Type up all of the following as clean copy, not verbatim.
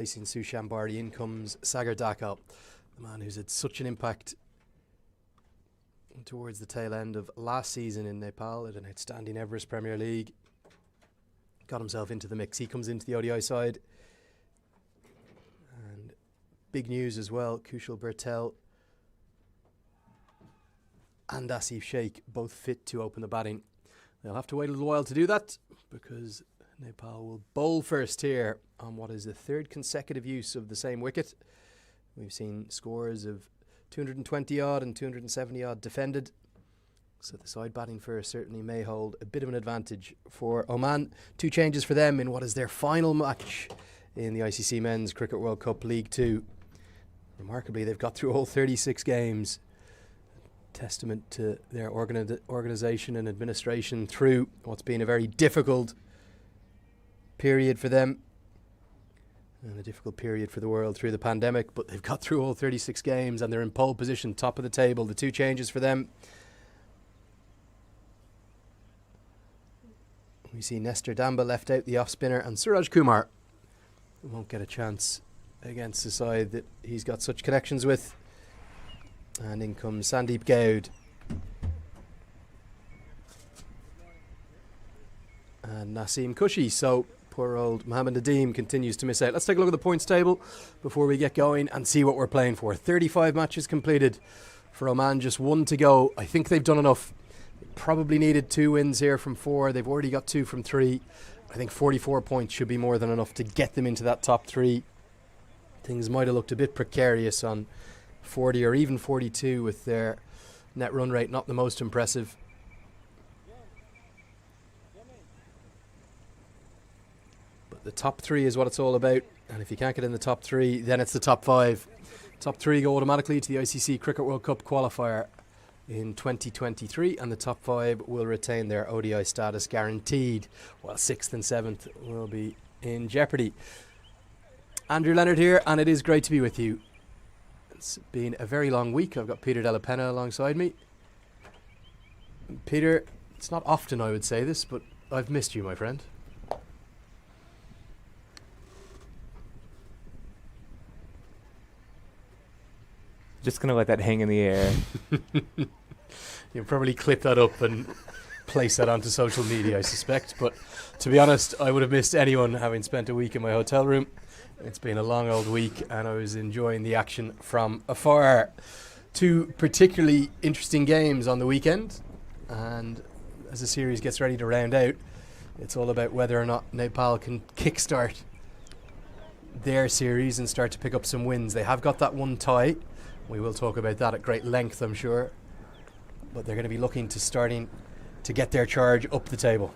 Facing Sushanbari, in comes Sagar Dakal, the man who's had such an impact towards the tail end of last season in Nepal at an outstanding Everest Premier League. Got himself into the mix. He comes into the ODI side. And big news as well, Kushal Bertel and Asif Sheikh both fit to open the batting. They'll have to wait a little while to do that because Nepal will bowl first here on what is the third consecutive use of the same wicket. We've seen scores of 220 odd and 270 odd defended. So the side batting first certainly may hold a bit of an advantage for Oman. 2 changes for them in what is their final match in the ICC Men's Cricket World Cup League 2. Remarkably, they've got through all 36 games. Testament to their organisation and administration through what's been a very difficult period for them and a difficult period for the world through the pandemic, but they've got through all 36 games and they're in pole position, top of the table. The 2 changes for them. We see Nestor Damba left out, the off spinner, and Suraj Kumar won't get a chance against the side that he's got such connections with. And in comes Sandeep Goud and Naseem Kushi. So poor old Mohammad Nadeem continues to miss out. Let's take a look at the points table before we get going and see what we're playing for. 35 matches completed for Oman, just 1 to go. I think they've done enough. They probably needed 2 wins here from 4. They've already got 2 from 3. I think 44 points should be more than enough to get them into that top 3. Things might have looked a bit precarious on 40 or even 42 with their net run rate not the most impressive. But the top 3 is what it's all about, and if you can't get in the top 3, then it's the top 5. Top 3 go automatically to the ICC Cricket World Cup qualifier in 2023, and the top 5 will retain their ODI status guaranteed, while 6th and 7th will be in jeopardy. Andrew Leonard here, and it is great to be with you. It's been a very long week. I've got Peter Della Penna alongside me. Peter, it's not often I would say this, but I've missed you, my friend. Just gonna let that hang in the air. You'll probably clip that up and place that onto social media, I suspect. But to be honest, I would have missed anyone having spent a week in my hotel room. It's been a long old week and I was enjoying the action from afar. 2 particularly interesting games on the weekend, and as the series gets ready to round out, it's all about whether or not Nepal can kickstart their series and start to pick up some wins. They have got that 1 tie. We will talk about that at great length, I'm sure, but they're going to be looking to starting to get their charge up the table.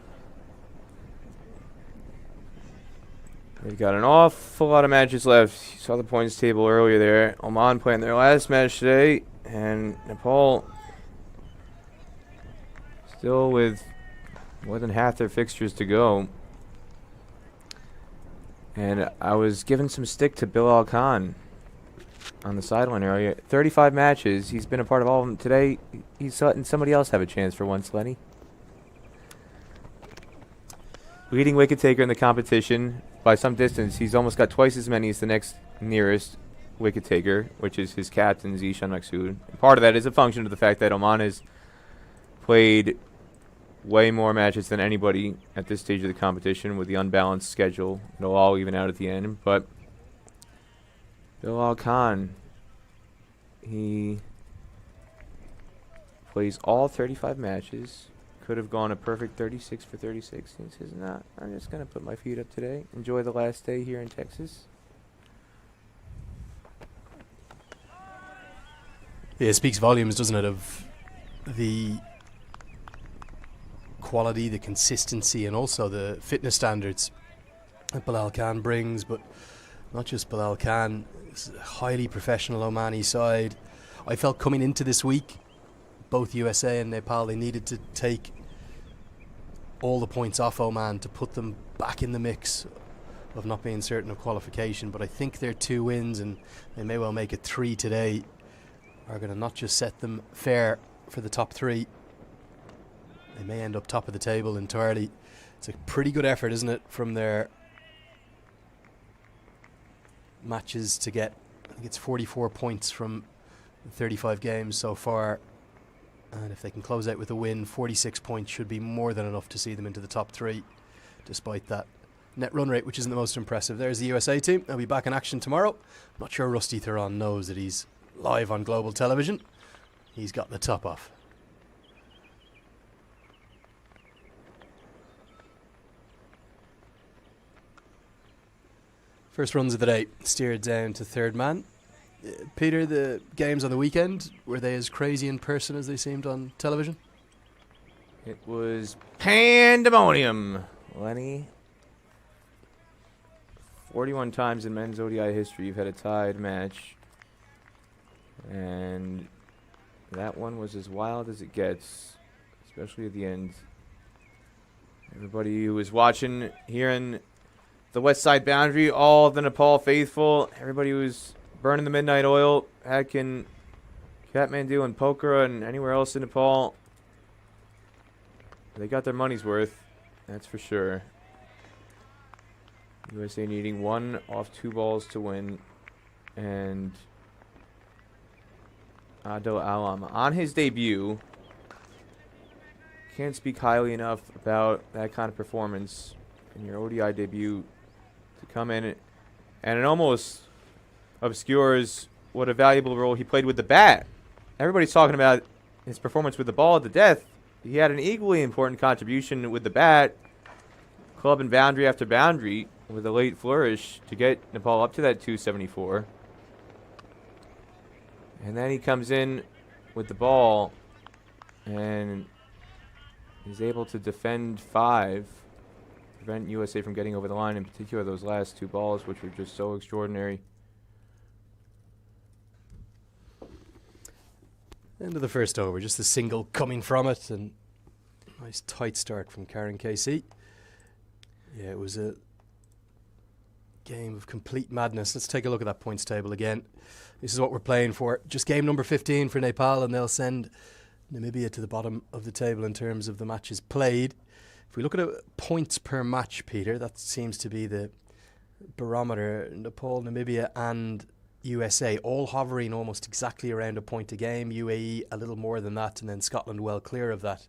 We've got an awful lot of matches left. You saw the points table earlier there. Oman playing their last match today, and Nepal still with more than half their fixtures to go. And I was giving some stick to Bilal Khan on the sideline earlier. 35 matches. He's been a part of all of them. Today, he's letting somebody else have a chance for once, Lenny. Leading wicket taker in the competition by some distance. He's almost got twice as many as the next nearest wicket taker, which is his captain, Zeeshan Maqsood. And part of that is a function of the fact that Oman has played way more matches than anybody at this stage of the competition with the unbalanced schedule. It'll all even out at the end. But Bilal Khan, he plays all 35 matches. Could have gone a perfect 36 for 36. He says, nah, I'm just going to put my feet up today. Enjoy the last day here in Texas. Yeah, it speaks volumes, doesn't it, of the quality, the consistency, and also the fitness standards that Bilal Khan brings. But not just Bilal Khan, it's a highly professional Omani side. I felt coming into this week, both USA and Nepal, they needed to take all the points off Oman to put them back in the mix of not being certain of qualification. But I think their 2 wins, and they may well make it 3 today, are going to not just set them fair for the top 3. They may end up top of the table entirely. It's a pretty good effort, isn't it, from their matches to get, I think it's 44 points from 35 games so far. And if they can close out with a win, 46 points should be more than enough to see them into the top 3, despite that net run rate, which isn't the most impressive. There's the USA team. They'll be back in action tomorrow. Not sure Rusty Theron knows that he's live on global television. He's got the top off. First runs of the day, steered down to third man. Peter, the games on the weekend, were they as crazy in person as they seemed on television? It was pandemonium, Lenny. 41 times in men's ODI history you've had a tied match. And that one was as wild as it gets, especially at the end. Everybody who was watching here in the west side boundary, all of the Nepal faithful, everybody who was burning the midnight oil, Adkin, Kathmandu, and Pokhara, and anywhere else in Nepal, they got their money's worth, that's for sure. USA needing 1 off 2 balls to win, and Ado Alam on his debut. Can't speak highly enough about that kind of performance in your ODI debut to come in, and it almost obscures what a valuable role he played with the bat. Everybody's talking about his performance with the ball at the death. He had an equally important contribution with the bat, club and boundary after boundary, with a late flourish to get Nepal up to that 274. And then he comes in with the ball and is able to defend 5, prevent USA from getting over the line, in particular those last 2 balls, which were just so extraordinary. End of the first over, just a single coming from it, and nice tight start from Karen KC. Yeah, it was a game of complete madness. Let's take a look at that points table again. This is what we're playing for. Just game number 15 for Nepal, and they'll send Namibia to the bottom of the table in terms of the matches played. If we look at points per match, Peter, that seems to be the barometer. Nepal, Namibia and USA all hovering almost exactly around a point a game. UAE a little more than that, and then Scotland well clear of that.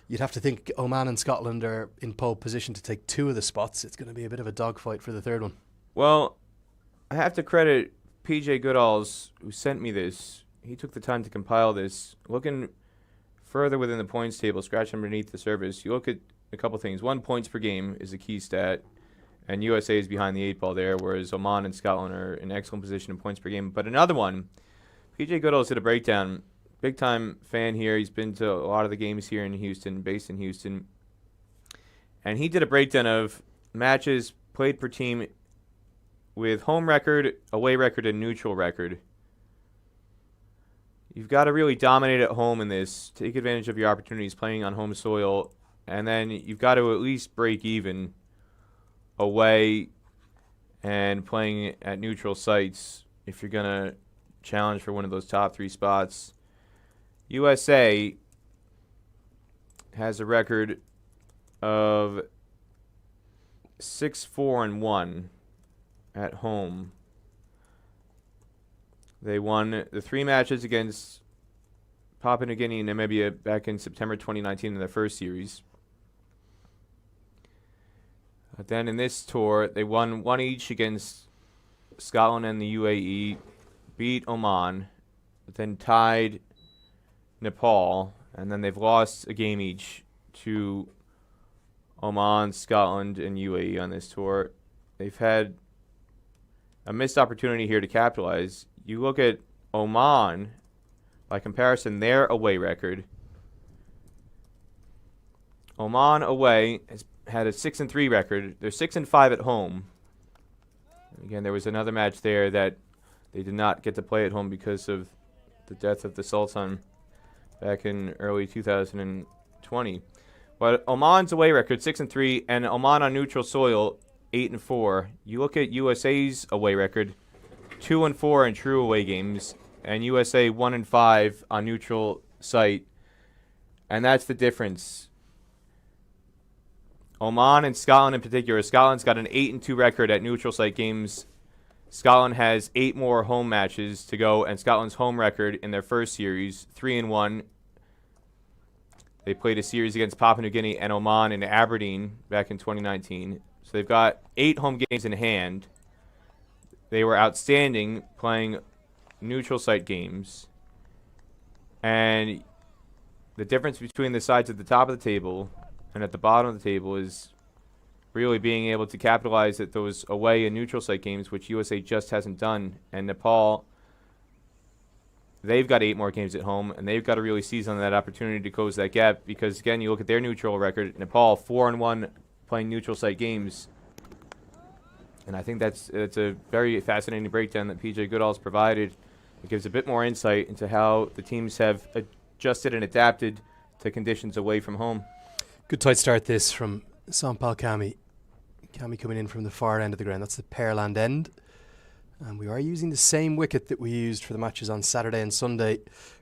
You'd have to think Oman and Scotland are in pole position to take 2 of the spots. It's going to be a bit of a dogfight for the third one. Well, I have to credit PJ Goodalls, who sent me this. He took the time to compile this. Looking further within the points table, scratch underneath the surface, you look at a couple things. 1, points per game is a key stat, and USA is behind the 8 ball there, whereas Oman and Scotland are in excellent position in points per game. But another one, PJ Goodalls did a breakdown. Big-time fan here. He's been to a lot of the games here in Houston, based in Houston. And he did a breakdown of matches played per team with home record, away record, and neutral record. You've got to really dominate at home in this, take advantage of your opportunities playing on home soil, and then you've got to at least break even away and playing at neutral sites if you're going to challenge for one of those top 3 spots. USA has a record of 6-4-1 at home. They won the 3 matches against Papua New Guinea and Namibia back in September 2019 in their first series. Then in this tour, they won 1 each against Scotland and the UAE, beat Oman, but then tied Nepal, and then they've lost a game each to Oman, Scotland, and UAE on this tour. They've had a missed opportunity here to capitalize. You look at Oman, by comparison, their away record. Oman away has had a 6-3 record. They're 6-5 at home. Again, there was another match there that they did not get to play at home because of the death of the Sultan back in early 2020. But Oman's away record 6-3, and Oman on neutral soil 8-4. You look at USA's away record 2-4 in true away games, and USA 1-5 on neutral site, and that's the difference. Oman and Scotland in particular. Scotland's got an 8-2 record at neutral site games Scotland has 8 more home matches to go, and Scotland's home record in their first series, 3-1. They played a series against Papua New Guinea and Oman in Aberdeen back in 2019. So they've got 8 home games in hand. They were outstanding playing neutral site games. And the difference between the sides at the top of the table and at the bottom of the table is really being able to capitalize at those away and neutral site games, which USA just hasn't done. And Nepal, they've got 8 more games at home, and they've got to really seize on that opportunity to close that gap because, again, you look at their neutral record, Nepal 4-1 playing neutral site games. And I think it's a very fascinating breakdown that PJ Goodall's provided. It gives a bit more insight into how the teams have adjusted and adapted to conditions away from home. Good tight start this from Sampal Kami. Kami coming in from the far end of the ground. That's the Pearland end. And we are using the same wicket that we used for the matches on Saturday and Sunday.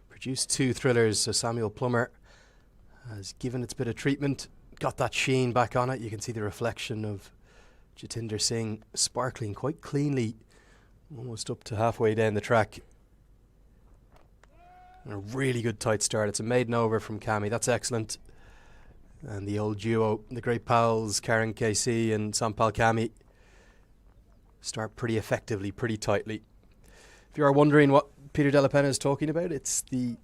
Produced 2 thrillers, so Samuel Plummer has given its bit of treatment. Got that sheen back on it. You can see the reflection of Jatinder Singh sparkling quite cleanly, almost up to halfway down the track. And a really good tight start. It's a maiden over from Kami. That's excellent. And the old duo, the great pals, Karen KC and Sampal Kami, start pretty effectively, pretty tightly. If you are wondering what Peter Della Penna is talking about, it's the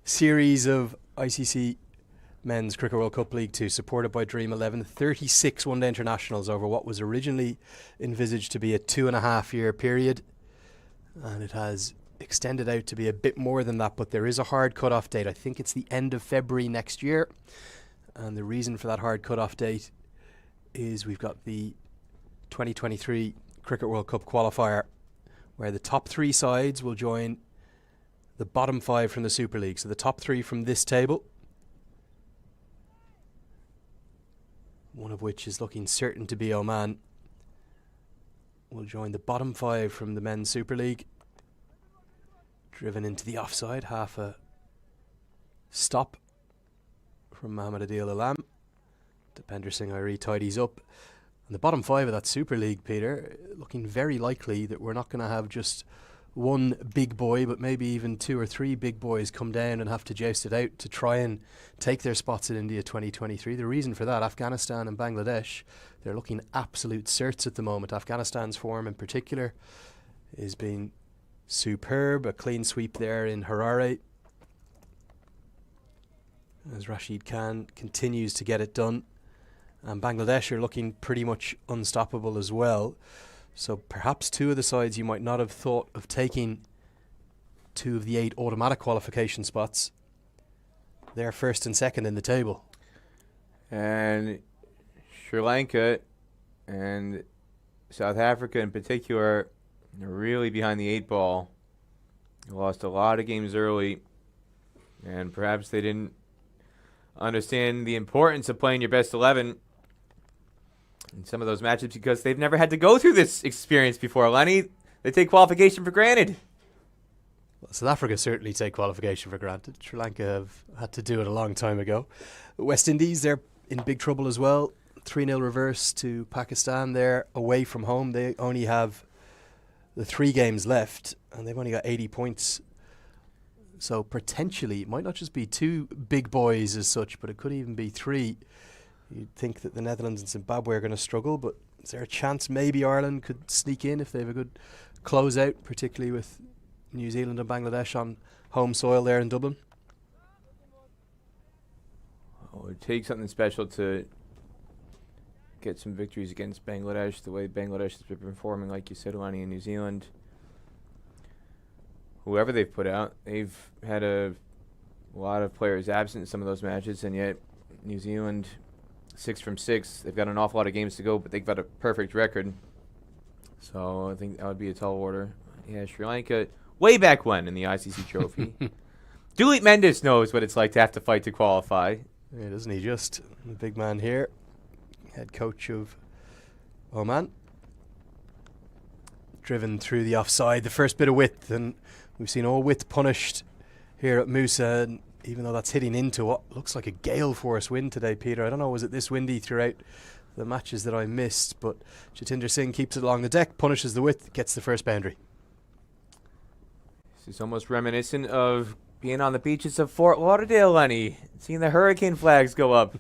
series of ICC Men's Cricket World Cup League 2, supported by Dream 11, 36 one-day internationals over what was originally envisaged to be a 2.5-year period. And it has extended out to be a bit more than that, but there is a hard cut-off date. I think it's the end of February next year. And the reason for that hard cut-off date is we've got the 2023 Cricket World Cup qualifier, where the top 3 sides will join the bottom 5 from the Super League. So the top 3 from this table, one of which is looking certain to be Oman, will join the bottom 5 from the Men's Super League. Driven into the offside, half a stop from Mohamed Adil Alam. Depender Singh Airi tidies up. And the bottom 5 of that Super League, Peter, looking very likely that we're not going to have just one big boy, but maybe even 2 or 3 big boys come down and have to joust it out to try and take their spots in India 2023. The reason for that, Afghanistan and Bangladesh, they're looking absolute certs at the moment. Afghanistan's form in particular is being superb. A clean sweep there in Harare, as Rashid Khan continues to get it done. And Bangladesh are looking pretty much unstoppable as well. So perhaps 2 of the sides you might not have thought of taking 2 of the 8 automatic qualification spots. They're first and second in the table. And Sri Lanka and South Africa in particular are really behind the 8 ball. They lost a lot of games early, and perhaps they didn't understand the importance of playing your best 11 in some of those matchups because they've never had to go through this experience before. Lenny, they take qualification for granted. Well, South Africa certainly take qualification for granted. Sri Lanka have had to do it a long time ago. West Indies, they're in big trouble as well. 3-0 reverse to Pakistan. They're away from home. They only have the 3 games left, and they've only got 80 points. So potentially, it might not just be 2 big boys as such, but it could even be 3. You'd think that the Netherlands and Zimbabwe are going to struggle, but is there a chance maybe Ireland could sneak in if they have a good closeout, particularly with New Zealand and Bangladesh on home soil there in Dublin? Oh, it would take something special to get some victories against Bangladesh, the way Bangladesh has been performing, like you said, Lenny, in New Zealand. Whoever they've put out, they've had a lot of players absent in some of those matches, and yet New Zealand, 6 from 6. They've got an awful lot of games to go, but they've got a perfect record. So I think that would be a tall order. Yeah, Sri Lanka, way back when in the ICC trophy. Duleep Mendes knows what it's like to have to fight to qualify. Yeah, doesn't he just? The big man here, head coach of Oman. Driven through the offside, the first bit of width, and we've seen all width punished here at Musa, and even though that's hitting into what looks like a gale force wind today, Peter. I don't know, was it this windy throughout the matches that I missed, but Jatinder Singh keeps it along the deck, punishes the width, gets the first boundary. This is almost reminiscent of being on the beaches of Fort Lauderdale, Lenny, seeing the hurricane flags go up.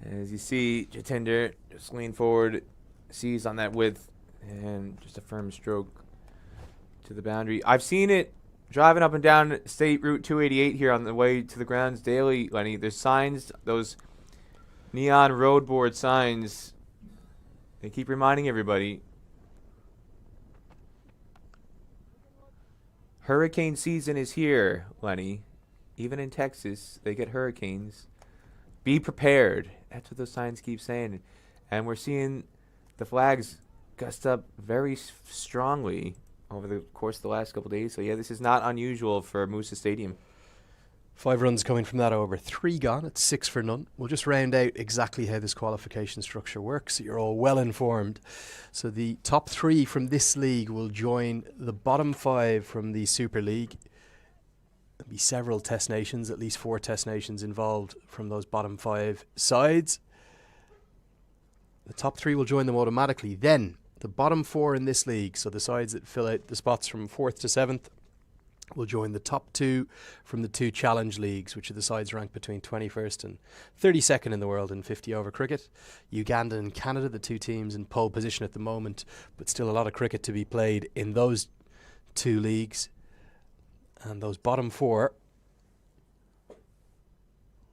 As you see, Jatinder just lean forward, sees on that width, and just a firm stroke to the boundary. I've seen it driving up and down State Route 288 here on the way to the grounds daily, Lenny. There's signs, those neon road board signs, they keep reminding everybody. Hurricane season is here, Lenny. Even in Texas, they get hurricanes. Be prepared. That's what those signs keep saying. And we're seeing the flags gust up very strongly over the course of the last couple of days. So, yeah, this is not unusual for Moosa Stadium. 5 runs coming from that over. 3 gone. It's 6 for none. We'll just round out exactly how this qualification structure works so you're all well informed. So the top 3 from this league will join the bottom 5 from the Super League. There'll be several test nations, at least 4 test nations involved from those bottom 5 sides. The top 3 will join them automatically. Then the bottom 4 in this league, so the sides that fill out the spots from 4th to 7th, will join the top 2 from the 2 challenge leagues, which are the sides ranked between 21st and 32nd in the world in 50 over cricket. Uganda and Canada, the 2 teams in pole position at the moment, but still a lot of cricket to be played in those 2 leagues. And those bottom 4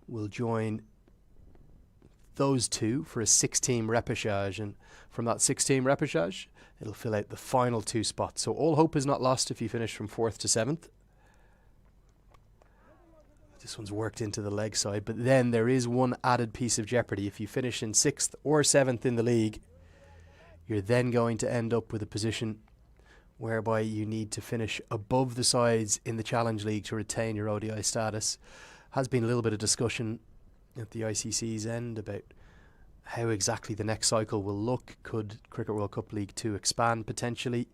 will join those 2 for a 6-team repechage, and from that 6-team repechage it'll fill out the final 2 spots. So all hope is not lost if you finish from 4th to 7th. This one's worked into the leg side, but then there is one added piece of jeopardy. If you finish in 6th or 7th in the league, you're then going to end up with a position whereby you need to finish above the sides in the Challenge League to retain your ODI status. Has been a little bit of discussion at the ICC's end about how exactly the next cycle will look. Could Cricket World Cup League 2 expand potentially?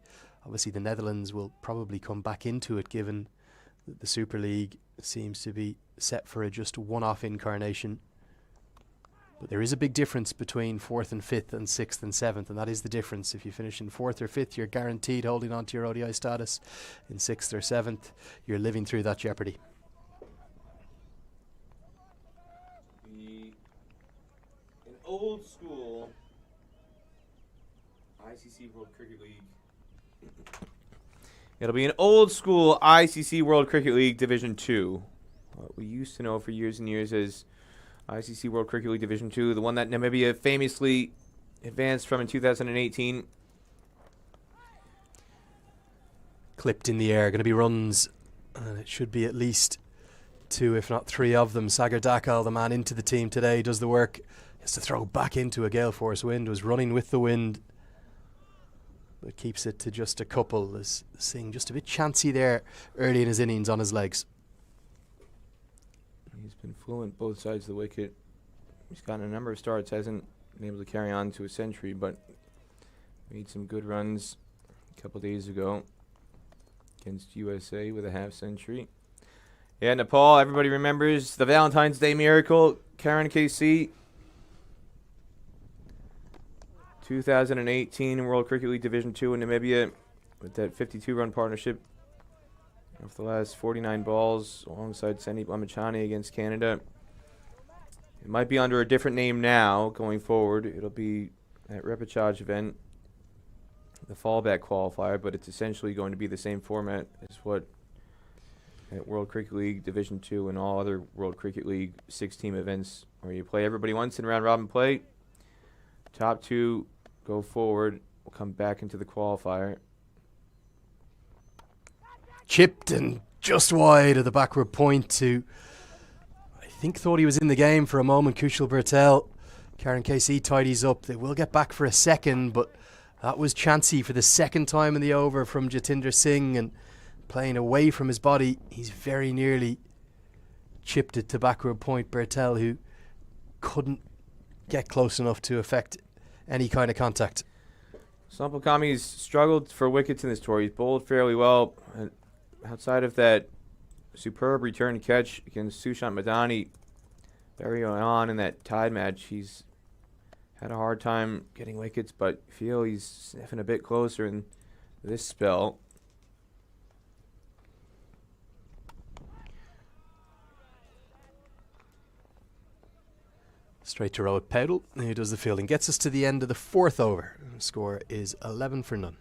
Obviously the Netherlands will probably come back into it, given that the Super League seems to be set for a just one-off incarnation. But there is a big difference between 4th and 5th and 6th and 7th, and that is the difference. If you finish in 4th or 5th, you're guaranteed holding on to your ODI status. In 6th or 7th, you're living through that jeopardy. Old school ICC World Cricket League. It'll be an old school ICC World Cricket League Division 2. What we used to know for years and years as ICC World Cricket League Division 2, the one that Namibia famously advanced from in 2018. Clipped in the air, going to be runs, and it should be at least 2, if not 3 of them. Sagar Dakal, the man into the team today, does the work. Has to throw back into a gale force wind, was running with the wind, but keeps it to just a couple. Is Singh just a bit chancy there early in his innings on his legs. He's been fluent both sides of the wicket. He's gotten a number of starts, hasn't been able to carry on to a century, but made some good runs a couple days ago against USA with a half century. Yeah, Nepal, everybody remembers the Valentine's Day miracle. Karen KC, 2018 World Cricket League Division 2 in Namibia with that 52-run partnership of the last 49 balls alongside Lamichhane against Canada. It might be under a different name now going forward. It'll be that repechage event, the fallback qualifier, but it's essentially going to be the same format as what at World Cricket League Division 2 and all other World Cricket League 6-team events, where you play everybody once in round-robin play. Top 2 go forward. We'll come back into the qualifier. Chipped and just wide of the backward point to, I think, thought he was in the game for a moment, Kushal Bertel. Karen KC tidies up. They will get back for a second, but that was chancy for the second time in the over from Jatinder Singh, and playing away from his body, he's very nearly chipped it to backward point. Bertel, who couldn't get close enough to affect any kind of contact. Sampakami's struggled for wickets in this tour. He's bowled fairly well. And outside of that superb return catch against Sushant Madani very early on in that tied match, he's Had a hard time getting wickets, but feel he's sniffing a bit closer in this spell. Straight to row at Powdle, who does the fielding. Gets us to the end of the 4th over. The score is 11 for none.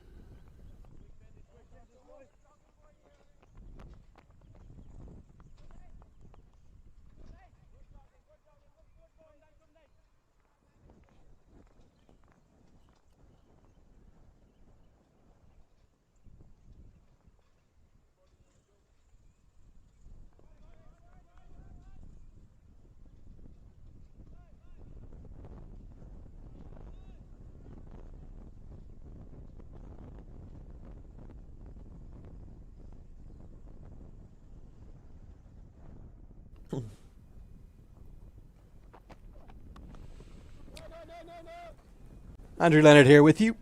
Andrew Leonard here with you,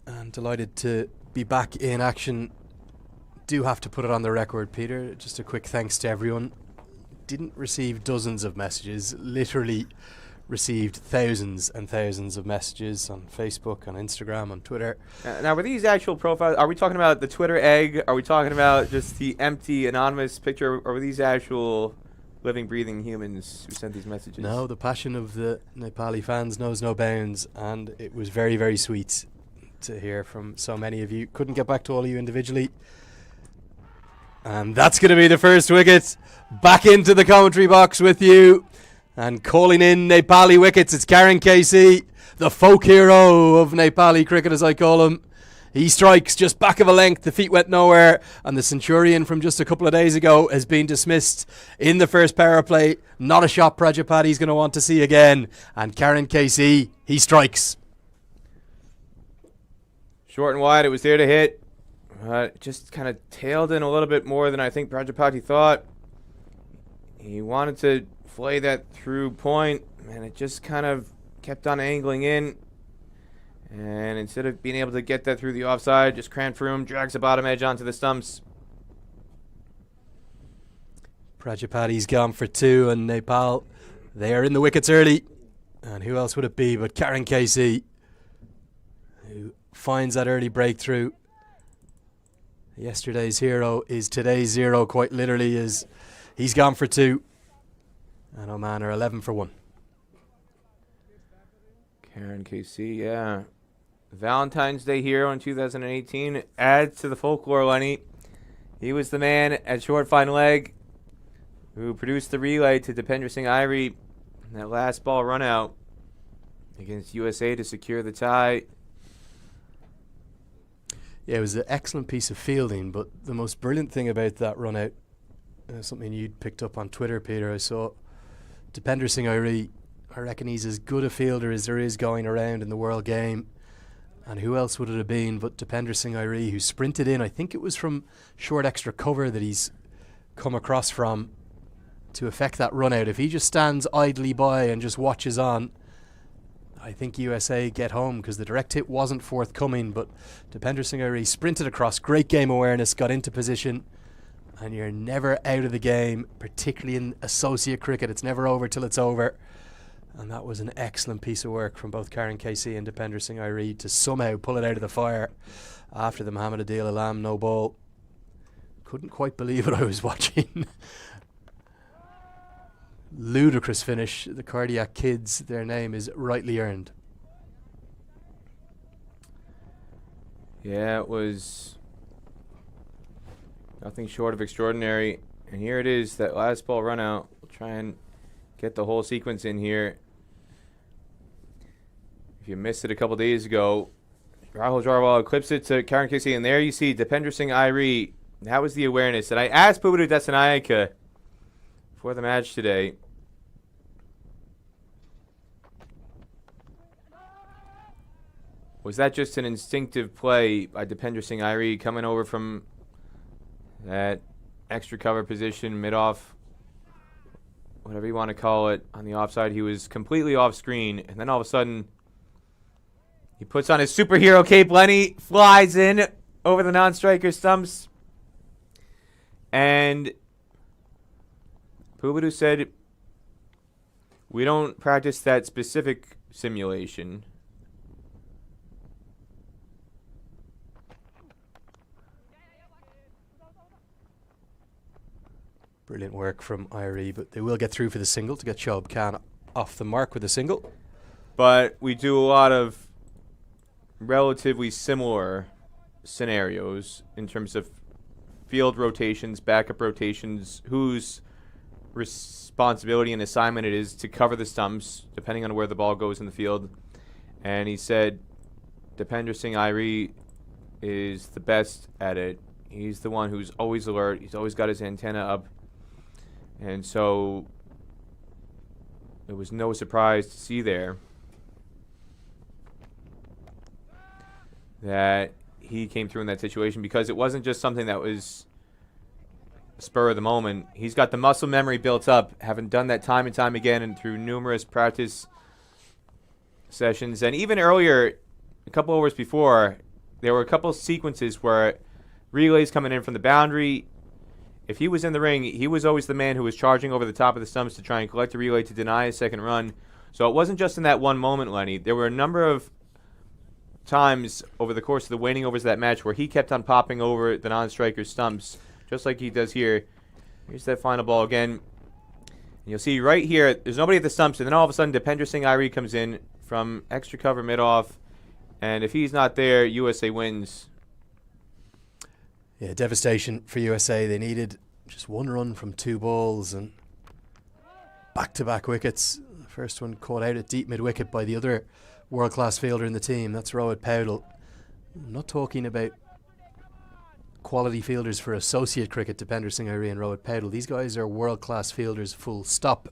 and delighted to be back in action. Do have to put it on the record, Peter. Just a quick thanks to everyone. Didn't receive dozens of messages, literally received thousands and thousands of messages on Facebook, on Instagram, on Twitter. Now, were these actual profiles? Are we talking about the Twitter egg? Are we talking about just the empty, anonymous picture? Or were these actual living, breathing humans who sent these messages? No, the passion of the Nepali fans knows no bounds, and it was very, very sweet to hear from so many of you. Couldn't get back to all of you individually. And that's going to be the first wicket. Back into the commentary box with you. And calling in Nepali wickets, it's Karen Casey, the folk hero of Nepali cricket, as I call him. He strikes just back of a length, the feet went nowhere, and the Centurion from just a couple of days ago has been dismissed in the first power play. Not a shot Prajapati's going to want to see again. And Karen Casey, he strikes. Short and wide, it was there to hit. Just kind of tailed in a little bit more than I think Prajapati thought. He wanted to flay that through point, and it just kind of kept on angling in. And instead of being able to get that through the offside, just cramped through him, drags the bottom edge onto the stumps. Prajapati's gone for 2, and Nepal, they are in the wickets early. And who else would it be but Karen Casey, who finds that early breakthrough. Yesterday's hero is today's zero, quite literally, is he's gone for 2. And Oman are 11 for 1. Karen Casey, yeah. Valentine's Day hero in 2018 adds to the folklore, Lenny. He was the man at short fine leg who produced the relay to Dipender Singh Irie in that last ball run out against USA to secure the tie. Yeah, it was an excellent piece of fielding, but the most brilliant thing about that run out, something you'd picked up on Twitter, Peter, I saw Dipender Singh Irie, I reckon he's as good a fielder as there is going around in the world game. And who else would it have been but Dipender Singh Irie, who sprinted in, I think it was from short extra cover that he's come across from to effect that run out. If he just stands idly by and just watches on, I think USA get home, because the direct hit wasn't forthcoming, but Dipender Singh Irie sprinted across, great game awareness, got into position, and you're never out of the game, particularly in associate cricket. It's never over till it's over. And that was an excellent piece of work from both Karen Casey and Dipender Singh Irie to somehow pull it out of the fire after the Mohammad Adil Alam no ball. Couldn't quite believe what I was watching. Ludicrous finish. The Cardiac Kids, their name is rightly earned. Yeah, it was nothing short of extraordinary. And here it is, that last ball run out. We'll try and get the whole sequence in here. If you missed it a couple days ago, Rahul Jarwal clips it to Karen Casey, and there you see Dipender Singh Irie. That was the awareness. And I asked Pubudu Desanayake for the match today, was that just an instinctive play by Dipender Singh Irie coming over from that extra cover position, mid-off, whatever you want to call it, on the offside? He was completely off screen, and then all of a sudden he puts on his superhero cape. Lenny flies in over the non-striker stumps, and Pubudu said, we don't practice that specific simulation. Brilliant work from Irie, but they will get through for the single to get Shoaib Khan off the mark with a single. But we do a lot of relatively similar scenarios in terms of field rotations, backup rotations, whose responsibility and assignment it is to cover the stumps, depending on where the ball goes in the field. And he said Dipender Singh Irie is the best at it. He's the one who's always alert. He's always got his antenna up. And so it was no surprise to see there that he came through in that situation, because it wasn't just something that was spur of the moment. He's got the muscle memory built up, having done that time and time again and through numerous practice sessions. And even earlier, a couple overs before, there were a couple sequences where relays coming in from the boundary. If he was in the ring, he was always the man who was charging over the top of the stumps to try and collect a relay to deny a second run. So it wasn't just in that one moment, Lenny. There were a number of times over the course of the waning overs of that match where he kept on popping over the non-striker's stumps, just like he does here. Here's that final ball again. And you'll see right here, there's nobody at the stumps, and then all of a sudden Dipender Singh Irie comes in from extra cover mid-off, and if he's not there, USA wins. Yeah, devastation for USA. They needed just one run from 2 balls and back-to-back wickets. The first one caught out at deep mid-wicket by the other world-class fielder in the team. That's Rohit Paudel. I'm not talking about quality fielders for associate cricket, Dipender Singh Irie and Rohit Paudel. These guys are world-class fielders, full stop.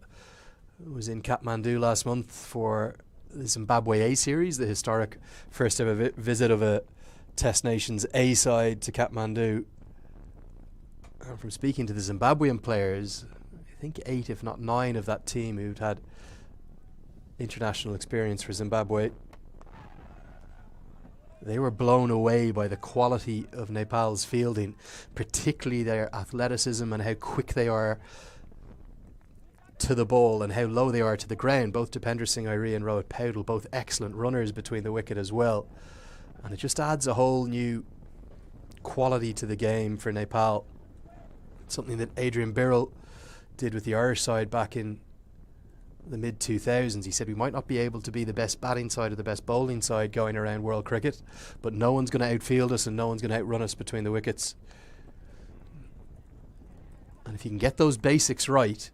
I was in Kathmandu last month for the Zimbabwe A series, the historic first ever visit of a Test Nations A side to Kathmandu. And from speaking to the Zimbabwean players, I think 8 if not 9 of that team who'd had international experience for Zimbabwe, they were blown away by the quality of Nepal's fielding, particularly their athleticism and how quick they are to the ball and how low they are to the ground. Both Dipender Singh Irie and Rohit Paudel, both excellent runners between the wicket as well. And it just adds a whole new quality to the game for Nepal. Something that Adrian Birrell did with the Irish side back in the mid-2000s. He said we might not be able to be the best batting side or the best bowling side going around world cricket, but no one's going to outfield us and no one's going to outrun us between the wickets. And if you can get those basics right,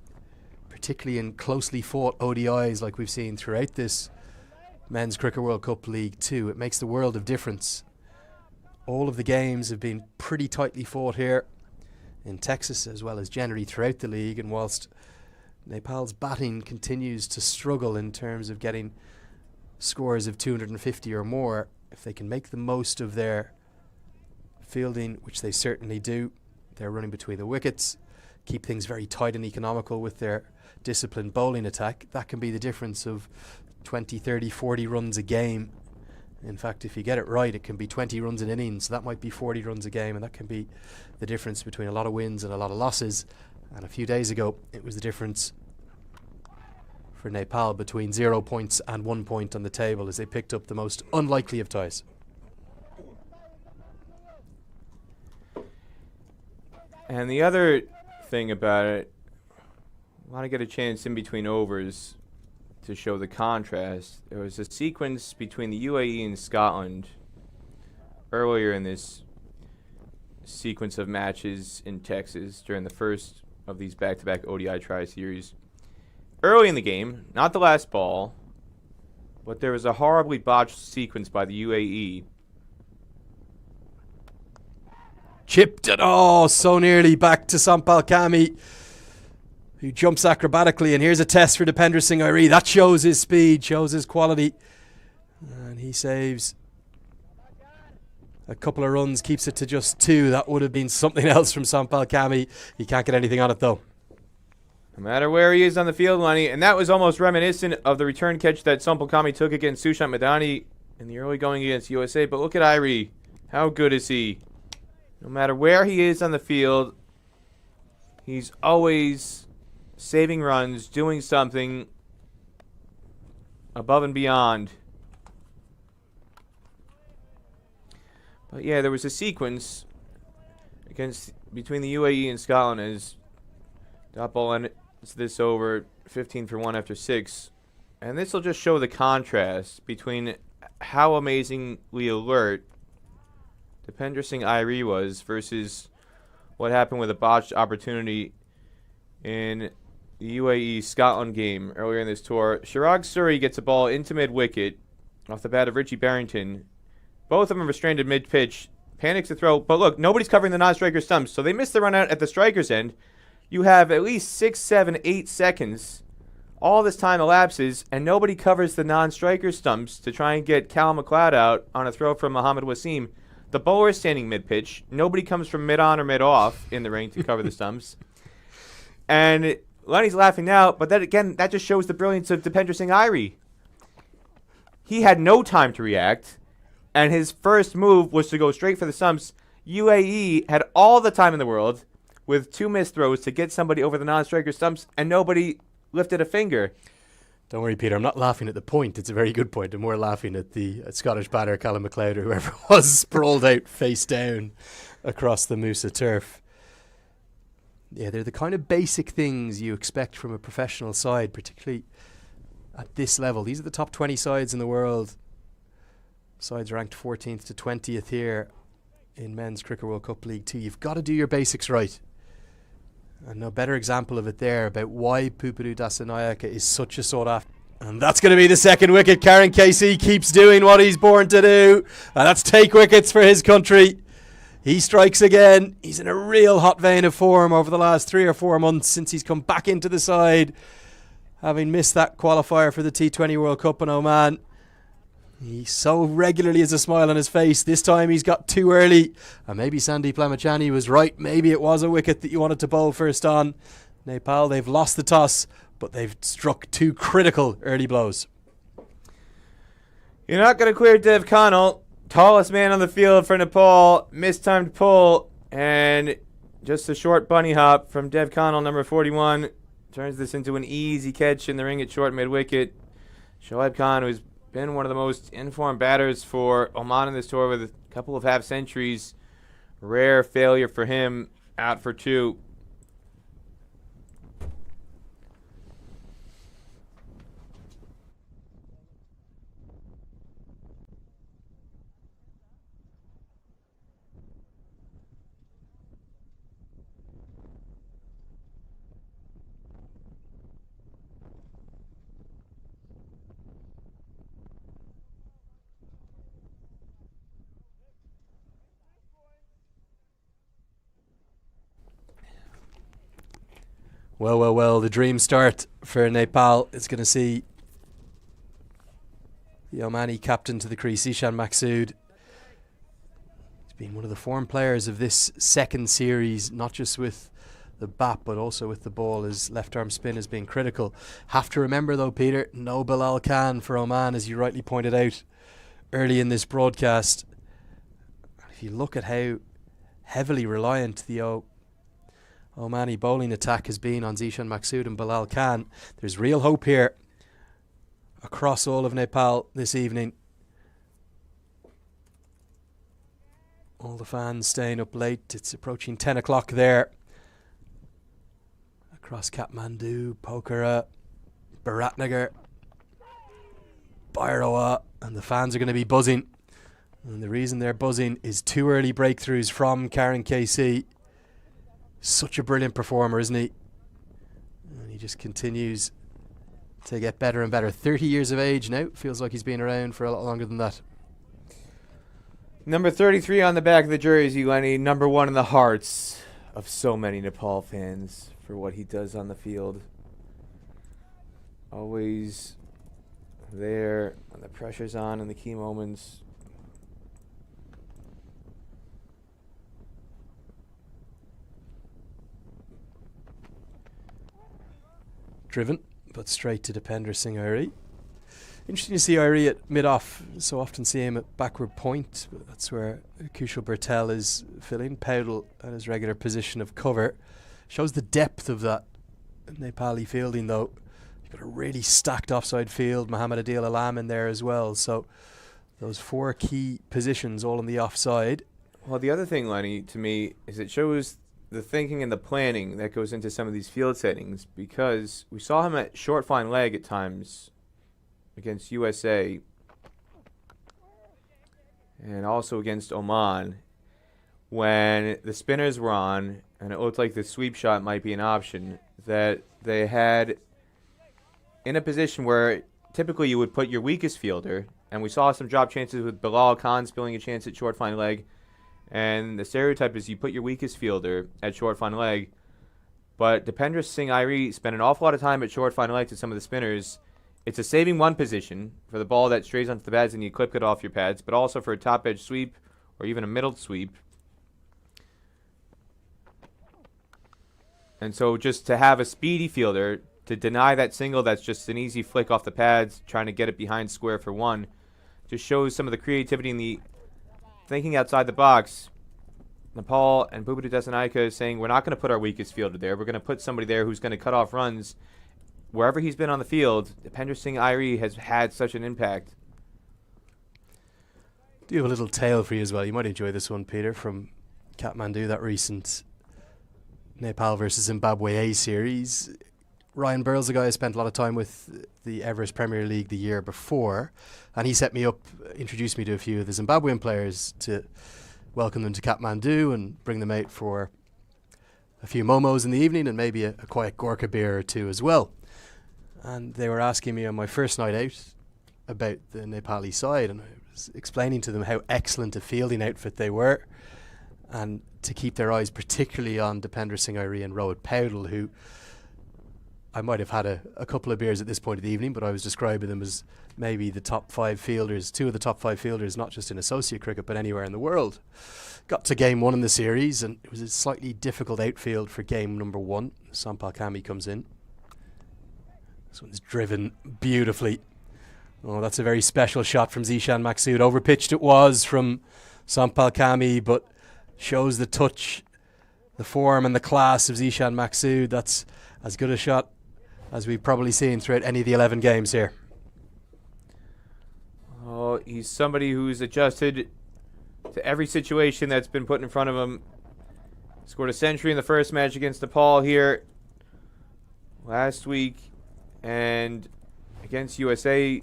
particularly in closely fought ODIs like we've seen throughout this Men's Cricket World Cup League 2, it makes the world of difference. All of the games have been pretty tightly fought here in Texas as well as generally throughout the league, and whilst Nepal's batting continues to struggle in terms of getting scores of 250 or more, if they can make the most of their fielding, which they certainly do, they're running between the wickets, keep things very tight and economical with their disciplined bowling attack, that can be the difference of 20, 30, 40 runs a game. In fact, if you get it right, it can be 20 runs an innings. So that might be 40 runs a game, and that can be the difference between a lot of wins and a lot of losses. And a few days ago, it was the difference for Nepal between 0 points and 1 point on the table as they picked up the most unlikely of ties. And the other thing about it, I want to get a chance in between overs to show the contrast. There was a sequence between the UAE and Scotland earlier in this sequence of matches in Texas during the first of these back-to-back ODI tri-series. Early in the game, not the last ball, but there was a horribly botched sequence by the UAE. Chipped it, oh, so nearly back to Sampal Kami, who jumps acrobatically, and here's a test for Dipender Singh Irie. That shows his speed, shows his quality, and he saves a couple of runs, keeps it to just 2. That would have been something else from Sampal Kami. He can't get anything on it though. No matter where he is on the field, Lenny, and that was almost reminiscent of the return catch that Sampal Kami took against Sushant Madani in the early going against USA. But look at Irie. How good is he? No matter where he is on the field, he's always saving runs, doing something. above and beyond. But yeah, there was a sequence between the UAE and Scotland as dot ball ends this over 15 for 1 after 6. And this will just show the contrast between how amazingly alert Dipender Singh Airi was versus what happened with a botched opportunity in the UAE-Scotland game earlier in this tour. Chirag Suri gets a ball into mid-wicket off the bat of Richie Barrington. Both of them restrained at mid-pitch. Panics to throw. But look, nobody's covering the non-striker stumps, so they missed the run out at the striker's end. You have at least 6, 7, 8 seconds. All this time elapses, and nobody covers the non-striker stumps to try and get Callum McLeod out on a throw from Mohammed Wasim. The bowler is standing mid-pitch. Nobody comes from mid-on or mid-off in the ring to cover the stumps. And Lenny's laughing now, but that again, that just shows the brilliance of Dipender Singh Airi. He had no time to react, and his first move was to go straight for the stumps. UAE had all the time in the world with 2 missed throws to get somebody over the non-striker stumps, and nobody lifted a finger. Don't worry, Peter. I'm not laughing at the point. It's a very good point. I'm more laughing at the Scottish batter, Callum McLeod, or whoever it was, sprawled out face down across the Musa turf. Yeah, they're the kind of basic things you expect from a professional side, particularly at this level. These are the top 20 sides in the world. Sides ranked 14th to 20th here in Men's Cricket World Cup League 2. You've got to do your basics right. And no better example of it there about why Pupadu Dasanayaka is such a sought after. And that's going to be the second wicket. Karen Casey keeps doing what he's born to do. And that's take wickets for his country. He strikes again. He's in a real hot vein of form over the last 3 or 4 months since he's come back into the side, having missed that qualifier for the T20 World Cup in Oman. He so regularly has a smile on his face. This time he's got too early. And maybe Sandeep Lamichhane was right. Maybe it was a wicket that you wanted to bowl first on. Nepal, they've lost the toss, but they've struck 2 critical early blows. You're not going to clear Dev Connell, tallest man on the field for Nepal. Mistimed pull, and just a short bunny hop from Dev Connell, number 41. Turns this into an easy catch in the ring at short mid-wicket. Shoaib Khan, who's been one of the most informed batters for Oman in this tour with a couple of half centuries. Rare failure for him, out for 2. Well, the dream start for Nepal is going to see the Omani captain to the crease, Zeeshan Maqsood. He's been one of the form players of this second series, not just with the bat, but also with the ball. His left arm spin has been critical. Have to remember, though, Peter, no Bilal Khan for Oman, as you rightly pointed out early in this broadcast. If you look at how heavily reliant the Omani bowling attack has been on Zeeshan Maqsood and Bilal Khan, there's real hope here across all of Nepal this evening. All the fans staying up late. It's approaching 10 o'clock there across Kathmandu, Pokhara, Biratnagar, Bhairawa, and the fans are going to be buzzing. And the reason they're buzzing is 2 early breakthroughs from Karen KC. Such a brilliant performer, isn't he? And he just continues to get better and better. 30 years of age now. Feels like he's been around for a lot longer than that. Number 33 on the back of the jersey, Lenny. Number 1 in the hearts of so many Nepal fans for what he does on the field. Always there when the pressure's on in the key moments. Driven, but straight to Dipender Singh Airi. Interesting to see Airi at mid-off. So often see him at backward point. But that's where Kushal Bertel is filling. Powdell at his regular position of cover. Shows the depth of that Nepali fielding, though. You've got a really stacked offside field. Mohamed Adil Alam in there as well. So those 4 key positions all on the offside. Well, the other thing, Lenny, to me, is it shows the thinking and the planning that goes into some of these field settings, because we saw him at short fine leg at times against USA and also against Oman when the spinners were on and it looked like the sweep shot might be an option, that they had in a position where typically you would put your weakest fielder, and we saw some drop chances with Bilal Khan spilling a chance at short fine leg. And the stereotype is you put your weakest fielder at short fine leg, but Dipendra Singh Airi spent an awful lot of time at short fine leg to some of the spinners. It's a saving one position for the ball that strays onto the pads and you clip it off your pads, but also for a top edge sweep or even a middle sweep. And so just to have a speedy fielder to deny that single that's just an easy flick off the pads, trying to get it behind square for one, just shows some of the creativity and the thinking outside the box. Nepal and Bubadu Desanaika is saying we're not going to put our weakest fielder there. We're going to put somebody there who's going to cut off runs. Wherever he's been on the field, Dipendra Singh Airi has had such an impact. Do have a little tale for you as well. You might enjoy this one, Peter, from Kathmandu, that recent Nepal versus Zimbabwe A series. Ryan Burrell's a guy I spent a lot of time with the Everest Premier League the year before, and he set me up, introduced me to a few of the Zimbabwean players to welcome them to Kathmandu and bring them out for a few momos in the evening and maybe a quiet Gorkha beer or two as well. And they were asking me on my first night out about the Nepali side, and I was explaining to them how excellent a fielding outfit they were, and to keep their eyes particularly on Dipendra Singh Airi and Rohit Paudel, who I might have had a couple of beers at this point of the evening, but I was describing them as maybe the top 5 fielders, 2 of the top 5 fielders, not just in associate cricket, but anywhere in the world. Got to game 1 in the series, and it was a slightly difficult outfield for game number 1. Sampal Kami comes in. This one's driven beautifully. Oh, that's a very special shot from Zeeshan Maqsood. Overpitched it was from Sampal Kami, but shows the touch, the form and the class of Zeeshan Maqsood. That's as good a shot as we've probably seen throughout any of the 11 games here. Oh, he's somebody who's adjusted to every situation that's been put in front of him. Scored a century in the first match against Nepal here last week, and against USA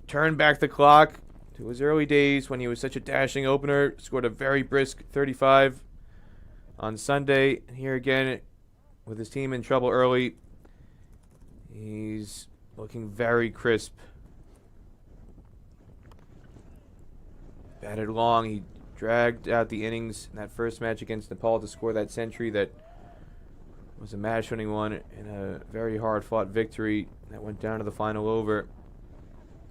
turned back the clock to his early days when he was such a dashing opener. Scored a very brisk 35 on Sunday. And here again with his team in trouble early, he's looking very crisp. Batted long. He dragged out the innings in that first match against Nepal to score that century that was a match-winning one in a very hard-fought victory that went down to the final over.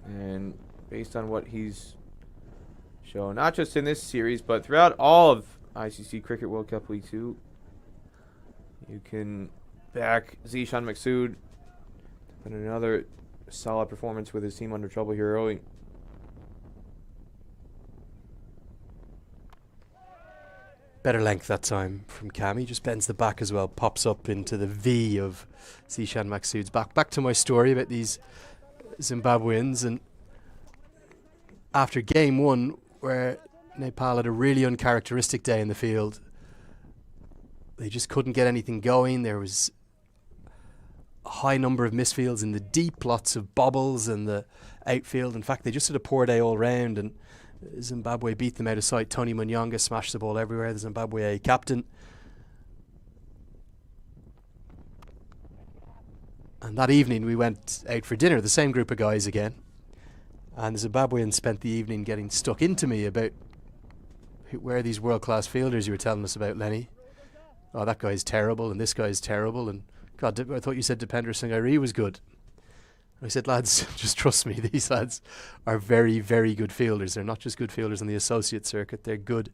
And based on what he's shown, not just in this series, but throughout all of ICC Cricket World Cup League 2, you can back Zeeshan Maqsood in another solid performance with his team under trouble here early. Better length that time from Kami. Just bends the back as well. Pops up into the V of Zeeshan Maqsood's back. Back to my story about these Zimbabweans. And after game 1, where Nepal had a really uncharacteristic day in the field, they just couldn't get anything going. There was a high number of misfields in the deep, lots of bobbles in the outfield. In fact, they just had a poor day all round, and Zimbabwe beat them out of sight. Tony Munyanga smashed the ball everywhere, the Zimbabwe captain. And that evening we went out for dinner, the same group of guys again. And the Zimbabweans spent the evening getting stuck into me about where are these world-class fielders you were telling us about, Lenny. Oh, that guy's terrible, and this guy's terrible, and God, I thought you said Dipendra Singh Airi was good. I said, lads, just trust me, these lads are very, very good fielders. They're not just good fielders on the associate circuit, they're good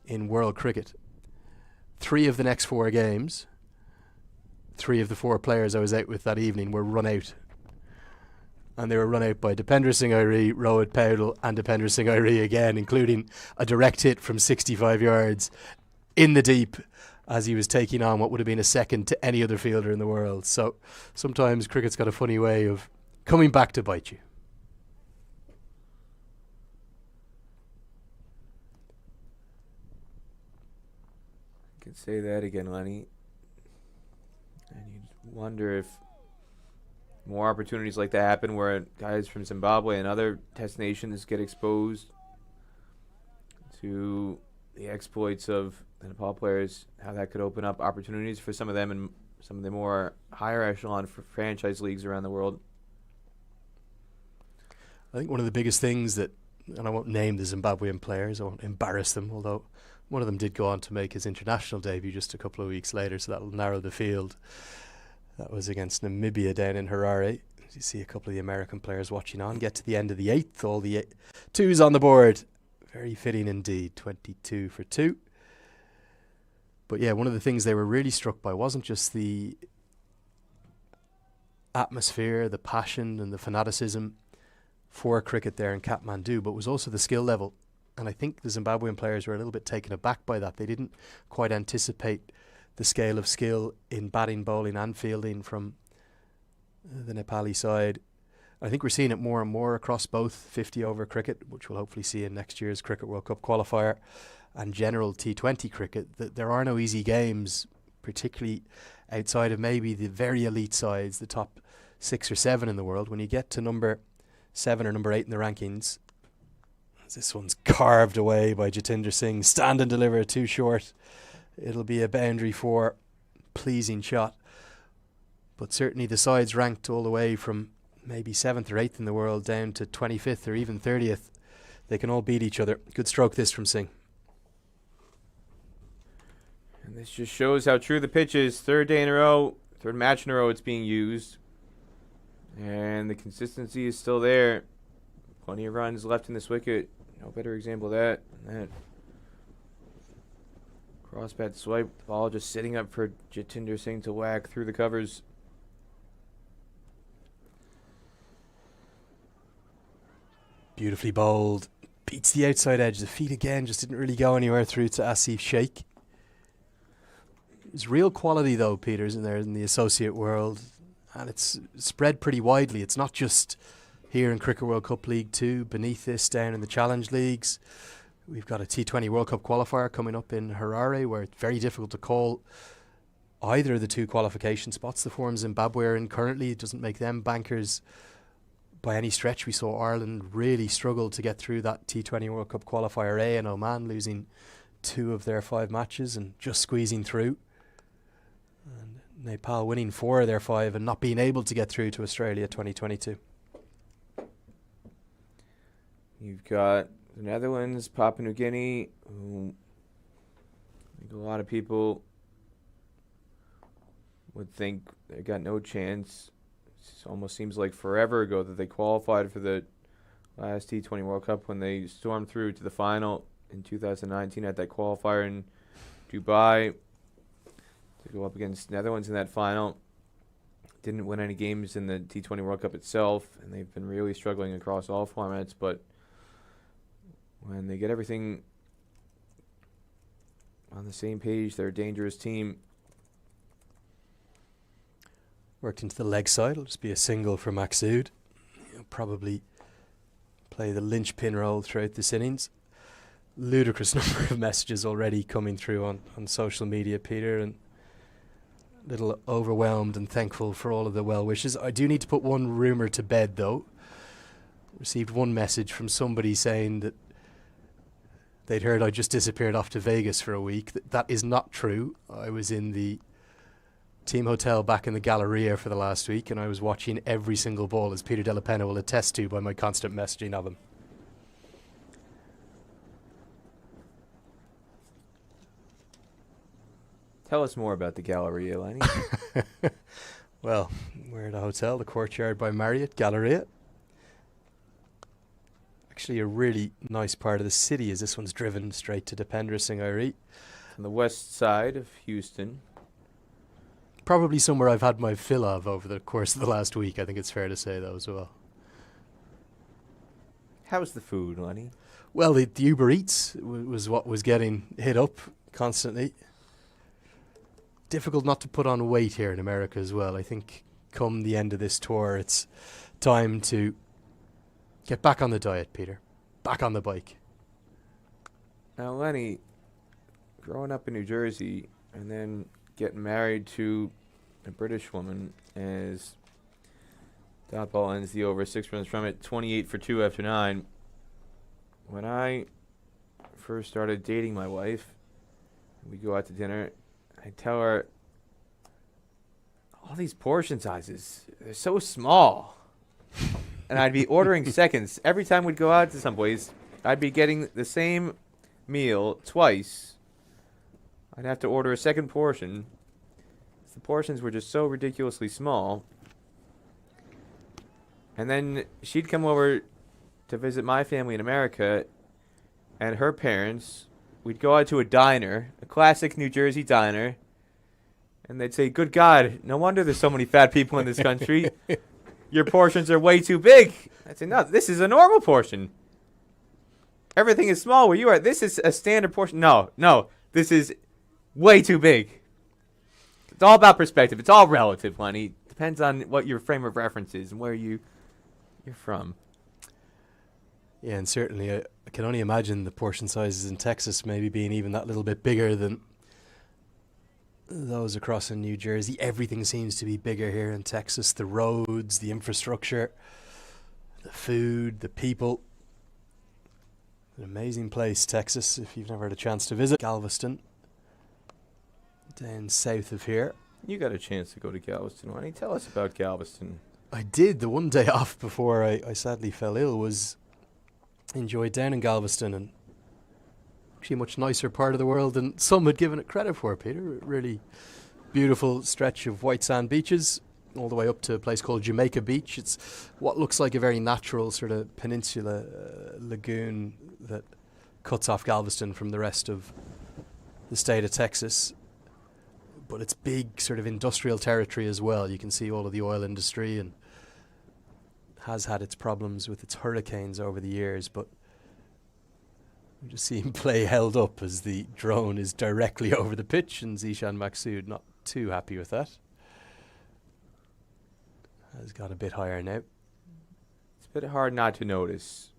in world cricket. 3 of the next 4 games, 3 of the 4 players I was out with that evening were run out. And they were run out by Dipendra Singh Airi, Rohit Paudel and Dipendra Singh Airi again, including a direct hit from 65 yards in the deep as he was taking on what would have been a second to any other fielder in the world. So sometimes cricket's got a funny way of coming back to bite you. I can say that again, Lenny. And you wonder if more opportunities like that happen where guys from Zimbabwe and other test nations get exposed to the exploits of the Nepal players, how that could open up opportunities for some of them and some of the more higher echelon for franchise leagues around the world. I think one of the biggest things that, and I won't name the Zimbabwean players, I won't embarrass them, although one of them did go on to make his international debut just a couple of weeks later, so that will narrow the field. That was against Namibia down in Harare. You see a couple of the American players watching on. Get to the end of the 8th, all the twos on the board. Very fitting indeed, 22 for 2. But yeah, one of the things they were really struck by wasn't just the atmosphere, the passion and the fanaticism for cricket there in Kathmandu, but was also the skill level. And I think the Zimbabwean players were a little bit taken aback by that. They didn't quite anticipate the scale of skill in batting, bowling and fielding from the Nepali side. I think we're seeing it more and more across both 50 over cricket, which we'll hopefully see in next year's Cricket World Cup qualifier, and general T20 cricket, that there are no easy games, particularly outside of maybe the very elite sides, the top 6 or 7 in the world. When you get to number 7 or number 8 in the rankings, this one's carved away by Jatinder Singh. Stand and deliver, too short. It'll be a boundary for pleasing shot. But certainly the sides ranked all the way from maybe 7th or 8th in the world down to 25th or even 30th. They can all beat each other. Good stroke this from Singh. And this just shows how true the pitch is. Third day in a row, third match in a row it's being used. And the consistency is still there. Plenty of runs left in this wicket. No better example of that than that. Cross-bat swipe, ball just sitting up for Jatinder Singh to whack through the covers. Beautifully bowled. Beats the outside edge. The feet again just didn't really go anywhere through to Asif Sheikh. There's real quality though, Peter, isn't there, in the associate world? And it's spread pretty widely. It's not just here in Cricket World Cup League 2, beneath this down in the Challenge Leagues. We've got a T20 World Cup qualifier coming up in Harare, where it's very difficult to call either of the 2 qualification spots. The form Zimbabwe are in currently, it doesn't make them bankers by any stretch. We saw Ireland really struggle to get through that T20 World Cup qualifier A in Oman, losing 2 of their 5 matches and just squeezing through. And Nepal winning 4 of their 5 and not being able to get through to Australia 2022. You've got the Netherlands, Papua New Guinea, who I think a lot of people would think they got no chance. It almost seems like forever ago that they qualified for the last T20 World Cup when they stormed through to the final in 2019 at that qualifier in Dubai to go up against Netherlands in that final. Didn't win any games in the T20 World Cup itself, and they've been really struggling across all formats, but when they get everything on the same page, they're a dangerous team. Worked into the leg side. It'll just be a single for Maqsood. He'll probably play the linchpin role throughout this innings. Ludicrous number of messages already coming through on social media, Peter, and a little overwhelmed and thankful for all of the well wishes. I do need to put one rumour to bed, though. Received one message from somebody saying that they'd heard I just disappeared off to Vegas for a week. That is not true. I was in the team hotel back in the Galleria for the last week, and I was watching every single ball, as Peter Della Penna will attest to by my constant messaging of him. Tell us more about the Galleria, Lenny. Well, we're at a hotel, the Courtyard by Marriott, Galleria. Actually a really nice part of the city, as this one's driven straight to Dipendra Singh Airi. On the west side of Houston. Probably somewhere I've had my fill of over the course of the last week, I think it's fair to say, though, as well. How's the food, Lenny? Well, the Uber Eats was what was getting hit up constantly. difficult not to put on weight here in America as well. I think come the end of this tour, it's time to get back on the diet, Peter. Back on the bike. Now, Lenny, growing up in New Jersey and then getting married to a British woman as dot ball ends the over, 6 runs from it, 28 for 2 after 9. When I first started dating my wife, we go out to dinner, I tell her, all these portion sizes, they're so small. And I'd be ordering seconds. Every time we'd go out to some place, I'd be getting the same meal twice. I'd have to order a second portion. The portions were just so ridiculously small. And then she'd come over to visit my family in America, and her parents, we'd go out to a diner, a classic New Jersey diner, and they'd say, "Good God, no wonder there's so many fat people in this country. Your portions are way too big." I'd say, "No, this is a normal portion. Everything is small where you are. This is a standard portion." No, this is way too big. It's all about perspective. It's all relative, Lenny. Depends on what your frame of reference is and where you're from. Yeah, and certainly I can only imagine the portion sizes in Texas maybe being even that little bit bigger than those across in New Jersey. Everything seems to be bigger here in Texas. The roads, the infrastructure, the food, the people. An amazing place, Texas, if you've never had a chance to visit. Galveston, down south of here. You got a chance to go to Galveston. Why don't you tell us about Galveston? I did. The one day off before I sadly fell ill was enjoyed down in Galveston, and actually a much nicer part of the world than some had given it credit for, Peter. A really beautiful stretch of white sand beaches all the way up to a place called Jamaica Beach. It's what looks like a very natural sort of peninsula lagoon that cuts off Galveston from the rest of the state of Texas. But it's big sort of industrial territory as well. You can see all of the oil industry, and has had its problems with its hurricanes over the years, but we just see him play held up as the drone is directly over the pitch, and Zeeshan Maqsood not too happy with that. Has got a bit higher now. It's a bit hard not to notice.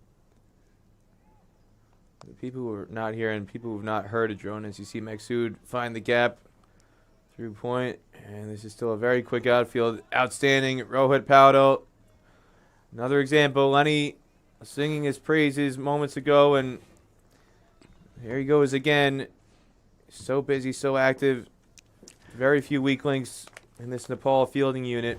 The people who are not here and people who have not heard a drone, as you see Maqsood find the gap through point, and this is still a very quick outfield. Outstanding, Rohit Paudel. Another example, Lenny singing his praises moments ago, and here he goes again. So busy, so active. Very few weak links in this Nepal fielding unit.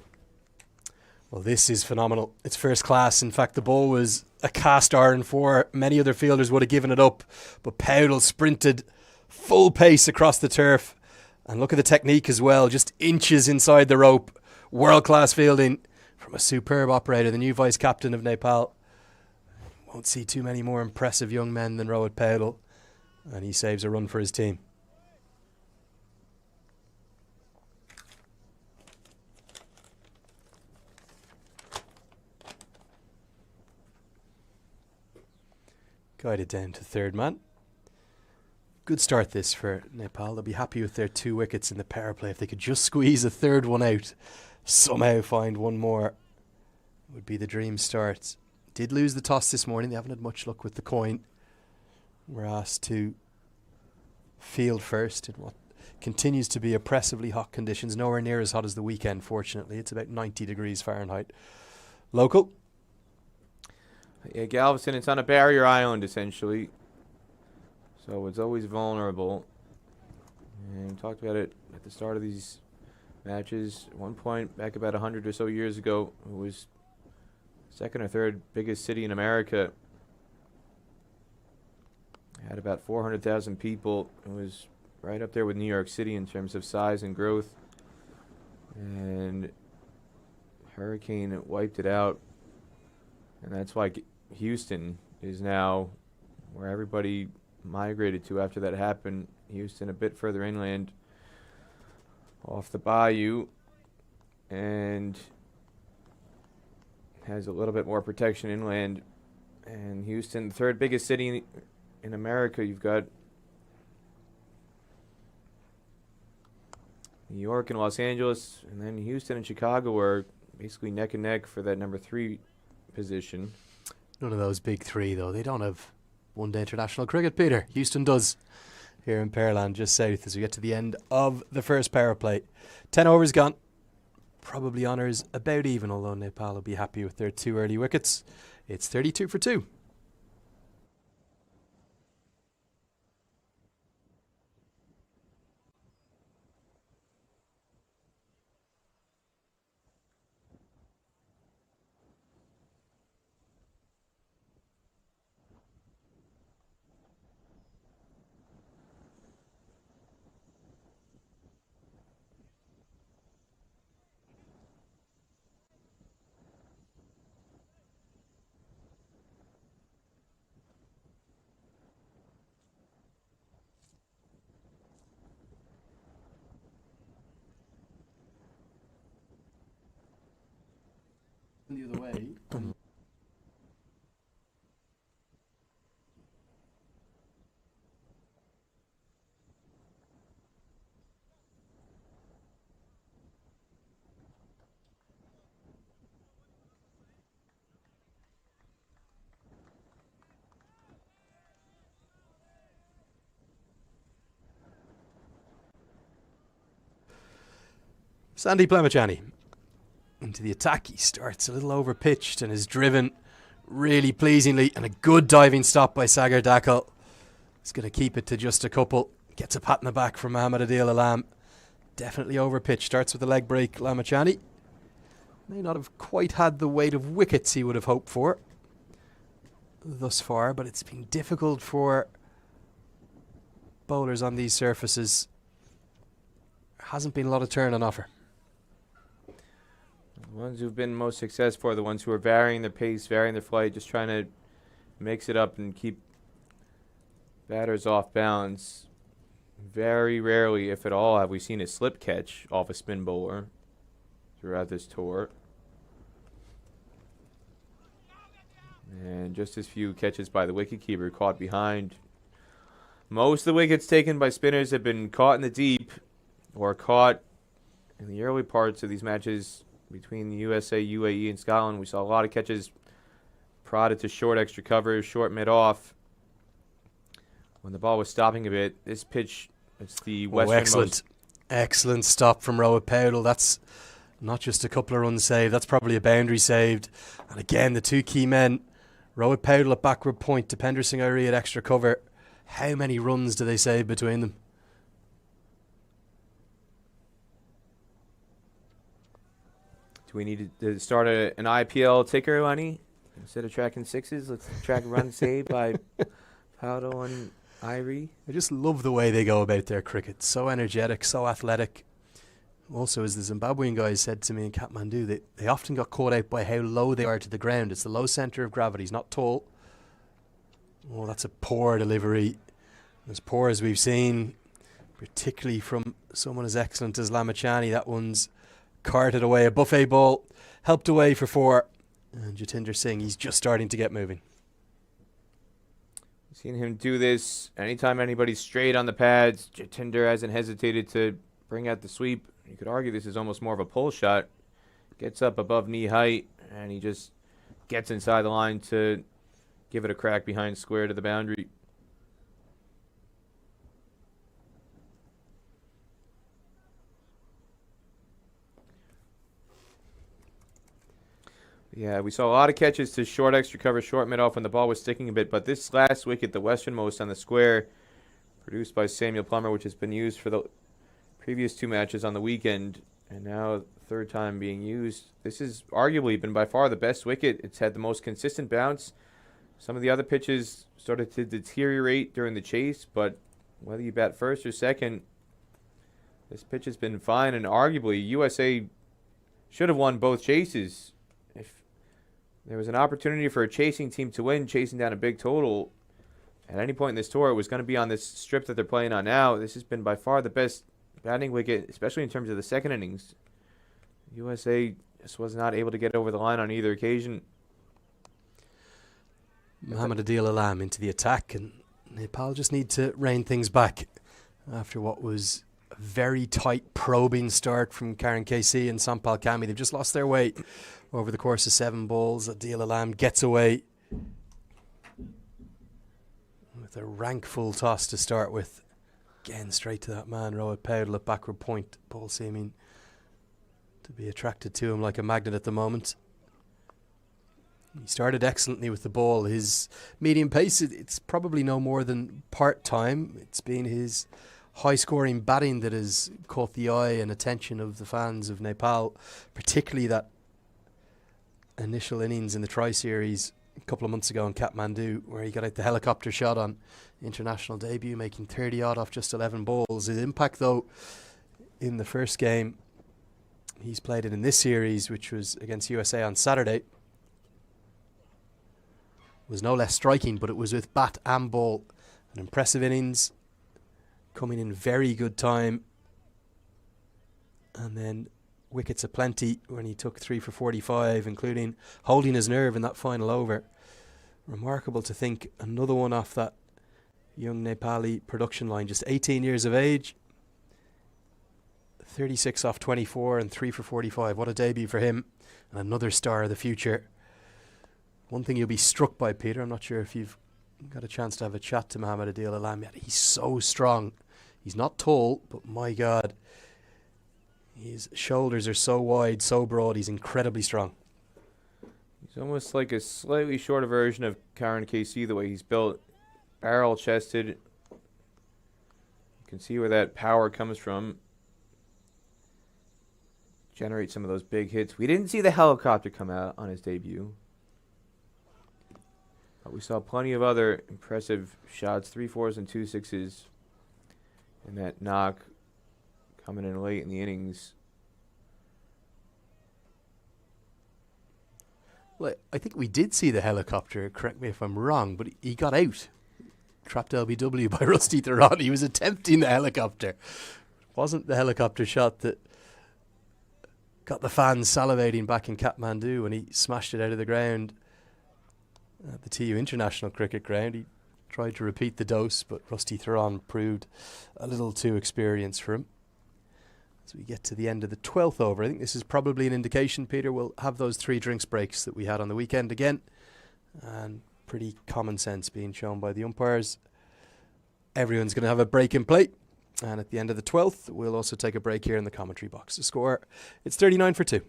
Well, this is phenomenal. It's first class. In fact, the ball was a cast iron for. Many other fielders would have given it up, but Paudel sprinted full pace across the turf. And look at the technique as well, just inches inside the rope. World-class fielding from a superb operator, the new vice-captain of Nepal. Won't see too many more impressive young men than Rohit Paudel. And he saves a run for his team. Guided down to third man. Good start this for Nepal. They'll be happy with their 2 wickets in the power play. If they could just squeeze a third one out, somehow find one more, would be the dream start. Did lose the toss this morning. They haven't had much luck with the coin. We're asked to field first in what continues to be oppressively hot conditions. Nowhere near as hot as the weekend, fortunately. It's about 90 degrees Fahrenheit. Local. Yeah, Galveston, it's on a barrier island, essentially. So it's always vulnerable. And we talked about it at the start of these matches. At one point, back about 100 or so years ago, it was second or third biggest city in America. It had about 400,000 people. It was right up there with New York City in terms of size and growth. And hurricane wiped it out. And that's why Houston is now where everybody migrated to after that happened. Houston a bit further inland off the bayou and has a little bit more protection inland. And Houston, the third biggest city in America, you've got New York and Los Angeles, and then Houston and Chicago are basically neck and neck for that number 3 position. None of those big three, though. They don't have one-day international cricket, Peter. Houston does here in Pearland, just south, as we get to the end of the first power play. 10 overs gone. Probably honours about even, although Nepal will be happy with their 2 early wickets. It's 32 for 2. The other way. Sandeep Lamichhane into the attack. He starts a little over-pitched and is driven really pleasingly, and a good diving stop by Sagar Dakal. He's going to keep it to just a couple. Gets a pat in the back from Mohammad Adil Alam. Definitely over-pitched. Starts with a leg break. Lamichhane may not have quite had the weight of wickets he would have hoped for thus far, but it's been difficult for bowlers on these surfaces. Hasn't been a lot of turn on offer. The ones who've been most successful are the ones who are varying their pace, varying their flight, just trying to mix it up and keep batters off balance. Very rarely, if at all, have we seen a slip catch off a spin bowler throughout this tour. And just as few catches by the wicketkeeper caught behind. Most of the wickets taken by spinners have been caught in the deep or caught in the early parts of these matches between the USA, UAE, and Scotland. We saw a lot of catches prodded to short extra cover, short mid-off. When the ball was stopping a bit, this pitch, it's the westernmost. Excellent stop from Rohit Powdell. That's not just a couple of runs saved, that's probably a boundary saved. And again, the 2 key men, Rohit Powdell at backward point, Dipender Singh Airi at extra cover. How many runs do they save between them? Do we need to start an IPL ticker, Lenny? Instead of tracking sixes, let's track run saved by Powdell and Airi. I just love the way they go about their cricket. So energetic, so athletic. Also, as the Zimbabwean guys said to me in Kathmandu, they often got caught out by how low they are to the ground. It's the low centre of gravity. He's not tall. Oh, that's a poor delivery. As poor as we've seen, particularly from someone as excellent as Lamichhane. That one's carted away. A buffet ball, helped away for 4. And Jatinder Singh, he's just starting to get moving. Seen him do this anytime anybody's straight on the pads. Jatinder hasn't hesitated to bring out the sweep. You could argue this is almost more of a pull shot. Gets up above knee height, and he just gets inside the line to give it a crack behind square to the boundary. Yeah, we saw a lot of catches to short extra cover, short mid-off when the ball was sticking a bit. But this last wicket, the westernmost on the square, produced by Samuel Plummer, which has been used for the previous 2 matches on the weekend, and now third time being used. This has arguably been by far the best wicket. It's had the most consistent bounce. Some of the other pitches started to deteriorate during the chase, but whether you bat first or second, this pitch has been fine, and arguably USA should have won both chases. If there was an opportunity for a chasing team to win, chasing down a big total, at any point in this tour, it was going to be on this strip that they're playing on now. This has been by far the best batting wicket, especially in terms of the second innings. USA just was not able to get over the line on either occasion. Mohammad Adil Alam into the attack, and Nepal just need to rein things back after what was A very tight, probing start from Karen KC and Sampal Kami. They've just lost their way over the course of 7 balls. Adil Alam gets away with a rank full toss to start with. Again, straight to that man, Rohit Powdle at backward point. Ball seeming to be attracted to him like a magnet at the moment. He started excellently with the ball. His medium pace, it's probably no more than part-time. It's been his high-scoring batting that has caught the eye and attention of the fans of Nepal, particularly that initial innings in the Tri-Series a couple of months ago in Kathmandu, where he got out the helicopter shot on international debut, making 30-odd off just 11 balls. His impact, though, in the first game he's played it in this series, which was against USA on Saturday, was no less striking, but it was with bat and ball. An impressive innings, coming in very good time, and then wickets aplenty when he took 3 for 45, including holding his nerve in that final over. Remarkable to think, another one off that young Nepali production line, just 18 years of age, 36 off 24 and 3 for 45. What a debut for him, and another star of the future. One thing you'll be struck by, Peter, I'm not sure if you've got a chance to have a chat to Mohamed Adil Alam yet. He's so strong. He's not tall, but my God, his shoulders are so wide, so broad. He's incredibly strong. He's almost like a slightly shorter version of Karen KC, the way he's built. Barrel-chested. You can see where that power comes from. Generate some of those big hits. We didn't see the helicopter come out on his debut, but we saw plenty of other impressive shots, 3 4s and 2 6s, and that knock coming in late in the innings. Well, I think we did see the helicopter, correct me if I'm wrong, but he got out. Trapped LBW by Rusty Theron. He was attempting the helicopter. It wasn't the helicopter shot that got the fans salivating back in Kathmandu when he smashed it out of the ground at the TU International Cricket Ground. He tried to repeat the dose, but Rusty Theron proved a little too experienced for him. As we get to the end of the 12th over, I think this is probably an indication, Peter, we'll have those 3 drinks breaks that we had on the weekend again, and pretty common sense being shown by the umpires. Everyone's going to have a break in play, and at the end of the 12th we'll also take a break here in the commentary box. The score, it's 39 for 2.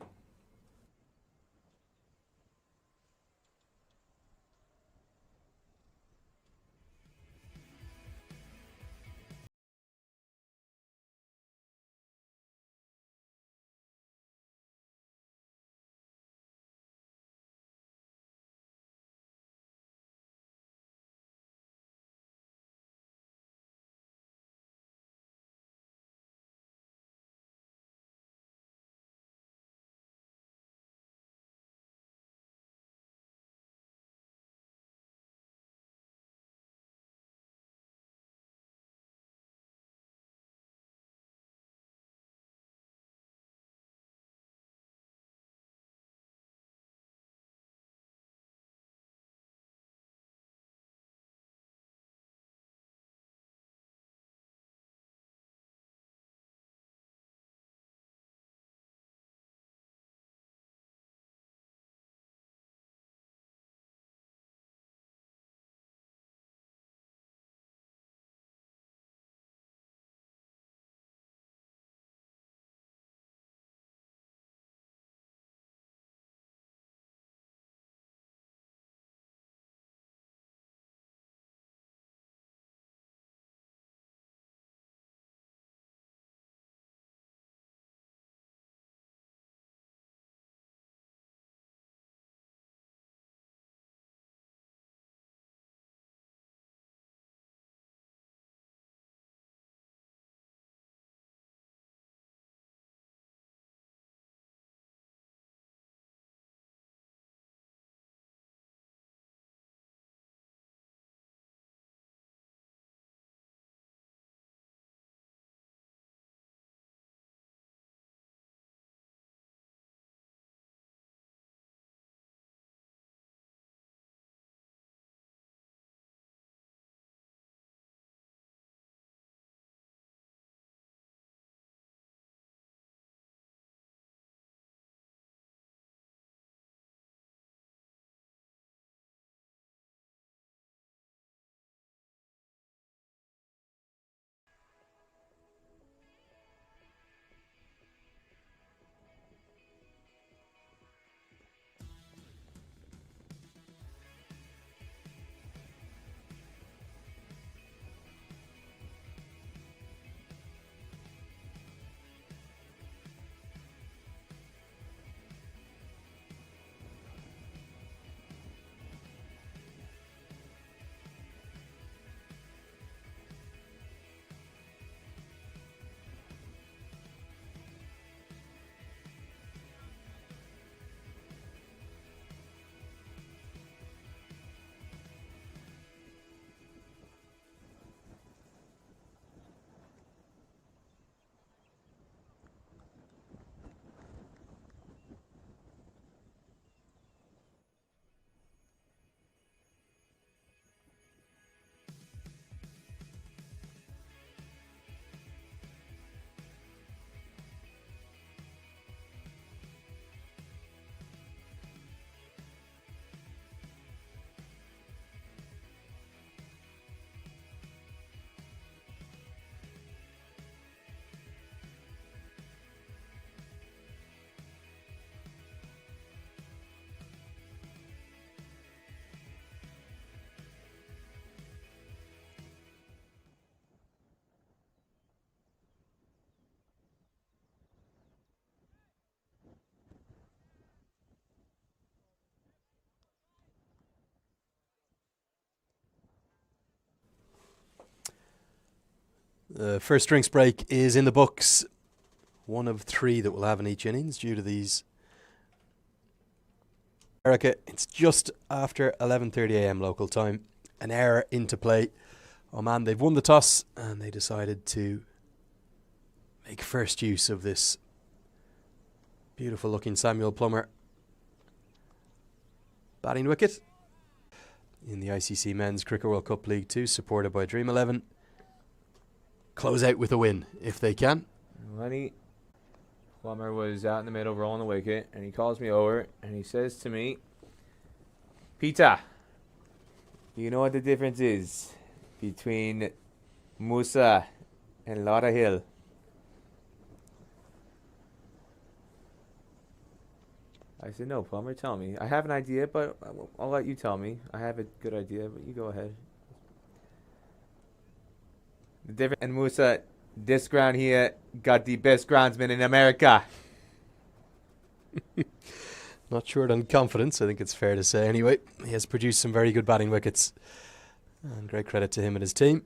The first drinks break is in the books. One of 3 that we'll have in each innings due to these. America, it's just after 11:30 a.m. local time. An error into play. Oman, they've won the toss and they decided to make first use of this beautiful looking Samuel Plummer batting wicket in the ICC Men's Cricket World Cup League 2, supported by Dream 11. Close out with a win if they can. Lenny Plummer was out in the middle rolling the wicket, and he calls me over and he says to me, "Peter, do you know what the difference is between Musa and Laura Hill?" I said, "No, Plummer, tell me. I have an idea, but I'll let you tell me. I have a good idea, but you go ahead." The difference, and Musa, this ground here got the best groundsman in America. Not short on confidence, I think it's fair to say. Anyway, he has produced some very good batting wickets. And great credit to him and his team.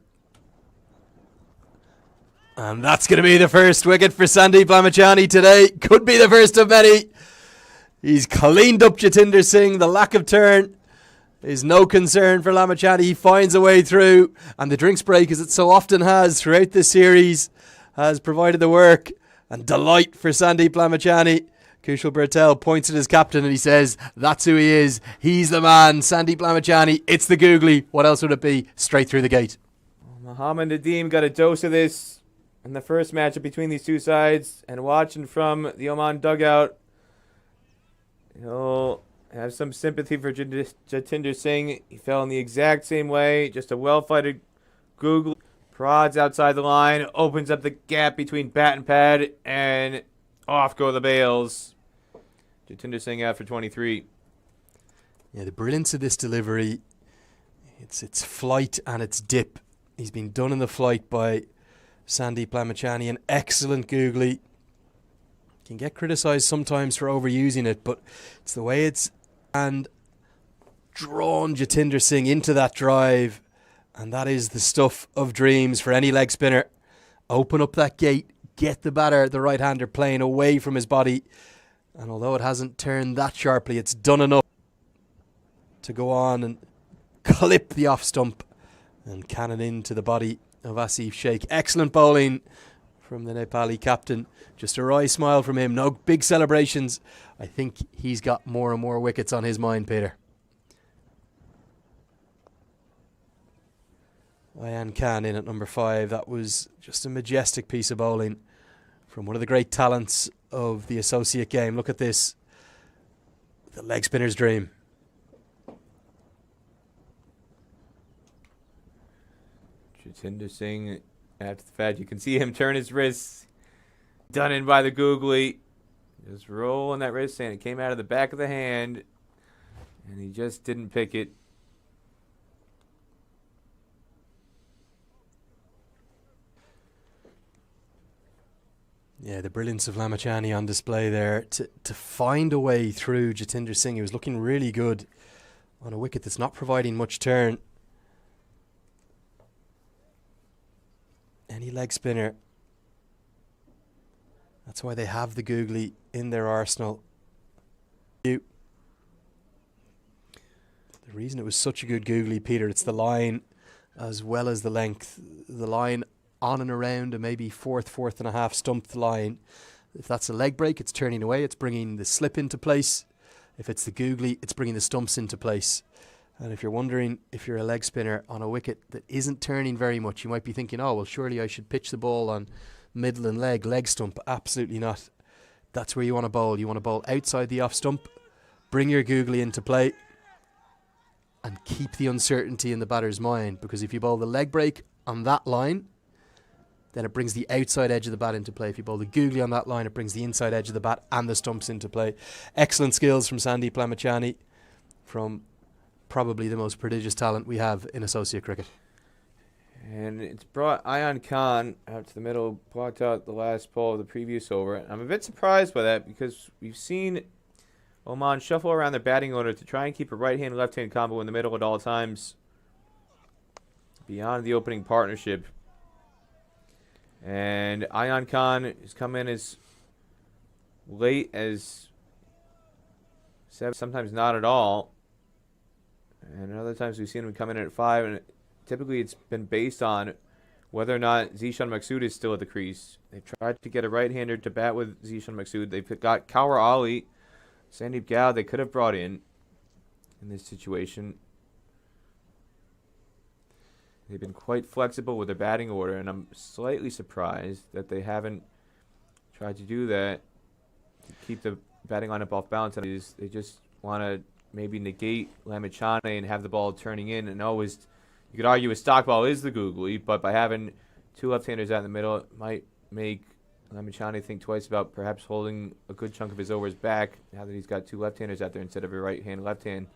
And that's going to be the first wicket for Sandeep Lamichhane today. Could be the first of many. He's cleaned up Jatinder Singh. The lack of turn is no concern for Lamichhane. He finds a way through. And the drinks break, as it so often has throughout this series, has provided the work and delight for Sandeep Lamichhane. Kushal Bertel points at his captain and he says, that's who he is. He's the man. Sandeep Lamichhane. It's the googly. What else would it be? Straight through the gate. Mohammad Nadeem got a dose of this in the first matchup between these two sides. And watching from the Oman dugout, he'll have some sympathy for Jatinder Singh. He fell in the exact same way. Just a well-fighted googly. Prods outside the line. Opens up the gap between bat and pad. And off go the bails. Jatinder Singh out for 23. Yeah, the brilliance of this delivery, it's flight and it's dip. He's been done in the flight by Sandeep Lamichhane, an excellent googly. Can get criticised sometimes for overusing it, but it's the way it's and drawn Jatinder Singh into that drive, and that is the stuff of dreams for any leg spinner. Open up that gate, get the batter, the right-hander, playing away from his body, and although it hasn't turned that sharply, it's done enough to go on and clip the off stump and cannon into the body of Asif Sheikh. Excellent bowling from the Nepali captain. Just a wry smile from him. No big celebrations. I think he's got more and more wickets on his mind, Peter. Ayan Khan in at number 5. That was just a majestic piece of bowling from one of the great talents of the associate game. Look at this. The leg spinner's dream. Jatinder Singh, after the fact, you can see him turn his wrists. Done in by the googly. Just rolling that wrist, and it came out of the back of the hand. And he just didn't pick it. Yeah, the brilliance of Lamichhane on display there. To find a way through Jatinder Singh. He was looking really good on a wicket that's not providing much turn. Any leg spinner. That's why they have the googly in their arsenal. The reason it was such a good googly, Peter, it's the line as well as the length. The line on and around a maybe fourth and a half stumped line. If that's a leg break, it's turning away. It's bringing the slip into place. If it's the googly, it's bringing the stumps into place. And if you're wondering if you're a leg spinner on a wicket that isn't turning very much, you might be thinking, oh, well, surely I should pitch the ball on middle and leg stump. Absolutely not. That's where you want to bowl. You want to bowl outside the off stump, bring your googly into play, and keep the uncertainty in the batter's mind. Because if you bowl the leg break on that line, then it brings the outside edge of the bat into play. If you bowl the googly on that line, it brings the inside edge of the bat and the stumps into play. Excellent skills from Sandeep Lamichhane, from probably the most prodigious talent we have in associate cricket. And it's brought Ayan Khan out to the middle, blocked out the last ball of the previous over. And I'm a bit surprised by that because we've seen Oman shuffle around their batting order to try and keep a right-hand, left-hand combo in the middle at all times beyond the opening partnership. And Ayan Khan has come in as late as 7, sometimes not at all. And other times we've seen him come in at 5, and typically it's been based on whether or not Zeeshan Maqsood is still at the crease. They've tried to get a right-hander to bat with Zeeshan Maqsood. They've got Kaur Ali, Sandeep Gow they could have brought in this situation. They've been quite flexible with their batting order, and I'm slightly surprised that they haven't tried to do that to keep the batting lineup off balance. They just want to maybe negate Lamichhane and have the ball turning in, and always, you could argue a stock ball is the googly, but by having 2 left-handers out in the middle, it might make Lamichhane think twice about perhaps holding a good chunk of his overs back now that he's got 2 left-handers out there instead of a right-hand, left-hand.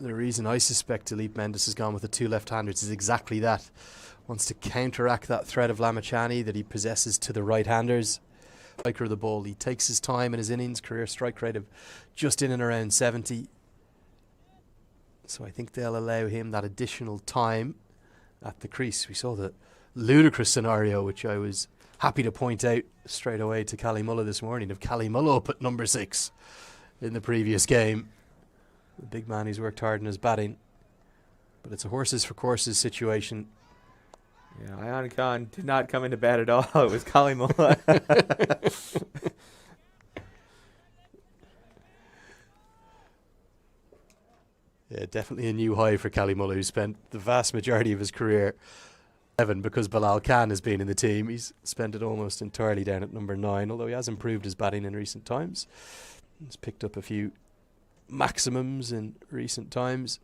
The reason I suspect Dilip Mendes has gone with the 2 left-handers is exactly that. Wants to counteract that threat of Lamichhane that he possesses to the right-handers. Striker of the ball, he takes his time in his innings, career strike rate of just in and around 70. So I think they'll allow him that additional time at the crease. We saw the ludicrous scenario, which I was happy to point out straight away to Cally Mulla this morning, of Cally Mulla up at number 6 in the previous game. The big man who's worked hard in his batting. But it's a horses for courses situation. Yeah, Ayan Khan did not come into bat at all. It was Cally Mulla. Yeah, definitely a new high for Cally Mulla, who spent the vast majority of his career 7 because Bilal Khan has been in the team. He's spent it almost entirely down at number 9, although he has improved his batting in recent times. He's picked up a few maximums in recent times.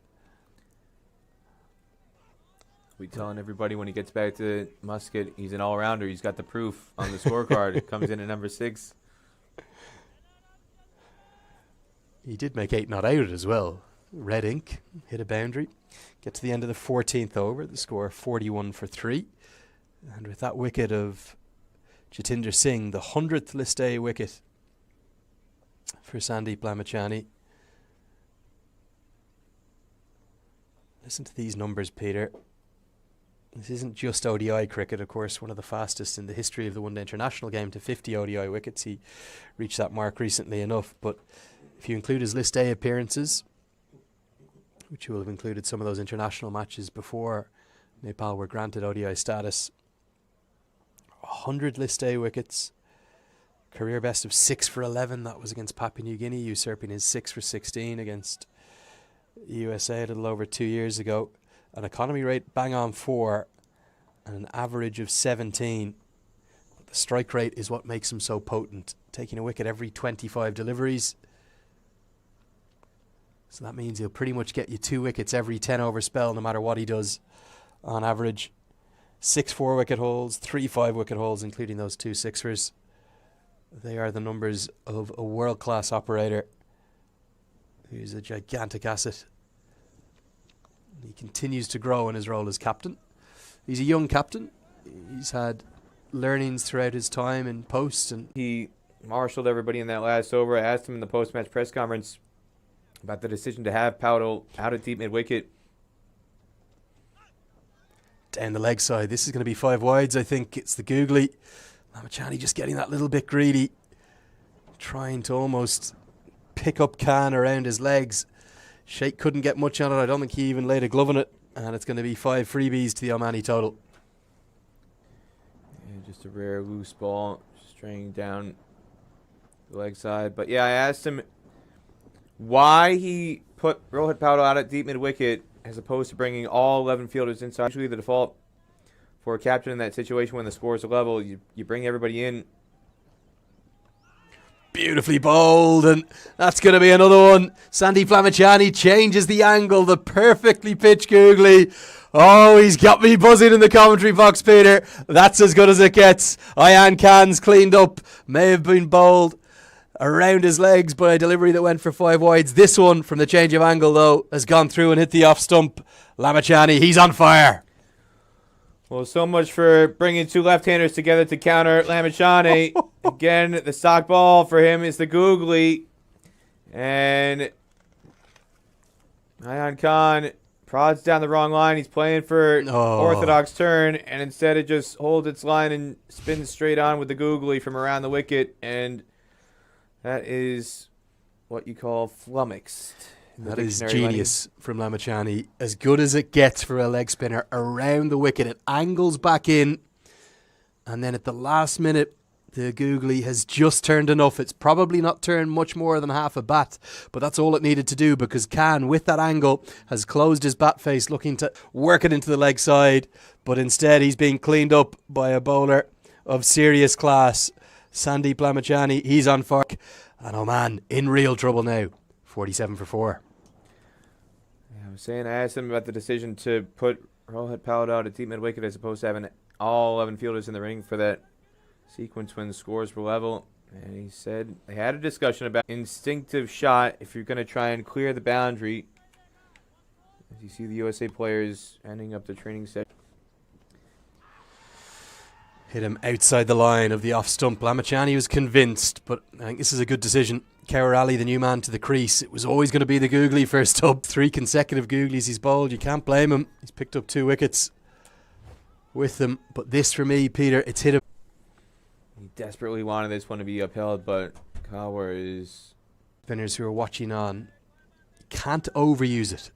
We telling everybody when he gets back to Muscat, he's an all-rounder. He's got the proof on the scorecard. It comes in at number 6. He did make 8 not out as well. Red ink, hit a boundary. Get to the end of the 14th over, the score 41 for 3. And with that wicket of Jatinder Singh, the 100th List A wicket for Sandeep Lamichhane. Listen to these numbers, Peter. This isn't just ODI cricket, of course, one of the fastest in the history of the one-day international game to 50 ODI wickets. He reached that mark recently enough, but if you include his List A appearances, which will have included some of those international matches before Nepal were granted ODI status, 100 List A wickets, career best of 6 for 11, that was against Papua New Guinea, usurping his 6 for 16 against USA a little over 2 years ago. An economy rate bang on 4 and an average of 17. But the strike rate is what makes him so potent, taking a wicket every 25 deliveries. So that means he'll pretty much get you 2 wickets every 10 over spell, no matter what he does on average. 6 4-wicket hauls, 3 5-wicket hauls, including those 2 sixers. They are the numbers of a world-class operator who's a gigantic asset. He continues to grow in his role as captain. He's a young captain. He's had learnings throughout his time in post, and he marshaled everybody in that last over. I asked him in the post-match press conference about the decision to have Powell out at deep mid-wicket. Down the leg side. This is going to be 5 wides, I think. It's the googly. Lamichhane just getting that little bit greedy, trying to almost pick up Khan around his legs. Sheikh couldn't get much on it. I don't think he even laid a glove on it. And it's going to be 5 freebies to the Omani total. Yeah, just a rare loose ball straying down the leg side. But yeah, I asked him why he put Rohit Powell out at deep mid-wicket as opposed to bringing all 11 fielders inside. Usually the default for a captain in that situation when the score is level, you bring everybody in. Beautifully bowled, and that's going to be another one. Sandeep Lamichhane changes the angle, the perfectly pitched googly. Oh, he's got me buzzing in the commentary box, Peter. That's as good as it gets. Ayan Khan's cleaned up, may have been bowled around his legs by a delivery that went for 5 wides. This one, from the change of angle, though, has gone through and hit the off stump. Lamichhane, he's on fire. Well, so much for bringing 2 left-handers together to counter Lamichhane. Again, the stock ball for him is the googly. And Ayan Khan prods down the wrong line. He's playing for orthodox turn, and instead it just holds its line and spins straight on with the googly from around the wicket, and that is what you call flummoxed. That is genius from Lamichhane. As good as it gets for a leg spinner around the wicket. It angles back in, and then at the last minute, the googly has just turned enough. It's probably not turned much more than half a bat, but that's all it needed to do, because Khan, with that angle, has closed his bat face, looking to work it into the leg side, but instead he's being cleaned up by a bowler of serious class. Sandeep Lamichhane, he's on fire, and Oman in real trouble now. 47 for 4. I asked him about the decision to put Rohit Paldow at deep mid-wicket as opposed to having all 11 fielders in the ring for that sequence when the scores were level. And he said they had a discussion about instinctive shot if you're going to try and clear the boundary. As you see the USA players ending up the training session. Hit him outside the line of the off stump. Lamichhane was convinced, but I think this is a good decision. Kaur Ali, the new man to the crease. It was always going to be the googly first up. 3 consecutive googlies he's bowled. You can't blame him. He's picked up 2 wickets with them. But this, for me, Peter, it's hit him. He desperately wanted this one to be upheld, but Kaur is... Spinners who are watching on can't overuse it.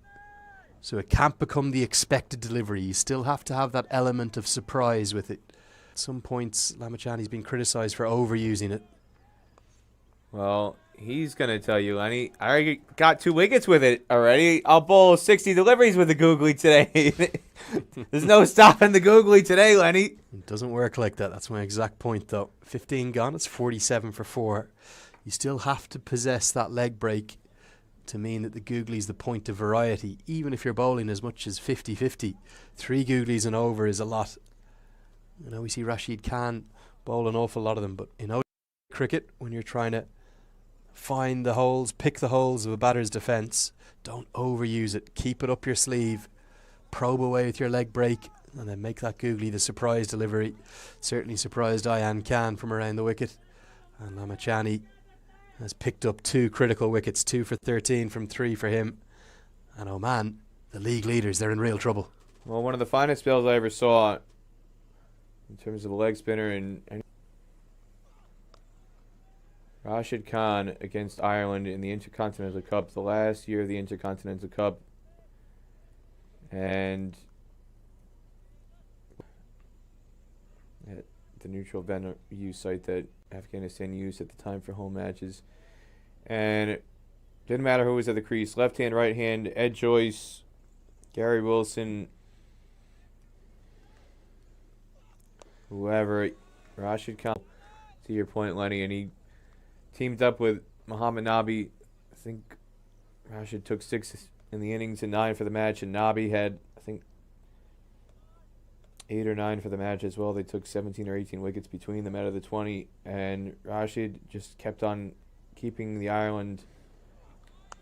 So it can't become the expected delivery. You still have to have that element of surprise with it. At some points, Lamichhane's been criticised for overusing it. Well, he's going to tell you, Lenny, I already got 2 wickets with it already. I'll bowl 60 deliveries with the googly today. There's no stopping the googly today, Lenny. It doesn't work like that. That's my exact point, though. 15 gone. It's 47 for 4. You still have to possess that leg break to mean that the googly is the point of variety, even if you're bowling as much as 50-50. 3 googlies and over is a lot. You know, we see Rashid Khan bowl an awful lot of them, but in cricket, when you're trying to find the holes, pick the holes of a batter's defence, don't overuse it. Keep it up your sleeve. Probe away with your leg break, and then make that googly the surprise delivery. Certainly surprised Ayan Khan from around the wicket. And Lamichhane has picked up 2 critical wickets, 2 for 13 from 3 for him. And Oman, the league leaders, they're in real trouble. Well, one of the finest spells I ever saw in terms of a leg spinner, and Rashid Khan against Ireland in the Intercontinental Cup, the last year of the Intercontinental Cup. And at the neutral venue site that Afghanistan used at the time for home matches. And it didn't matter who was at the crease. Left hand, right hand, Ed Joyce, Gary Wilson, whoever. Rashid Khan, to your point, Lenny, and he teamed up with Muhammad Nabi. I think Rashid took 6 in the innings and 9 for the match, and Nabi had, I think, 8 or 9 for the match as well. They took 17 or 18 wickets between them out of the 20, and Rashid just kept on keeping the Ireland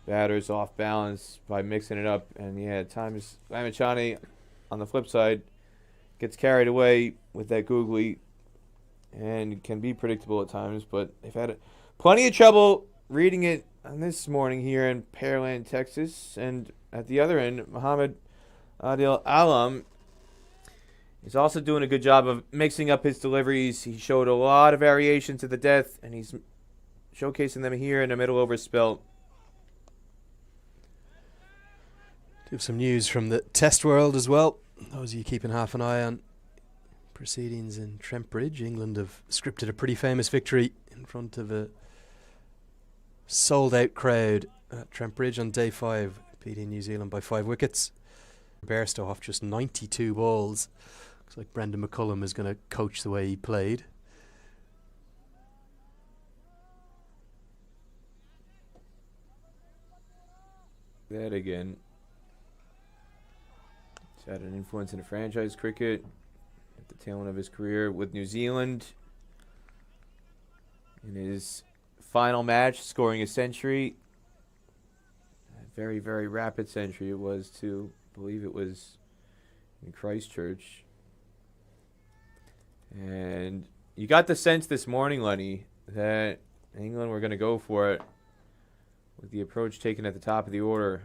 batters off balance by mixing it up. And yeah, at times Lamichhane, on the flip side, gets carried away with that googly and can be predictable at times, but they've had plenty of trouble reading it on this morning here in Pearland, Texas. And at the other end, Muhammad Adil Alam is also doing a good job of mixing up his deliveries. He showed a lot of variations to the death, and he's showcasing them here in a middle over spell. Do have some news from the test world as well. Those of you keeping half an eye on proceedings in Trent Bridge, England have scripted a pretty famous victory in front of a sold-out crowd at Trent Bridge on day 5, beating New Zealand by 5 wickets. Bairstow off just 92 balls. Looks like Brendan McCullum is going to coach the way he played. That again. He's had an influence in franchise cricket at the tail end of his career with New Zealand. In his final match, scoring a century. A very, very rapid century it was, too. I believe it was in Christchurch. And you got the sense this morning, Lenny, that England were going to go for it with the approach taken at the top of the order.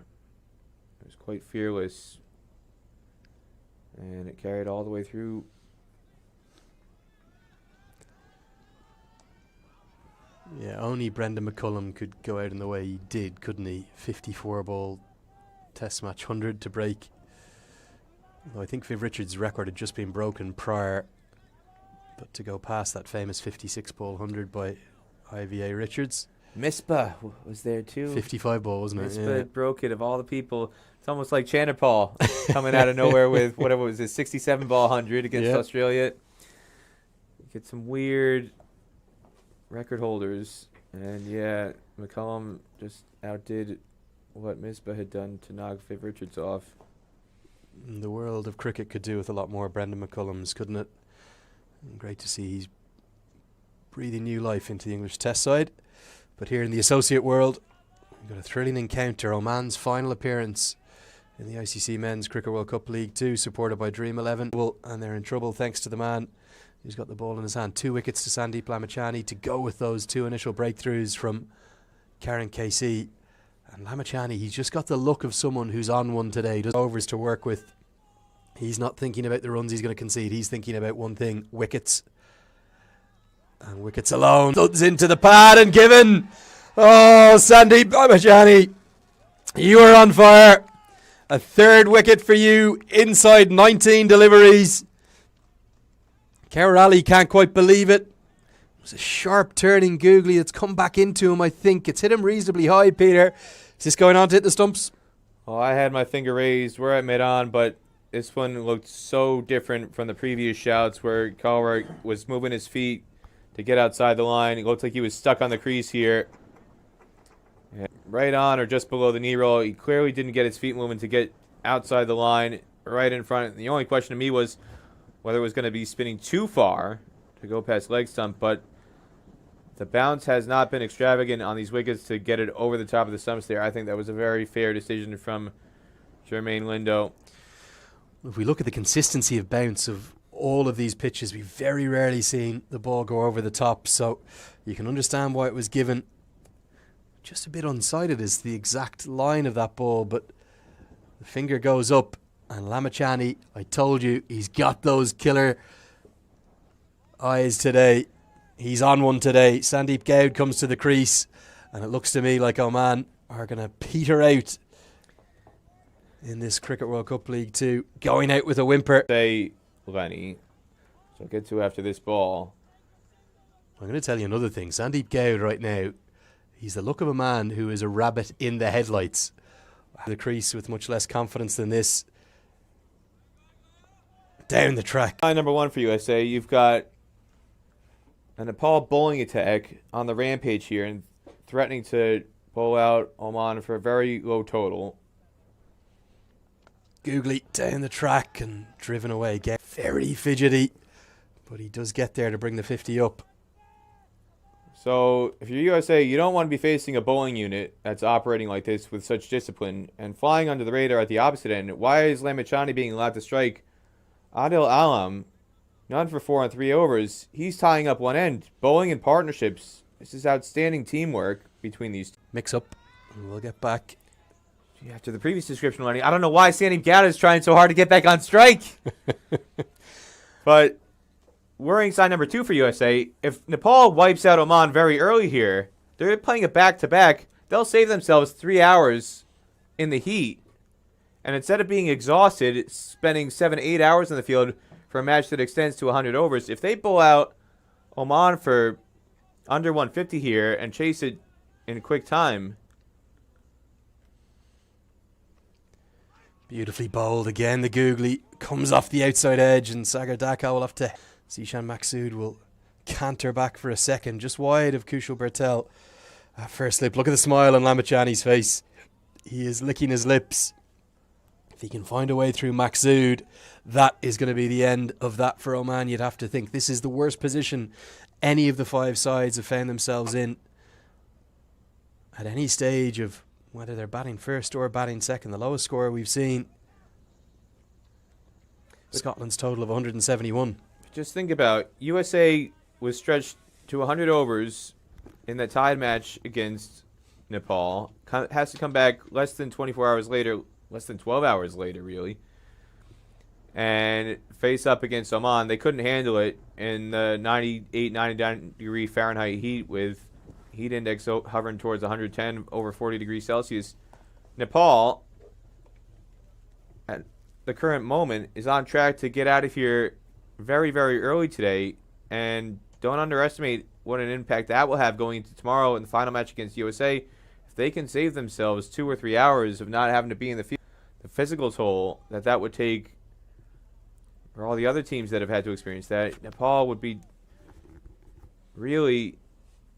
was quite fearless. And it carried all the way through. Yeah, only Brendan McCullum could go out in the way he did, couldn't he? 54-ball test match, 100 to break. Although I think Viv Richards' record had just been broken prior, but to go past that famous 56-ball 100 by IVA Richards. Misbah was there too. 55-ball, wasn't it? Misbah Yeah. broke it of all the people. It's almost like Chanapal coming out of nowhere with whatever was his 67-ball 100 against Australia. Get some weird record holders. And yeah, McCullum just outdid what Misbah had done to knock Viv Richards off. The world of cricket could do with a lot more Brendan McCullums, couldn't it? And great to see he's breathing new life into the English Test side. But here in the associate world, we've got a thrilling encounter. Oman's final appearance in the ICC Men's Cricket World Cup League 2, supported by Dream 11. And they're in trouble thanks to the man who's got the ball in his hand. 2 wickets to Sandeep Lamichhane to go with those 2 initial breakthroughs from Karen KC. And Lamichhane, he's just got the look of someone who's on one today. Does overs to work with. He's not thinking about the runs he's going to concede. He's thinking about one thing, wickets. And wickets alone. Thuds into the pad and given. Oh, Sandeep Lamichhane, you are on fire. A 3rd wicket for you inside 19 deliveries. Kerali can't quite believe it. It was a sharp turning googly that's come back into him, I think. It's hit him reasonably high, Peter. Is this going on to hit the stumps? Well, I had my finger raised where I made on, but this one looked so different from the previous shouts where Calvert was moving his feet to get outside the line. It looked like he was stuck on the crease here. Yeah, right on or just below the knee roll. He clearly didn't get his feet moving to get outside the line, right in front. The only question to me was whether it was going to be spinning too far to go past leg stump, but the bounce has not been extravagant on these wickets to get it over the top of the stumps there. I think that was a very fair decision from Jermaine Lindo. If we look at the consistency of bounce of all of these pitches, we've very rarely seen the ball go over the top, so you can understand why it was given. Just a bit unsighted is the exact line of that ball, but the finger goes up, and Lamichhane, I told you, he's got those killer eyes today. He's on one today. Sandeep Gowd comes to the crease, and it looks to me like Oman are going to peter out in this Cricket World Cup League 2, going out with a whimper. Say, Lenny, so I'll get to after this ball. I'm going to tell you another thing. Sandeep Gowd right now, he's the look of a man who is a rabbit in the headlights. The crease with much less confidence than this. Down the track. Line number 1 for USA. You've got a Nepal bowling attack on the rampage here and threatening to bowl out Oman for a very low total. Googly down the track and driven away. Very fidgety, but he does get there to bring the 50 up. So if you're USA, you don't want to be facing a bowling unit that's operating like this with such discipline and flying under the radar at the opposite end. Why is Lamichhane being allowed to strike Adil Alam? None for 4 on 3 overs. He's tying up one end. Bowling in partnerships. This is outstanding teamwork between these two. Mix up. And we'll get back. After the previous description, Lenny, I don't know why Sandeep Gowda is trying so hard to get back on strike. But worrying sign number 2 for USA. If Nepal wipes out Oman very early here, they're playing a back-to-back. They'll save themselves 3 hours in the heat. And instead of being exhausted, spending 7-8 hours in the field for a match that extends to 100 overs, if they pull out Oman for under 150 here and chase it in quick time. Beautifully bowled again. The googly comes off the outside edge, and Sagar Dhaka will have to. Zeeshan Maqsood will canter back for a second, just wide of Kushal Bertel. First slip. Look at the smile on Lamichhane's face. He is licking his lips. If he can find a way through Maqsood, that is going to be the end of that for Oman. You'd have to think this is the worst position any of the 5 sides have found themselves in at any stage of whether they're batting first or batting second. The lowest score we've seen, Scotland's total of 171. Just think about USA was stretched to 100 overs in that tied match against Nepal. Has to come back less than 24 hours later, less than 12 hours later, really. And face up against Oman. They couldn't handle it in the 98, 99 degree Fahrenheit heat with heat index hovering towards 110 over 40 degrees Celsius. Nepal, at the current moment, is on track to get out of here very, very early today. And don't underestimate what an impact that will have going into tomorrow in the final match against USA. If they can save themselves 2 or 3 hours of not having to be in the field, the physical toll that would take for all the other teams that have had to experience that, Nepal would be really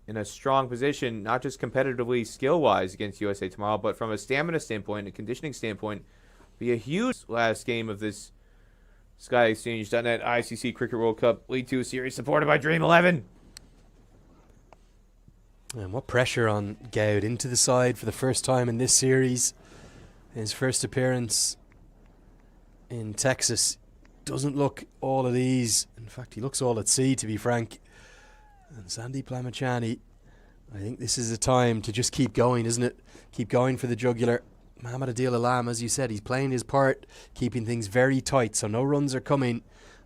in a strong position, not just competitively skill-wise against USA tomorrow, but from a stamina standpoint, a conditioning standpoint, be a huge last game of this SkyExchange.net ICC Cricket World Cup League 2 series supported by Dream 11. And what pressure on Gowd into the side for the first time in this series. His first appearance in Texas doesn't look all at ease. In fact, he looks all at sea, to be frank. And Sandeep Lamichhane, I think this is a time to just keep going, isn't it? Keep going for the jugular. Mohamed Adil Alam, as you said, he's playing his part, keeping things very tight, so no runs are coming.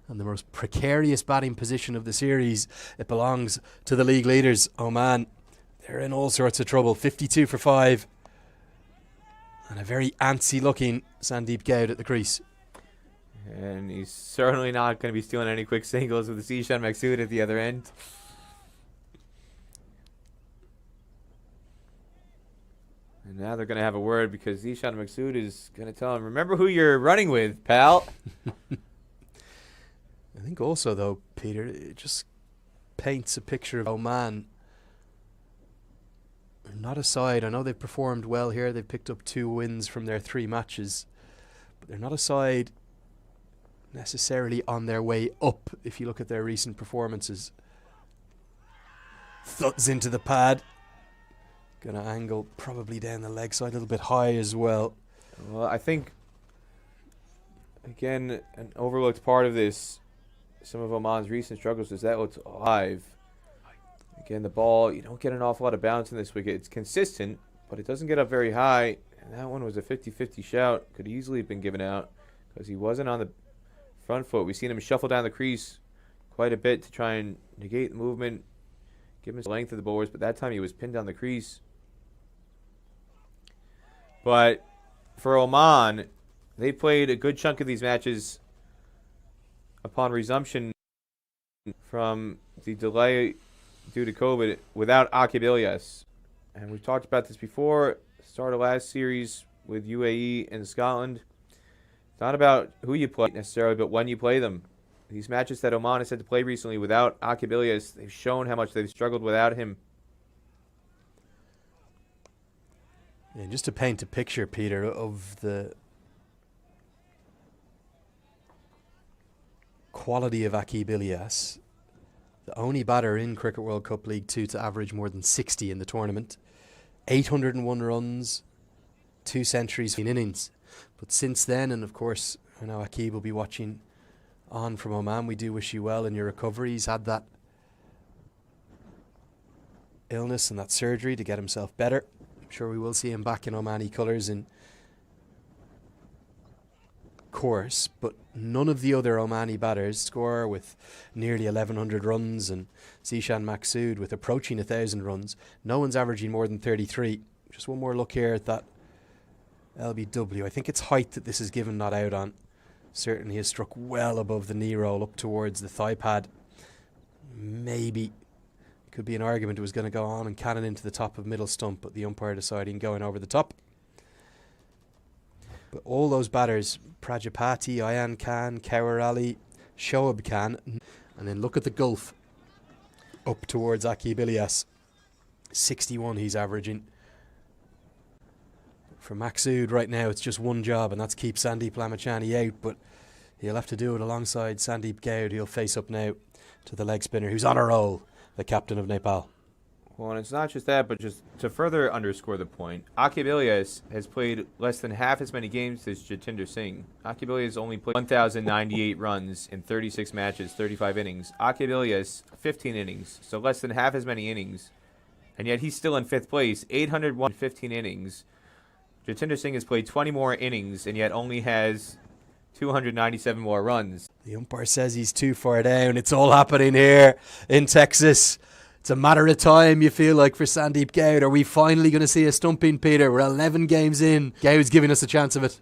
And the most precarious batting position of the series, it belongs to the league leaders. Oman, they're in all sorts of trouble. 52 for 5. And a very antsy looking Sandeep Gowd at the crease. And he's certainly not going to be stealing any quick singles with the Zeeshan Maqsood at the other end. And now they're going to have a word because Zeeshan Maqsood is going to tell him, remember who you're running with, pal. I think also, though, Peter, it just paints a picture of Oman. Not a side. I know they've performed well here. They've picked up 2 wins from their 3 matches. But they're not a side necessarily on their way up if you look at their recent performances. Thuds into the pad. Gonna angle probably down the leg side a little bit high as well. Well, I think, again, an overlooked part of this, some of Oman's recent struggles is that it's alive. Again, the ball, you don't get an awful lot of bounce in this wicket. It's consistent, but it doesn't get up very high. And that one was a 50-50 shout. Could easily have been given out because he wasn't on the front foot. We've seen him shuffle down the crease quite a bit to try and negate the movement, give him the length of the bowlers, but that time he was pinned down the crease. But for Oman, they played a good chunk of these matches upon resumption from the delay due to COVID without Aqib Ilyas. And we've talked about this before. Start of last series with UAE and Scotland. It's not about who you play necessarily, but when you play them. These matches that Oman has had to play recently without Aqib Ilyas, they've shown how much they've struggled without him. And just to paint a picture, Peter, of the quality of Aqib Ilyas, the only batter in Cricket World Cup League 2 to average more than 60 in the tournament. 801 runs, 2 centuries in innings. But since then, and of course, I know Aqib will be watching on from Oman. We do wish you well in your recovery. He's had that illness and that surgery to get himself better. I'm sure we will see him back in Omani colours in course, but none of the other Omani batters score with nearly 1,100 runs, and Zeeshan Maqsood with approaching 1,000 runs. No one's averaging more than 33. Just one more look here at that LBW. I think it's height that this is given not out on. Certainly has struck well above the knee roll up towards the thigh pad. Maybe it could be an argument it was going to go on and cannon into the top of middle stump, but the umpire deciding going over the top. But all those batters, Prajapati, Ayan Khan, Kaur Ali, Shoaib Khan, and then look at the gulf up towards Aqib Ilyas. 61 he's averaging. For Maqsood right now, it's just one job, and that's keep Sandeep Lamichhane out, but he'll have to do it alongside Sandeep Gowd. He'll face up now to the leg spinner, who's on a roll, the captain of Nepal. Well, and it's not just that, but just to further underscore the point, Aqib Ilyas has played less than half as many games as Jatinder Singh. Aqib Ilyas only played 1,098 runs in 36 matches, 35 innings. Aqib Ilyas, 15 innings, so less than half as many innings. And yet he's still in 5th place, 801 15 innings. Jatinder Singh has played 20 more innings and yet only has 297 more runs. The umpire says he's too far down. It's all happening here in Texas. It's a matter of time, you feel like, for Sandeep Goud. Are we finally going to see a stumping, Peter? We're 11 games in. Goud's giving us a chance of it.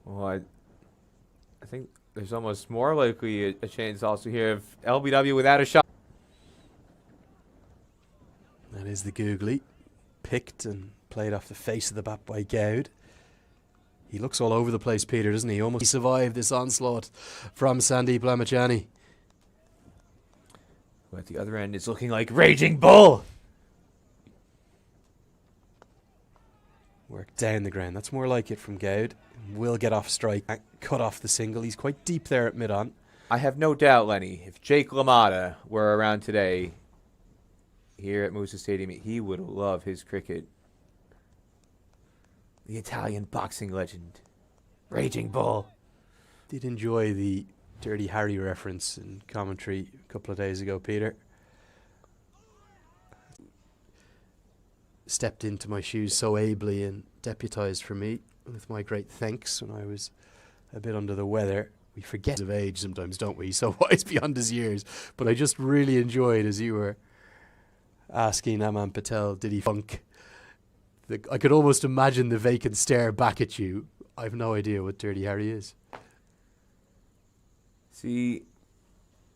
Well, I think there's almost more likely a chance also here of LBW without a shot. That is the googly. Picked and played off the face of the bat by Goud. He looks all over the place, Peter, doesn't he? Almost survived this onslaught from Sandeep Lamichhane. Who at the other end is looking like Raging Bull. Work down the ground. That's more like it from Goud. Will get off strike. Cut off the single. He's quite deep there at mid-on. I have no doubt, Lenny, if Jake LaMotta were around today here at Musa Stadium, he would love his cricket. The Italian boxing legend, Raging Bull. Did enjoy the Dirty Harry reference in commentary a couple of days ago, Peter. Stepped into my shoes so ably and deputised for me with my great thanks when I was a bit under the weather. We forget of age sometimes, don't we? So wise beyond his years. But I just really enjoyed, as you were asking Aman Patel, did he funk? I could almost imagine the vacant stare back at you. I've no idea what Dirty Harry is. See,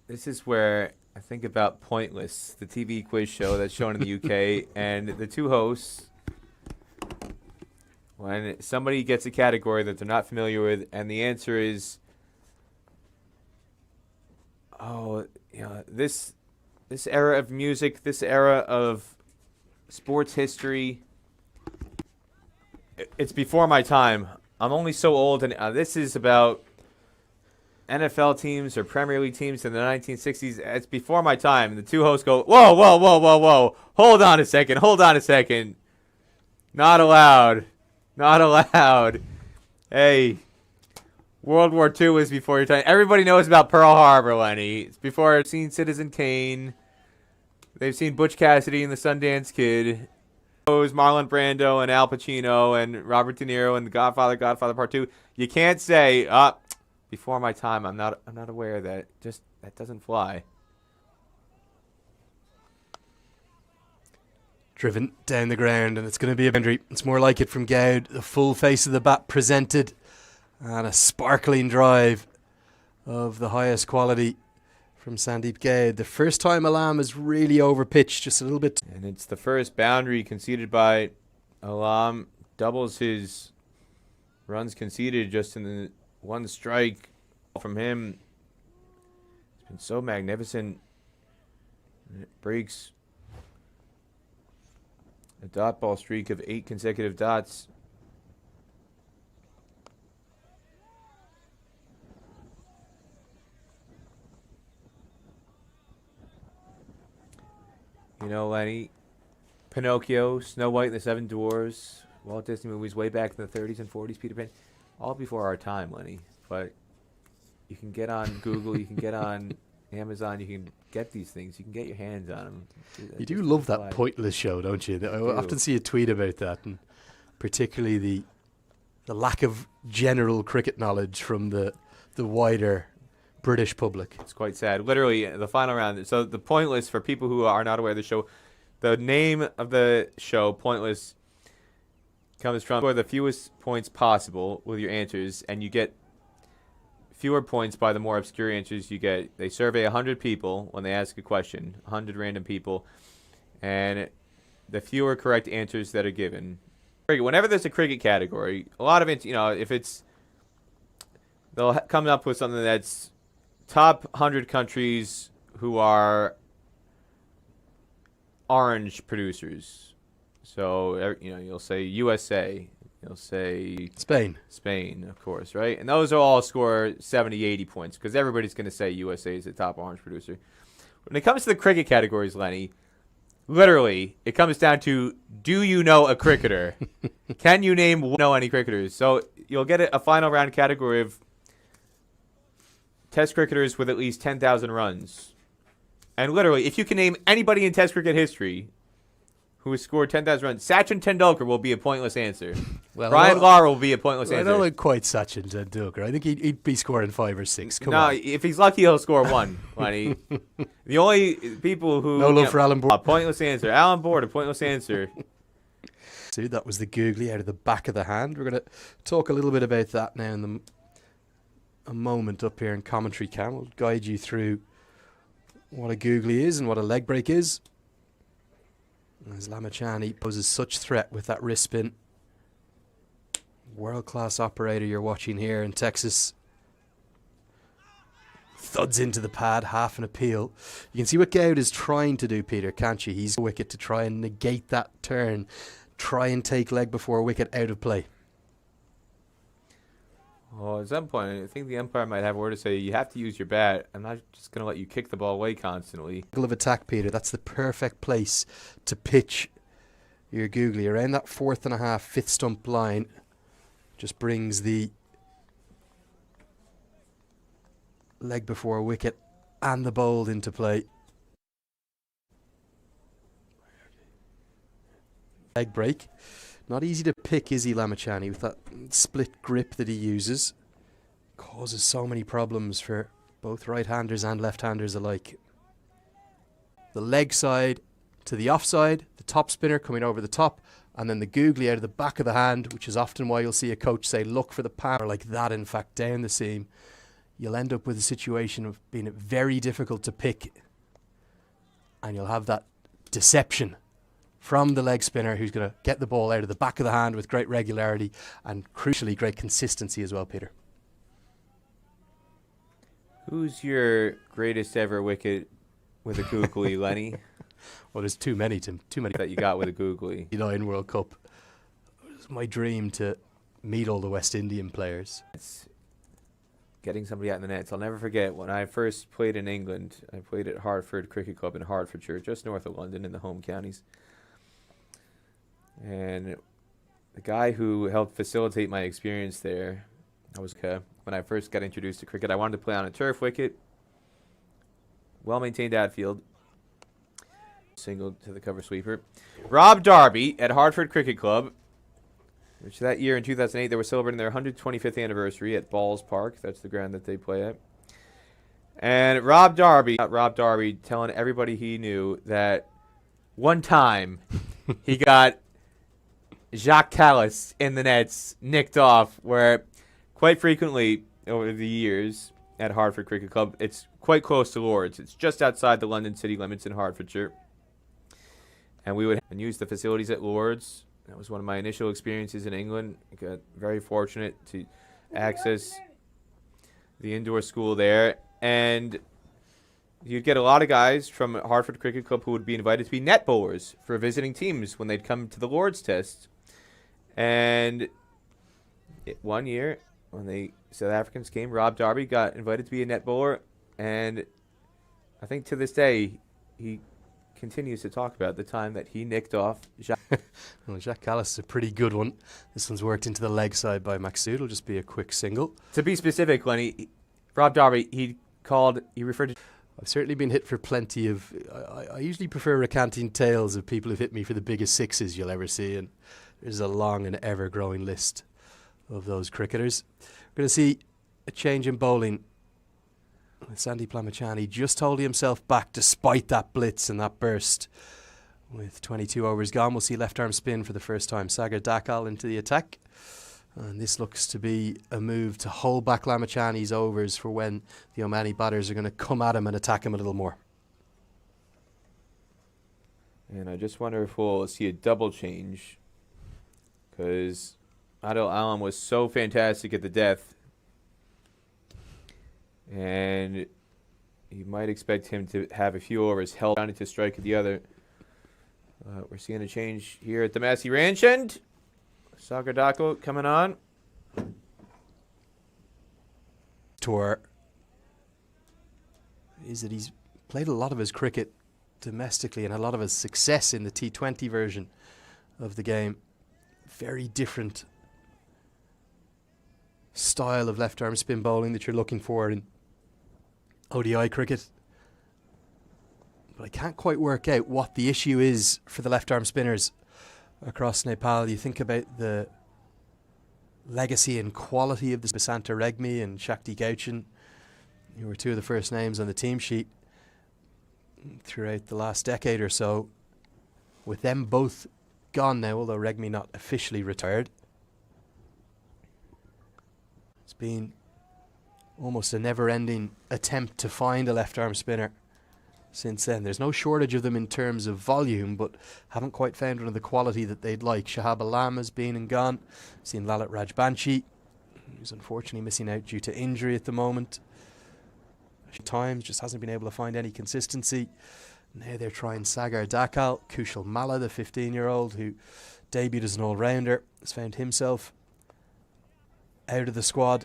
this is where I think about Pointless, the TV quiz show that's shown in the UK, and the two hosts, when somebody gets a category that they're not familiar with, and the answer is, oh, you know, this era of music, this era of sports history, it's before my time. I'm only so old, and this is about NFL teams or Premier League teams in the 1960s. It's before my time. And the two hosts go, whoa, whoa, whoa, whoa, whoa. Hold on a second. Hold on a second. Not allowed. Not allowed. Hey, World War II was before your time. Everybody knows about Pearl Harbor, Lenny. It's before I've seen Citizen Kane. They've seen Butch Cassidy and the Sundance Kid. Marlon Brando and Al Pacino and Robert De Niro and The Godfather, Godfather Part 2. You can't say, before my time. I'm not aware of that. Just that doesn't fly. Driven down the ground, and it's going to be a boundary. It's more like it from Goud. The full face of the bat presented, and a sparkling drive of the highest quality from Sandeep Goud. The first time Alam is really overpitched, just a little bit. And it's the first boundary conceded by Alam. Doubles his runs conceded just in the one strike from him. It's been so magnificent. And it breaks a dot ball streak of 8 consecutive dots. You know, Lenny, Pinocchio, Snow White and the Seven Dwarfs, Walt Disney movies way back in the 30s and 40s, Peter Pan, all before our time, Lenny. But you can get on Google, you can get on Amazon, you can get these things, you can get your hands on them. You do love that Pointless show, don't you? I often see a tweet about that, and particularly the lack of general cricket knowledge from the wider British public. It's quite sad. Literally, the final round. So the Pointless, for people who are not aware of the show, the name of the show, Pointless, comes from for the fewest points possible with your answers, and you get fewer points by the more obscure answers you get. They survey 100 people when they ask a question, 100 random people, and the fewer correct answers that are given. Whenever there's a cricket category, a lot of it, you know, if it's, they'll come up with something that's top 100 countries who are orange producers. So, you know, you'll say USA, you'll say Spain, of course, right? And those will all score 70, 80 points because everybody's going to say USA is the top orange producer. When it comes to the cricket categories, Lenny, literally, it comes down to, do you know a cricketer? Can you know any cricketers? So you'll get a final round category of Test cricketers with at least 10,000 runs. And literally, if you can name anybody in Test cricket history, who has scored 10,000 runs. Sachin Tendulkar will be a pointless answer. Well, Brian Lara will be a pointless I answer. don't like quite Sachin Tendulkar. I think he'd be scoring 5 or 6. Come no, on. if he's lucky, he'll score 1. Lenny. The only people who... No love for Alan Board. A pointless answer. Alan Board, a pointless answer. So that was the googly out of the back of the hand. We're going to talk a little bit about that now in a moment up here in commentary cam. We'll guide you through what a googly is and what a leg break is. As Lamichhane poses such threat with that wrist spin. World-class operator you're watching here in Texas. Thuds into the pad, half an appeal. You can see what Goud is trying to do, Peter, can't you? He's a wicket to try and negate that turn. Try and take leg before wicket out of play. Well, at some point, I think the umpire might have a word to say. You have to use your bat. I'm not just going to let you kick the ball away constantly. Angle of attack, Peter. That's the perfect place to pitch your googly. Around that 4th and a half, 5th stump line. Just brings the leg before wicket and the bowled into play. Leg break. Not easy to pick, is he, Lamichhane, with that split grip that he uses. Causes so many problems for both right-handers and left-handers alike. The leg side to the offside, the top spinner coming over the top, and then the googly out of the back of the hand, which is often why you'll see a coach say, look for the power like that, in fact, down the seam. You'll end up with a situation of being very difficult to pick, and you'll have that deception from the leg spinner who's going to get the ball out of the back of the hand with great regularity and, crucially, great consistency as well, Peter. Who's your greatest ever wicket with a googly, Lenny? Well, there's too many, Tim. Too many that you got with a googly. In World Cup. It's my dream to meet all the West Indian players. It's getting somebody out in the nets. I'll never forget when I first played in England. I played at Hartford Cricket Club in Hertfordshire, just north of London in the home counties. And the guy who helped facilitate my experience there, when I first got introduced to cricket, I wanted to play on a turf wicket, well-maintained outfield, single to the cover sweeper. Rob Darby at Hartford Cricket Club, which that year in 2008, they were celebrating their 125th anniversary at Balls Park. That's the ground that they play at. And Rob Darby telling everybody he knew that one time he got Jacques Callis in the nets nicked off, where quite frequently over the years at Hartford Cricket Club, it's quite close to Lord's. It's just outside the London city limits in Hertfordshire. And we would use the facilities at Lord's. That was one of my initial experiences in England. I got very fortunate to access the indoor school there. And you'd get a lot of guys from Hartford Cricket Club who would be invited to be net bowlers for visiting teams when they'd come to the Lord's test. And one year, when the South Africans came, Rob Darby got invited to be a net bowler. And I think to this day, he continues to talk about the time that he nicked off Jacques. Well, Jacques Callis is a pretty good one. This one's worked into the leg side by Maqsood. It'll just be a quick single. To be specific, Lenny, Rob Darby, he referred to... I've certainly been hit for plenty of... I usually prefer recanting tales of people who've hit me for the biggest sixes you'll ever see, and there's a long and ever-growing list of those cricketers. We're going to see a change in bowling. Sandeep Lamichhane just holding himself back despite that blitz and that burst. With 22 overs gone, we'll see left-arm spin for the first time. Sagar Dakal into the attack. And this looks to be a move to hold back Lamichhane's overs for when the Omani batters are going to come at him and attack him a little more. And I just wonder if we'll see a double change, because Adil Alam was so fantastic at the death, and you might expect him to have a few overs held down to strike at the other. We're seeing a change here at the Massey Ranch end. Sagar Dakal coming on. Tour is that he's played a lot of his cricket domestically and a lot of his success in the T20 version of the game. Very different style of left-arm spin bowling that you're looking for in ODI cricket. but I can't quite work out what the issue is for the left arm spinners across Nepal. You think about the legacy and quality of the Basanta Regmi and Shakti Gauchan, who were two of the first names on the team sheet throughout the last decade or so. With them both gone now, although Regmi not officially retired, it's been almost a never-ending attempt to find a left-arm spinner since then. There's no shortage of them in terms of volume, but haven't quite found one of the quality that they'd like. Shahab Alam has been and gone. Seen Lalit Rajbanshi, who's unfortunately missing out due to injury at the moment. At times just hasn't been able to find any consistency. Now they're trying Sagar Dakal. Kushal Malla, the 15-year-old who debuted as an all-rounder, has found himself out of the squad.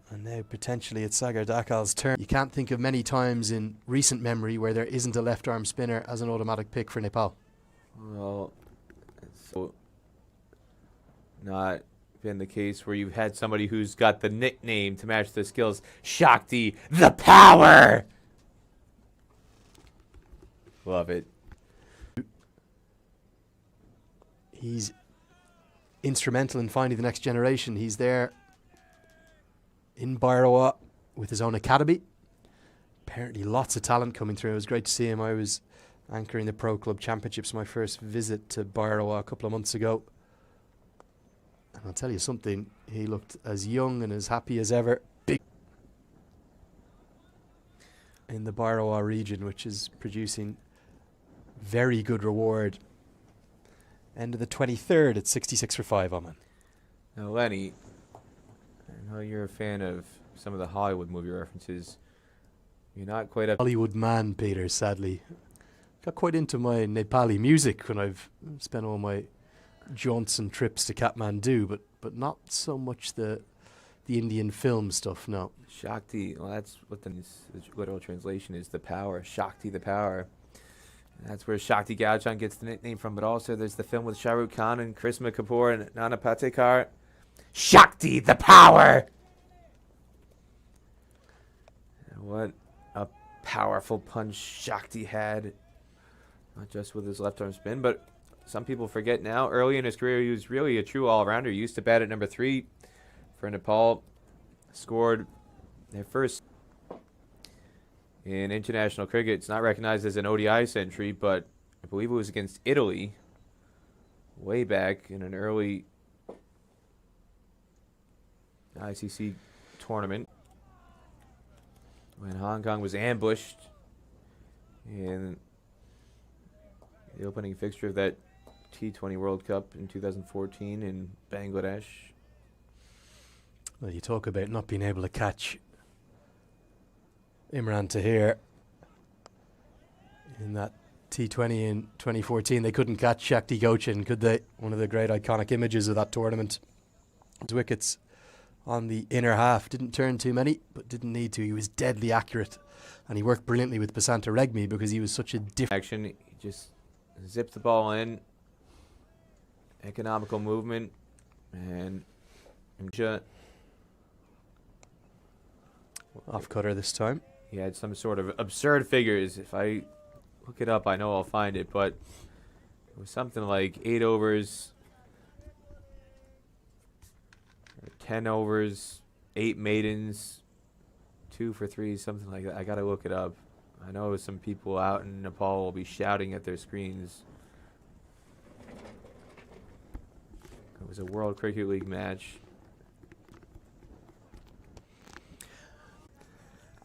And now potentially it's Sagar Dakal's turn. You can't think of many times in recent memory where there isn't a left-arm spinner as an automatic pick for Nepal. Well, it's so not been the case where you've had somebody who's got the nickname to match their skills. Shakti, the power! Love it. He's instrumental in finding the next generation. He's there in Bhairawa with his own academy. Apparently lots of talent coming through. It was great to see him. I was anchoring the Pro Club Championships, my first visit to Bhairawa a couple of months ago. And I'll tell you something, he looked as young and as happy as ever. Big in the Bhairawa region, which is producing very good reward. End of the 23rd at 66 for 5, Oman. Now, Lenny, I know you're a fan of some of the Hollywood movie references. You're not quite a Hollywood man, Peter, sadly. Got quite into my Nepali music when I've spent all my jaunts and trips to Kathmandu, but not so much the Indian film stuff, no. Shakti, well, that's what the literal translation is, the power. Shakti, the power. And that's where Shakti Gauchan gets the nickname from, but also there's the film with Shah Rukh Khan and Karisma Kapoor and Nana Patekar. Shakti, the power! And what a powerful punch Shakti had, not just with his left arm spin, but some people forget now, early in his career, he was really a true all-rounder. He used to bat at number 3 for Nepal. Scored their first in international cricket. It's not recognized as an ODI century, but I believe it was against Italy way back in an early ICC tournament when Hong Kong was ambushed in the opening fixture of that T20 World Cup in 2014 in Bangladesh. Well, you talk about not being able to catch Imran Tahir in that T20 in 2014. They couldn't catch Shakti Gauchan, could they? One of the great iconic images of that tournament. His wickets on the inner half. Didn't turn too many, but didn't need to. He was deadly accurate, and he worked brilliantly with Basanta Regmi because he was such a different action. He just zipped the ball in. Economical movement, and off cutter this time. He had some sort of absurd figures. If I look it up, I know I'll find it, but it was something like 8 overs, or 10 overs, 8 maidens, 2 for 3, something like that. I gotta look it up. I know some people out in Nepal will be shouting at their screens. It was a World Cricket League match.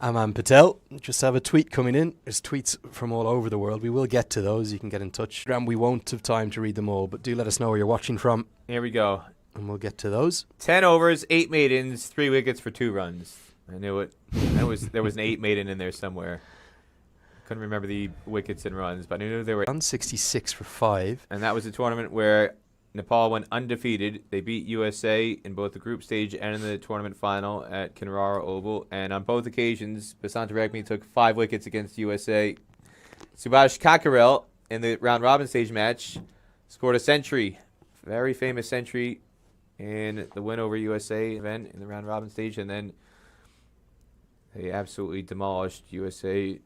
Aman Patel, just have a tweet coming in. There's tweets from all over the world. We will get to those. You can get in touch. And we won't have time to read them all, but do let us know where you're watching from. Here we go. And we'll get to those. 10 overs, 8 maidens, 3 wickets for 2 runs. I knew it. There was an 8 maiden in there somewhere. Couldn't remember the wickets and runs, but I knew there were. 166 for 5. And that was a tournament where Nepal went undefeated. They beat USA in both the group stage and in the tournament final at Kinrara Oval. And on both occasions, Basanta Regmi took 5 wickets against USA. Subhash Kakarel in the round-robin stage match scored a century. Very famous century in the win over USA event in the round-robin stage. And then they absolutely demolished USA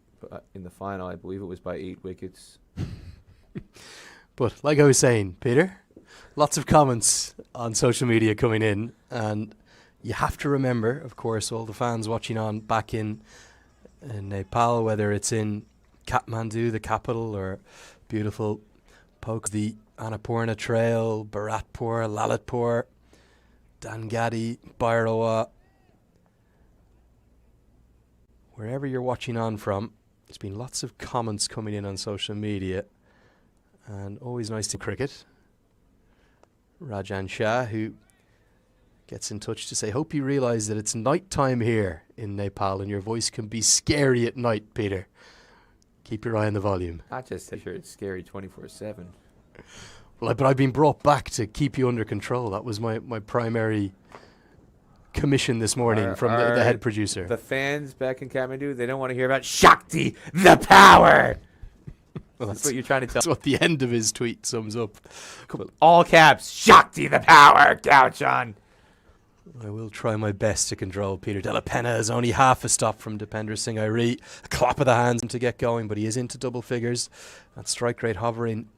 in the final. I believe it was by 8 wickets. But like I was saying, Peter, lots of comments on social media coming in, and you have to remember, of course, all the fans watching on back in Nepal, whether it's in Kathmandu, the capital, or beautiful the Annapurna Trail, Bharatpur, Lalitpur, Dangadi, Bhairawa. Wherever you're watching on from, there's been lots of comments coming in on social media, and always nice to cricket. Rajan Shah, who gets in touch to say, hope you realise that it's night time here in Nepal and your voice can be scary at night, Peter. Keep your eye on the volume. Not just sure it's scary 24/7. Well, but I've been brought back to keep you under control. That was my primary commission this morning from the head producer. The fans back in Kathmandu, they don't want to hear about Shakti, the power. Well, that's what you're trying to tell. That's what the end of his tweet sums up. All caps, Shakti, the power, Gauchon. I will try my best to control Peter Della Penna. Is only half a stop from Dipender Singh Airi. A clap of the hands to get going, but he is into double figures. That strike rate hovering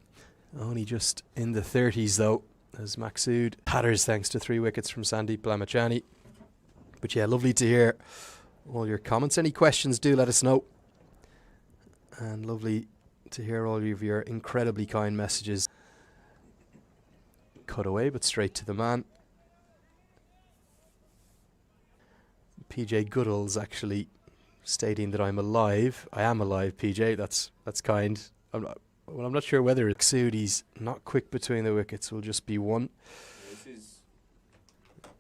only just in the 30s, though, as Maqsood patters thanks to 3 wickets from Sandeep Lamichhane. But yeah, lovely to hear all your comments. Any questions, do let us know. And lovely to hear all of your incredibly kind messages. Cut away, but straight to the man. PJ Goodall's actually stating that I'm alive. I am alive, PJ. That's kind. I'm not sure whether it's Maqsood. Not quick between the wickets. Will just be one.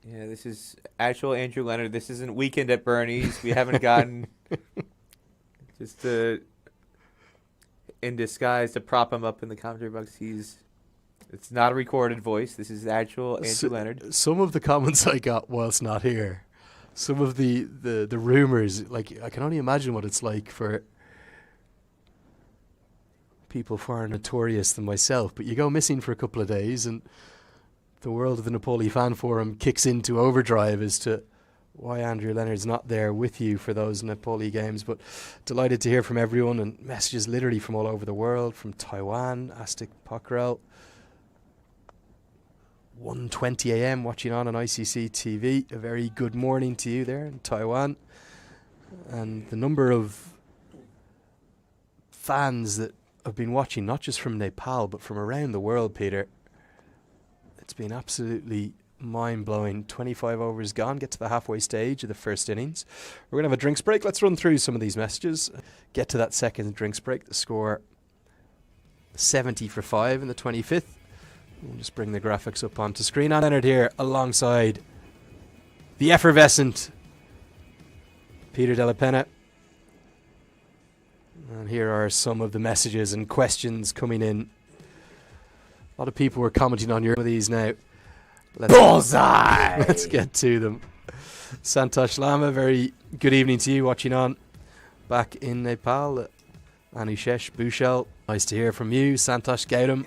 This is actual Andrew Leonard. This isn't Weekend at Bernie's. We haven't gotten just in disguise to prop him up in the commentary box. It's not a recorded voice. This is actual Andrew Leonard. Some of the comments I got whilst not here. Some of the rumours, like I can only imagine what it's like for people far notorious than myself. But you go missing for a couple of days and the world of the Nepali fan forum kicks into overdrive as to why Andrew Leonard's not there with you for those Nepali games. But delighted to hear from everyone, and messages literally from all over the world, from Taiwan, Astik Pokrel. 1:20 a.m. watching on ICC TV. A very good morning to you there in Taiwan. And the number of fans that have been watching, not just from Nepal, but from around the world, Peter. It's been absolutely mind-blowing. 25 overs gone, get to the halfway stage of the first innings. We're going to have a drinks break. Let's run through some of these messages. Get to that second drinks break. The score 70 for 5 in the 25th. We'll just bring the graphics up onto screen. And Leonard here alongside the effervescent Peter Della Penna. And here are some of the messages and questions coming in. A lot of people were commenting on some of these now. Bullseye! Let's get to them. Santosh Lama, very good evening to you watching on back in Nepal. Anushesh Bhushal, nice to hear from you. Santosh Gautam,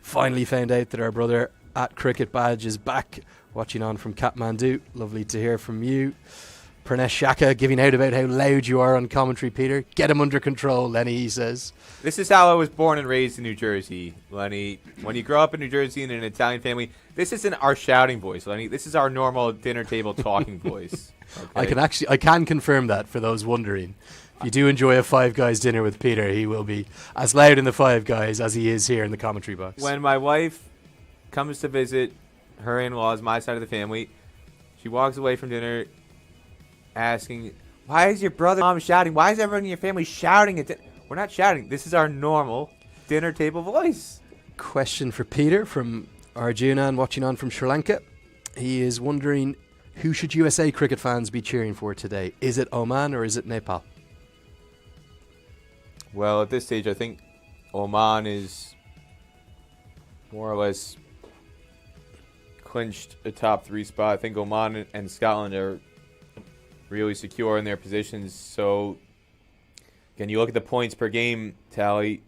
finally found out that our brother at Cricket Badge is back watching on from Kathmandu. Lovely to hear from you. Pranesh Shaka giving out about how loud you are on commentary, Peter. Get him under control, Lenny, he says. This is how I was born and raised in New Jersey, Lenny. When you grow up in New Jersey in an Italian family, this isn't our shouting voice, Lenny. This is our normal dinner table talking voice. Okay? I can confirm that for those wondering. If you do enjoy a Five Guys dinner with Peter, he will be as loud in the Five Guys as he is here in the commentary box. When my wife comes to visit her in-laws, my side of the family, she walks away from dinner asking, why is your brother mom shouting? Why is everyone in your family shouting? We're not shouting. This is our normal dinner table voice. Question for Peter from Arjunan watching on from Sri Lanka. He is wondering, who should USA cricket fans be cheering for today? Is it Oman or is it Nepal? Well, at this stage, I think Oman is more or less clinched a top 3 spot. I think Oman and Scotland are really secure in their positions. So, again, you look at the points per game tally.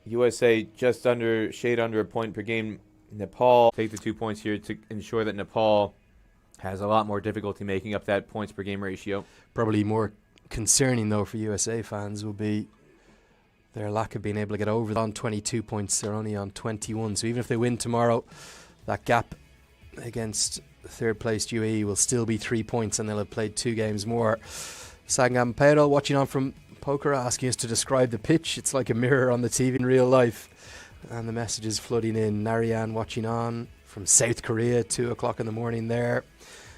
USA just shade under a point per game. Nepal take the 2 points here to ensure that Nepal has a lot more difficulty making up that points per game ratio. Probably more concerning, though, for USA fans will be their lack of being able to get over on 22 points. They're only on 21. So even if they win tomorrow, that gap against third placed UAE will still be 3 points, and they'll have played 2 games more. Sangam Pedal watching on from Pokhara asking us to describe the pitch. It's like a mirror on the TV in real life. And the messages flooding in. Narayan watching on from South Korea, 2 o'clock in the morning there.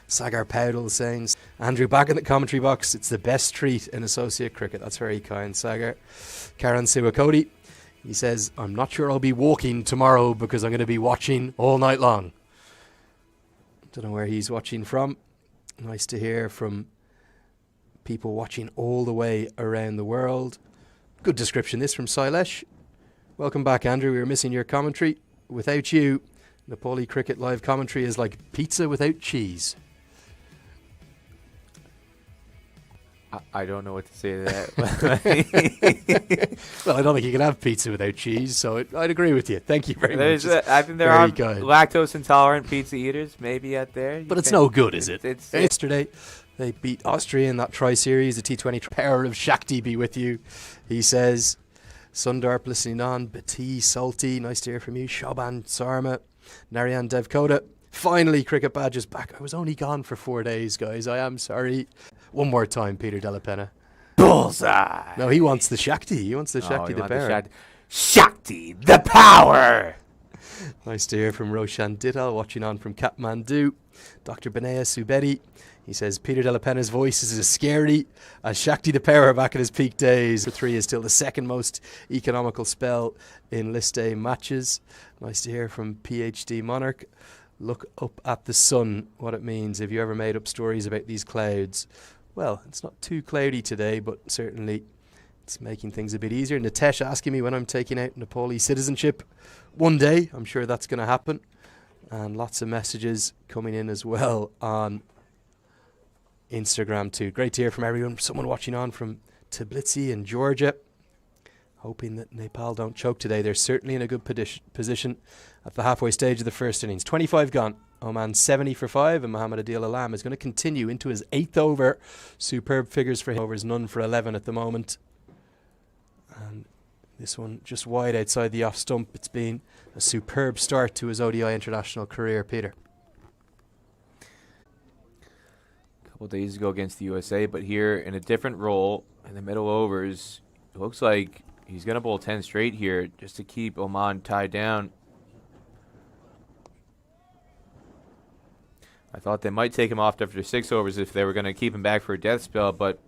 Sagar Powdell saying, Andrew back in the commentary box, it's the best treat in associate cricket. That's very kind, Sagar. Karan Siwakoti, he says, I'm not sure I'll be walking tomorrow because I'm going to be watching all night long. Don't know where he's watching from. Nice to hear from people watching all the way around the world. Good description this from Sailesh. Welcome back, Andrew. We were missing your commentary. Without you, Nepali cricket live commentary is like pizza without cheese. I don't know what to say to that. Well, I don't think you can have pizza without cheese, so I'd agree with you. Thank you very much. I think there are lactose intolerant pizza eaters maybe out there. But it's no good, is it? Yesterday, they beat Austria in that tri-series, the T20. Power of Shakti be with you, he says. Sundarp listening on. Bati, Salty, nice to hear from you. Shaban Sarma, Narayan Devkota. Finally, Cricket Badge is back. I was only gone for 4 days, guys. I am sorry. One more time, Peter Della Penna. Bullseye. No, he wants the Shakti. He wants the Shakti, the power. Shakti, the power. Nice to hear from Roshan Dittal, watching on from Kathmandu. Dr. Benaya Subedi. He says, Peter Della Penna's voice is as scary as Shakti the Power back in his peak days. The 3 is still the second most economical spell in list A matches. Nice to hear from PhD Monarch. Look up at the sun, what it means. Have you ever made up stories about these clouds? Well, it's not too cloudy today, but certainly it's making things a bit easier. Nitesh asking me when I'm taking out Nepali citizenship. One day, I'm sure that's going to happen. And lots of messages coming in as well on Instagram too. Great to hear from everyone. Someone watching on from Tbilisi in Georgia. Hoping that Nepal don't choke today. They're certainly in a good position at the halfway stage of the first innings. 25 gone. Oman 70 for 5, and Mohammad Adil Alam is going to continue into his 8th over. Superb figures for him. Overs none for 11 at the moment. And this one just wide outside the off stump. It's been a superb start to his ODI international career, Peter. A couple days ago against the USA, but here in a different role in the middle overs, it looks like he's going to bowl 10 straight here just to keep Oman tied down. I thought they might take him off after 6 overs if they were going to keep him back for a death spell, but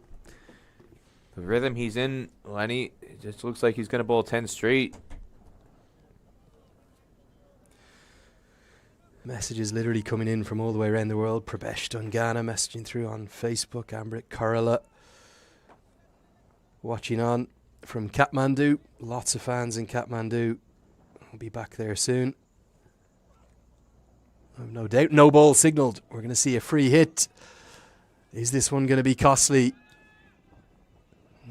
the rhythm he's in, Lenny, it just looks like he's going to bowl 10 straight. Messages literally coming in from all the way around the world. Prabesh Dungana messaging through on Facebook. Amrit Karala watching on from Kathmandu. Lots of fans in Kathmandu. I'll be back there soon. I've no doubt. No ball signalled. We're going to see a free hit. Is this one going to be costly?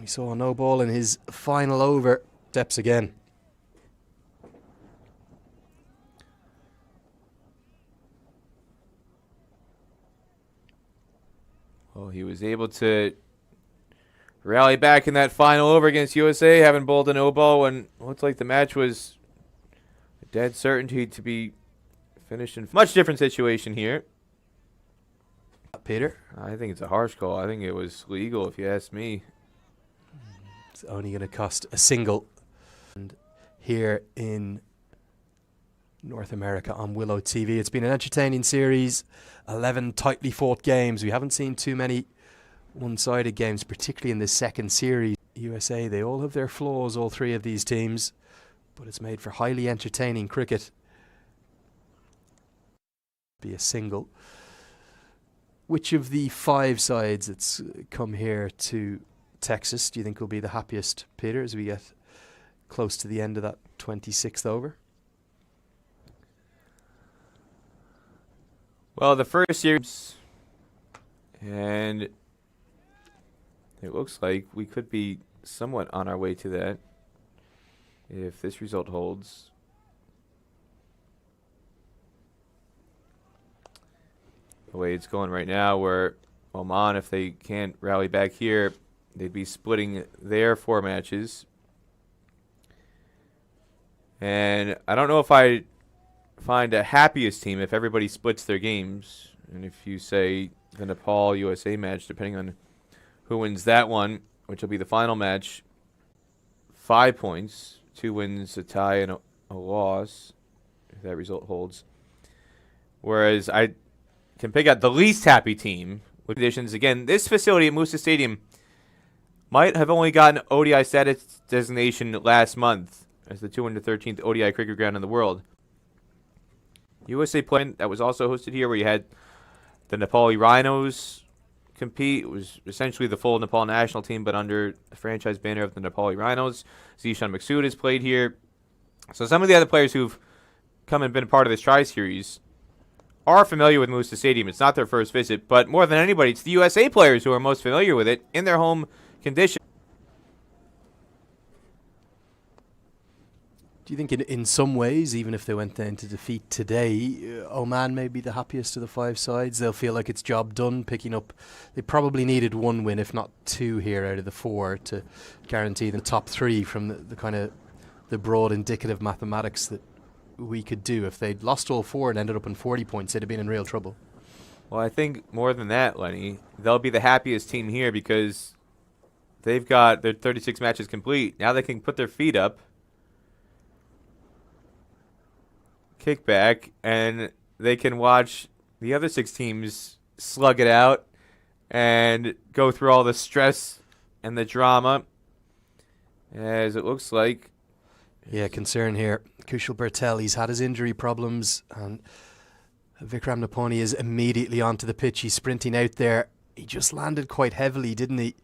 We saw a no ball in his final over. Steps again. Well, he was able to rally back in that final over against USA, having bowled a no ball when it looked like the match was a dead certainty to be finished in a much different situation here. Peter? I think it's a harsh call. I think it was legal, if you ask me. It's only going to cost a single. And here in North America on Willow TV, it's been an entertaining series. 11 tightly fought games. We haven't seen too many one-sided games, particularly in this second series. USA, they all have their flaws, all 3 of these teams, but it's made for highly entertaining cricket. Be a single. Which of the 5 sides that's come here to Texas do you think will be the happiest, Peter, as we get close to the end of that 26th over? Well, the first series, and it looks like we could be somewhat on our way to that if this result holds. The way it's going right now, where Oman, if they can't rally back here, They'd be splitting their 4 matches. And I don't know if I find a happiest team if everybody splits their games. And if you say the Nepal-USA match, depending on who wins that one, which will be the final match, 5 points, 2 wins, a tie, and a loss, if that result holds. Whereas I can pick out the least happy team with conditions. Again, this facility at Musa Stadium might have only gotten ODI status designation last month as the 213th ODI cricket ground in the world. USA play that was also hosted here, where you had the Nepali Rhinos compete. It was essentially the full Nepal national team, but under the franchise banner of the Nepali Rhinos. Zeeshan Maqsood has played here. So some of the other players who've come and been a part of this tri-series are familiar with Musa Stadium. It's not their first visit, but more than anybody, it's the USA players who are most familiar with it in their home condition. Do you think in some ways, even if they went down to defeat today, Oman may be the happiest of the 5 sides? They'll feel like it's job done, picking up. They probably needed 1 win, if not 2 here out of the 4 to guarantee the top 3 from the kind of the broad indicative mathematics that we could do. If they'd lost all 4 and ended up in 40 points, they'd have been in real trouble. Well, I think more than that, Lenny, they'll be the happiest team here because they've got their 36 matches complete. Now they can put their feet up, kick back, and they can watch the other 6 teams slug it out and go through all the stress and the drama, as it looks like. Yeah, concern here. Kushal Bertel, he's had his injury problems, and Vikram Naponi is immediately onto the pitch. He's sprinting out there. He just landed quite heavily, didn't he?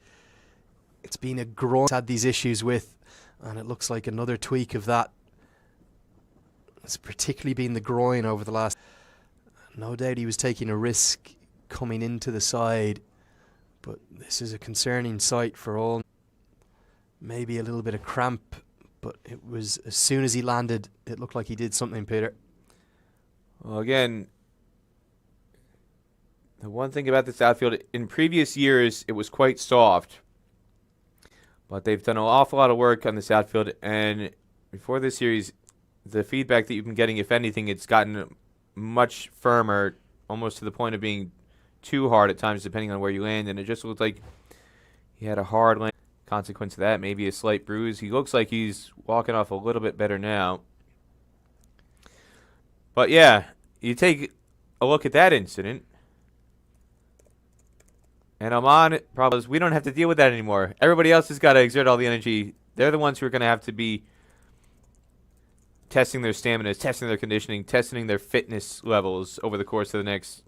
It's been a groin he's had these issues with, and it looks like another tweak of that. It's particularly been the groin over the last. No doubt he was taking a risk coming into the side, but this is a concerning sight for all. Maybe a little bit of cramp, but it was as soon as he landed, it looked like he did something, Peter. Well, again, the one thing about this outfield, in previous years, it was quite soft, but they've done an awful lot of work on this outfield, and before this series, the feedback that you've been getting, if anything, it's gotten much firmer, almost to the point of being too hard at times, depending on where you land. And it just looked like he had a hard land. Consequence of that, maybe a slight bruise. He looks like he's walking off a little bit better now. But yeah, you take a look at that incident, and Oman problems. We don't have to deal with that anymore. Everybody else has got to exert all the energy. They're the ones who are going to have to be testing their stamina, testing their conditioning, testing their fitness levels over the course of the next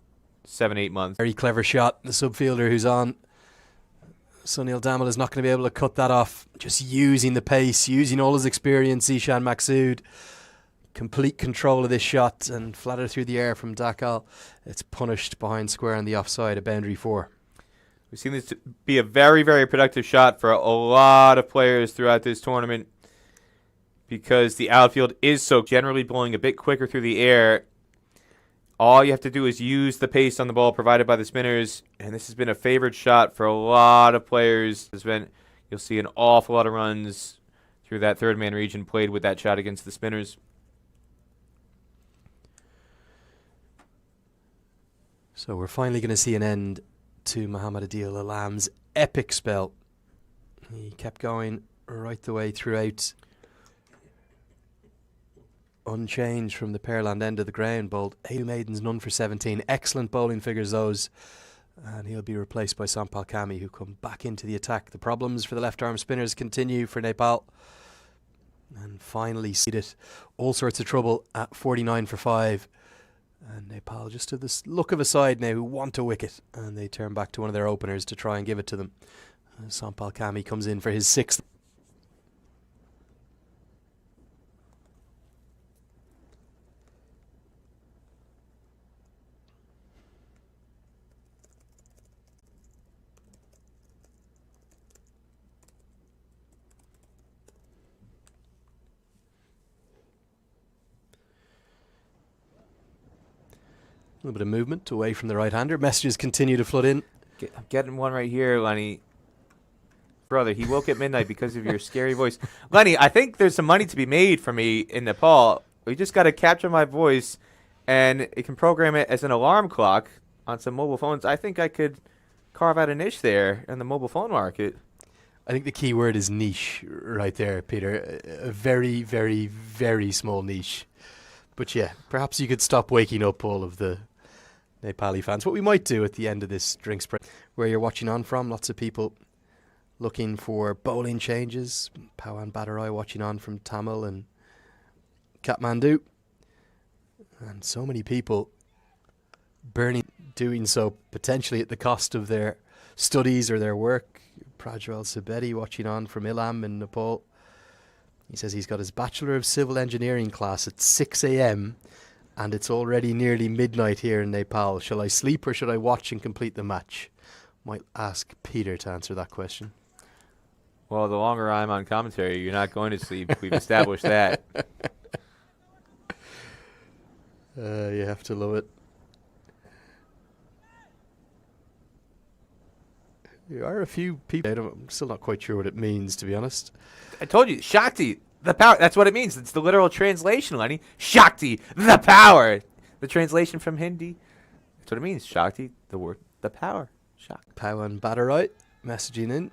7-8 months. Very clever shot. The subfielder who's on, Sunil Damal, is not going to be able to cut that off. Just using the pace, using all his experience. Zeeshan Maqsood, complete control of this shot and flatter through the air from Dakal. It's punished behind square on the offside, a boundary 4. We've seen this to be a very, very productive shot for a lot of players throughout this tournament, because the outfield is so generally blowing a bit quicker through the air. All you have to do is use the pace on the ball provided by the spinners, and this has been a favored shot for a lot of players. You'll see an awful lot of runs through that third-man region played with that shot against the spinners. So we're finally going to see an end to Mohamed Adil Alam's epic spell. He kept going right the way throughout, unchanged from the Pearland end of the ground. Bowled 8 maidens, none for 17. Excellent bowling figures those, and he'll be replaced by Sampal Kami, who come back into the attack. The problems for the left arm spinners continue for Nepal, and finally seeded all sorts of trouble at 49 for 5. And Nepal just to this look of a side now who want a wicket, and they turn back to one of their openers to try and give it to them. Sampal Kami comes in for his 6th. A little bit of movement away from the right-hander. Messages continue to flood in. I'm getting one right here, Lenny. brother. He woke at midnight because of your scary voice. Lenny, I think there's some money to be made for me in Nepal. We just got to capture my voice, and it can program it as an alarm clock on some mobile phones. I think I could carve out a niche there in the mobile phone market. I think the key word is niche right there, Peter. A very, very, very small niche. But yeah, perhaps you could stop waking up all of the Nepali fans. What we might do at the end of this drinks break, where you're watching on from, lots of people looking for bowling changes. Pawan Badarai watching on from Tamil and Kathmandu. And so many people doing so potentially at the cost of their studies or their work. Prajwal Sabeti watching on from Ilam in Nepal. He says he's got his Bachelor of Civil Engineering class at 6 a.m. and it's already nearly midnight here in Nepal. Shall I sleep or should I watch and complete the match? Might ask Peter to answer that question. Well, the longer I'm on commentary, you're not going to sleep. We've established that. You have to love it. There are a few people. I'm still not quite sure what it means, to be honest. I told you, Shakti, the power. That's what it means. It's the literal translation, Lenny. Shakti, the power. The translation from Hindi. That's what it means. Shakti, the word, the power. Shakti. Pawan Badarai messaging in.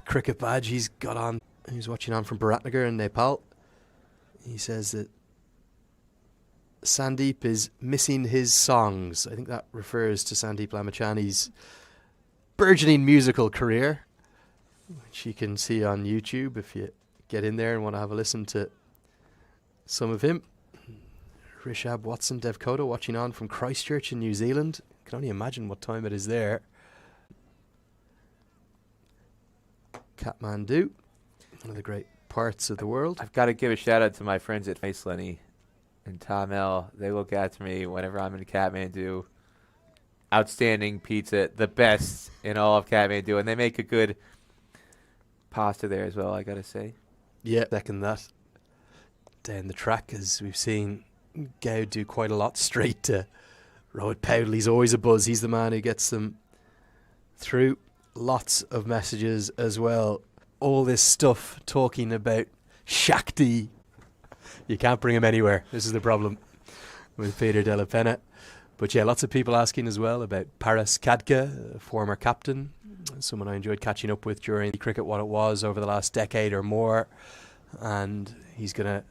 Cricket Badge, he's got on. He's watching on from Bharatnagar in Nepal. He says that Sandeep is missing his songs. I think that refers to Sandeep Lamichhane's burgeoning musical career, which you can see on YouTube if you get in there and want to have a listen to some of him. Rishabh Watson Devkota watching on from Christchurch in New Zealand. Can only imagine what time it is there. Kathmandu, one of the great parts of the world. I've got to give a shout out to my friends at Face Lenny and Tamil. They look after me whenever I'm in Kathmandu. Outstanding pizza, the best in all of Kathmandu, and they make a good pasta there as well, I gotta say. Yeah, second that. Down the track, as we've seen Gow do quite a lot straight to Rohit Powdle. He's always a buzz. He's the man who gets them through. Lots of messages as well. All this stuff talking about Shakti. You can't bring him anywhere. This is the problem with Peter Della Penna. But yeah, lots of people asking as well about Paras Kadka, a former captain, someone I enjoyed catching up with during cricket, what it was over the last decade or more. And he's going to,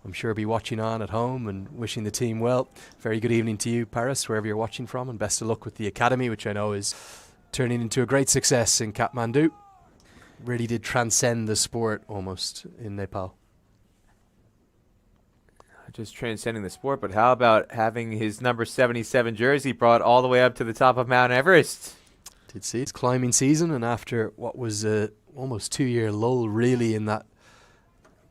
I'm sure, be watching on at home and wishing the team well. Very good evening to you, Paras, wherever you're watching from, and best of luck with the academy, which I know is turning into a great success in Kathmandu. Really did transcend the sport almost in Nepal. Just transcending the sport, but how about having his number 77 jersey brought all the way up to the top of Mount Everest? Did see it's climbing season, and after what was a almost 2-year lull really in that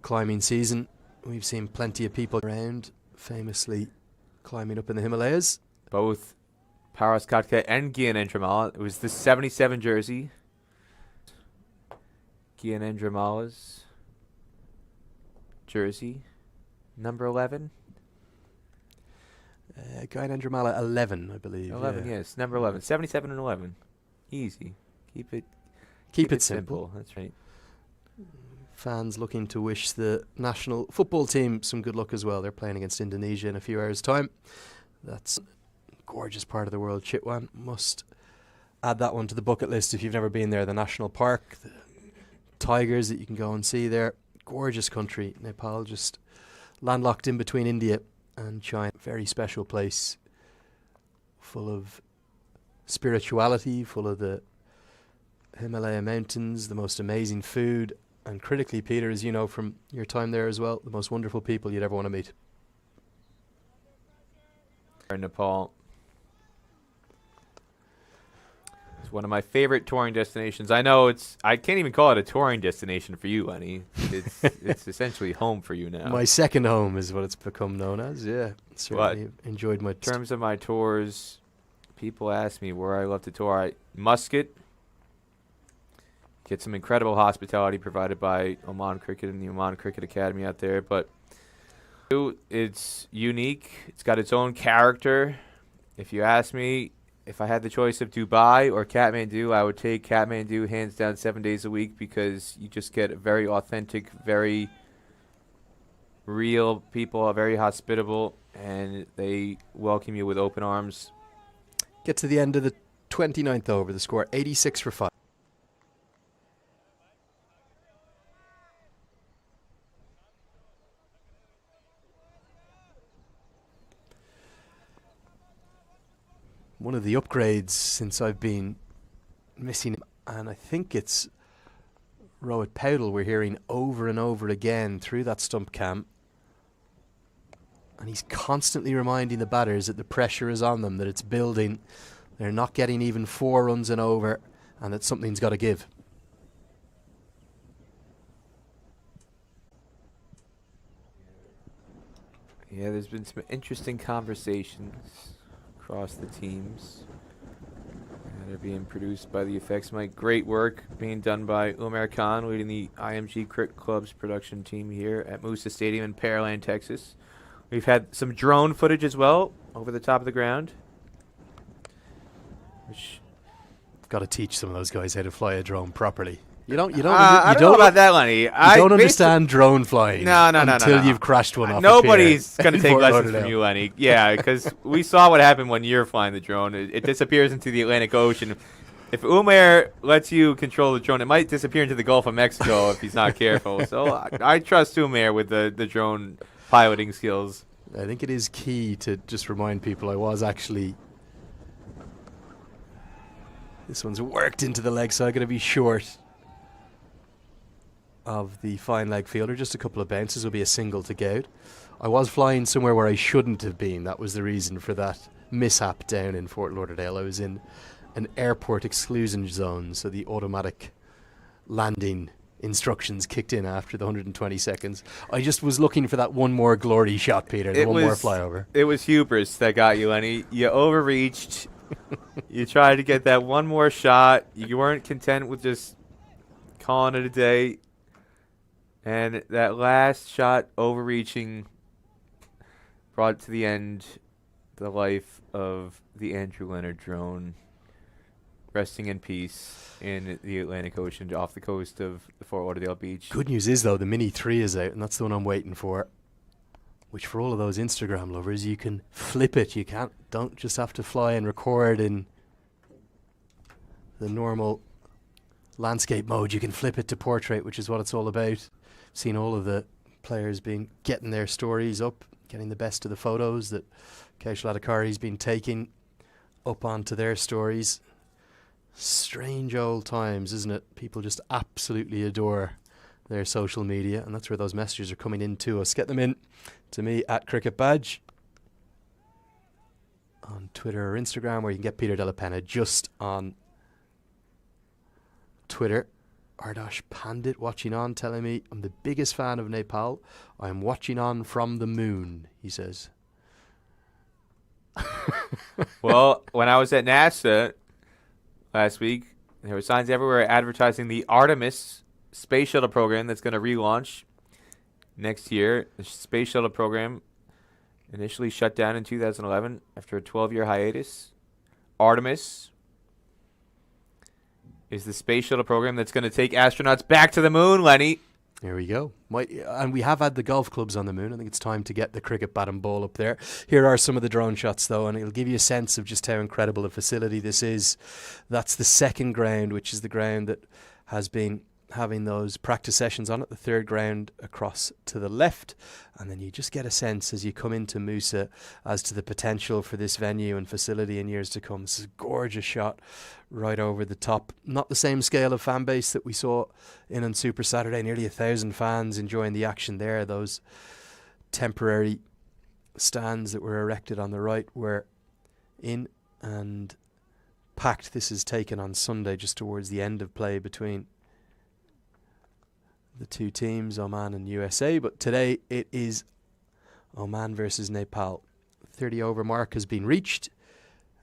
climbing season, we've seen plenty of people around famously climbing up in the Himalayas. Both Paras Katka and Gyanendra. It was the 77 jersey. Gyanendra jersey. Number 11? Gyanendra 11, I believe. 11, yes. Number 11. 77 and 11. Easy. Keep it simple. That's right. Fans looking to wish the national football team some good luck as well. They're playing against Indonesia in a few hours' time. That's a gorgeous part of the world. Chitwan, must add that one to the bucket list if you've never been there. The national park, the tigers that you can go and see there. Gorgeous country. Nepal, just landlocked in between India and China. Very special place, full of spirituality, full of the Himalaya mountains, the most amazing food, and critically, Peter, as you know from your time there as well, the most wonderful people you'd ever want to meet. Nepal. It's one of my favorite touring destinations. I know I can't even call it a touring destination for you, Lenny. It's essentially home for you now. My second home is what it's become known as. Yeah, certainly enjoyed my. In terms of my tours, people ask me where I love to tour. Muscat. Get some incredible hospitality provided by Oman Cricket and the Oman Cricket Academy out there. But it's unique. It's got its own character. If you ask me, if I had the choice of Dubai or Kathmandu, I would take Kathmandu hands down 7 days a week, because you just get very authentic, very real people, are very hospitable, and they welcome you with open arms. Get to the end of the 29th over, the score 86 for 5. One of the upgrades since I've been missing, and I think it's Rohit Paudel we're hearing over and over again through that stump cam. And he's constantly reminding the batters that the pressure is on them, that it's building. They're not getting even 4 runs and over, and that something's got to give. Yeah, there's been some interesting conversations across the teams that are being produced by the Effects Mike. Great work being done by Umar Khan, leading the IMG Cricket Club's production team here at Moosa Stadium in Pearland, Texas. We've had some drone footage as well over the top of the ground. Which Got to teach some of those guys how to fly a drone properly. You don't I don't know about that, Lenny. You don't understand drone flying until you've crashed one off. Nobody's going to take lessons from you, Lenny. Yeah, because we saw what happened when you're flying the drone. It disappears into the Atlantic Ocean. If Umar lets you control the drone, it might disappear into the Gulf of Mexico if he's not careful. So I trust Umar with the drone piloting skills. I think it is key to just remind people I was actually... This one's worked into the leg side, going to be short of the fine leg fielder. Just a couple of bounces will be a single to go out. I was flying somewhere where I shouldn't have been. That was the reason for that mishap down in Fort Lauderdale. I was in an airport exclusion zone, so the automatic landing instructions kicked in after the 120 seconds. I just was looking for that one more glory shot, Peter, one more flyover. It was hubris that got you, Lenny. You overreached. You tried to get that one more shot. You weren't content with just calling it a day. And that last shot, overreaching, brought to the end the life of the Andrew Leonard drone, resting in peace in the Atlantic Ocean off the coast of the Fort Lauderdale beach. Good news is, though, the Mini 3 is out, and that's the one I'm waiting for. Which, for all of those Instagram lovers, you can flip it. You don't just have to fly and record in the normal landscape mode. You can flip it to portrait, which is what it's all about. Seen all of the players getting their stories up, getting the best of the photos that Kaushal Adhikari's been taking up onto their stories. Strange old times, isn't it? People just absolutely adore their social media, and that's where those messages are coming in to us. Get them in to me at Cricket Badge on Twitter or Instagram, or you can get Peter Della Penna just on Twitter. Ardash Pandit watching on, telling me, I'm the biggest fan of Nepal. I'm watching on from the moon, he says. Well, when I was at NASA last week, there were signs everywhere advertising the Artemis space shuttle program that's going to relaunch next year. The space shuttle program initially shut down in 2011 after a 12-year hiatus. Artemis is the space shuttle program that's going to take astronauts back to the moon, Lenny. There we go. And we have had the golf clubs on the moon. I think it's time to get the cricket bat and ball up there. Here are some of the drone shots, though, and it'll give you a sense of just how incredible a facility this is. That's the second ground, which is the ground that has been having those practice sessions on it, the third ground across to the left. And then you just get a sense as you come into Moosa as to the potential for this venue and facility in years to come. This is a gorgeous shot right over the top. Not the same scale of fan base that we saw in on Super Saturday. Nearly 1,000 fans enjoying the action there. Those temporary stands that were erected on the right were in and packed. This is taken on Sunday just towards the end of play between the two teams, Oman and USA, but today it is Oman versus Nepal. 30 over mark has been reached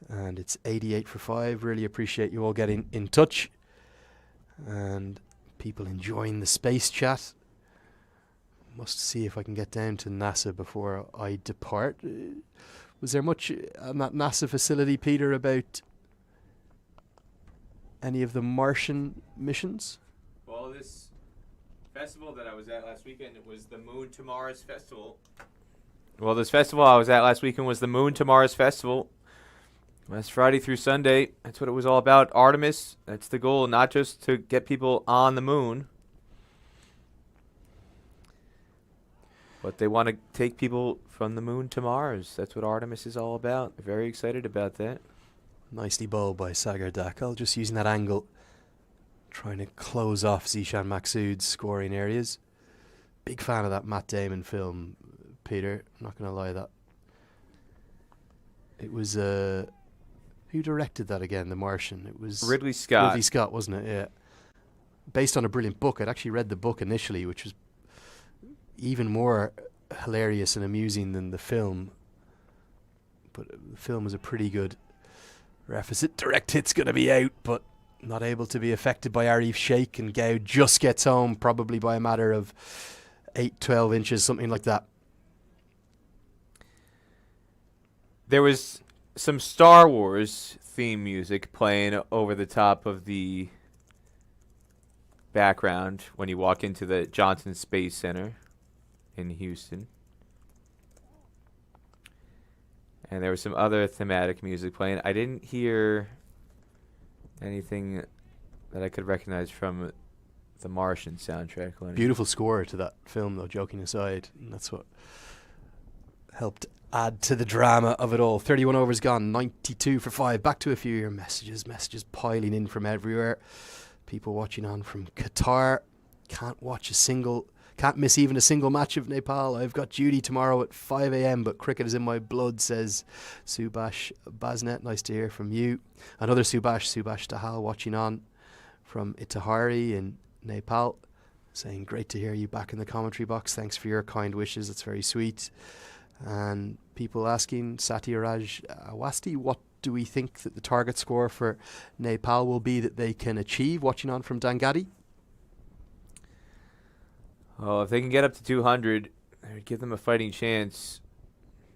and it's 88 for 5. Really appreciate you all getting in touch and people enjoying the space chat. Must see if I can get down to NASA before I depart. Was there much on that NASA facility, Peter, about any of the Martian missions? Well, this festival that I was at last weekend, it was the Moon to Mars Festival. Well, this festival I was at last weekend was the Moon to Mars Festival. Last Friday through Sunday, that's what it was all about. Artemis, that's the goal, not just to get people on the moon, but they want to take people from the moon to Mars. That's what Artemis is all about. They're very excited about that. Nicely bowled by Sagar Dakal, just using that angle, trying to close off Zeeshan Maqsood's scoring areas. Big fan of that Matt Damon film, Peter. I'm not going to lie, that it was who directed that again? The Martian. It was Ridley Scott. Ridley Scott, wasn't it? Yeah. Based on a brilliant book. I'd actually read the book initially, which was even more hilarious and amusing than the film. But the film was a pretty good reference. Direct hit's going to be out, but not able to be affected by Arif Sheikh, and Gowd just gets home probably by a matter of 8-12 inches, something like that. There was some Star Wars theme music playing over the top of the background when you walk into the Johnson Space Center in Houston. And there was some other thematic music playing. I didn't hear anything that I could recognize from the Martian soundtrack. Beautiful score to that film, though, joking aside. And that's what helped add to the drama of it all. 31 overs gone, 92 for 5. Back to a few of your messages piling in from everywhere. People watching on from Qatar. Can't miss even a single match of Nepal. I've got duty tomorrow at 5 a.m, but cricket is in my blood, says Subhash Basnet. Nice to hear from you. Another Subhash Tahal, watching on from Itahari in Nepal, saying great to hear you back in the commentary box. Thanks for your kind wishes. That's very sweet. And people asking Satyaraj Awasti, what do we think that the target score for Nepal will be that they can achieve? Watching on from Dangadi. Oh, if they can get up to 200, it would give them a fighting chance.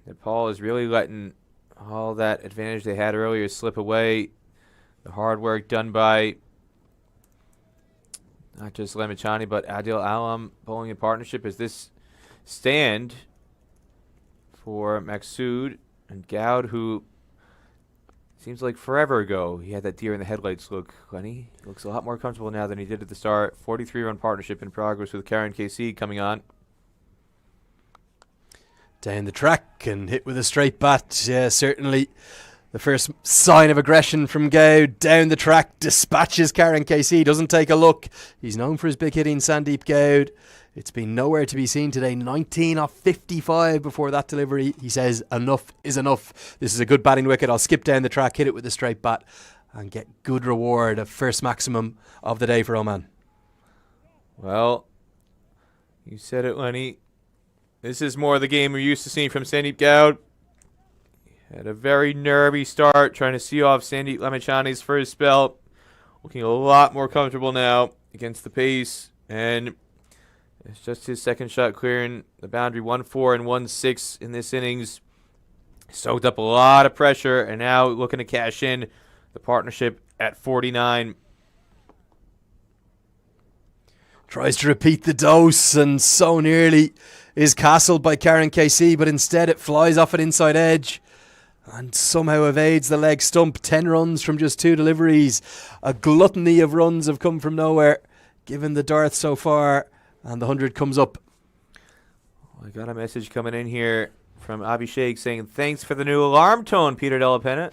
Nepal is really letting all that advantage they had earlier slip away. The hard work done by not just Lamichhane, but Adil Alam bowling in partnership as this stand for Maqsood and Gowd, who seems like forever ago he had that deer in the headlights look. Lenny, he looks a lot more comfortable now than he did at the start. 43-run partnership in progress with Karen KC coming on. Down the track and hit with a straight bat. Yeah, certainly the first sign of aggression from Gowd. Down the track, dispatches Karen KC, doesn't take a look. He's known for his big hitting, Sandeep Gowd. It's been nowhere to be seen today. 19 off 55 before that delivery. He says enough is enough. This is a good batting wicket. I'll skip down the track, hit it with a straight bat and get good reward of first maximum of the day for Oman. Well, you said it, Lenny. This is more the game we're used to seeing from Sandeep Gowd. Had a very nervy start trying to see off Sandeep Lamichhane's first spell. Looking a lot more comfortable now against the pace. And it's just his second shot clearing the boundary. 1-4 and 1-6 in this innings. Soaked up a lot of pressure and now looking to cash in the partnership at 49. Tries to repeat the dose and so nearly is castled by Karen KC, but instead it flies off an inside edge and somehow evades the leg stump. 10 runs from just 2 deliveries. A gluttony of runs have come from nowhere, given the dearth so far, and the 100 comes up. I got a message coming in here from Abhishek saying, thanks for the new alarm tone, Peter Della Penna.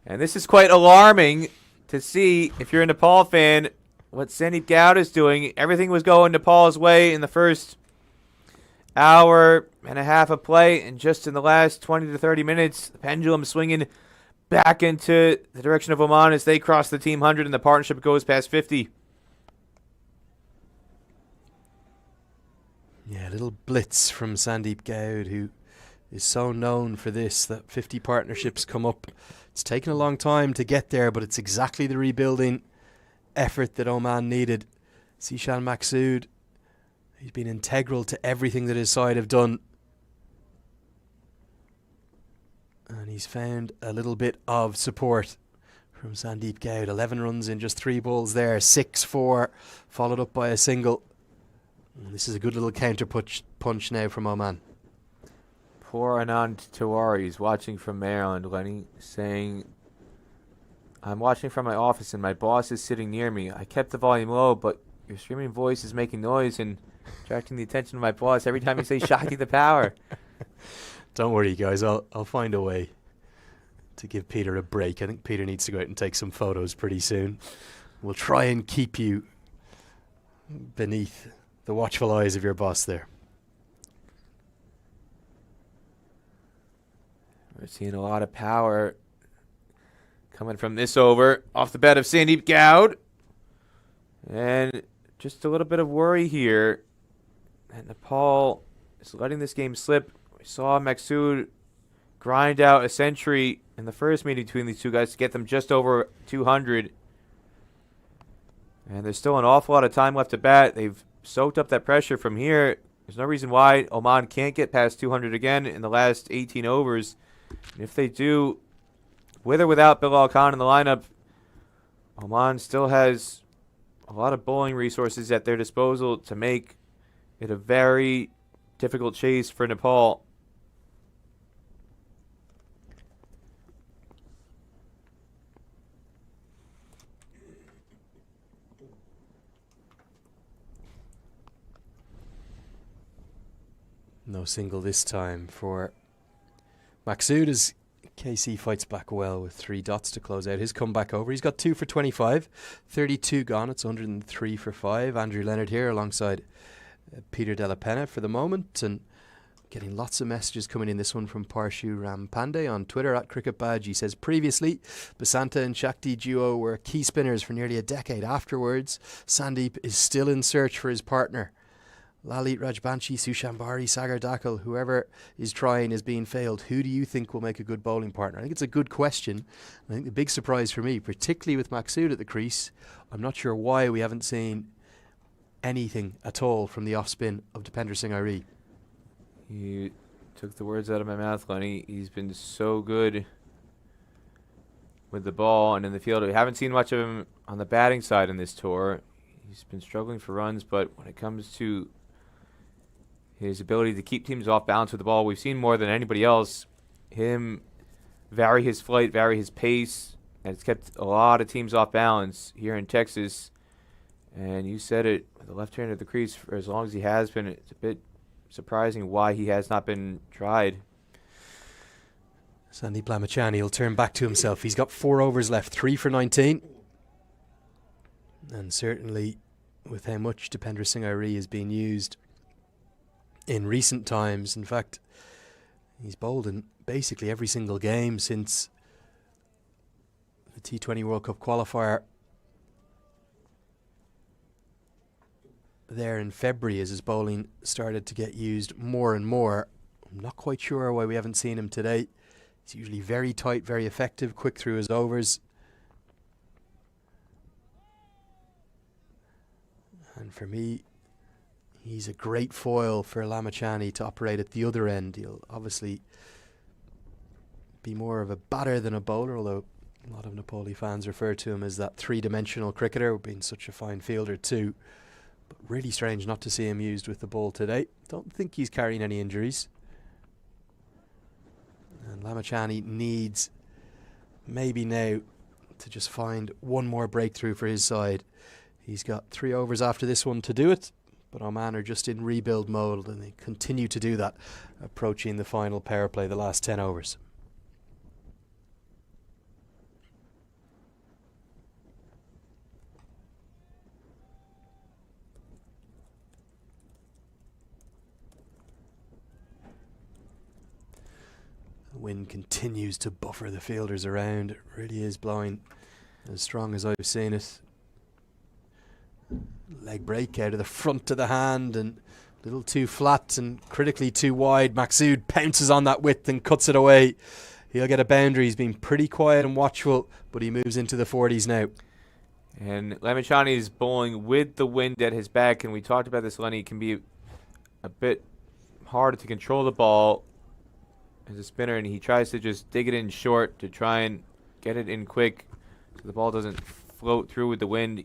And this is quite alarming to see, if you're a Nepal fan, what Sandeep Gowd is doing. Everything was going Nepal's way in the first hour and a half of play, and just in the last 20 to 30 minutes, the pendulum swinging back into the direction of Oman as they cross the team 100 and the partnership goes past 50. Yeah, a little blitz from Sandeep Gowd, who is so known for this, that 50 partnerships come up. It's taken a long time to get there, but it's exactly the rebuilding effort that Oman needed. Zeeshan Maqsood, he's been integral to everything that his side have done. And he's found a little bit of support from Sandeep Goud. 11 runs in just 3 balls there. 6-4, followed up by a single. And this is a good little counter punch now from Oman. Poor Anand Tiwari is watching from Maryland, Lenny, saying, I'm watching from my office and my boss is sitting near me. I kept the volume low, but your screaming voice is making noise and attracting the attention of my boss every time you say Shakti the Power. Don't worry, guys. I'll find a way to give Peter a break. I think Peter needs to go out and take some photos pretty soon. We'll try and keep you beneath the watchful eyes of your boss there. We're seeing a lot of power coming from this over off the bat of Sandeep Goud. And just a little bit of worry here. And Nepal is letting this game slip. We saw Maqsood grind out a century in the first meeting between these two guys to get them just over 200. And there's still an awful lot of time left to bat. They've soaked up that pressure from here. There's no reason why Oman can't get past 200 again in the last 18 overs. And if they do, with or without Bilal Khan in the lineup, Oman still has a lot of bowling resources at their disposal to make it a very difficult chase for Nepal. No single this time for Maqsood as KC fights back well with 3 dots to close out his comeback over. He's got 2 for 25, 32 gone. It's 103 for 5. Andrew Leonard here alongside Peter Della Penna for the moment, and getting lots of messages coming in. This one from Parshu Rampande on Twitter at Cricket Badge. He says, previously, Basanta and Shakti duo were key spinners for nearly a decade. Afterwards, Sandeep is still in search for his partner. Lalit Rajbanshi, Sushambari, Sagar Dakal, whoever is trying is being failed. Who do you think will make a good bowling partner? I think it's a good question. I think the big surprise for me, particularly with Maqsood at the crease, I'm not sure why we haven't seen anything at all from the off-spin of Dipender Singh Airi. You took the words out of my mouth, Lenny. He's been so good with the ball and in the field. We haven't seen much of him on the batting side in this tour. He's been struggling for runs, but when it comes to his ability to keep teams off balance with the ball, we've seen more than anybody else him vary his flight, vary his pace, and it's kept a lot of teams off balance here in Texas. And you said it, with the left hand of the crease for as long as he has been, it's a bit surprising why he has not been tried. Sandeep Lamichhane will turn back to himself. He's got 4 overs left, 3 for 19. And certainly with how much Dipender Singh Airi is being used in recent times, in fact, he's bowled in basically every single game since the T20 World Cup qualifier there in February as his bowling started to get used more and more. I'm not quite sure why we haven't seen him today. He's usually very tight, very effective, quick through his overs. And for me, he's a great foil for Lamichhane to operate at the other end. He'll obviously be more of a batter than a bowler, although a lot of Nepali fans refer to him as that 3-dimensional cricketer, being such a fine fielder too. But really strange not to see him used with the ball today. Don't think he's carrying any injuries. And Lamichhane needs, maybe now, to just find one more breakthrough for his side. He's got 3 overs after this one to do it, but Oman are just in rebuild mode and they continue to do that, approaching the final power play, the last 10 overs. The wind continues to buffer the fielders around. It really is blowing as strong as I've seen it. Leg break out of the front of the hand and a little too flat and critically too wide. Maqsood pounces on that width and cuts it away. He'll get a boundary. He's been pretty quiet and watchful, but he moves into the 40s now. And Lamichhane is bowling with the wind at his back, and we talked about this, Lenny. It can be a bit harder to control the ball as a spinner, and he tries to just dig it in short to try and get it in quick so the ball doesn't float through with the wind.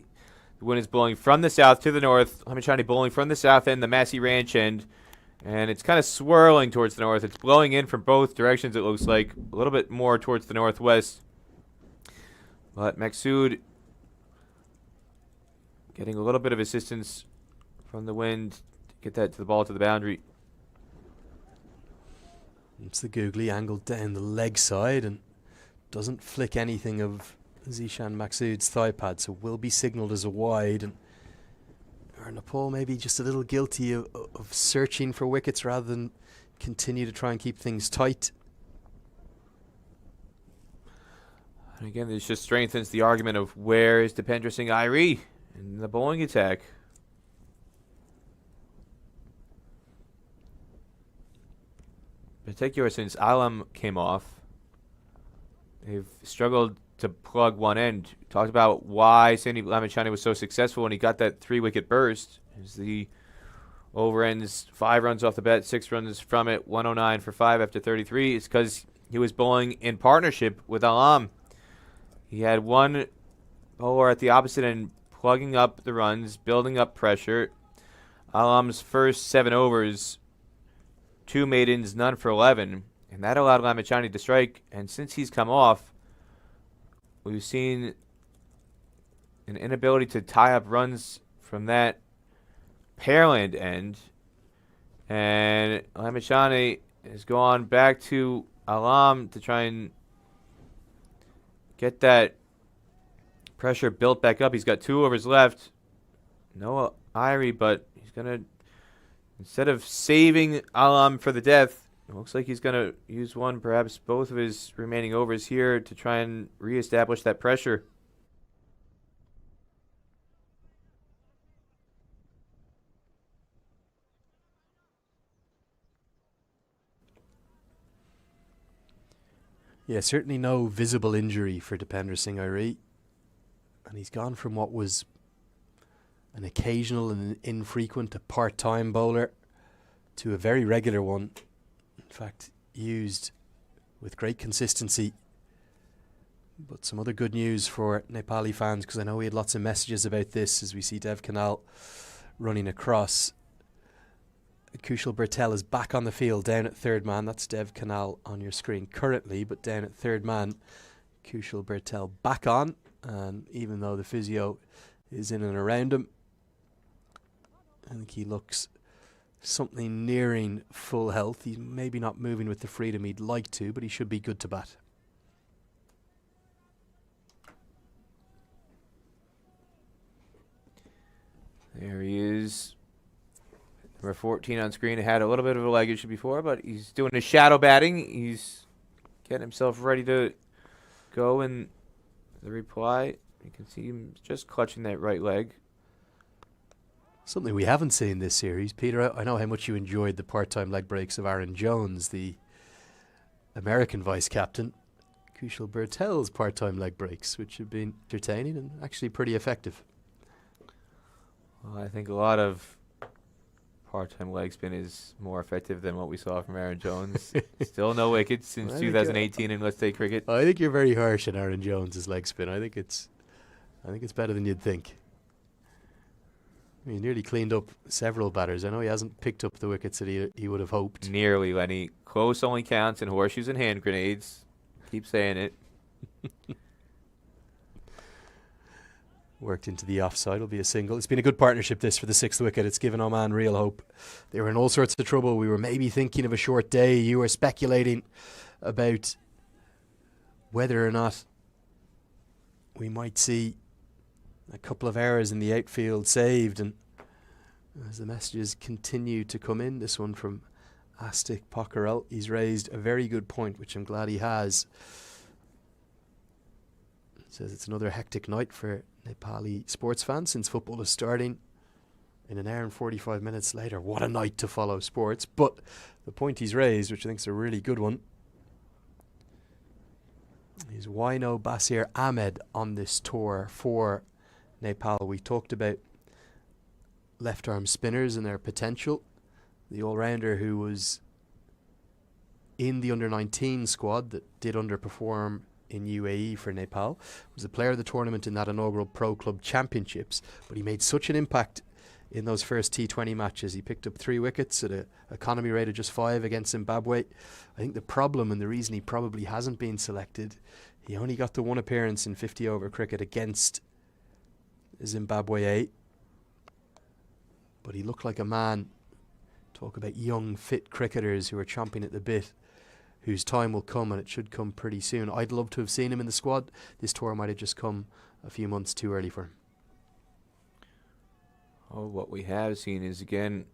The wind is blowing from the south to the north. Lamichhane bowling from the south end, the Massey Ranch end. And it's kind of swirling towards the north. It's blowing in from both directions, it looks like. A little bit more towards the northwest. But Maqsood getting a little bit of assistance from the wind to get that to the ball to the boundary. It's the googly angled down the leg side and doesn't flick anything of Zeeshan Maqsood's thigh pad, so will be signalled as a wide. And Nepal maybe just a little guilty of searching for wickets rather than continue to try and keep things tight. And again, this just strengthens the argument of where is Dipendra Singh Airi in the bowling attack. Particularly since Alam came off, they've struggled to plug one end. Talked about why Sandy Lamichhane was so successful when he got that 3-wicket burst. Is the over ends 5 runs off the bat, 6 runs from it, 109 for 5 after 33. It's because he was bowling in partnership with Alam. He had one bowler at the opposite end plugging up the runs, building up pressure. Alam's first 7 overs, 2 maidens, none for 11, and that allowed Lamichhane to strike. And since he's come off, we've seen an inability to tie up runs from that Pearland end. And Lamichhane has gone back to Alam to try and get that pressure built back up. He's got 2 overs left. No Airi, but he's going to, instead of saving Alam for the death, it looks like he's going to use one, perhaps both of his remaining overs here to try and reestablish that pressure. Yeah, certainly no visible injury for Dipendra Singh Airi. And he's gone from what was an occasional and infrequent, a part-time bowler, to a very regular one. In fact, used with great consistency. But some other good news for Nepali fans, because I know we had lots of messages about this as we see Dev Canal running across. Kushal Bertel is back on the field down at third man. That's Dev Canal on your screen currently, but down at third man, Kushal Bertel back on. And even though the physio is in and around him, I think he looks something nearing full health. He's maybe not moving with the freedom he'd like to, but he should be good to bat. There he is. Number 14 on screen. Had a little bit of a leg issue before, but he's doing his shadow batting. He's getting himself ready to go in the reply. You can see him just clutching that right leg. Something we haven't seen this series. Peter, I know how much you enjoyed the part-time leg breaks of Aaron Jones, the American vice-captain. Kushal Bertel's part-time leg breaks, which have been entertaining and actually pretty effective. Well, I think a lot of part-time leg spin is more effective than what we saw from Aaron Jones. Still no wickets since 2018 in Let's Say Cricket. I think you're very harsh on Aaron Jones's leg spin. I think it's better than you'd think. He nearly cleaned up several batters. I know he hasn't picked up the wickets that he would have hoped. Nearly, Lenny. Close only counts in horseshoes and hand grenades. Keep saying it. Worked into the offside. Will be a single. It's been a good partnership this for the 6th wicket. It's given Oman real hope. They were in all sorts of trouble. We were maybe thinking of a short day. You were speculating about whether or not we might see a couple of errors in the outfield saved. And as the messages continue to come in, this one from Astik Pokharel, he's raised a very good point, which I'm glad he has. Says it's another hectic night for Nepali sports fans since football is starting in an hour and 45 minutes later. What a night to follow sports. But the point he's raised, which I think is a really good one, is why no Basir Ahmed on this tour for Nepal. We talked about left arm spinners and their potential. The all-rounder who was in the under-19 squad that did underperform in UAE for Nepal. Was a player of the tournament in that inaugural Pro Club Championships, but he made such an impact in those first T20 matches. He picked up 3 wickets at an economy rate of just 5 against Zimbabwe. I think the problem and the reason he probably hasn't been selected, he only got the 1 appearance in 50 over cricket against Zimbabwe A. But he looked like a man. Talk about young, fit cricketers who are chomping at the bit, whose time will come, and it should come pretty soon. I'd love to have seen him in the squad. This tour might have just come a few months too early for him. Oh, what we have seen is, again,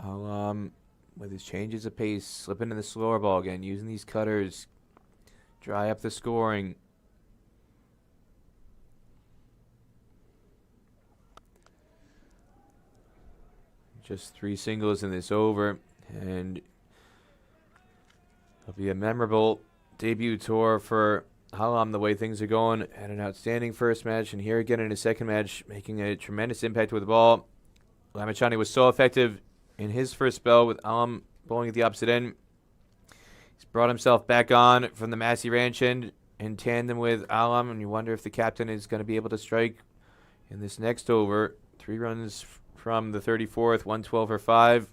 with his changes of pace, slipping in the slower ball again, using these cutters, dry up the scoring. Just 3 singles in this over, and it'll be a memorable debut tour for Halam, the way things are going. Had an outstanding first match, and here again in his second match, making a tremendous impact with the ball. Lamichhane was so effective in his first spell with Alam bowling at the opposite end. He's brought himself back on from the Massey Ranch end in tandem with Alam, and you wonder if the captain is going to be able to strike in this next over. 3 runs from the 34th, 112 for 5.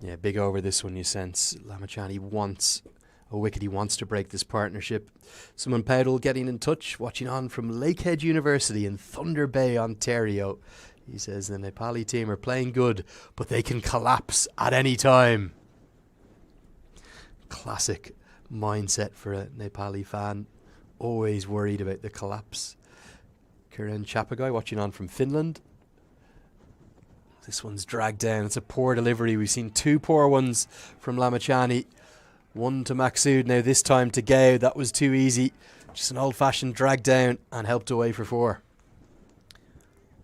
Yeah, big over this one, you sense. Lamichhane wants a wicket. He wants to break this partnership. Simon Powdell getting in touch, watching on from Lakehead University in Thunder Bay, Ontario. He says the Nepali team are playing good, but they can collapse at any time. Classic mindset for a Nepali fan. Always worried about the collapse. Kiran Chapagai watching on from Finland. This one's dragged down. It's a poor delivery. We've seen 2 poor ones from Lamichhane. 1 to Maqsood, now this time to Gao. That was too easy. Just an old-fashioned drag down and helped away for 4.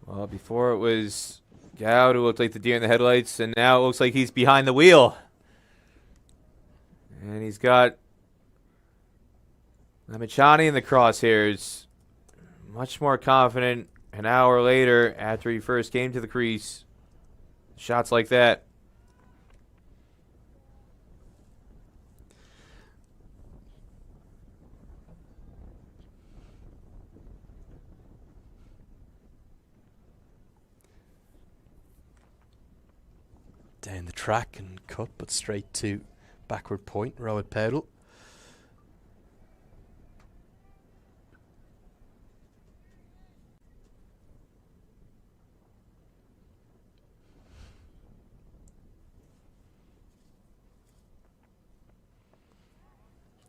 Well, before it was Gao who looked like the deer in the headlights, and now it looks like he's behind the wheel. And he's got Lamichhane in the crosshairs. Much more confident an hour later after he first came to the crease. Shots like that. Down the track and cut, but straight to backward point. Row at Powdell.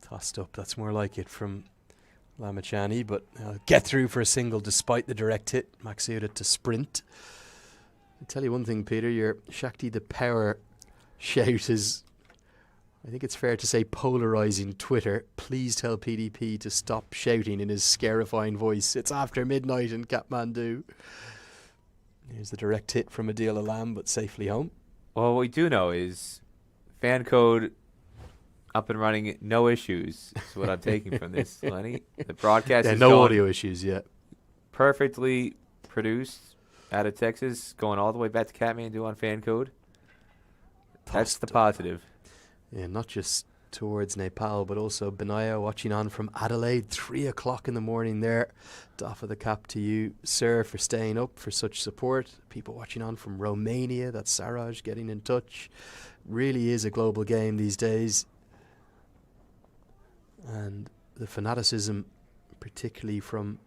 Tossed up, that's more like it from Lamichhane, but get through for a single despite the direct hit. Maqsood to sprint. I'll tell you one thing, Peter, your Shakti the Power shout is, I think it's fair to say, polarising Twitter. Please tell PDP to stop shouting in his scarifying voice. It's after midnight in Kathmandu. Here's the direct hit from Adil Alam, but safely home. Well, what we do know is fan code up and running, no issues, is what I'm taking from this, Lenny. The broadcast is no audio issues yet. Perfectly produced out of Texas, going all the way back to Kathmandu on fan code. That's the positive. Yeah, not just towards Nepal, but also Benaya watching on from Adelaide, 3 o'clock in the morning there. Doff of the cap to you, sir, for staying up, for such support. People watching on from Romania, that's Saraj getting in touch. Really is a global game these days. And the fanaticism, particularly from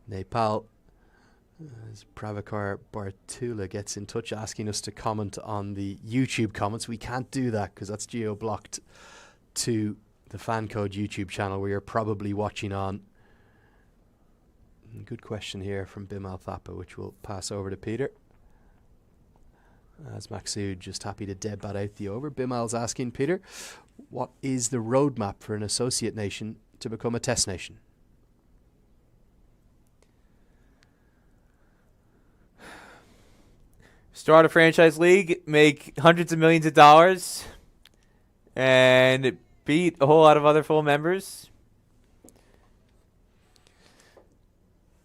Nepal, as Pravakar Bartula gets in touch asking us to comment on the YouTube comments. We can't do that because that's geo-blocked to the Fan Code YouTube channel where you're probably watching on. Good question here from Bimal Thapa, which we'll pass over to Peter. As Maqsood just happy to dead bat out the over. Bimal's asking, Peter, what is the roadmap for an associate nation to become a test nation? Start a franchise league, make hundreds of millions of dollars, and beat a whole lot of other full members.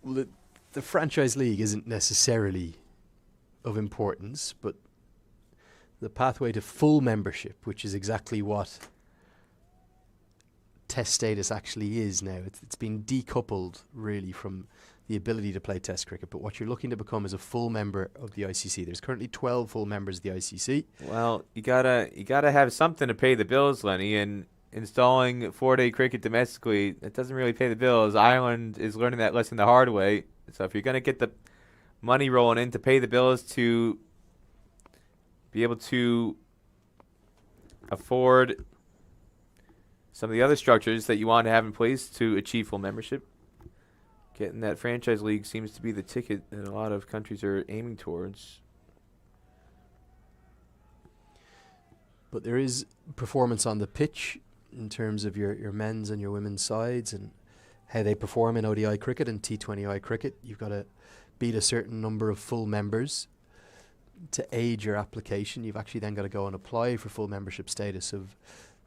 Well, the franchise league isn't necessarily of importance, but the pathway to full membership, which is exactly what test status actually is now. It's been decoupled really from the ability to play test cricket, but what you're looking to become is a full member of the ICC. There's currently 12 full members of the ICC. Well, you gotta have something to pay the bills, Lenny, and installing 4-day cricket domestically, that doesn't really pay the bills. Ireland is learning that lesson the hard way. So if you're gonna get the money rolling in to pay the bills to be able to afford some of the other structures that you want to have in place to achieve full membership, getting that franchise league seems to be the ticket that a lot of countries are aiming towards. But there is performance on the pitch in terms of your men's and your women's sides and how they perform in ODI cricket and T20I cricket. You've got to beat a certain number of full members to aid your application. You've actually then got to go and apply for full membership status of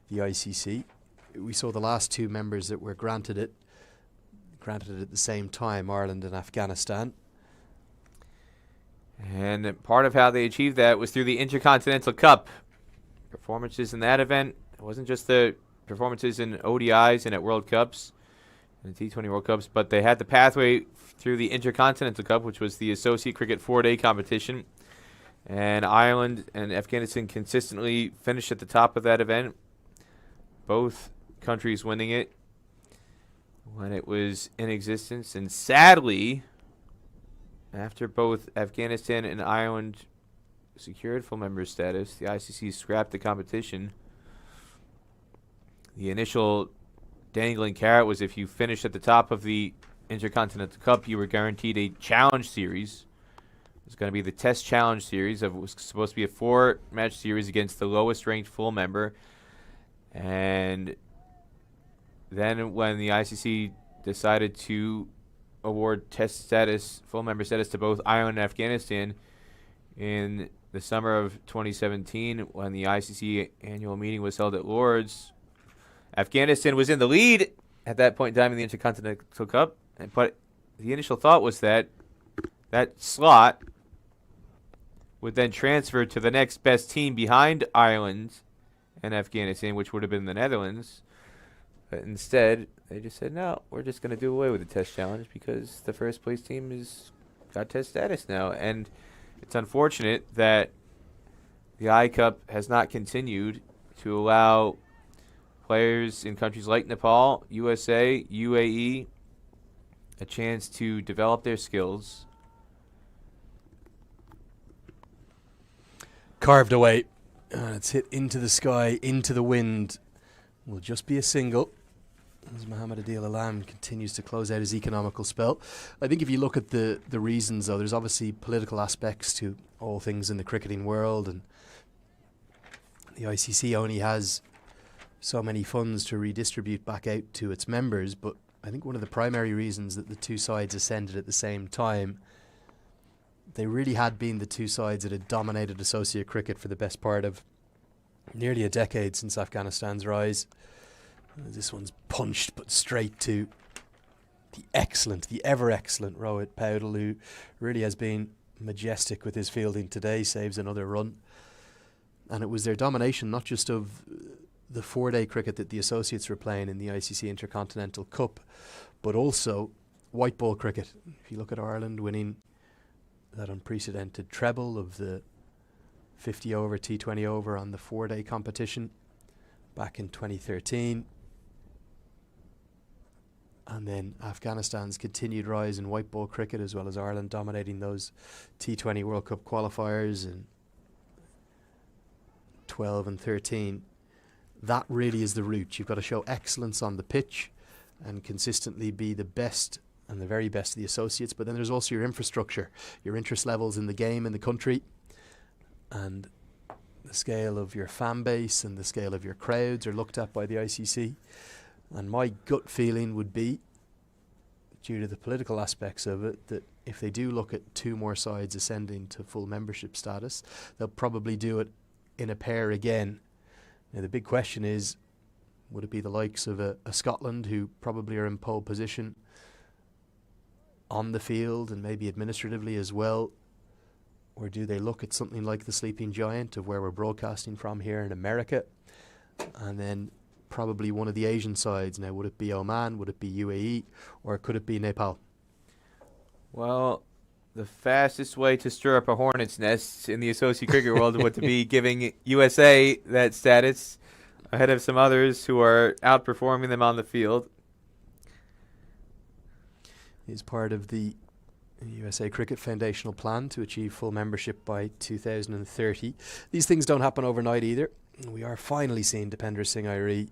the ICC. We saw the last two members that were granted it at the same time, Ireland and Afghanistan. And part of how they achieved that was through the Intercontinental Cup. Performances in that event, it wasn't just the performances in ODIs and at World Cups and the T20 World Cups, but they had the pathway through the Intercontinental Cup, which was the Associate Cricket 4-day competition. And Ireland and Afghanistan consistently finished at the top of that event, both countries winning it when it was in existence. And sadly, after both Afghanistan and Ireland secured full member status, the ICC scrapped the competition. The initial dangling carrot was if you finished at the top of the Intercontinental Cup, you were guaranteed a challenge series. It was going to be the Test Challenge Series. It was supposed to be a 4-match series against the lowest ranked full member. And then when the ICC decided to award test status, full member status to both Ireland and Afghanistan in the summer of 2017, when the ICC annual meeting was held at Lord's, Afghanistan was in the lead at that point in time in the Intercontinental Cup. But the initial thought was that that slot would then transfer to the next best team behind Ireland and Afghanistan, which would have been the Netherlands. But instead, they just said, no, we're just going to do away with the test challenge because the first place team is got test status now. And it's unfortunate that the I Cup has not continued to allow players in countries like Nepal, USA, UAE, a chance to develop their skills. Carved away. It's hit into the sky, into the wind. Will just be a single as Mohamed Adil Alam continues to close out his economical spell. I think if you look at the reasons, though, there's obviously political aspects to all things in the cricketing world, and the ICC only has so many funds to redistribute back out to its members. But I think one of the primary reasons that the two sides ascended at the same time, they really had been the two sides that had dominated associate cricket for the best part of nearly a decade since Afghanistan's rise. This one's punched but straight to the ever excellent Rohit Paudel, who really has been majestic with his fielding today, saves another run. And it was their domination, not just of the 4-day cricket that the associates were playing in the ICC Intercontinental Cup, but also white ball cricket. If you look at Ireland winning that unprecedented treble of the 50 over, T20 over on the 4-day competition back in 2013. And then Afghanistan's continued rise in white ball cricket, as well as Ireland dominating those T20 World Cup qualifiers in 12 and 13. That really is the route. You've got to show excellence on the pitch and consistently be the best and the very best of the associates. But then there's also your infrastructure, your interest levels in the game in the country, and the scale of your fan base and the scale of your crowds are looked at by the ICC. And my gut feeling would be, due to the political aspects of it, that if they do look at two more sides ascending to full membership status, they'll probably do it in a pair again. Now the big question is, would it be the likes of a Scotland, who probably are in pole position on the field and maybe administratively as well, or do they look at something like the sleeping giant of where we're broadcasting from here in America, and then probably one of the Asian sides. Now, would it be Oman? Would it be UAE? Or could it be Nepal? Well, the fastest way to stir up a hornet's nest in the associate cricket world would to be giving USA that status ahead of some others who are outperforming them on the field. Is part of the USA Cricket Foundational plan to achieve full membership by 2030. These things don't happen overnight either. We are finally seeing Dipender Singh Airi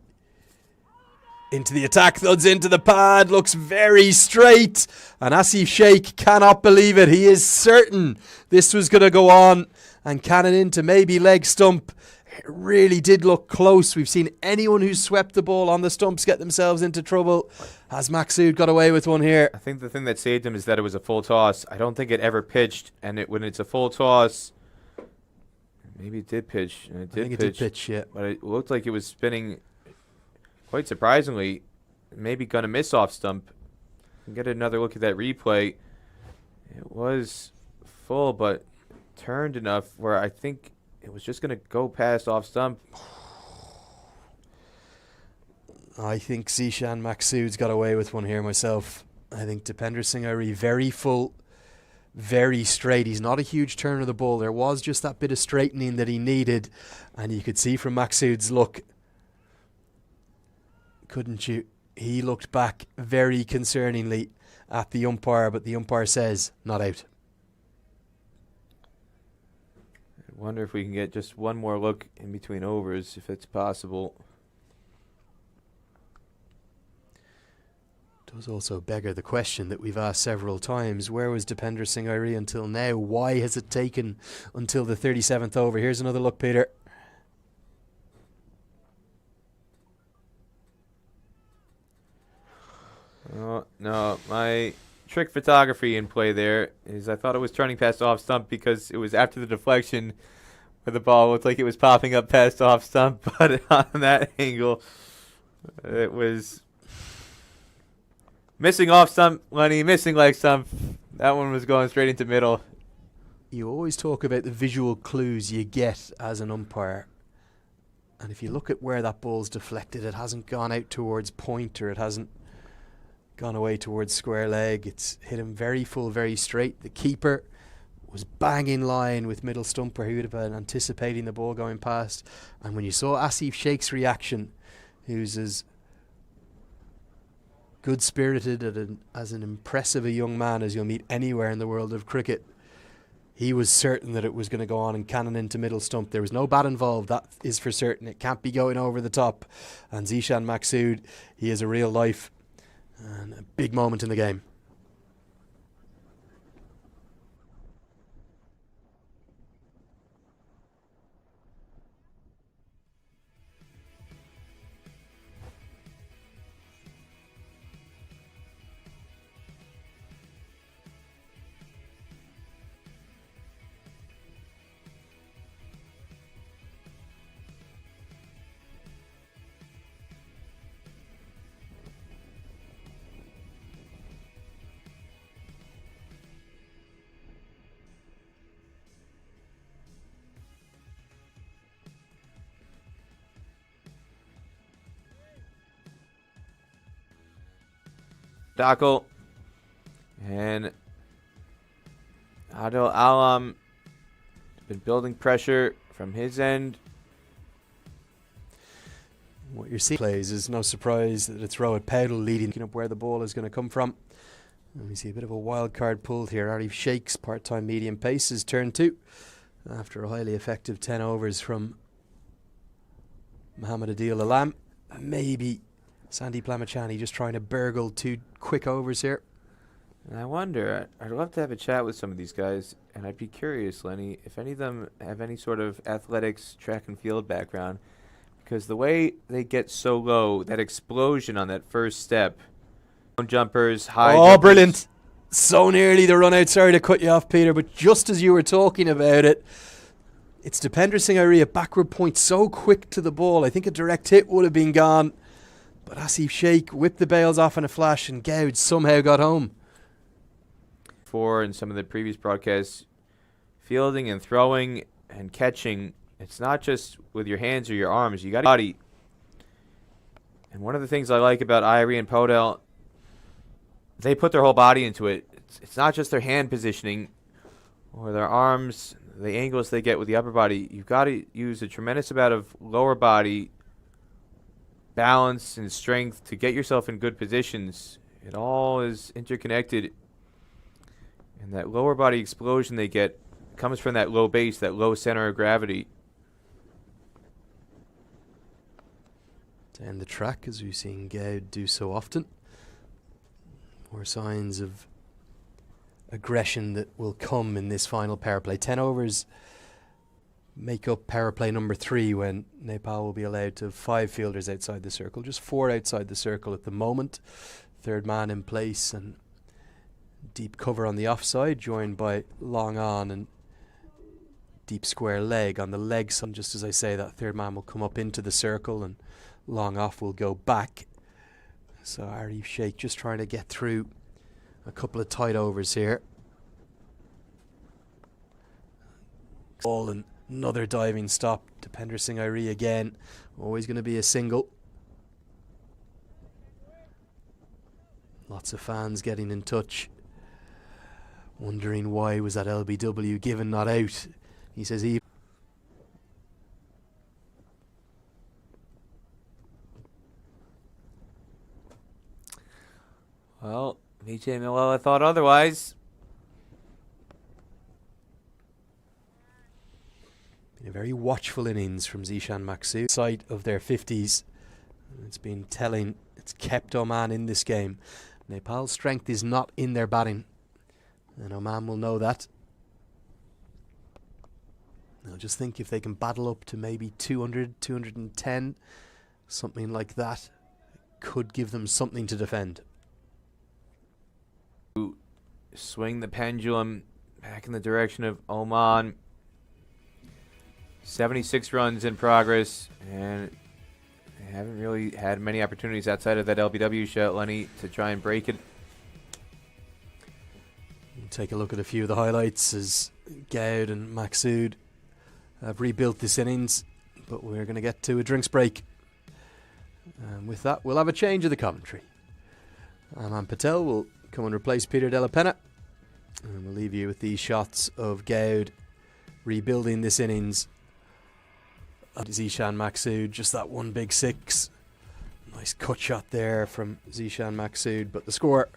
into the attack, thuds into the pad, looks very straight, and Asif Sheikh cannot believe it. He is certain this was going to go on, and cannon into maybe leg stump. It really did look close. We've seen anyone who's swept the ball on the stumps get themselves into trouble. Has Maqsood got away with one here? I think the thing that saved him is that it was a full toss. I don't think it ever pitched, and when it's a full toss, maybe it did pitch. And I think it did pitch, yeah. But it looked like it was spinning quite surprisingly. Maybe going to miss off stump. Get another look at that replay. It was full, but turned enough where I think it was just going to go past off stump. I think Zeeshan Maqsood's got away with one here myself. I think Dipender Singh Airi very full, very straight. He's not a huge turn of the ball. There was just that bit of straightening that he needed, and you could see from Maqsood's look, couldn't you? He looked back very concerningly at the umpire, but the umpire says not out. I wonder if we can get just one more look in between overs, if it's possible. Does also beggar the question that we've asked several times. Where was Dipender Singh Airi until now? Why has it taken until the 37th over? Here's another look, Peter. Oh, no, my trick photography in play there is I thought it was turning past off stump because it was after the deflection where the ball looked like it was popping up past off stump, but on that angle, it was missing off stump, Lenny, missing leg stump. That one was going straight into middle. You always talk about the visual clues you get as an umpire. And if you look at where that ball's deflected, it hasn't gone out towards point, or it hasn't gone away towards square leg. It's hit him very full, very straight. The keeper was bang in line with middle stump where he would have been anticipating the ball going past. And when you saw Asif Sheikh's reaction, who's as good-spirited as an impressive a young man as you'll meet anywhere in the world of cricket, he was certain that it was going to go on and cannon into middle stump. There was no bat involved, that is for certain. It can't be going over the top. And Zeeshan Maqsood, he is a real life and a big moment in the game. Dakel and Adil Alam been building pressure from his end. What you're seeing plays is no surprise that it's Rohit Paudel leading up where the ball is going to come from. And we see a bit of a wild card pulled here. Arif Sheikh's part-time medium pace is turn 2 after a highly effective 10 overs from Mohammad Adil Alam. Maybe Sandeep Lamichhane just trying to burgle 2 quick overs here. And I wonder, I'd love to have a chat with some of these guys, and I'd be curious, Lenny, if any of them have any sort of athletics, track and field background, because the way they get so low, that explosion on that first step, jumpers, high jumpers. Brilliant. So nearly the run out. Sorry to cut you off, Peter, but just as you were talking about it, it's Dipender Singh Airi, a backward point so quick to the ball. I think a direct hit would have been gone. But Asif Sheikh whipped the bails off in a flash, and Gowd somehow got home. In some of the previous broadcasts, fielding and throwing and catching, it's not just with your hands or your arms. You got to body. And one of the things I like about Irie and Podell, they put their whole body into it. It's not just their hand positioning or their arms, the angles they get with the upper body. You've got to use a tremendous amount of lower body balance and strength to get yourself in good positions. It all is interconnected. And that lower body explosion they get comes from that low base, that low center of gravity. Down the track, as we've seen Gowd do so often. More signs of aggression that will come in this final power play. 10 overs make up power play number 3, when Nepal will be allowed to have 5 fielders outside the circle. Just 4 outside the circle at the moment. Third man in place and deep cover on the offside, joined by long on and deep square leg on the leg side. Just as I say, that third man will come up into the circle and long off will go back. So Arif Sheikh just trying to get through a couple of tight overs here. Ball and another diving stop to Pender Singh Irie again. Always going to be a single. Lots of fans getting in touch, wondering why was that LBW given not out. He says he. Well, Vijay Millella thought otherwise. Been a very watchful innings from Zeeshan Maqsood. Sight of their 50s. It's been telling. It's kept Oman in this game. Nepal's strength is not in their batting, and Oman will know that. They'll just think if they can battle up to maybe 200, 210, something like that, could give them something to defend. Swing the pendulum back in the direction of Oman. 76 runs in progress, and they haven't really had many opportunities outside of that LBW shot, Lenny, to try and break it. We'll take a look at a few of the highlights as Gowd and Maqsood have rebuilt this innings, but we're going to get to a drinks break. And with that, we'll have a change of the commentary. Aman Patel will come and replace Peter Della Penna, and we'll leave you with these shots of Gowd rebuilding this innings. Zeeshan Maqsood, just that one big 6. Nice cut shot there from Zeeshan Maqsood, but the score,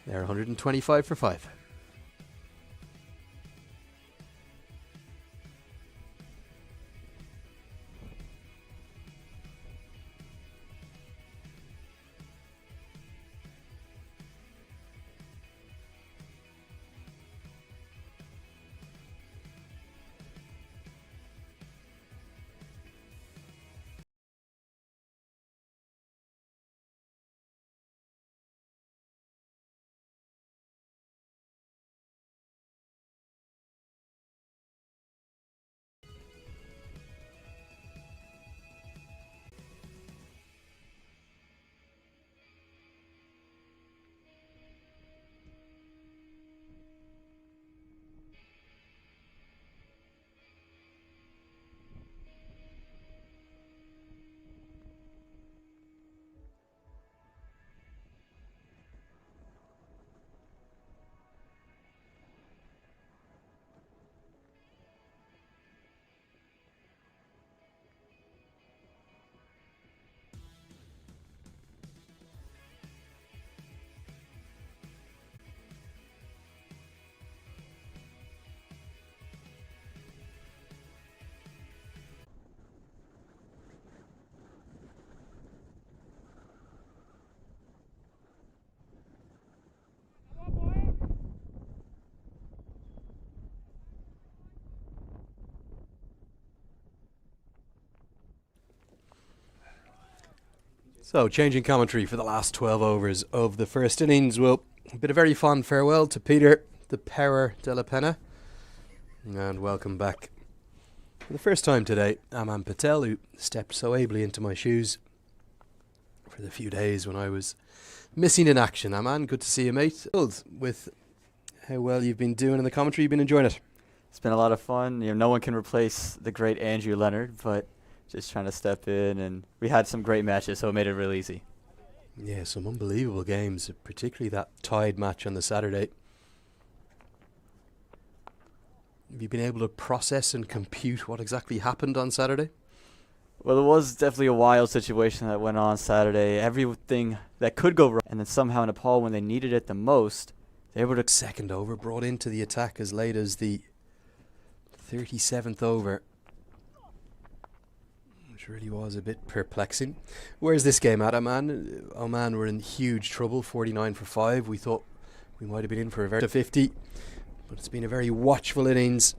they're 125 for 5. So, changing commentary for the last 12 overs of the first innings. Well, a bit of very fond farewell to Peter, the Power Della Penna. And welcome back. For the first time today, Aman Patel, who stepped so ably into my shoes for the few days when I was missing in action. Aman, good to see you, mate. With how well you've been doing in the commentary, you've been enjoying it. It's been a lot of fun. You know, no one can replace the great Andrew Leonard, but just trying to step in, and we had some great matches, so it made it real easy. Yeah, some unbelievable games, particularly that tied match on the Saturday. Have you been able to process and compute what exactly happened on Saturday? Well, it was definitely a wild situation that went on Saturday. Everything that could go wrong, and then somehow Nepal, when they needed it the most, they were the Second over brought into the attack as late as the 37th over, which really was a bit perplexing. Where's this game at, Oman? Oman were in huge trouble, 49 for 5. We thought we might have been in for a very 50, but it's been a very watchful innings.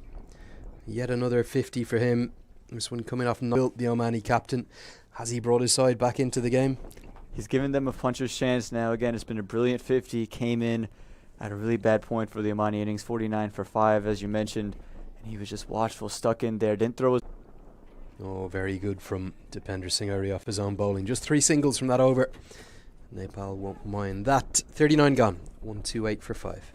Yet another 50 for him. This one coming off built the Omani captain. Has he brought his side back into the game? He's given them a puncher's chance now. Again, it's been a brilliant 50. Came in at a really bad point for the Omani innings, 49 for 5, as you mentioned. And he was just watchful, stuck in there, didn't throw his... Oh, very good from Dipender Singh off his own bowling. Just 3 singles from that over. Nepal won't mind that. 39 gone. 128 for 5.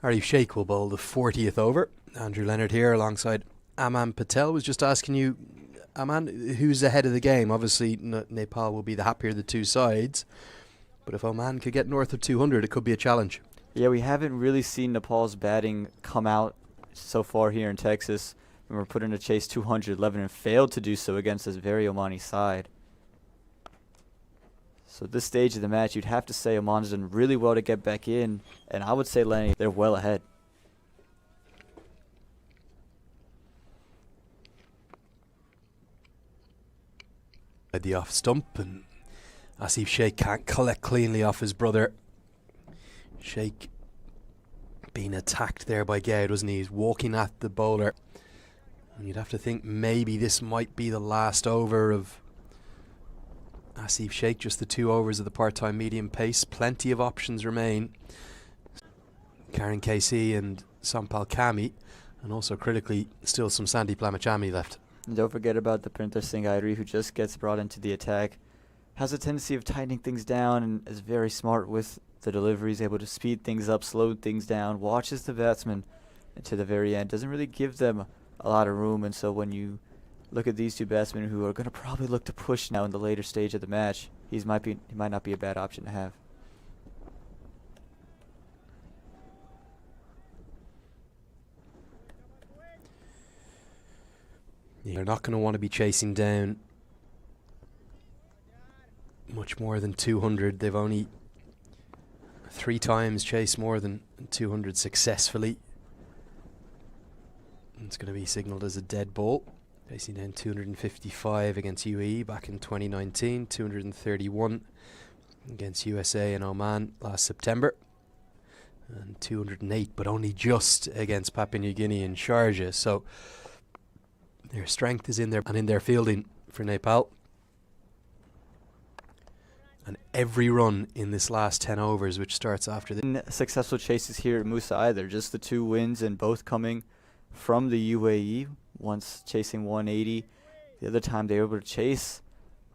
Arif Sheikh will bowl the 40th over. Andrew Leonard here alongside Aman Patel. Was just asking you, Aman, who's ahead of the game? Obviously, Nepal will be the happier of the two sides. But if Oman could get north of 200, it could be a challenge. Yeah, we haven't really seen Nepal's batting come out so far here in Texas. We were put in a chase 211 and failed to do so against this very Omani side. So at this stage of the match, you'd have to say Oman's done really well to get back in. And I would say, Lenny, they're well ahead. At the off stump, and Asif Sheikh can't collect cleanly off his brother. Sheikh being attacked there by Gade, wasn't he? He's walking at the bowler. And you'd have to think maybe this might be the last over of Asif Sheikh, just the 2 overs of the part-time medium pace. Plenty of options remain. Karen KC and Sampal Kami, and also critically still some Sandeep Lamichhane left. And don't forget about the Dipender Singh who just gets brought into the attack. Has a tendency of tightening things down and is very smart with the deliveries, able to speed things up, slow things down, watches the batsman to the very end. Doesn't really give them a lot of room, and so when you look at these two batsmen who are going to probably look to push now in the later stage of the match, he might not be a bad option to have. Yeah, they're not going to want to be chasing down much more than 200. They've only 3 times chased more than 200 successfully. It's going to be signalled as a dead ball. Chasing down 255 against UAE back in 2019, 231 against USA and Oman last September, and 208, but only just against Papua New Guinea and Sharjah. So their strength is in there and in their fielding for Nepal. And every run in this last 10 overs, which starts after the successful chases here at Musa either, just the 2 wins and both coming from the UAE, once chasing 180. The other time they were able to chase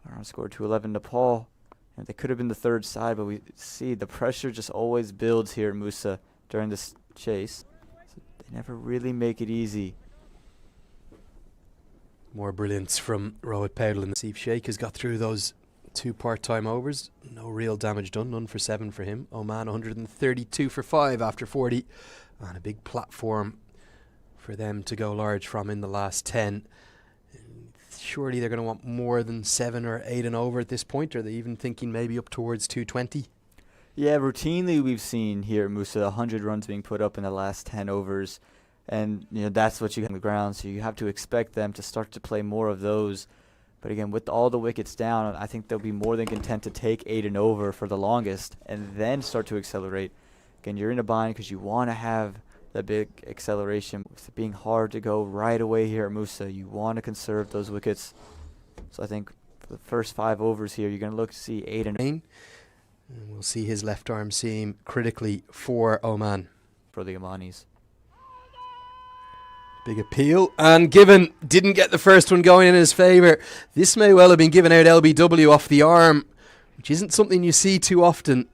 around score 211 Nepal. And they could have been the third side, but we see the pressure just always builds here at Musa during this chase. So they never really make it easy. More brilliance from Rohit Paudel, and Asif Sheikh has got through those 2 part-time overs. No real damage done, none for 7 for him. Oman 132 for 5 after 40, and a big platform for them to go large from in the last 10. Surely they're going to want more than 7 or 8 and over at this point. Are they even thinking maybe up towards 220? Yeah, routinely we've seen here at Musa 100 runs being put up in the last 10 overs. And that's what you get on the ground, so you have to expect them to start to play more of those. But again, with all the wickets down, I think they'll be more than content to take 8 and over for the longest and then start to accelerate. Again, you're in a bind because you want to have that big acceleration. With it being hard to go right away here at Musa, you want to conserve those wickets. So I think for the first 5 overs here, you're going to look to see 8 and And we'll see his left arm seam critically for Oman. for the Omanis. Big appeal, and given didn't get the first one going in his favour. This may well have been given out LBW off the arm, which isn't something you see too often.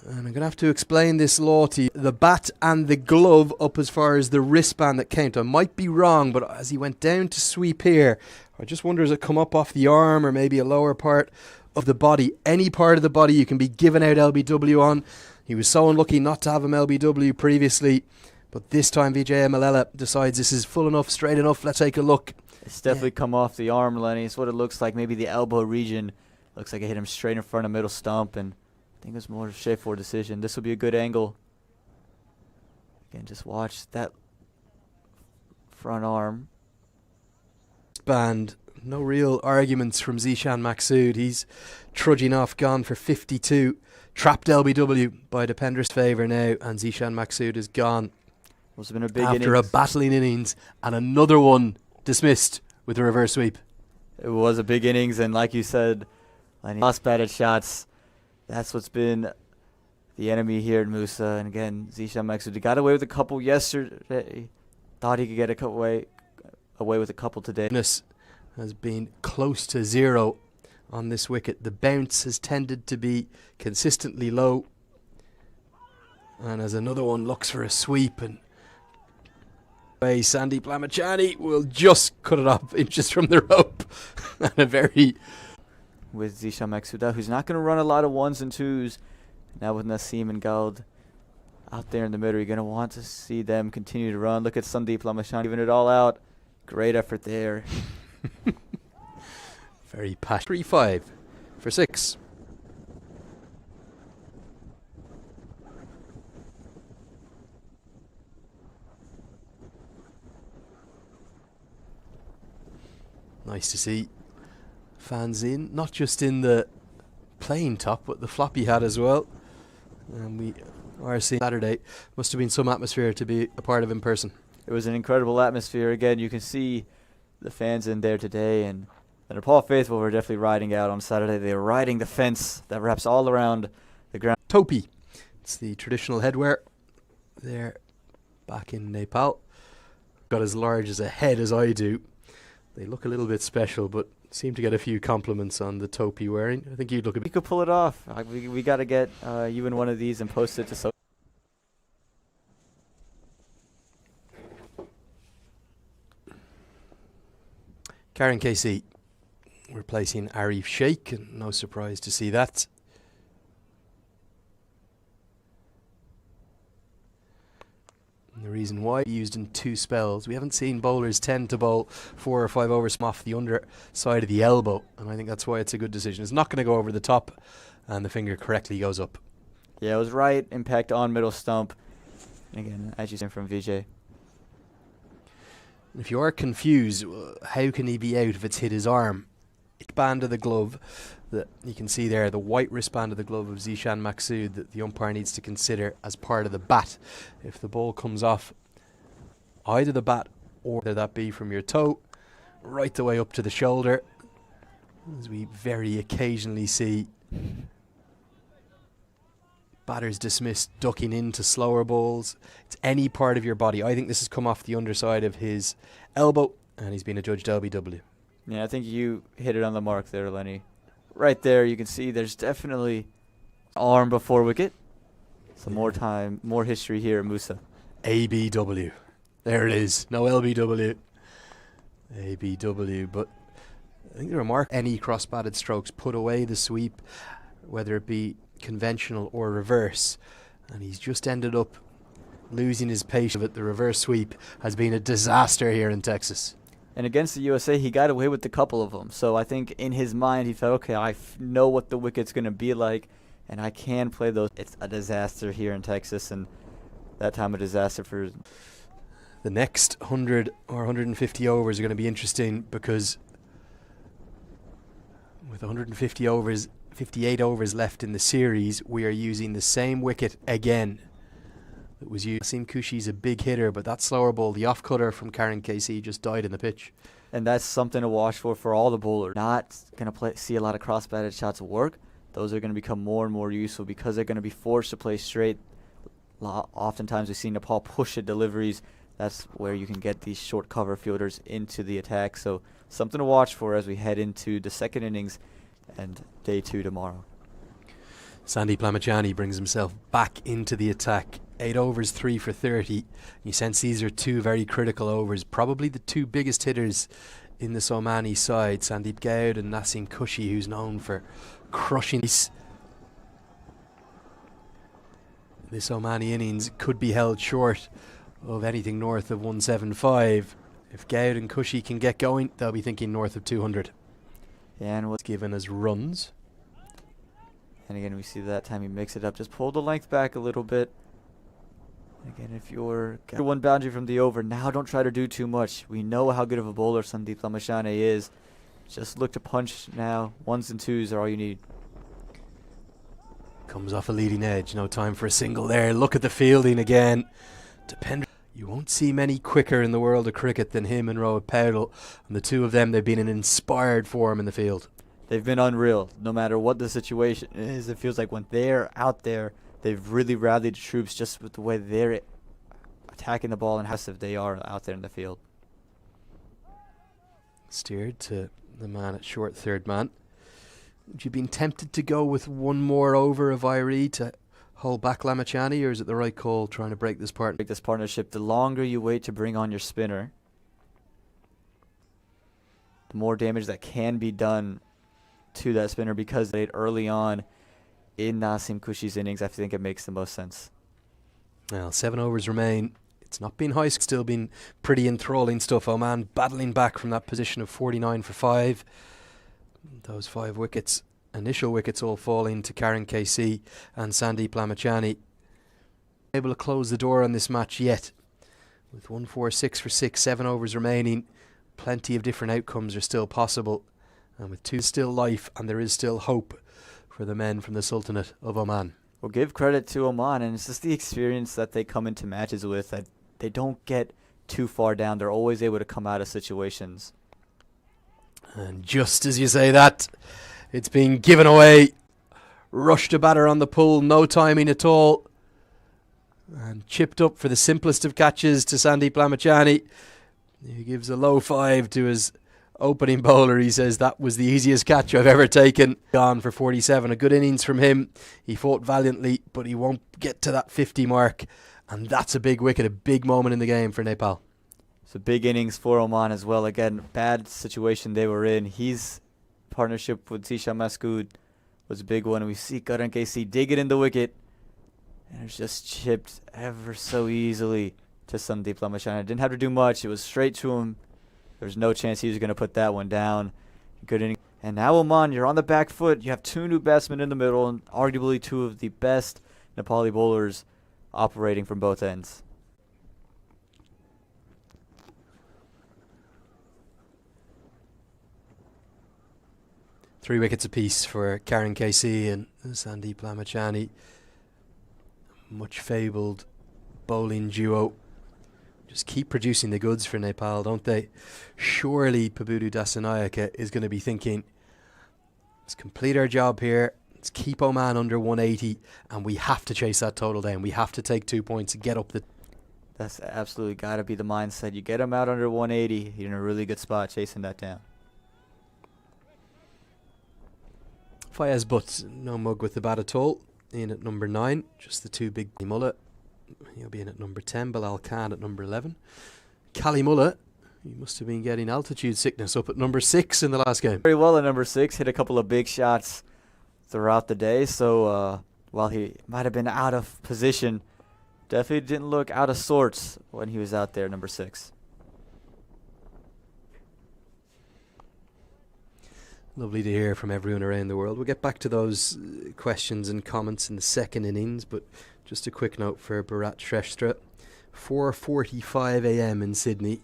And I'm going to have to explain this law to you. The bat and the glove up as far as the wristband that count. I might be wrong, but as he went down to sweep here, I just wonder does it come up off the arm or maybe a lower part of the body. Any part of the body you can be given out LBW on. He was so unlucky not to have him LBW previously. But this time Vijay Malella decides this is full enough, straight enough. Let's take a look. It's definitely come off the arm, Lenny. It's what it looks like. Maybe the elbow region. Looks like it hit him straight in front of middle stump. And I think it was more of a straightforward decision. This will be a good angle. Again, just watch that front arm. Band. No real arguments from Zeeshan Maqsood. He's trudging off, gone for 52. Trapped LBW by Dependra's favour now. And Zeeshan Maqsood is gone. Must have been a big after innings. a battling innings and another one dismissed with a reverse sweep. It was a big innings, and like you said, Lenny, lost batted shots. That's what's been the enemy here at Musa. And again, Zeeshan Maqsood, he got away with a couple yesterday. Thought he could get away with a couple today. Has been close to 0 on this wicket. The bounce has tended to be consistently low. And as another one looks for a sweep, and Sandeep Lamichhane will just cut it off inches from the rope. And a very... with Zeeshan Maqsood, who's not going to run a lot of 1s and 2s. Now with Naseem and Gald out there in the middle, you're going to want to see them continue to run. Look at Sandeep Lamichhane giving it all out. Great effort there. Very passionate. 3-5 for 6. Nice to see fans in, not just in the plain top, but the floppy hat as well. And we are seeing Saturday. Must have been some atmosphere to be a part of in person. It was an incredible atmosphere. Again, you can see the fans in there today, and the Nepal faithful were definitely riding out on Saturday. They were riding the fence that wraps all around the ground. Topi. It's the traditional headwear there back in Nepal. Got as large as a head as I do. They look a little bit special, but seem to get a few compliments on the topi wearing. I think you'd look a You bit... could pull it off. We got to get you in one of these and post it to social. Karen KC replacing Arif Sheikh, and no surprise to see that. And the reason why used in 2 spells. We haven't seen bowlers tend to bowl 4 or 5 overs off the underside of the elbow, and I think that's why it's a good decision. It's not going to go over the top, and the finger correctly goes up. Yeah, it was right impact on middle stump. And again, as you said from Vijay. If you are confused, how can he be out if it's hit his arm? It's band of the glove that you can see there, the white wristband of the glove of Zeeshan Maqsood, that the umpire needs to consider as part of the bat. If the ball comes off either the bat or whether that be from your toe right the way up to the shoulder, as we very occasionally see batters dismissed ducking into slower balls. It's any part of your body. I think this has come off the underside of his elbow, and he's been adjudged LBW. Yeah, I think you hit it on the mark there, Lenny. Right there, you can see there's definitely arm before wicket. So more time, more history here at Musa. ABW. There it is. No LBW. ABW. But I think the remark, any cross-batted strokes put away the sweep, whether it be conventional or reverse. And he's just ended up losing his patience of it. The reverse sweep has been a disaster here in Texas. And against the USA, he got away with a couple of them. So I think in his mind, he felt, okay, I know what the wicket's going to be like, and I can play those. It's a disaster here in Texas, and that time a disaster for... The next 100 or 150 overs are going to be interesting because With 58 overs left in the series, we are using the same wicket again that was used. Naseem Khushi's a big hitter, but that slower ball, the off-cutter from Karen KC, just died in the pitch. And that's something to watch for all the bowlers. Not going to see a lot of cross-batted shots work. Those are going to become more and more useful because they're going to be forced to play straight. Oftentimes we see Nepal push at deliveries. That's where you can get these short cover fielders into the attack. So something to watch for as we head into the second innings and day 2 tomorrow. Sandeep Lamichhane brings himself back into the attack. 8 overs, 3 for 30. You sense these are 2 very critical overs. Probably the 2 biggest hitters in this Omani side. Sandeep Goud and Naseem Khushi, who's known for crushing this. This Omani innings could be held short of anything north of 175. If Goud and Khushi can get going, they'll be thinking north of 200. And what's given as runs. And again, we see that time he mix it up. Just pull the length back a little bit. Again, if you're one boundary from the over, now don't try to do too much. We know how good of a bowler Sandeep Lamichhane is. Just look to punch now. 1s and 2s are all you need. Comes off a leading edge. No time for a single there. Look at the fielding again. You won't see many quicker in the world of cricket than him and Rohit Paudel. And the 2 of them, they've been an inspired form in the field. They've been unreal. No matter what the situation is, it feels like when they're out there, they've really rallied the troops just with the way they're attacking the ball and how aggressive they are out there in the field. Steered to the man at short third man. Would you been tempted to go with 1 more over of Irie to hold back Lamichhane, or is it the right call trying to break this partnership? The longer you wait to bring on your spinner, the more damage that can be done to that spinner, because they early on in Naseem Khushi's innings. I think it makes the most sense. Well, 7 overs remain. It's not been high, still been pretty enthralling stuff. Oman battling back from that position of 49 for 5. Those 5 wickets, initial wickets, all falling to Karen KC and Sandeep Lamichhane. Able to close the door on this match yet. With 1-4, 6 for 6, 7 overs remaining, plenty of different outcomes are still possible. And with 2 still life, and there is still hope for the men from the Sultanate of Oman. Well, give credit to Oman, and it's just the experience that they come into matches with, that they don't get too far down. They're always able to come out of situations. And just as you say that, it's being given away. Rushed a batter on the pull, no timing at all. And chipped up for the simplest of catches to Sandeep Lamichhane. He gives a low 5 to his opening bowler. He says that was the easiest catch I've ever taken. Gone for 47. A good innings from him. He fought valiantly, but he won't get to that 50 mark. And that's a big wicket, a big moment in the game for Nepal. It's a big innings for Oman as well. Again, bad situation they were in. His partnership with Zeeshan Maqsood was a big one. We see Karen KC dig it in the wicket. And it's just chipped ever so easily to Sandeep Lamichhane. Didn't have to do much. It was straight to him. There's no chance he was going to put that one down. Good inning. And now Oman, you're on the back foot. You have 2 new batsmen in the middle and arguably 2 of the best Nepali bowlers operating from both ends. Three wickets apiece for Karen KC and Sandeep Lamichhane. Much fabled bowling duo. Just keep producing the goods for Nepal, don't they? Surely Pabudu Dasanayake is going to be thinking, let's complete our job here. Let's keep Oman under 180, and we have to chase that total down. We have to take 2 points and get up the... That's absolutely got to be the mindset. You get him out under 180, you're in a really good spot chasing that down. Fayez Butt, no mug with the bat at all. In at number 9, just the 2 big Mullah. He'll be in at number 10, Bilal Khan at number 11. Kali Mullah, he must have been getting altitude sickness up at number 6 in the last game. Very well at number 6, hit a couple of big shots throughout the day, so while he might have been out of position, definitely didn't look out of sorts when he was out there, number 6. Lovely to hear from everyone around the world. We'll get back to those questions and comments in the second innings, but just a quick note for Bharat Shrestha. 4:45 a.m. in Sydney.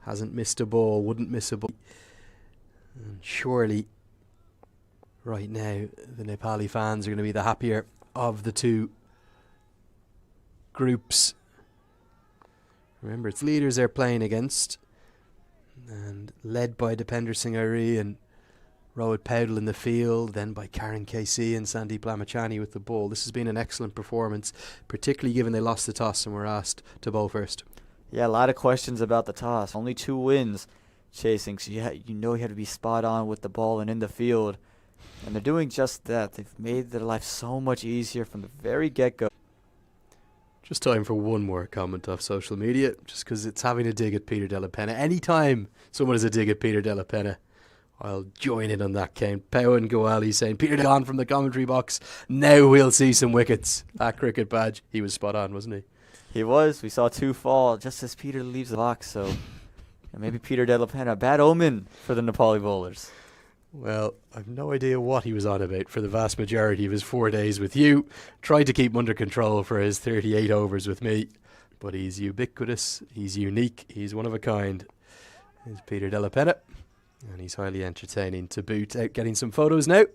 Hasn't missed a ball, wouldn't miss a ball. And surely right now, the Nepali fans are going to be the happier of the two groups. Remember, it's leaders they're playing against, and led by Dipender Singh Ari and Rohit Paudel in the field, then by Karan KC and Sandeep Lamichhane with the ball. This has been an excellent performance, particularly given they lost the toss and were asked to bowl first. Yeah, a lot of questions about the toss. Only 2 wins chasing, so you had to be spot on with the ball and in the field. And they're doing just that. They've made their life so much easier from the very get-go. Just time for one more comment off social media, just because it's having a dig at Peter Della Penna. Anytime someone has a dig at Peter Della Penna, I'll join in on that count. Pau and Goali saying, Peter gone from the commentary box. Now we'll see some wickets. That cricket badge, he was spot on, wasn't he? He was. We saw 2 fall just as Peter leaves the box. So maybe Peter Della Penna, a bad omen for the Nepali bowlers. Well, I've no idea what he was on about for the vast majority of his 4 days with you. Tried to keep him under control for his 38 overs with me. But he's ubiquitous, he's unique, he's one of a kind. Here's Peter Della Penna. And he's highly entertaining to boot. Out getting some photos now.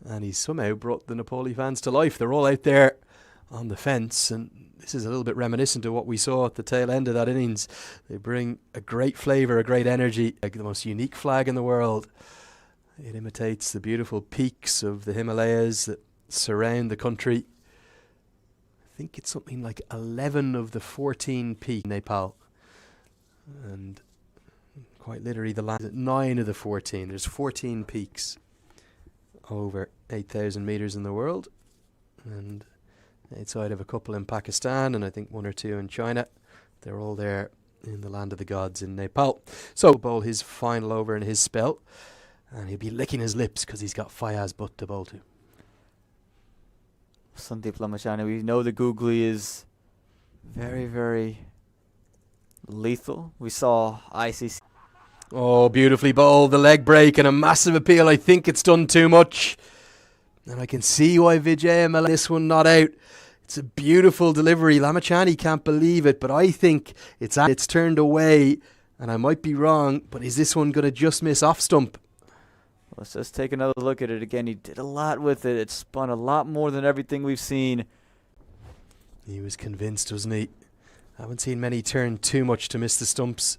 And he's somehow brought the Nepali fans to life. They're all out there on the fence. And this is a little bit reminiscent of what we saw at the tail end of that innings. They bring a great flavour, a great energy. Like the most unique flag in the world. It imitates the beautiful peaks of the Himalayas that surround the country. I think it's something like 11 of the 14 peaks in Nepal. And quite literally the land at 9 of the 14. There's 14 peaks over 8,000 metres in the world. And outside of a couple in Pakistan and I think 1 or 2 in China. They're all there in the land of the gods in Nepal. So bowl his final over in his spell. And he'll be licking his lips because he's got Fayaz Butt to bowl to. Sandeep Lamichhane, we know the googly is very, very lethal. We saw ICC. Oh, beautifully bowled. The leg break and a massive appeal. I think it's done too much. And I can see why Vijay Malay this one not out. It's a beautiful delivery. Lamichhane can't believe it, but I think it's turned away. And I might be wrong, but is this one going to just miss off stump? Let's just take another look at it again. He did a lot with it. It spun a lot more than everything we've seen. He was convinced, wasn't he? Haven't seen many turn too much to miss the stumps.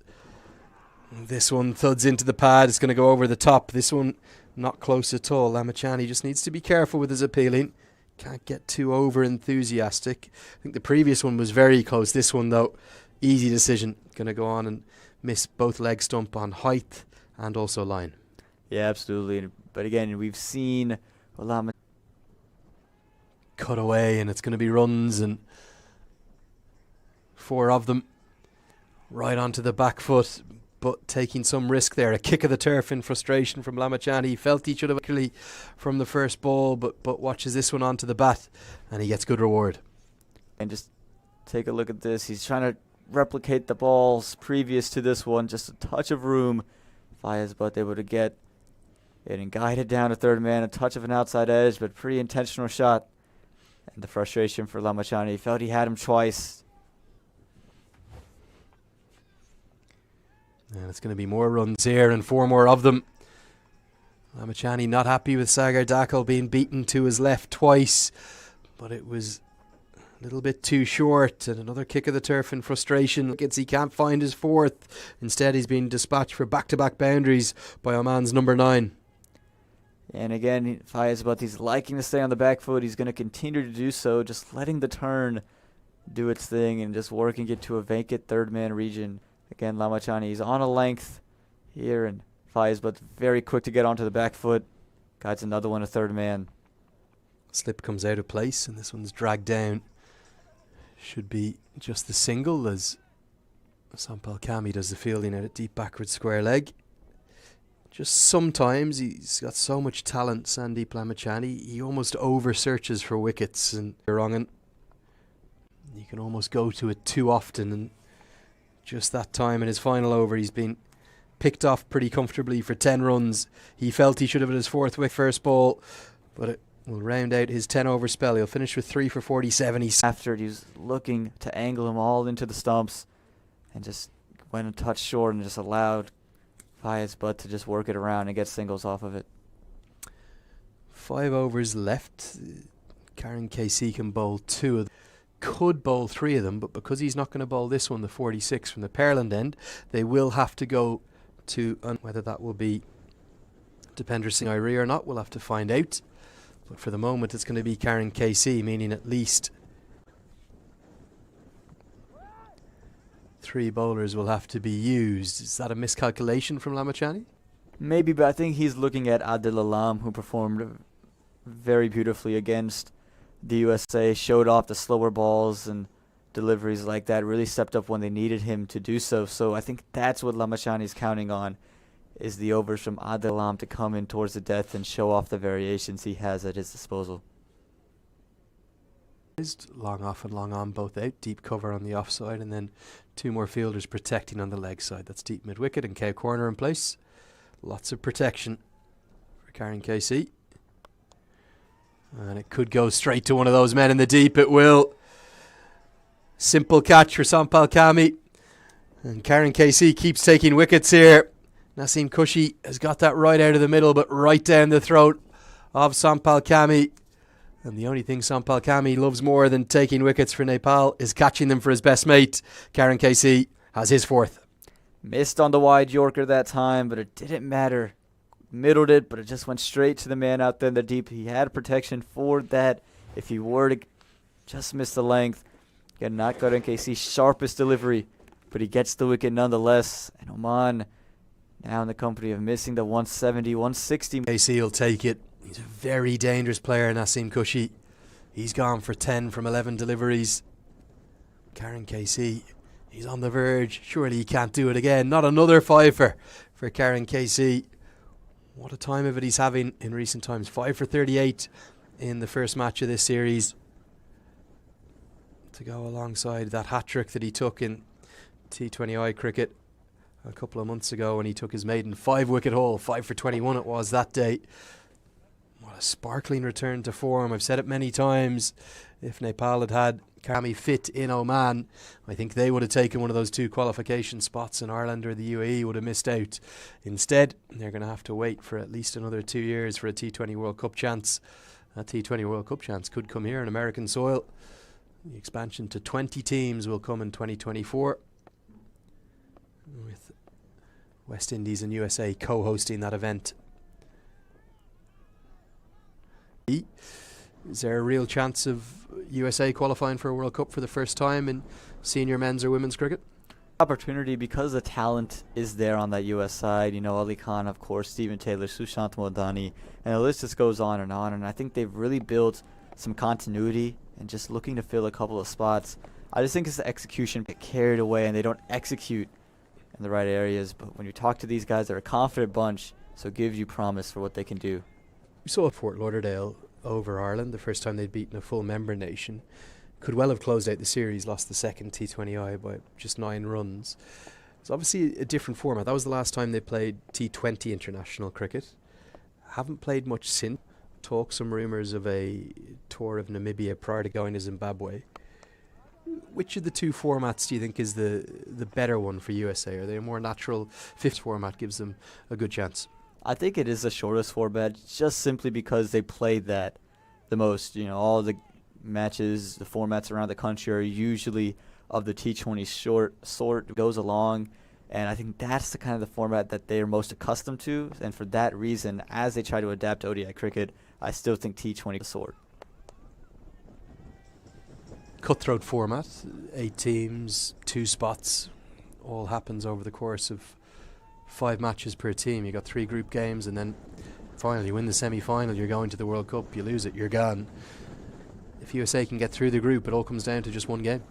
This one thuds into the pad. It's going to go over the top. This one not close at all. Lamichhane just needs to be careful with his appealing. Can't get too over enthusiastic. I think the previous one was very close. This one, though, easy decision. Going to go on and miss both leg stump on height and also line. Yeah, absolutely. But again, we've seen Lamichhane cut away, and it's going to be runs, and 4 of them right onto the back foot, but taking some risk there. A kick of the turf in frustration from Lamichhane. He felt he should have actually from the first ball, but watches this one onto the bat, and he gets good reward. And just take a look at this. He's trying to replicate the balls previous to this one. Just a touch of room. Fayaz Butt able to get it and guide it down to third man. A touch of an outside edge, but pretty intentional shot. And the frustration for Lamichhane. He felt he had him twice. And it's going to be more runs here and 4 more of them. Lamichhane not happy with Sagar Dakal being beaten to his left twice, but it was a little bit too short. And another kick of the turf in frustration. He can't find his 4th. Instead, he's been dispatched for back-to-back boundaries by Oman's number 9. And again, Fayaz Butt, he's liking to stay on the back foot. He's going to continue to do so, just letting the turn do its thing and just working it to a vacant third man region. Again, Lamichhane, he's on a length here, and Fayaz Butt very quick to get onto the back foot. Guides another one to third man. Slip comes out of place, and this one's dragged down. Should be just the single as Sampal Kami does the fielding out at deep backward square leg. Just sometimes he's got so much talent, Sandeep Lamichhane. He almost over searches for wickets, and you're wrong. And you can almost go to it too often. And just that time in his final over, he's been picked off pretty comfortably for 10 runs. He felt he should have had his 4th wicket first ball, but it will round out his 10 over spell. He'll finish with 3 for 47. After it, he was looking to angle him all into the stumps, and just went a touch short and just allowed Fayaz Butt to just work it around and get singles off of it. 5 overs left. Karen KC can bowl 2 of them. Could bowl 3 of them, but because he's not going to bowl this one, the 46 from the Pearland end, they will have to go to whether that will be Dipender Singh Airi or not, we'll have to find out. But for the moment, it's going to be Karen KC, meaning at least 3 bowlers will have to be used. Is that a miscalculation from Lamichhane? Maybe, but I think he's looking at Adil Alam, who performed very beautifully against the USA, showed off the slower balls and deliveries like that, really stepped up when they needed him to do so. So I think that's what Lamichhane is counting on, is the overs from Adil Alam to come in towards the death and show off the variations he has at his disposal. Long off and long on, both out. Deep cover on the offside, and then 2 more fielders protecting on the leg side. That's deep mid-wicket and cow corner in place. Lots of protection for Karen KC. And it could go straight to one of those men in the deep. It will. Simple catch for Sampal Kami. And Karen KC keeps taking wickets here. Naseem Kushi has got that right out of the middle, but right down the throat of Sampal Kami. And the only thing Sampal Kami loves more than taking wickets for Nepal is catching them for his best mate. Karen KC has his 4th. Missed on the wide Yorker that time, but it didn't matter. Middled it, but it just went straight to the man out there in the deep. He had protection for that if he were to just miss the length. Again, not Karen KC's sharpest delivery, but he gets the wicket nonetheless. And Oman now in the company of missing the 170, 160. KC will take it. He's a very dangerous player, Naseem Kushi. He's gone for 10 from 11 deliveries. Karen KC, he's on the verge. Surely he can't do it again. Not another 5 for Karen KC. What a time of it he's having in recent times. 5 for 38 in the first match of this series, to go alongside that hat-trick that he took in T20I cricket a couple of months ago when he took his maiden 5-wicket haul. 5 for 21 it was that day. What a sparkling return to form. I've said it many times. If Nepal had had Kami fit in Oman, I think they would have taken one of those 2 qualification spots, and Ireland or the UAE would have missed out. Instead, they're going to have to wait for at least another 2 years for a T20 World Cup chance. That T20 World Cup chance could come here on American soil. The expansion to 20 teams will come in 2024, with West Indies and USA co-hosting that event. Is there a real chance of USA qualifying for a World Cup for the first time in senior men's or women's cricket? Opportunity, because the talent is there on that US side. You know, Ali Khan, of course, Stephen Taylor, Sushant Modani, and the list just goes on. And I think they've really built some continuity and just looking to fill a couple of spots. I just think it's the execution get carried away and they don't execute in the right areas. But when you talk to these guys, they're a confident bunch, so it gives you promise for what they can do. We saw Fort Lauderdale over Ireland the first time they'd beaten a full member nation. Could well have closed out the series, lost the second T20I by just 9 runs. It's obviously a different format. That was the last time they played T20 international cricket. Haven't played much since. Talk some rumours of a tour of Namibia prior to going to Zimbabwe. Which of the 2 formats do you think is the better one for USA? Are they a more natural 5th format gives them a good chance? I think it is the shortest format, just simply because they played that the most. You know, all the matches, the formats around the country are usually of the T20 short sort, goes along, and I think that's the kind of the format that they are most accustomed to. And for that reason, as they try to adapt to ODI cricket, I still think T20 is the sort. Cutthroat format, 8 teams, 2 spots, all happens over the course of 5 matches per team. You got 3 group games, and then finally you win the semi-final, you're going to the World Cup. You lose it, you're gone. If USA can get through the group, it all comes down to just 1 game.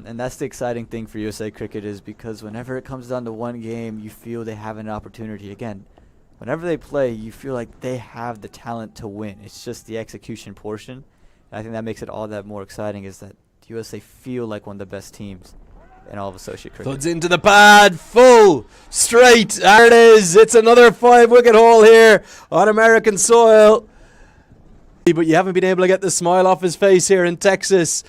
And that's the exciting thing for USA cricket, is because whenever it comes down to 1 game, you feel they have an opportunity. Again, whenever they play, you feel like they have the talent to win. It's just the execution portion. And I think that makes it all that more exciting, is that USA feel like one of the best teams in all of associate cricket. Thuds into the pad, full, straight, there it is. It's another 5-wicket haul here on American soil. But you haven't been able to get the smile off his face here in Texas.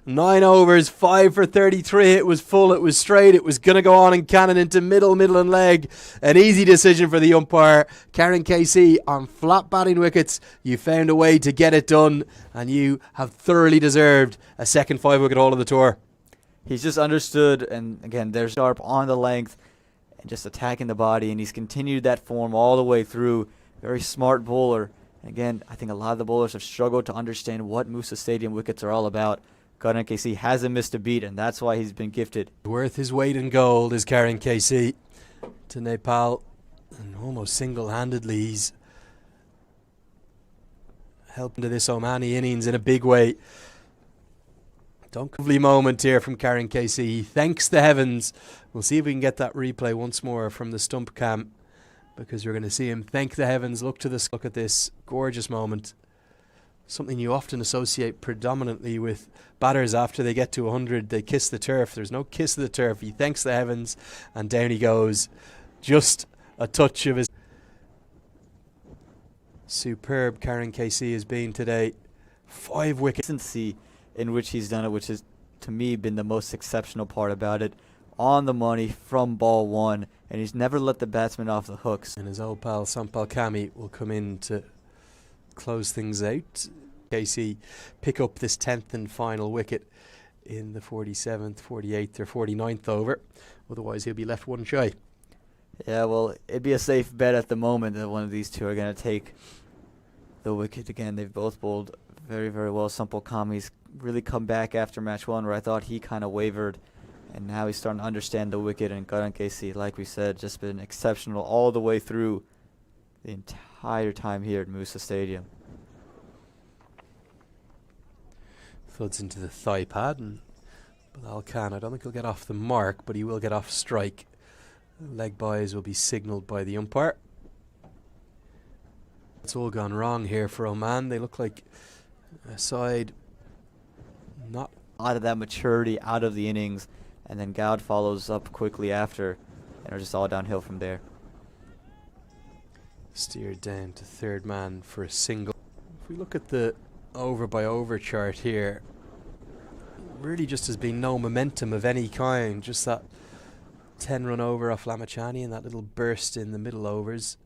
9 overs, 5 for 33. It was full, it was straight, it was going to go on and cannon into middle and leg. An easy decision for the umpire. Karen Casey on flat batting wickets. You found a way to get it done, and you have thoroughly deserved a second 5-wicket haul of the tour. He's just understood, and again, they're sharp on the length and just attacking the body, and he's continued that form all the way through. Very smart bowler. Again, I think a lot of the bowlers have struggled to understand what Musa Stadium wickets are all about. Karen Casey hasn't missed a beat, and that's why he's been gifted. Worth his weight in gold is Karen Casey to Nepal, and almost single-handedly he's helping to this Omani innings in a big way. Lovely moment here from Karen Casey. He thanks the heavens. We'll see if we can get that replay once more from the stump cam, because you're going to see him thank the heavens. Look at this gorgeous moment. Something you often associate predominantly with batters after they get to 100. They kiss the turf. There's no kiss of the turf. He thanks the heavens, and down he goes. Just a touch of his... Superb Karen Casey has been today. 5 wickets. In which he's done it, which has, to me, been the most exceptional part about it. On the money from ball 1, and he's never let the batsman off the hooks. And his old pal Sampal Kami will come in to close things out. Casey pick up this 10th and final wicket in the 47th, 48th or 49th over. Otherwise he'll be left one shy. Yeah, well, it'd be a safe bet at the moment that one of these two are going to take the wicket again. They've both bowled very, very well. Sampal Kami's really come back after match 1, where I thought he kind of wavered, and now he's starting to understand the wicket. And Karen Casey, like we said, just been exceptional all the way through the entire time here at Musa Stadium. Thuds into the thigh pad, and Bilal Khan, I don't think he'll get off the mark, but he will get off strike. Leg byes will be signalled by the umpire. It's all gone wrong here for Oman. They look like a side not out of that maturity, out of the innings, and then Goud follows up quickly after, and are just all downhill from there. Steered down to third man for a single. If we look at the over by over chart here, really just has been no momentum of any kind, just that 10-run over off Lamichhane and that little burst in the middle overs.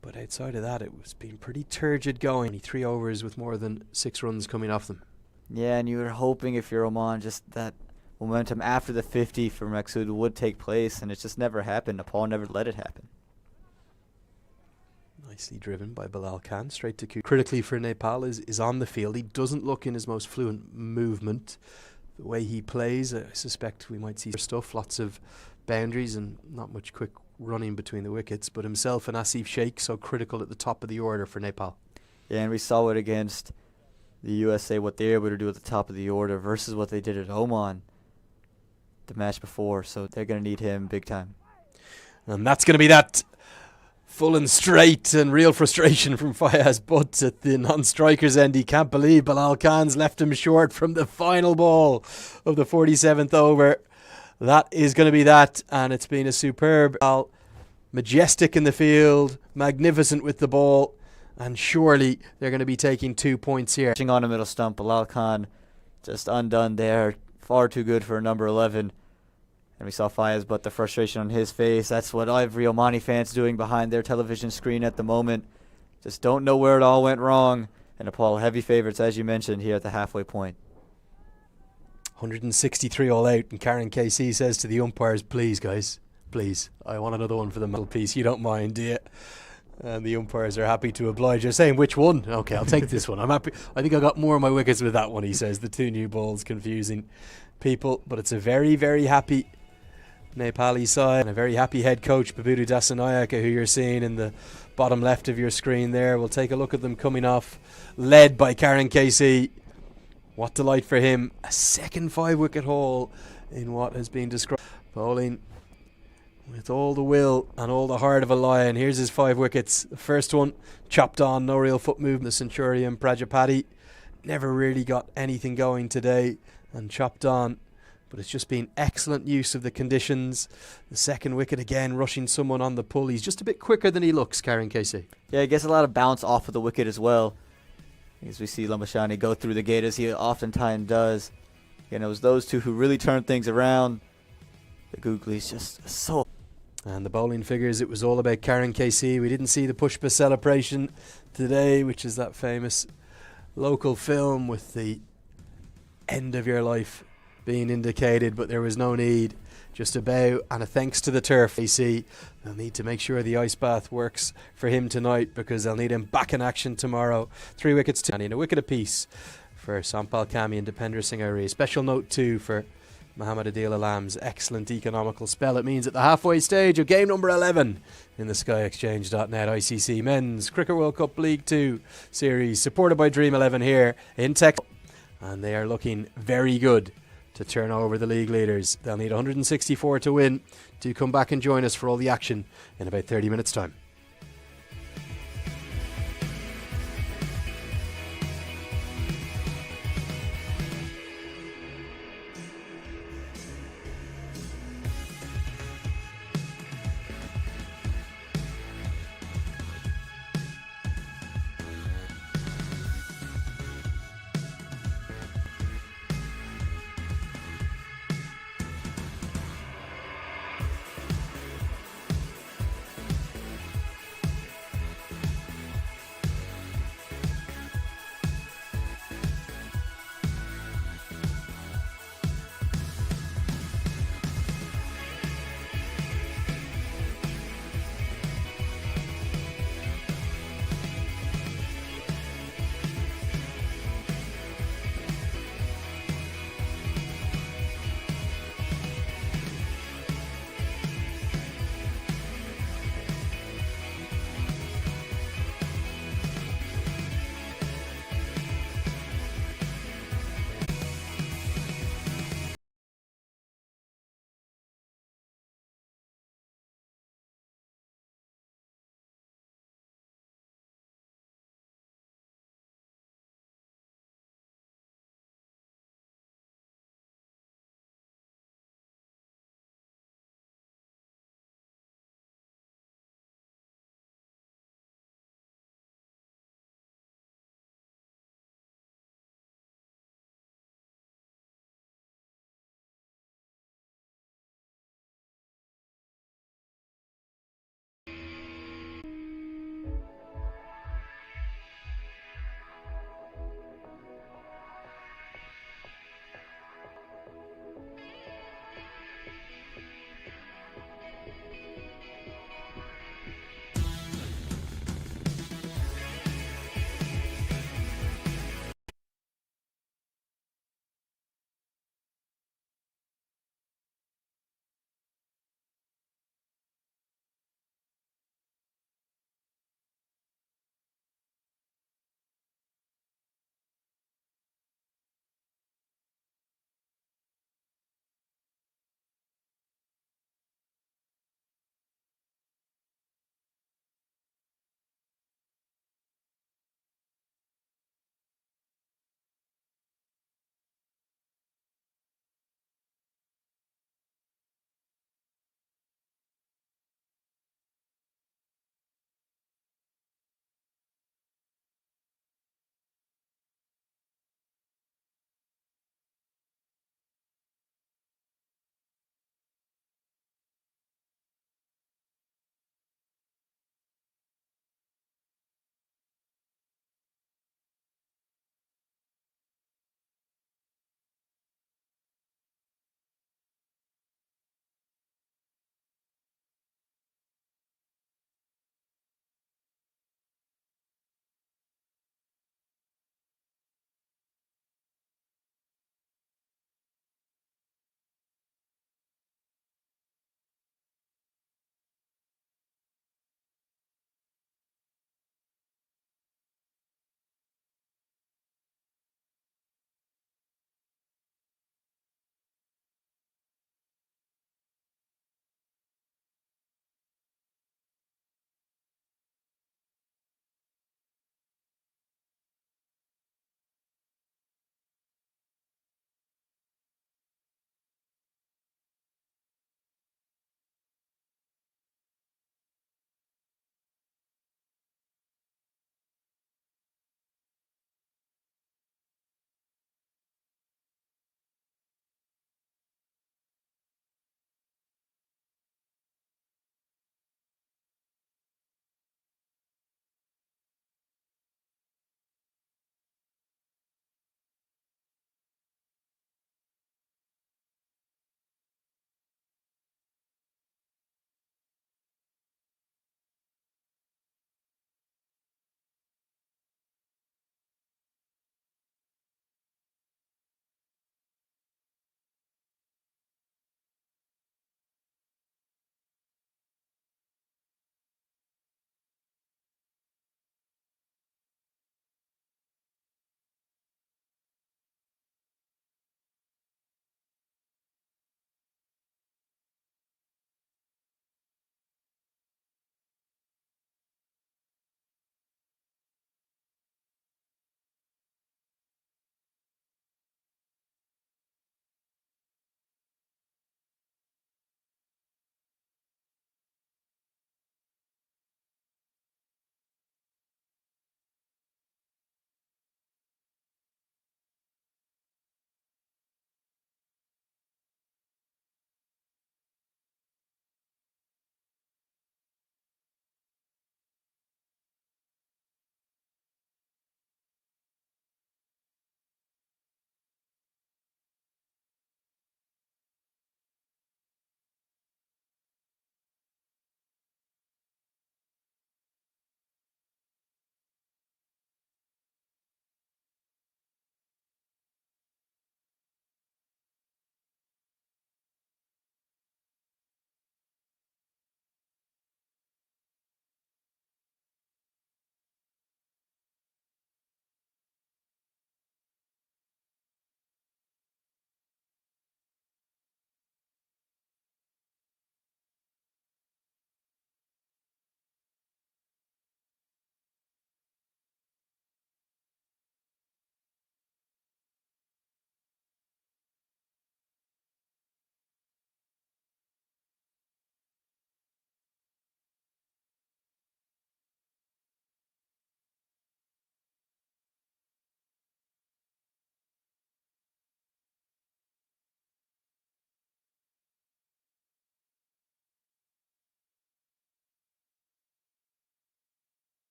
But outside of that, it's been pretty turgid going. 3 overs with more than 6 runs coming off them. Yeah, and you were hoping, if you're Oman, just that momentum after the 50 for Maqsood would take place, and it just never happened. Nepal never let it happen. Nicely driven by Bilal Khan, straight to critically for Nepal is on the field. He doesn't look in his most fluent movement. The way he plays, I suspect we might see stuff, lots of boundaries and not much quick running between the wickets, but himself and Asif Sheikh so critical at the top of the order for Nepal. Yeah, and we saw it against the USA, what they were able to do at the top of the order versus what they did at Oman the match before, so they're going to need him big time. And that's going to be that full and straight, and real frustration from Fayaz Butt at the non-striker's end. He can't believe Bilal Khan's left him short from the final ball of the 47th over. That is going to be that, and it's been a superb, majestic in the field, magnificent with the ball, and surely they're going to be taking 2 points here. On the middle stump, Bilal Khan just undone there, far too good for number 11. And we saw Fayaz, but the frustration on his face. That's what every Omani fan's doing behind their television screen at the moment. Just don't know where it all went wrong. And Nepal heavy favourites, as you mentioned, here at the halfway point. 163 all out, and Karen KC says to the umpires, please guys, please, I want another one for the medal piece. You don't mind, do you? And the umpires are happy to oblige. They're saying, which one? Okay, I'll take this one. I'm happy. I think I got more of my wickets with that one, he says. The 2 new balls confusing people, but it's a very, very happy Nepali side and a very happy head coach, Babudu Dasanayaka, who you're seeing in the bottom left of your screen there. We'll take a look at them coming off, led by Karen KC. What delight for him. A second 5-wicket haul in what has been described. Bowling with all the will and all the heart of a lion. Here's his 5 wickets. The first one, chopped on, no real foot movement. The Centurion Prajapati never really got anything going today and chopped on. But it's just been excellent use of the conditions. The second wicket again, rushing someone on the pull. He's just a bit quicker than he looks, Karen Casey. Yeah, he gets a lot of bounce off of the wicket as well. As we see Lamichhane go through the gate, as he oftentimes does. It was those two who really turned things around. The Googly's just so... And the bowling figures, it was all about Karen KC. We didn't see the Pushpa celebration today, which is that famous local film with the end of your life being indicated, but there was no need. Just a bow and a thanks to the turf. KC, they'll need to make sure the ice bath works for him tonight, because they'll need him back in action tomorrow. 3 wickets to and a wicket apiece for Sampal Kami and Dipender Singh Airi. Special note too for Mohammad Adil Alam's excellent economical spell. It means at the halfway stage of game number 11 in the SkyExchange.net ICC Men's Cricket World Cup League 2 series, supported by Dream 11 here in Tech. And they are looking very good to turn over the league leaders. They'll need 164 to win. Do come back and join us for all the action in about 30 minutes time.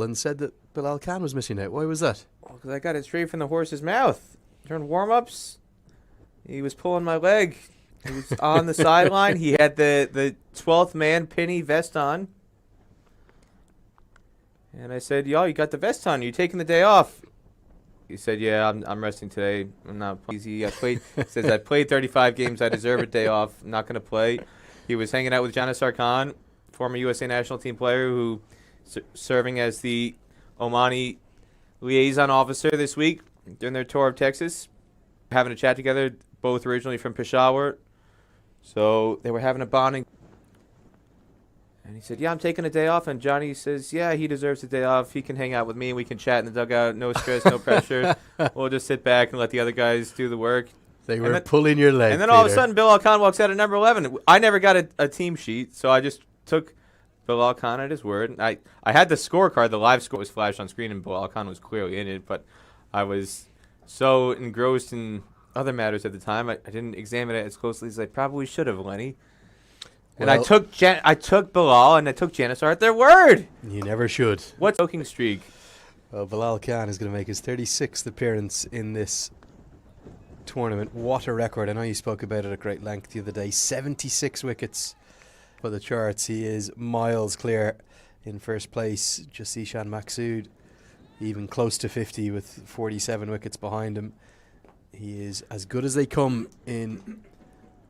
and said that Bilal Khan was missing out. Why was that? Well, because I got it straight from the horse's mouth. During warm-ups, he was pulling my leg. He was on the sideline. He had the 12th man penny vest on. And I said, yo, you got the vest on. Are you taking the day off? He said, yeah, I'm resting today. I'm not easy. He says, I played 35 games. I deserve a day off. I'm not going to play. He was hanging out with Janisar Khan, former USA national team player who serving as the Omani liaison officer this week during their tour of Texas. Having a chat together, both originally from Peshawar. So they were having a bonding. And he said, yeah, I'm taking a day off. And Johnny says, yeah, he deserves a day off. He can hang out with me and we can chat in the dugout. No stress, no pressure. We'll just sit back and let the other guys do the work. They were pulling your leg, and then all of a sudden, Bilal Khan walks out at number 11. I never got a team sheet, so I just took Bilal Khan at his word. I had the scorecard. The live score was flashed on screen, and Bilal Khan was clearly in it. But I was so engrossed in other matters at the time, I didn't examine it as closely as I probably should have, Lenny. And I took Bilal and I took Janisar at their word. You never should. What choking streak? Well, Bilal Khan is going to make his 36th appearance in this tournament. What a record. I know you spoke about it at great length the other day. 76 wickets for the charts. He is miles clear in first place. Just Zeeshan Maqsood, even close to 50 with 47 wickets behind him. He is as good as they come in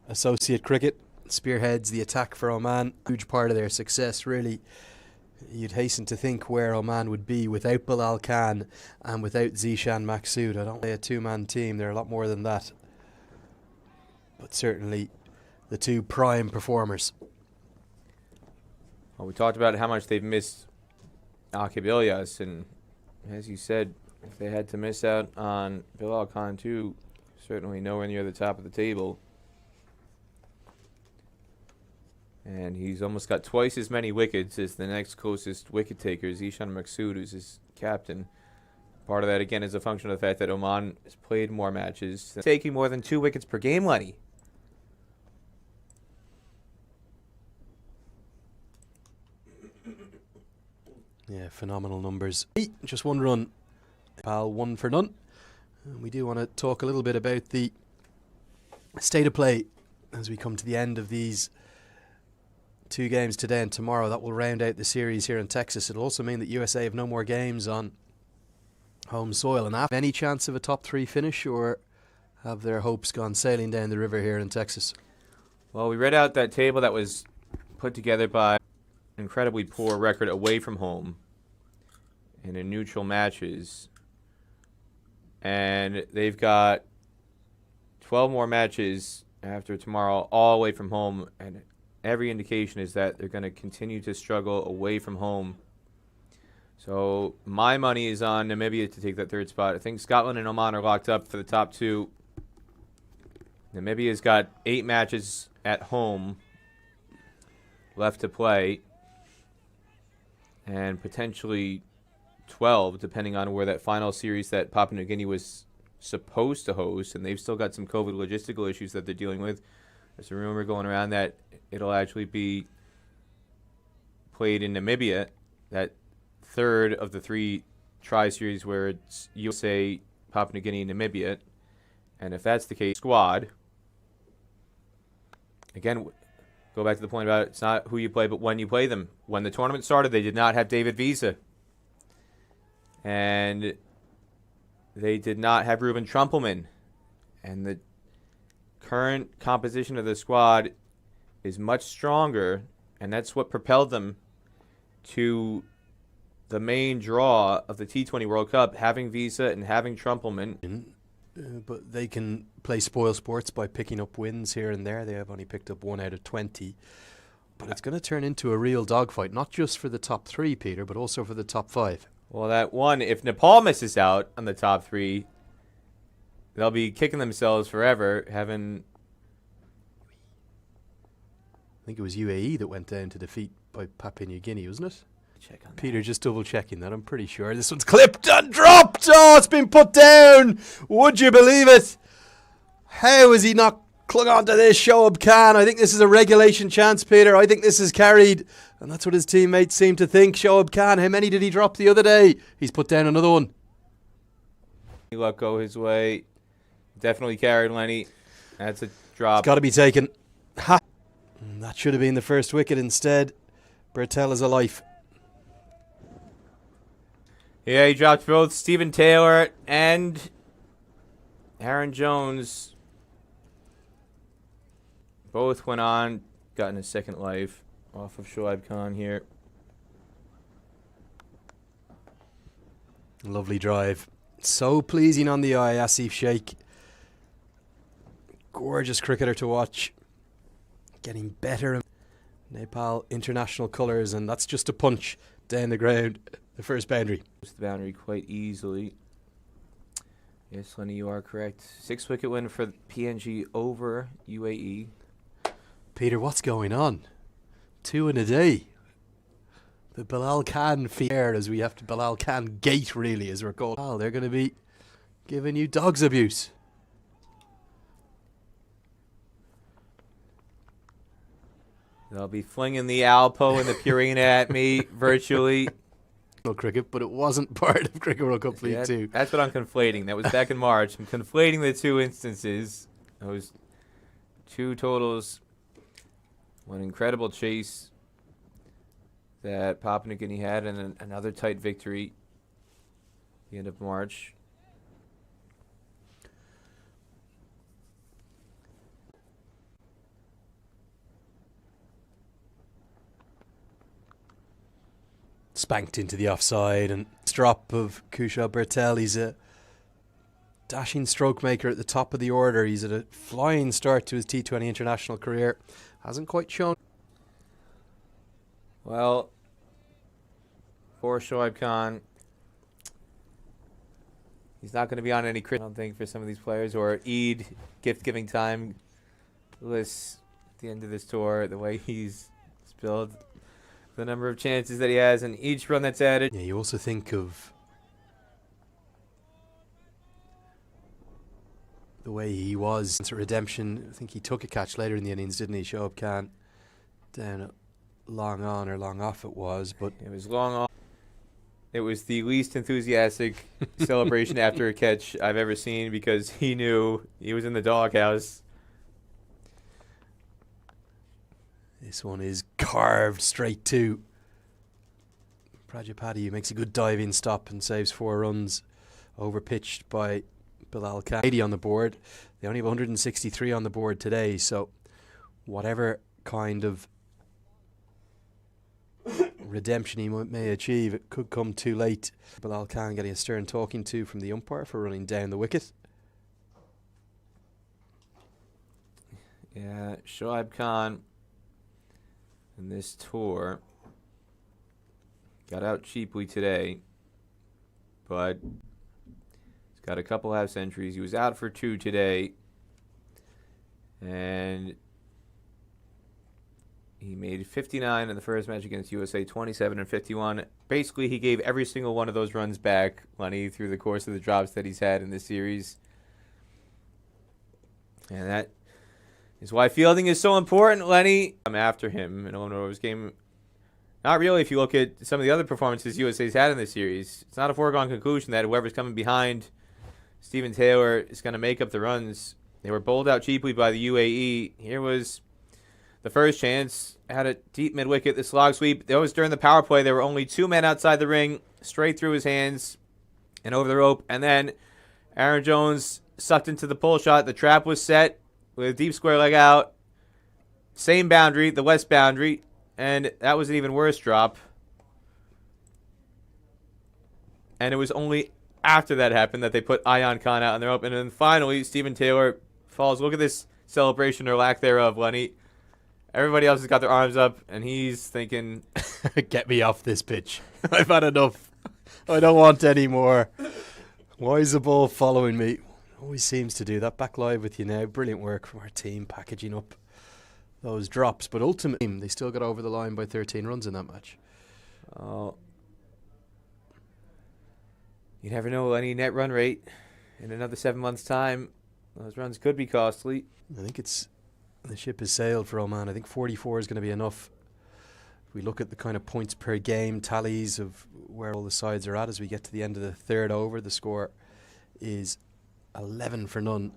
associate cricket. Spearheads the attack for Oman. Huge part of their success, really. You'd hasten to think where Oman would be without Bilal Khan and without Zeeshan Maqsood. I don't play a two-man team. They're a lot more than that. But certainly the two prime performers. Well, we talked about how much they've missed Aqib Ilyas, and as you said, if they had to miss out on Bilal Khan too, certainly nowhere near the top of the table. And he's almost got twice as many wickets as the next closest wicket taker, Zeeshan Maqsood, who's his captain. Part of that, again, is a function of the fact that Oman has played more matches, taking more than 2 wickets per game, Lenny. Yeah, phenomenal numbers. Just one run. Nepal 1 for none. And we do want to talk a little bit about the state of play as we come to the end of these 2 games today and tomorrow. That will round out the series here in Texas. It'll also mean that USA have no more games on home soil. And have any chance of a top 3 finish, or have their hopes gone sailing down the river here in Texas? Well, we read out that table that was put together by an incredibly poor record away from home and in neutral matches. And they've got 12 more matches after tomorrow, all away from home. And every indication is that they're going to continue to struggle away from home. So my money is on Namibia to take that 3rd spot. I think Scotland and Oman are locked up for the top 2. Namibia's got 8 matches at home left to play, and potentially 12, depending on where that final series that Papua New Guinea was supposed to host, and they've still got some COVID logistical issues that they're dealing with. There's a rumor going around that it'll actually be played in Namibia, that 3rd of the 3 tri-series where it's USA, Papua New Guinea, and Namibia. And if that's the case, squad, again, go back to the point about it's not who you play, but when you play them. When the tournament started, they did not have David Visa. And they did not have Ruben Trumpelman. And the current composition of the squad is much stronger, and that's what propelled them to the main draw of the T20 World Cup, having Visa and having Trumpelman. But they can play spoil sports by picking up wins here and there. They have only picked up 1 out of 20. But it's going to turn into a real dogfight, not just for the top 3, Peter, but also for the top 5. Well, that one, if Nepal misses out on the top 3, they'll be kicking themselves forever, having... I think it was UAE that went down to defeat by Papua New Guinea, wasn't it? Check on Peter, just double checking that. I'm pretty sure this one's clipped and dropped. Oh, it's been put down. Would you believe it? How has he not clung on to this? Shoaib Khan. I think this is a regulation chance, Peter. I think this is carried. And that's what his teammates seem to think. Shoaib Khan, how many did he drop the other day? He's put down another one. He let go his way. Definitely carried Lenny. That's a drop. It's got to be taken. Ha! And that should have been the first wicket instead. Bertel is alive. Yeah, he dropped both Stephen Taylor and Aaron Jones. Both went on, gotten a second life off of Shoaib Khan here. Lovely drive. So pleasing on the eye, Asif Sheikh. Gorgeous cricketer to watch. Getting better. Nepal international colours, and that's just a punch down the ground. The first boundary. The boundary quite easily. Yes, Lenny, you are correct. 6-wicket win for PNG over UAE. Peter, what's going on? 2 in a day. The Bilal Khan fear, as we have to Bilal Khan gate, really, as we're called. Oh, they're going to be giving you dogs abuse. They'll be flinging the Alpo and the Purina at me virtually. Cricket, but it wasn't part of Cricket World Cup League 2. That's what I'm conflating. That was back in March. I'm conflating the two instances. Those two totals. One incredible chase that Papua New Guinea had, and another tight victory at the end of March. Spanked into the offside, and drop of Kusha Bertel. He's a dashing stroke maker at the top of the order. He's at a flying start to his T20 international career. Hasn't quite shown. Well, for Shoaib Khan, he's not going to be on any crit, I don't think, for some of these players, or Eid gift-giving time lists at the end of this tour, the way he's spilled the number of chances that he has and each run that's added. Yeah, you also think of the way he was since redemption. I think he took a catch later in the innings, didn't he? Shoaib Khan down at long on or long off it was, but it was long off. It was the least enthusiastic celebration after a catch I've ever seen, because he knew he was in the doghouse. This one is carved straight to Prajapati, who makes a good diving stop and saves 4 runs, overpitched by Bilal Khan. 80 on the board. They only have 163 on the board today, so whatever kind of redemption he may achieve, it could come too late. Bilal Khan getting a stern talking to from the umpire for running down the wicket. Yeah, Shoaib Khan in this tour got out cheaply today, but he's got a couple half centuries. He was out for 2 today, and he made 59 in the first match against USA, 27 and 51. Basically, he gave every single one of those runs back, Lenny, through the course of the drops that he's had in this series. And that is why fielding is so important, Lenny. I'm after him in a one-overs game. Not really if you look at some of the other performances USA's had in this series. It's not a foregone conclusion that whoever's coming behind Stephen Taylor is going to make up the runs. They were bowled out cheaply by the UAE. Here was the first chance. Had a deep mid-wicket, the slog sweep. That was during the power play. There were only 2 men outside the ring, straight through his hands and over the rope. And then Aaron Jones sucked into the pull shot. The trap was set with a deep square leg out. Same boundary, the west boundary. And that was an even worse drop. And it was only after that happened that they put Ayan Khan out in their open. And then finally, Stephen Taylor falls. Look at this celebration or lack thereof, Lenny. Everybody else has got their arms up, and he's thinking, get me off this pitch. I've had enough. I don't want any more. Why is the ball following me? Always seems to do that. Back live with you now. Brilliant work from our team packaging up those drops. But ultimately, they still got over the line by 13 runs in that match. oh, you never know, Lenny. Net run rate in another 7 months' time, those runs could be costly. I think the ship has sailed for Oman. I think 44 is going to be enough we look at the kind of points per game tallies of where all the sides are at as we get to the end of the third over, the score is 11 for none.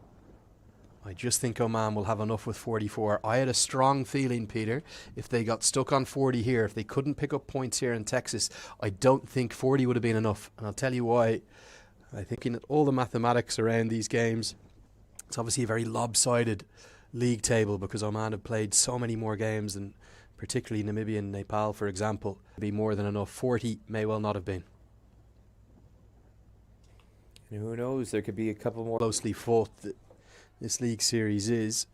I just think Oman will have enough with 44. I had a strong feeling, Peter, if they got stuck on 40 here, if they couldn't pick up points here in Texas, I don't think 40 would have been enough. And I'll tell you why. I think in all the mathematics around these games, it's obviously a very lopsided league table because Oman have played so many more games than particularly Namibia and Nepal, for example. Be more than enough. 40 may well not have been. And who knows, there could be a couple more. Closely fought this league series is.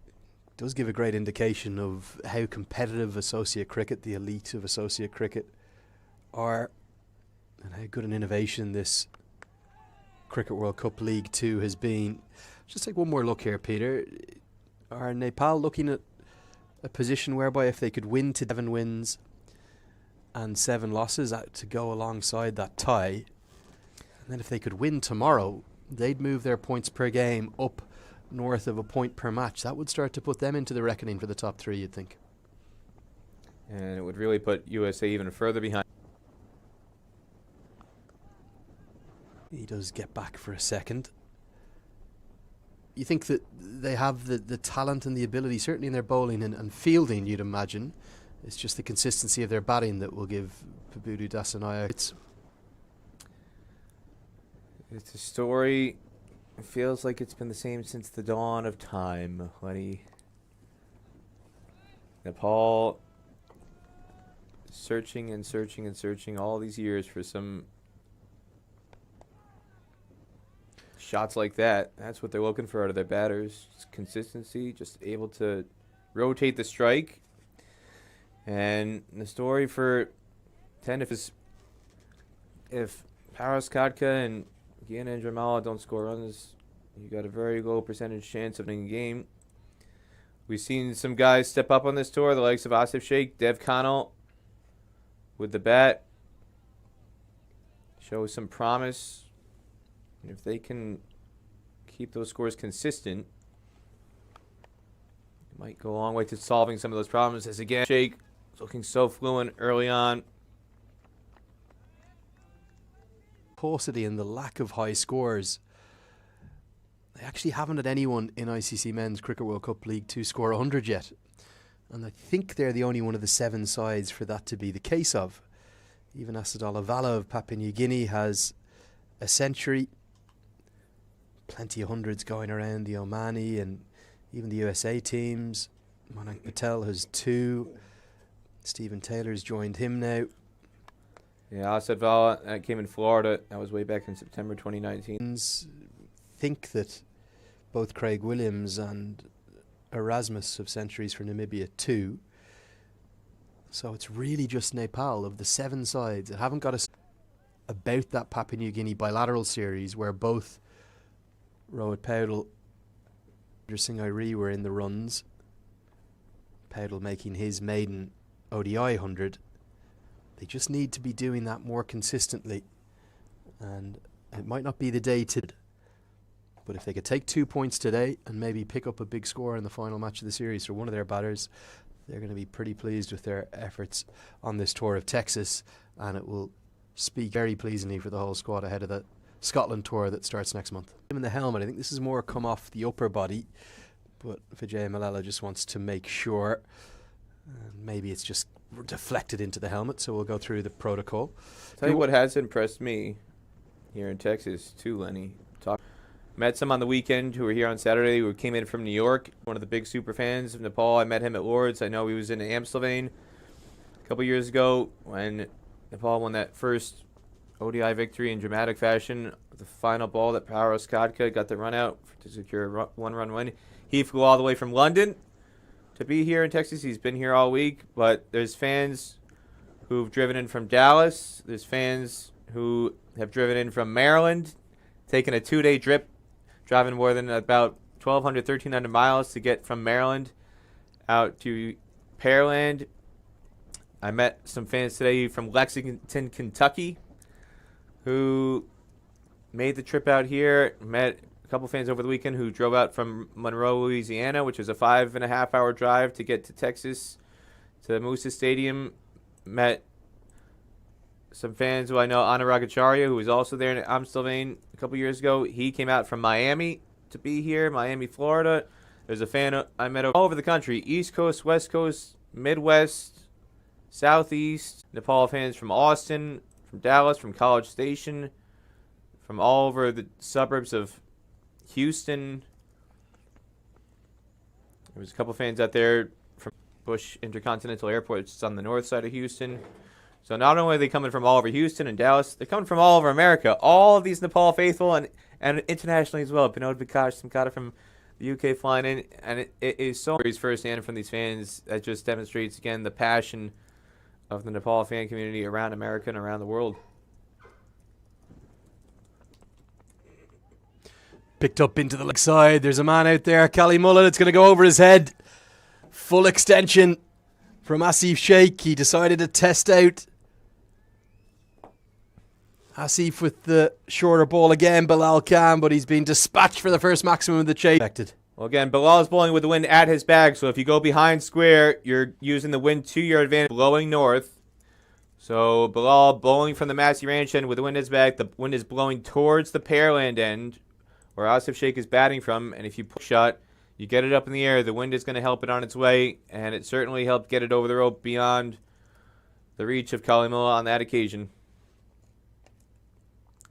It does give a great indication of how competitive associate cricket, the elite of associate cricket, are, and how good an innovation this Cricket World Cup League 2 has been. Just take one more look here, Peter. Are Nepal looking at a position whereby if they could win to 7 wins and 7 losses to go alongside that tie, and then if they could win tomorrow, they'd move their points per game up north of a point per match. That would start to put them into the reckoning for the top 3, you'd think. And it would really put USA even further behind. He does get back for a second. You think that they have the talent and the ability, certainly in their bowling and fielding, you'd imagine. It's just the consistency of their batting that will give Pabudu Dasanaya. It's a story. It feels like it's been the same since the dawn of time, Lenny. Nepal searching and searching and searching all these years for some shots like that. That's what they're looking for out of their batters. Just consistency, just able to rotate the strike. And the story for 10, if Paras Katka and Guyana and Jamala don't score runs, you got a very low percentage chance of winning a game. We've seen some guys step up on this tour, the likes of Asif Sheikh, Dev Connell with the bat. Show some promise. And if they can keep those scores consistent, it might go a long way to solving some of those problems. As again, Sheikh is looking so fluent early on. Paucity and the lack of high scores. They actually haven't had anyone in ICC Men's Cricket World Cup League 2 score 100 yet. And I think they're the only one of the 7 sides for that to be the case of. Even Asadullah Vala of Papua New Guinea has a century. Plenty of hundreds going around the Omani and even the USA teams. Manak Patel has 2. Stephen Taylor's joined him now. Yeah, Asad Vala, that came in Florida. That was way back in September 2019. Think that both Craig Williams and Erasmus have centuries for Namibia too. So it's really just Nepal of the 7 sides that haven't got about that Papua New Guinea bilateral series where both Rohit Paudel and Singh Iri were in the runs. Paudel making his maiden ODI 100. They just need to be doing that more consistently. And it might not be the day to, but if they could take 2 points today and maybe pick up a big score in the final match of the series for one of their batters, they're going to be pretty pleased with their efforts on this tour of Texas, and it will speak very pleasingly for the whole squad ahead of the Scotland tour that starts next month. In the helmet, I think this is more come off the upper body, but Vijay Malala just wants to make sure. Maybe it's just deflected into the helmet, so we'll go through the protocol. Tell you what has impressed me here in Texas too, Lenny. Met some on the weekend who were here on Saturday who came in from New York. One of the big super fans of Nepal. I met him at Lord's. I know he was in Amstelveen a couple years ago when Nepal won that first ODI victory in dramatic fashion. The final ball that Paras Katka got the run out to secure a 1-run win. He flew all the way from London to be here in Texas. He's been here all week, but there's fans who've driven in from Dallas. There's fans who have driven in from Maryland, taken a 2-day trip, driving more than about 1,200, 1,300 miles to get from Maryland out to Pearland. I met some fans today from Lexington, Kentucky, who made the trip out here. Met a couple fans over the weekend who drove out from Monroe, Louisiana, which was a 5.5-hour drive to get to Texas to Musa Stadium. Met some fans who I know, Anurag Acharya, who was also there in Amstelveen a couple years ago. He came out from Miami to be here, Miami, Florida. There's a fan I met all over the country, East Coast, West Coast, Midwest, Southeast. Nepal fans from Austin, from Dallas, from College Station, from all over the suburbs of Houston. There was a couple fans out there from Bush Intercontinental Airport, which is on the north side of Houston. So not only are they coming from all over Houston and Dallas, they're coming from all over America. All of these Nepal faithful and internationally as well. Binod Vikash Samkata from the UK flying in. And it is so firsthand from these fans. That just demonstrates, again, the passion of the Nepal fan community around America and around the world. Picked up into the leg side. There's a man out there, Cali Mullen. It's going to go over his head. Full extension from Asif Sheikh. He decided to test out Asif with the shorter ball again, Bilal Khan, but he's been dispatched for the first maximum of the chase. Well, again, Bilal is bowling with the wind at his back, so if you go behind square, you're using the wind to your advantage, blowing north. So Bilal bowling from the Massey Ranch end with the wind at his back. The wind is blowing towards the Pearland end, where Asif Sheikh is batting from, and if you push shot, you get it up in the air, the wind is going to help it on its way, and it certainly helped get it over the rope beyond the reach of Kalimullah on that occasion.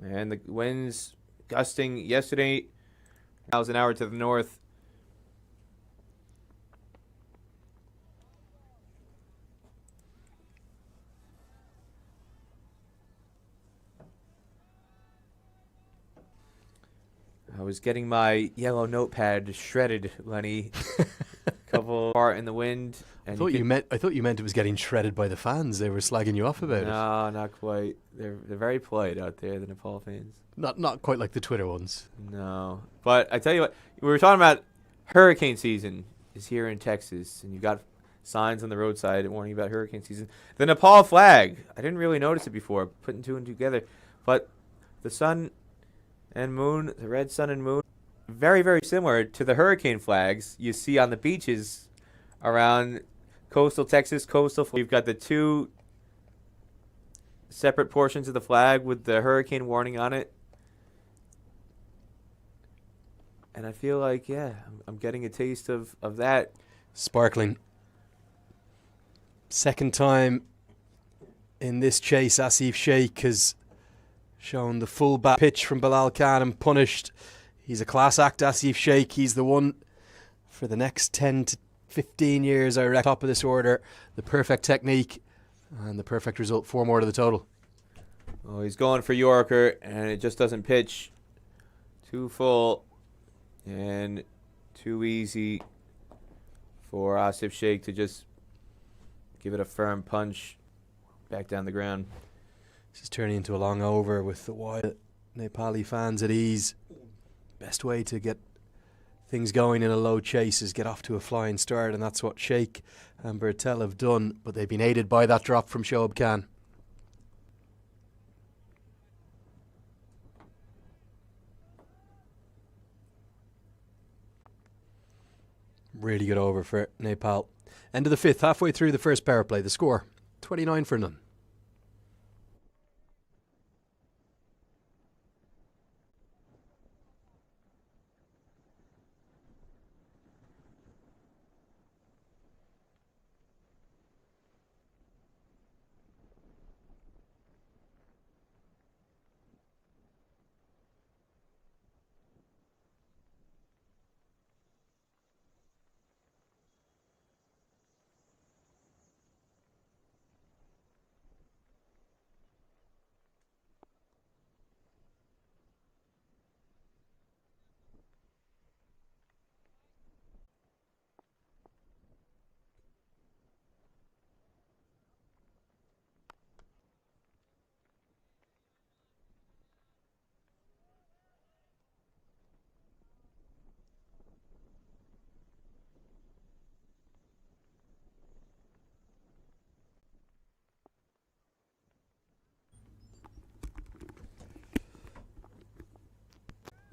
And the winds gusting yesterday, miles an hour to the north. I was getting my yellow notepad shredded, Lenny. Couple part in the wind. And I thought you meant it was getting shredded by the fans. They were slagging you off about it. No, not quite. They're very polite out there, the Nepal fans. Not quite like the Twitter ones. No. But I tell you what, we were talking about hurricane season is here in Texas, and you got signs on the roadside warning about hurricane season. The Nepal flag, I didn't really notice it before, putting two and two together. But the sun and moon, the red sun and moon, very, very similar to the hurricane flags you see on the beaches around coastal Texas, coastal. You've got the two separate portions of the flag with the hurricane warning on it. And I feel like, yeah, I'm getting a taste of that. Sparkling. Second time in this chase, Asif Sheikh has shown the full back pitch from Bilal Khan and punished. He's a class act, Asif Sheikh. He's the one for the next 10 to 15 years, I reckon. Top of this order, the perfect technique and the perfect result. 4 more to the total. Oh, he's going for Yorker, and it just doesn't pitch. Too full and too easy for Asif Sheikh to just give it a firm punch back down the ground. This is turning into a long over with the wide Nepali fans at ease. Best way to get things going in a low chase is get off to a flying start, and that's what Sheikh and Bertel have done, but they've been aided by that drop from Shoaib Khan. Really good over for Nepal. End of the 5th, halfway through the first power play. The score, 29 for none.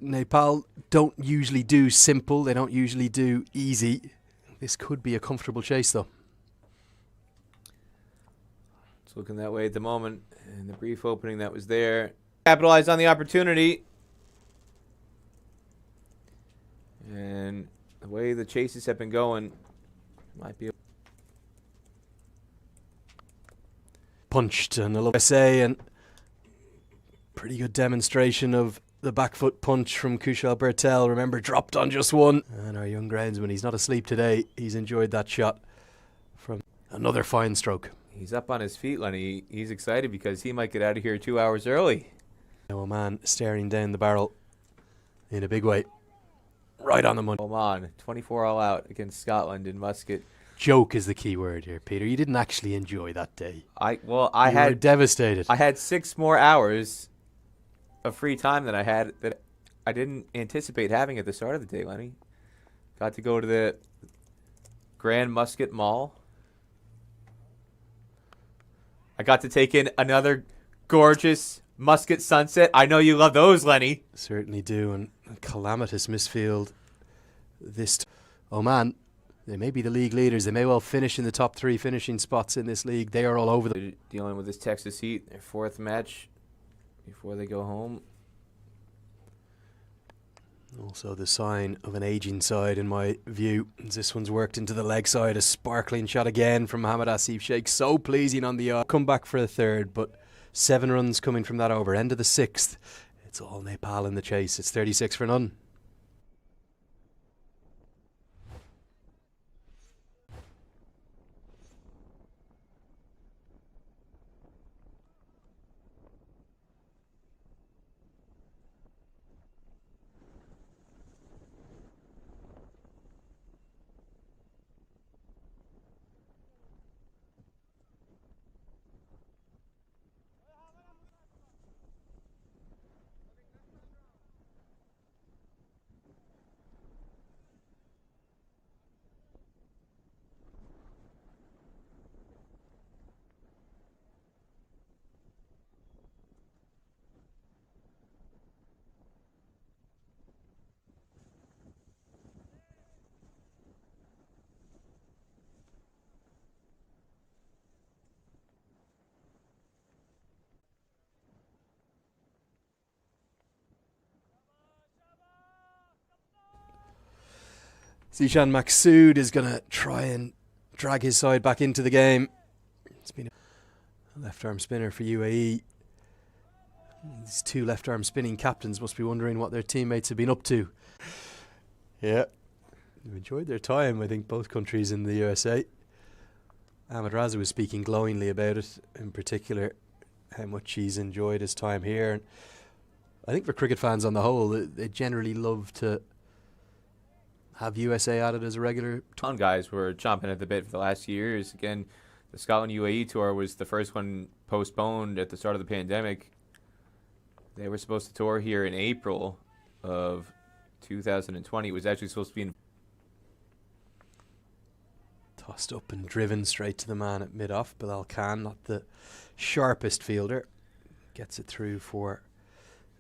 Nepal don't usually do simple. They don't usually do easy. This could be a comfortable chase, though. It's looking that way at the moment. And the brief opening that was there. Capitalized on the opportunity. And the way the chases have been going, might be punched and a little USA, and pretty good demonstration of the back foot punch from Kushal Bertel. Remember, dropped on just one. And our young groundsman, he's not asleep today. He's enjoyed that shot from another fine stroke. He's up on his feet, Lenny. He's excited because he might get out of here 2 hours early. Now Oman staring down the barrel in a big way. Right on the money. Oman, 24 all out against Scotland in Muscat. Joke is the key word here, Peter. You didn't actually enjoy that day. I You had were devastated. I had 6 more hours of free time than I had that I didn't anticipate having at the start of the day, Lenny. Got to go to the Grand Muscat Mall. I got to take in another gorgeous Muscat sunset. I know you love those, Lenny. Certainly do. And a calamitous misfield. Oman, they may be the league leaders. They may well finish in the top 3 finishing spots in this league. They are all over the... Dealing with this Texas heat, their 4th match before they go home. Also the sign of an aging side in my view. This one's worked into the leg side. A sparkling shot again from Mohamed Asif Sheikh. So pleasing on the come back for a third, but 7 runs coming from that over. End of the 6th. It's all Nepal in the chase. It's 36 for none. Zeeshan Maqsood is going to try and drag his side back into the game. It's been a left-arm spinner for UAE. These 2 left-arm spinning captains must be wondering what their teammates have been up to. Yeah, they've enjoyed their time, I think, both countries in the USA. Ahmed Raza was speaking glowingly about it, in particular, how much he's enjoyed his time here. And I think for cricket fans on the whole, they generally love to have USA added as a regular. Ton guys were chomping at the bit for the last years. Again, the Scotland UAE tour was the first one postponed at the start of the pandemic. They were supposed to tour here in April of 2020. It was actually supposed to be in... Tossed up and driven straight to the man at mid-off. Bilal Khan, not the sharpest fielder, gets it through for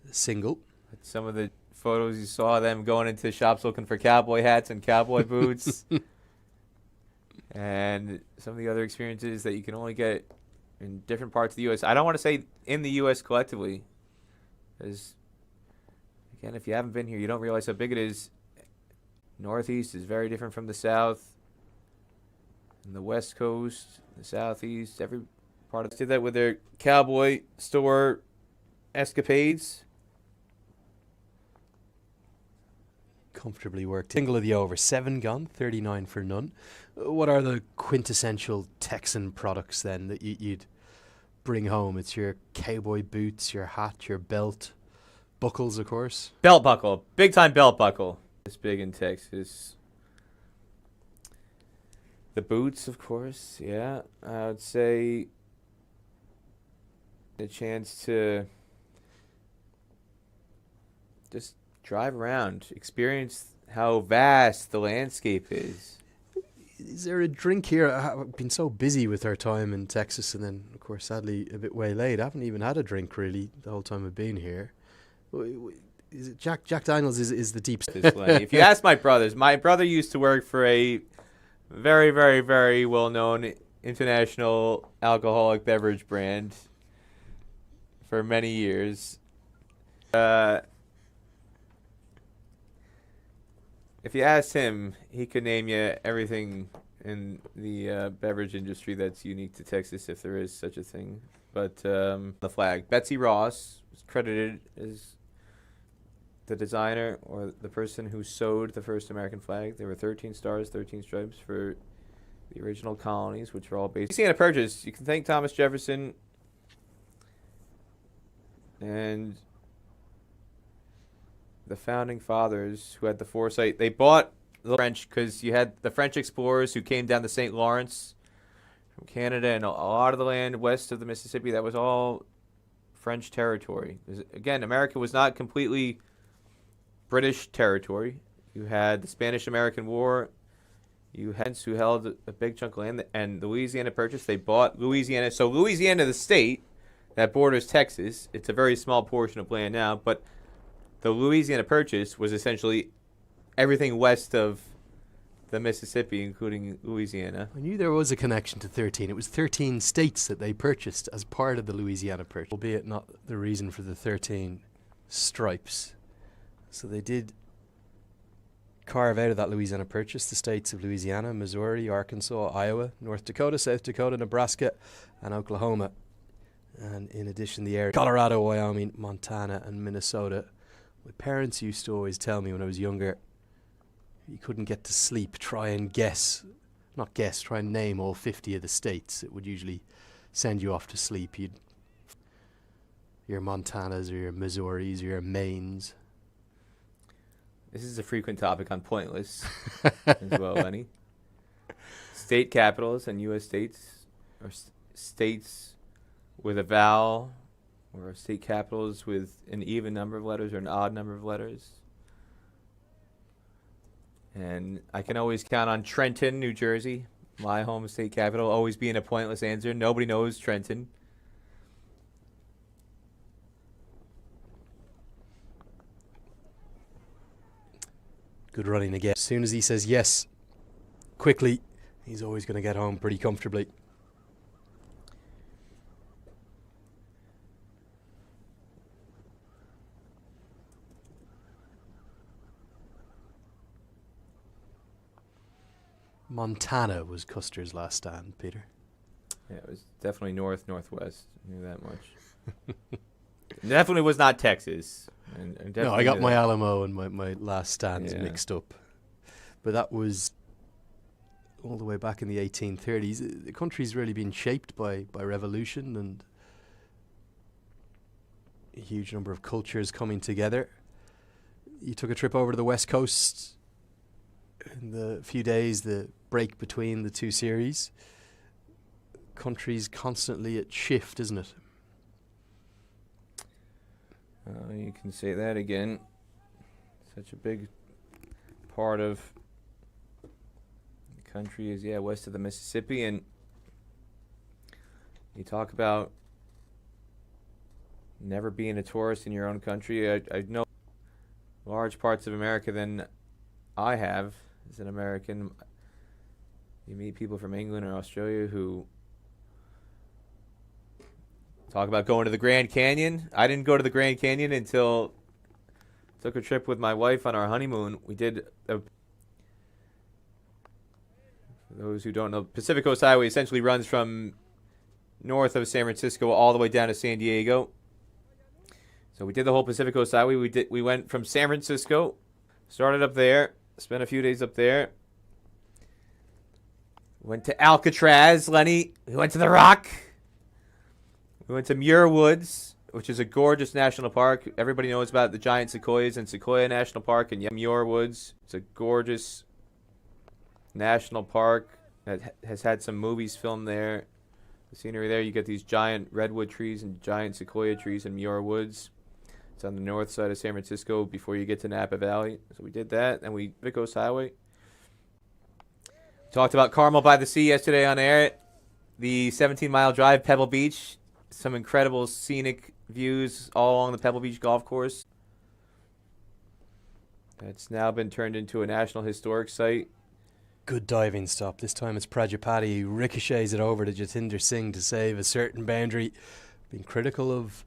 the single. Some of the photos you saw them going into shops looking for cowboy hats and cowboy boots. And some of the other experiences that you can only get in different parts of the U.S. I don't want to say in the U.S. collectively, because, again, if you haven't been here, you don't realize how big it is. Northeast is very different from the South. And the West Coast, the Southeast, every part of it. Did that with their cowboy store escapades. Comfortably worked. Single of the over. 7 gone, 39 for none. What are the quintessential Texan products then that you'd bring home? It's your cowboy boots, your hat, your belt, buckles, of course. Belt buckle. Big time belt buckle. It's big in Texas. The boots, of course. Yeah. I would say a chance to just drive around, experience how vast the landscape is. Is there a drink here? I've been so busy with our time in Texas, and then, of course, sadly, a bit waylaid. I haven't even had a drink, really, the whole time I've been here. Is it Jack Daniels is the deep... If you ask my brother used to work for a very, very, very well-known international alcoholic beverage brand for many years. If you asked him, he could name you everything in the beverage industry that's unique to Texas, if there is such a thing. But the flag. Betsy Ross is credited as the designer or the person who sewed the first American flag. There were 13 stars, 13 stripes for the original colonies, which were all based. Louisiana Purchase. You can thank Thomas Jefferson and the founding fathers who had the foresight. They bought the French because you had the French explorers who came down the St. Lawrence from Canada, and a lot of the land west of the Mississippi, that was all French territory. Again, America was not completely British territory. You had the Spanish-American War. You had who held a big chunk of land, and the Louisiana Purchase, they bought Louisiana. So Louisiana, the state that borders Texas, it's a very small portion of land now, but the Louisiana Purchase was essentially everything west of the Mississippi, including Louisiana. I knew there was a connection to 13. It was 13 states that they purchased as part of the Louisiana Purchase, albeit not the reason for the 13 stripes. So they did carve out of that Louisiana Purchase the states of Louisiana, Missouri, Arkansas, Iowa, North Dakota, South Dakota, Nebraska, and Oklahoma. And in addition, the area Colorado, Wyoming, Montana, and Minnesota. My parents used to always tell me when I was younger, you couldn't get to sleep, try and name all 50 of the states. It would usually send you off to sleep. Your Montanas or your Missouris or your Maines. This is a frequent topic on Pointless as well, Lenny. State capitals and U.S. states, or states with a vowel, or state capitals with an even number of letters or an odd number of letters. And I can always count on Trenton, New Jersey, my home state capital, always being a pointless answer. Nobody knows Trenton. Good running again. As soon as he says yes, quickly, he's always going to get home pretty comfortably. Montana was Custer's last stand, Peter. Yeah, it was definitely northwest. I knew that much. Definitely was not Texas. And no, I got my Alamo and my last stands mixed up. But that was all the way back in the 1830s. The country's really been shaped by revolution and a huge number of cultures coming together. You took a trip over to the West Coast in the few days, the break between the two series. Country's constantly at shift, isn't it? You can say that again. Such a big part of the country is, west of the Mississippi. And you talk about never being a tourist in your own country. I know large parts of America than I have as an American. You meet people from England or Australia who talk about going to the Grand Canyon. I didn't go to the Grand Canyon until took a trip with my wife on our honeymoon. We did for those who don't know, Pacific Coast Highway essentially runs from north of San Francisco all the way down to San Diego. So we did the whole Pacific Coast Highway. We went from San Francisco, started up there, spent a few days up there. Went to Alcatraz, Lenny. We went to the Rock. We went to Muir Woods, which is a gorgeous national park. Everybody knows about the giant sequoias in Sequoia National Park and Muir Woods. It's a gorgeous national park that has had some movies filmed there. The scenery there, you get these giant redwood trees and giant sequoia trees in Muir Woods. It's on the north side of San Francisco before you get to Napa Valley. So we did that, and we Pacific Coast Highway. Talked about Carmel by the Sea yesterday on air. The 17-mile drive, Pebble Beach. Some incredible scenic views all along the Pebble Beach golf course. It's now been turned into a National Historic Site. Good diving stop. This time it's Prajapati who ricochets it over to Jatinder Singh to save a certain boundary. Been critical of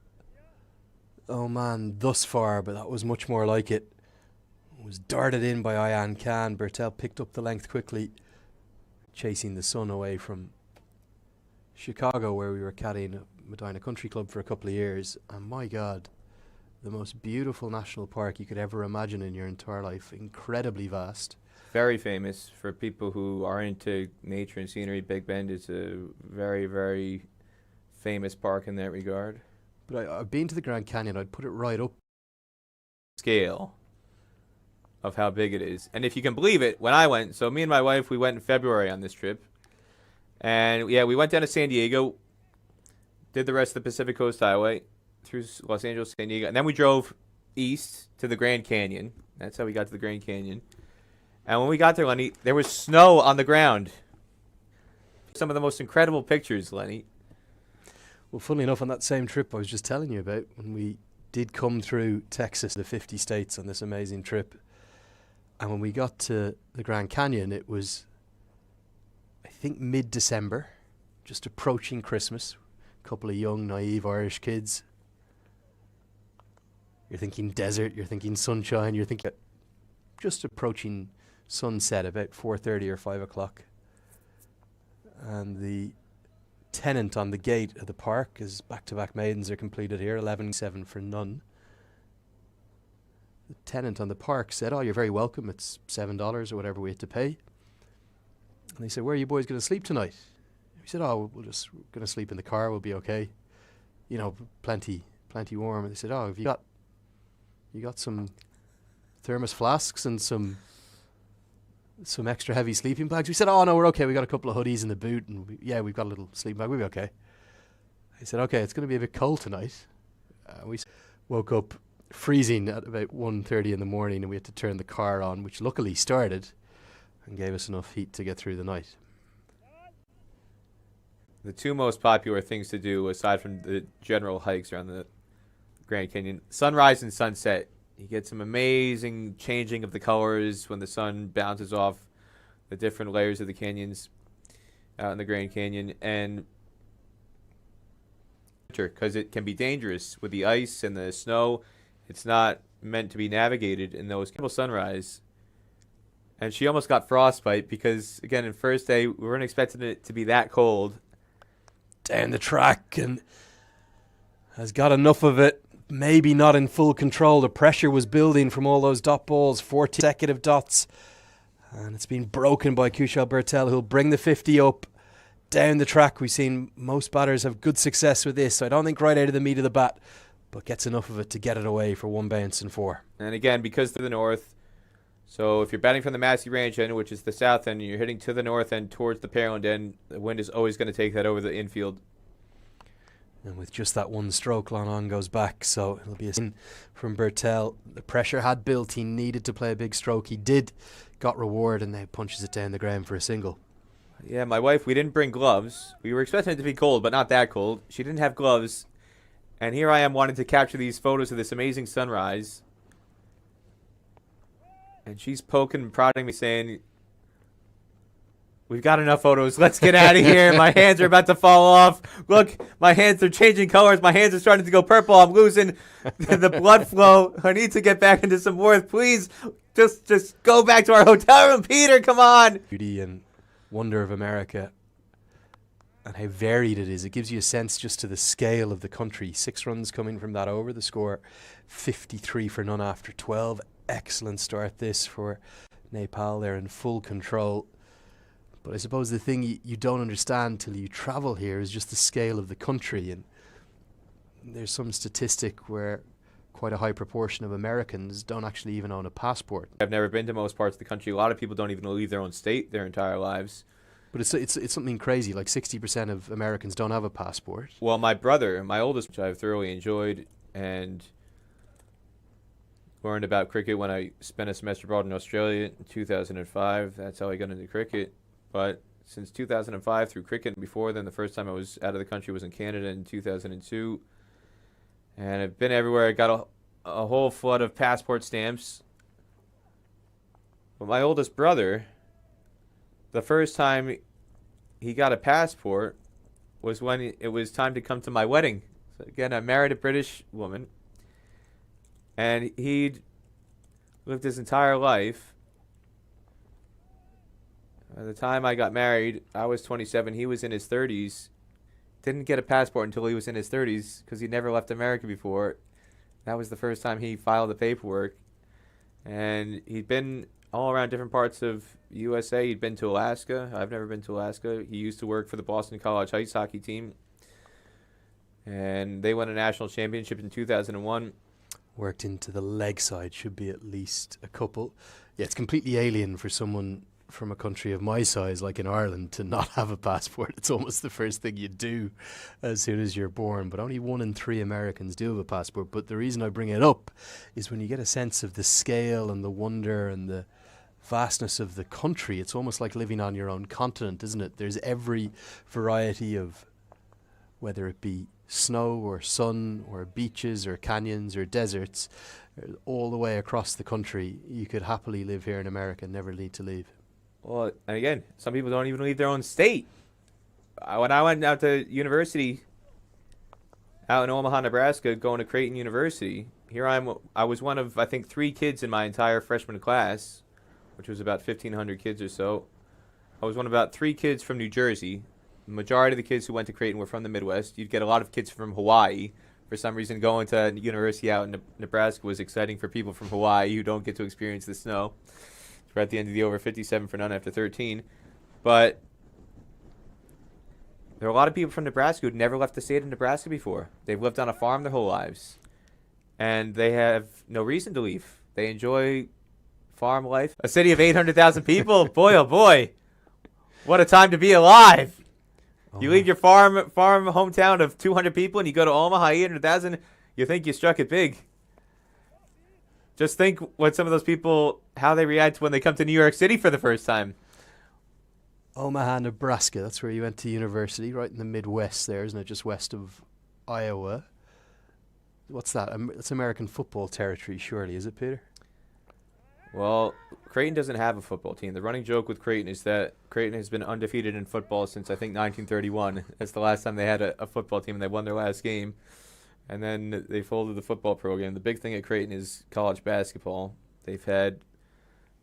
Oman thus far, but that was much more like it. It was darted in by Ayan Khan. Bertel picked up the length quickly, chasing the sun away from Chicago, where we were caddying at Medina Country Club for a couple of years. And my God, the most beautiful national park you could ever imagine in your entire life. Incredibly vast. Very famous for people who are into nature and scenery. Big Bend is a very, very famous park in that regard. But I've been to the Grand Canyon. I'd put it right up. Scale of how big it is. And if you can believe it, when I went, so me and my wife, we went in February on this trip. And yeah, we went down to San Diego, did the rest of the Pacific Coast Highway through Los Angeles, San Diego. And then we drove east to the Grand Canyon. That's how we got to the Grand Canyon. And when we got there, Lenny, there was snow on the ground. Some of the most incredible pictures, Lenny. Well, funnily enough, on that same trip I was just telling you about, when we did come through Texas, the 50 states on this amazing trip, and when we got to the Grand Canyon, it was, I think, mid-December, just approaching Christmas. A couple of young, naive Irish kids. You're thinking desert, you're thinking sunshine, you're thinking just approaching sunset, about 4:30 or 5 o'clock. And the tenant on the gate of the park, as back-to-back maidens are completed here, 11.7 for none. The tenant on the park said, "Oh, you're very welcome. It's $7 or whatever we had to pay." And they said, "Where are you boys going to sleep tonight?" We said, "Oh, we're going to sleep in the car. We'll be okay. You know, plenty warm." And they said, "Oh, have you got some thermos flasks and some extra heavy sleeping bags?" We said, "Oh, no, we're okay. We got a couple of hoodies in the boot, and we've got a little sleeping bag. We'll be okay." They said, "Okay, it's going to be a bit cold tonight." We woke up freezing at about 1:30 in the morning, and we had to turn the car on, which luckily started and gave us enough heat to get through the night. The two most popular things to do, aside from the general hikes around the Grand Canyon, sunrise and sunset. You get some amazing changing of the colors when the sun bounces off the different layers of the canyons out in the Grand Canyon. And because it can be dangerous with the ice and the snow, it's not meant to be navigated in those sunrise. And she almost got frostbite because, again, in first day, we weren't expecting it to be that cold. Down the track, and has got enough of it. Maybe not in full control. The pressure was building from all those dot balls, 40 consecutive dots. And it's been broken by Kushal Bertel, who'll bring the 50 up. Down the track, we've seen most batters have good success with this. So I don't think right out of the meat of the bat, but gets enough of it to get it away for one bounce and 4. And again, because to the north, so if you're batting from the Massey Ranch end, which is the south end, and you're hitting to the north end towards the Pearland end, the wind is always going to take that over the infield. And with just that one stroke, on goes back, so it'll be a sin from Bertel. The pressure had built. He needed to play a big stroke. He did, got reward, and now punches it down the ground for a single. Yeah, my wife, we didn't bring gloves. We were expecting it to be cold, but not that cold. She didn't have gloves. And here I am wanting to capture these photos of this amazing sunrise. And she's poking and prodding me, saying, "We've got enough photos. Let's get out of here. My hands are about to fall off. Look, my hands are changing colors. My hands are starting to go purple. I'm losing the blood flow. I need to get back into some warmth. Please, just go back to our hotel room. Peter, come on." Beauty and wonder of America and how varied it is. It gives you a sense just to the scale of the country. 6 runs coming from that over. The score 53 for none after 12. Excellent start this for Nepal. They're in full control. But I suppose the thing you don't understand till you travel here is just the scale of the country. And there's some statistic where quite a high proportion of Americans don't actually even own a passport. I've never been to most parts of the country. A lot of people don't even leave their own state their entire lives. But it's something crazy. Like 60% of Americans don't have a passport. Well, my brother, my oldest, which I've thoroughly enjoyed and learned about cricket when I spent a semester abroad in Australia in 2005. That's how I got into cricket. But since 2005 through cricket, before then, the first time I was out of the country was in Canada in 2002. And I've been everywhere. I got a whole flood of passport stamps. But my oldest brother the first time he got a passport was when it was time to come to my wedding. So again, I married a British woman, and he'd lived his entire life. By the time I got married, I was 27. He was in his 30s. Didn't get a passport until he was in his 30s because he never left America before. That was the first time he filed the paperwork. And he'd been all around different parts of USA. He'd been to Alaska. I've never been to Alaska. He used to work for the Boston College ice hockey team. And they won a national championship in 2001. Worked into the leg side, should be at least a couple. Yeah, it's completely alien for someone from a country of my size, like in Ireland, to not have a passport. It's almost the first thing you do as soon as you're born. But only 1 in 3 Americans do have a passport. But the reason I bring it up is when you get a sense of the scale and the wonder and the vastness of the country, it's almost like living on your own continent, isn't it? There's every variety of, whether it be snow or sun or beaches or canyons or deserts, all the way across the country. You could happily live here in America and never need to leave. Well, and again, some people don't even leave their own state. When I went out to university out in Omaha, Nebraska, going to Creighton University, I was one of, I think, 3 kids in my entire freshman class, which was about 1,500 kids or so. I was one of about 3 kids from New Jersey. The majority of the kids who went to Creighton were from the Midwest. You'd get a lot of kids from Hawaii. For some reason, going to university out in Nebraska was exciting for people from Hawaii who don't get to experience the snow. We're at the end of the over 57 for none after 13. But there are a lot of people from Nebraska who'd never left the state of Nebraska before. They've lived on a farm their whole lives. And they have no reason to leave. They enjoy farm life. A city of 800,000 people? Boy, oh boy. What a time to be alive. You leave your farm hometown of 200 people and you go to Omaha, 800,000. You think you struck it big. Just think what some of those people, how they react when they come to New York City for the first time. Omaha, Nebraska, that's where you went to university, right in the Midwest there, isn't it? Just west of Iowa. What's that? That's American football territory, surely, is it, Peter? Well, Creighton doesn't have a football team. The running joke with Creighton is that Creighton has been undefeated in football since, I think, 1931. That's the last time they had a football team, and they won their last game. And then they folded the football program. The big thing at Creighton is college basketball. They've had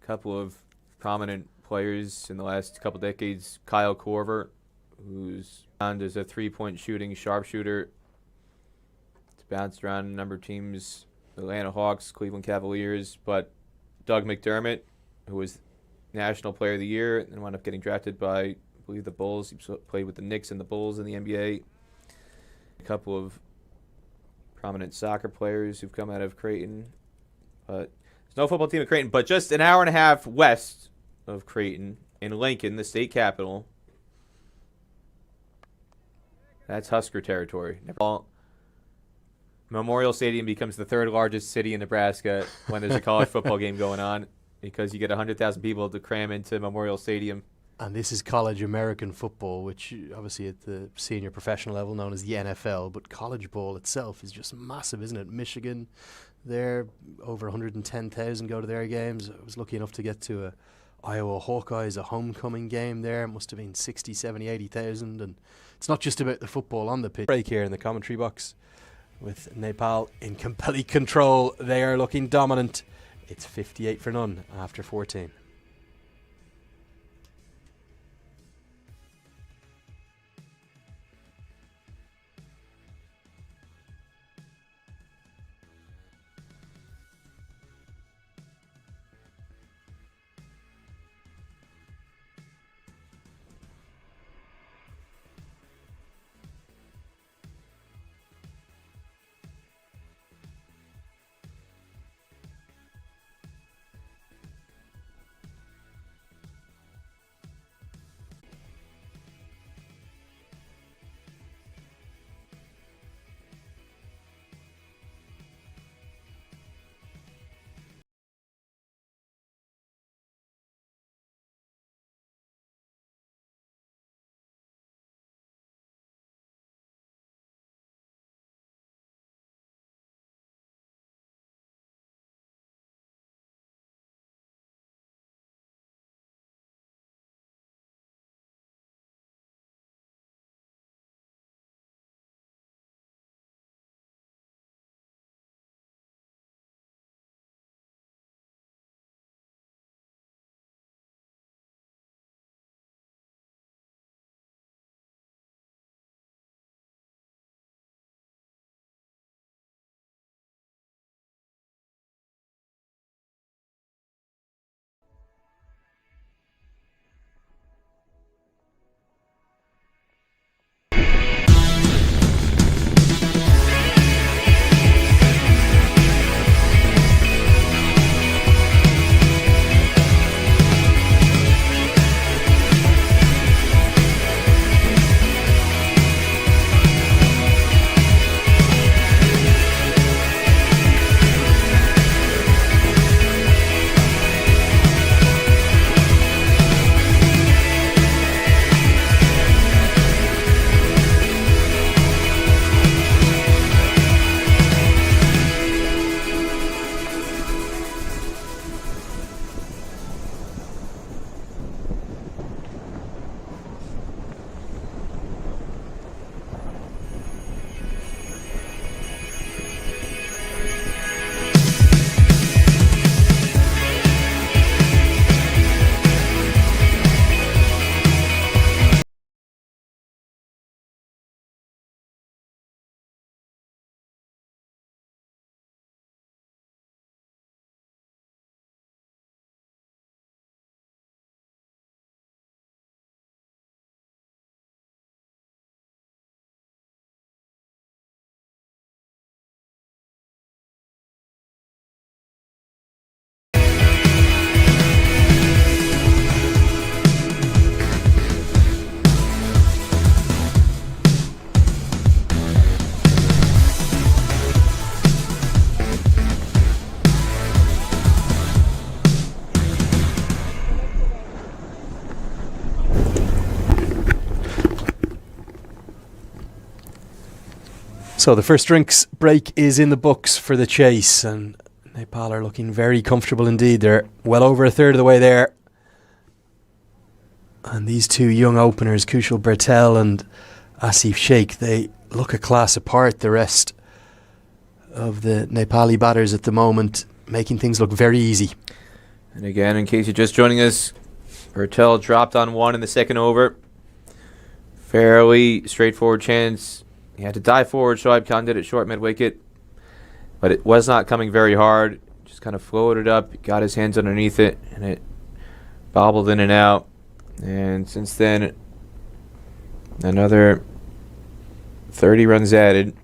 a couple of prominent players in the last couple decades. Kyle Korver, who's found as a three-point shooting sharpshooter. It's bounced around a number of teams, Atlanta Hawks, Cleveland Cavaliers. But Doug McDermott, who was National Player of the Year and wound up getting drafted by, I believe, the Bulls. He played with the Knicks and the Bulls in the NBA. A couple of prominent soccer players who've come out of Creighton. But there's no football team at Creighton. But just an hour and a half west of Creighton, in Lincoln, the state capital, that's Husker territory. Memorial Stadium becomes the 3rd largest city in Nebraska when there's a college football game going on, because you get 100,000 people to cram into Memorial Stadium. And this is college American football, which obviously at the senior professional level known as the NFL, but college ball itself is just massive, isn't it? Michigan, there, over 110,000 go to their games. I was lucky enough to get to a Iowa Hawkeyes, a homecoming game there. It must have been 60, 70, 80,000. And it's not just about the football on the pitch. Break here in the commentary box with Nepal in complete control. They are looking dominant. It's 58 for none after 14. So the first drinks break is in the books for the chase, and Nepal are looking very comfortable indeed. They're well over a third of the way there. And these two young openers, Kushal Bertel and Asif Sheikh, they look a class apart. The rest of the Nepali batters at the moment, making things look very easy. And again, in case you're just joining us, Bertel dropped on one in the second over. Fairly straightforward chance. He had to dive forward. Shoaib Khan did it short mid-wicket. But it was not coming very hard. Just kind of floated up, got his hands underneath it, and it bobbled in and out. And since then, another 30 runs added.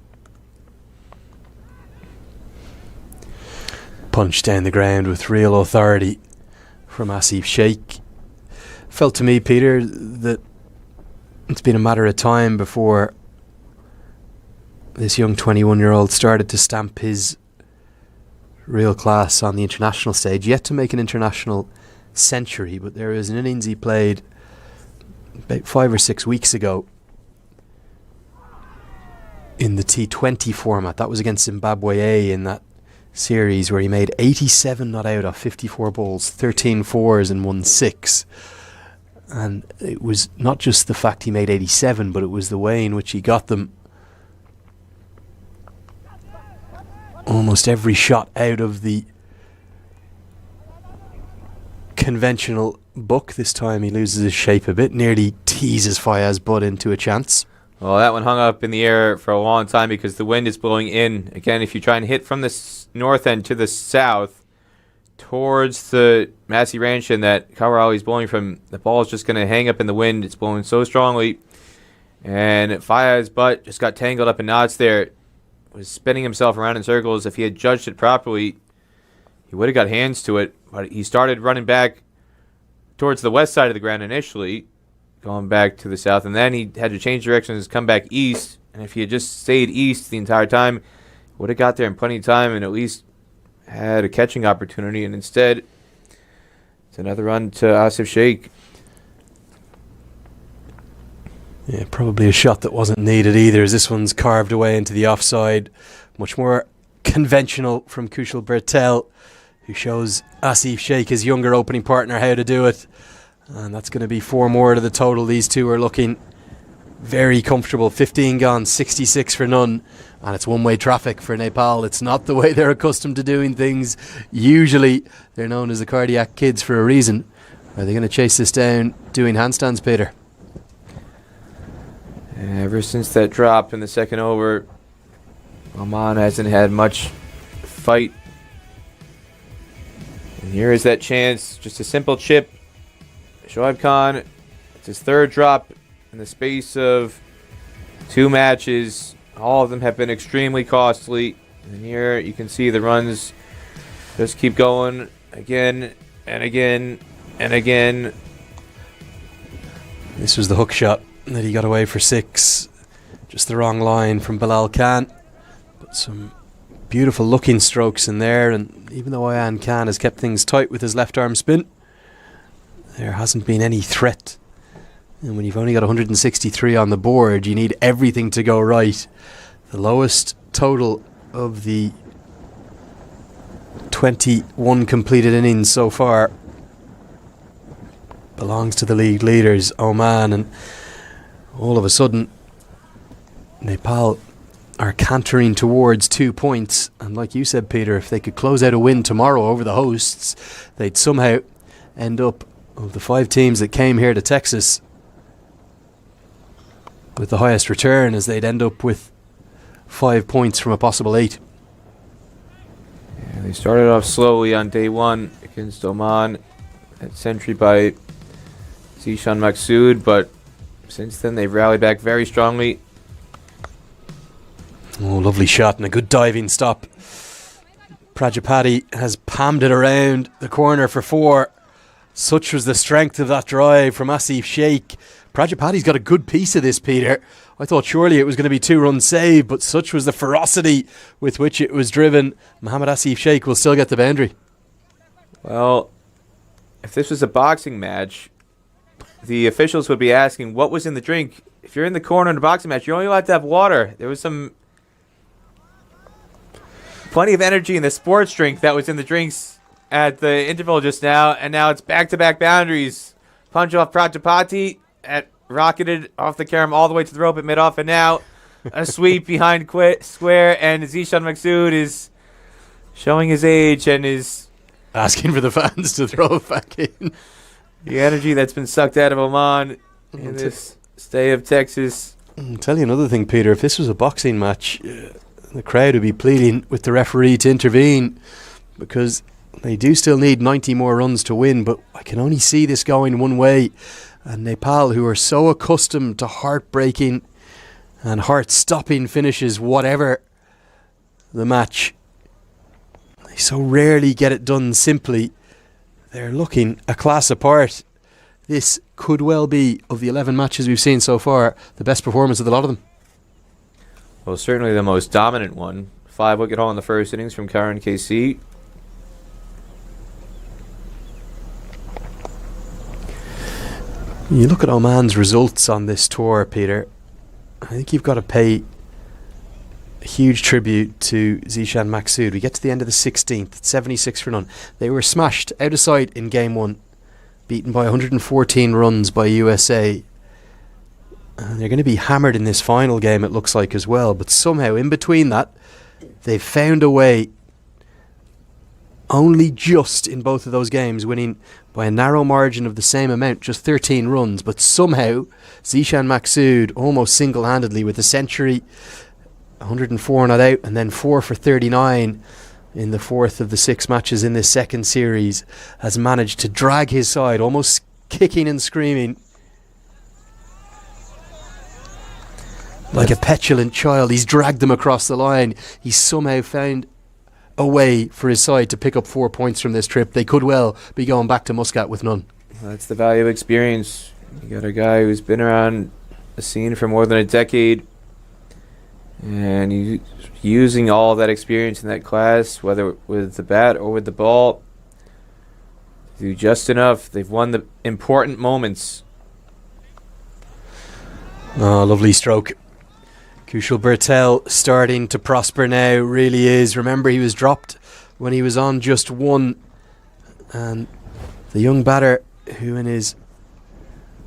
Punched down the ground with real authority from Asif Sheikh. Felt to me, Peter, that it's been a matter of time before this young 21-year-old started to stamp his real class on the international stage. Yet to make an international century, but there was an innings he played about 5 or 6 weeks ago in the T20 format. That was against Zimbabwe A in that series where he made 87 not out off 54 balls, 13 fours and 1 6. And it was not just the fact he made 87, but it was the way in which he got them. Almost every shot out of the conventional book. This time he loses his shape a bit, nearly teases Fayaz Butt into a chance. Well, that one hung up in the air for a long time because the wind is blowing in. Again, if you try and hit from the north end to the south towards the Massey Ranch and that Kawarali is blowing from, the ball is just going to hang up in the wind. It's blowing so strongly. And Fayaz Butt just got tangled up in knots there. Was spinning himself around in circles. If he had judged it properly, he would have got hands to it. But he started running back towards the west side of the ground initially, going back to the south, and then he had to change directions, come back east. And if he had just stayed east the entire time, would have got there in plenty of time and at least had a catching opportunity. And instead, it's another run to Asif Sheikh. Yeah, probably a shot that wasn't needed either, as this one's carved away into the offside. Much more conventional from Kushal Bertel, who shows Asif Sheikh, his younger opening partner, how to do it. And that's going to be 4 more to the total. These two are looking very comfortable. 15 gone, 66 for none. And it's one-way traffic for Nepal. It's not the way they're accustomed to doing things. Usually, they're known as the cardiac kids for a reason. Are they going to chase this down doing handstands, Peter? Ever since that drop in the second over, Oman hasn't had much fight. And here is that chance. Just a simple chip. Shoaib Khan, it's his third drop in the space of 2 matches. All of them have been extremely costly. And here you can see the runs just keep going again and again and again. This was the hook shot that he got away for 6. Just the wrong line from Bilal Khan. But some beautiful looking strokes in there, and even though Ayan Khan has kept things tight with his left arm spin, there hasn't been any threat. And when you've only got 163 on the board, you need everything to go right. The lowest total of the 21 completed innings so far belongs to the league leaders, Oman, and all of a sudden Nepal are cantering towards 2 points. And like you said, Peter, if they could close out a win tomorrow over the hosts, they'd somehow end up, of the 5 teams that came here to Texas, with the highest return, as they'd end up with 5 points from a possible 8. Yeah, they started off slowly on day 1 against Oman at century by Zeeshan Maqsood, but since then they've rallied back very strongly. Oh, lovely shot and a good diving stop. Prajapati has palmed it around the corner for 4. Such was the strength of that drive from Asif Sheikh. Prajapati's got a good piece of this, Peter. I thought surely it was going to be 2-run save, but such was the ferocity with which it was driven. Mohammad Asif Sheikh will still get the boundary. Well, if this was a boxing match, the officials would be asking what was in the drink. If you're in the corner in a boxing match, you're only allowed to have water. There was some plenty of energy in the sports drink that was in the drinks at the interval just now, and now it's back-to-back boundaries. Punch off Prajapati rocketed off the carom all the way to the rope at mid-off, and now a sweep behind square, and Zeeshan Maqsood is showing his age and is asking for the fans to throw it back in. The energy that's been sucked out of Oman in this state of Texas. I'll tell you another thing, Peter. If this was a boxing match, the crowd would be pleading with the referee to intervene, because they do still need 90 more runs to win, but I can only see this going one way. And Nepal, who are so accustomed to heartbreaking and heart-stopping finishes, whatever the match, they so rarely get it done simply. They're looking a class apart. This could well be, of the 11 matches we've seen so far, the best performance of the lot of them. Well, certainly the most dominant one. 5-wicket haul in the first innings from Karan KC. You look at Oman's results on this tour, Peter. I think you've got to pay a huge tribute to Zeeshan Maqsood. We get to the end of the 16th, 76 for none. They were smashed out of sight in game one, beaten by 114 runs by USA. And they're going to be hammered in this final game, it looks like, as well. But somehow, in between that, they've found a way, only just in both of those games, winning by a narrow margin of the same amount, just 13 runs. But somehow, Zeeshan Maqsood almost single-handedly with a century, 104 not out, and then 4 for 39 in the fourth of the 6 matches in this second series, has managed to drag his side, almost kicking and screaming like a petulant child. He's dragged them across the line. He's somehow found a way for his side to pick up 4 points from this trip. They could well be going back to Muscat with none. That's the value of experience. You got a guy who's been around the scene for more than a decade, and he's using all that experience in that class, whether with the bat or with the ball, to do just enough. They've won the important moments. Oh, lovely stroke. Kushal Bertel starting to prosper now, really is. Remember, he was dropped when he was on just 1. And the young batter, who in his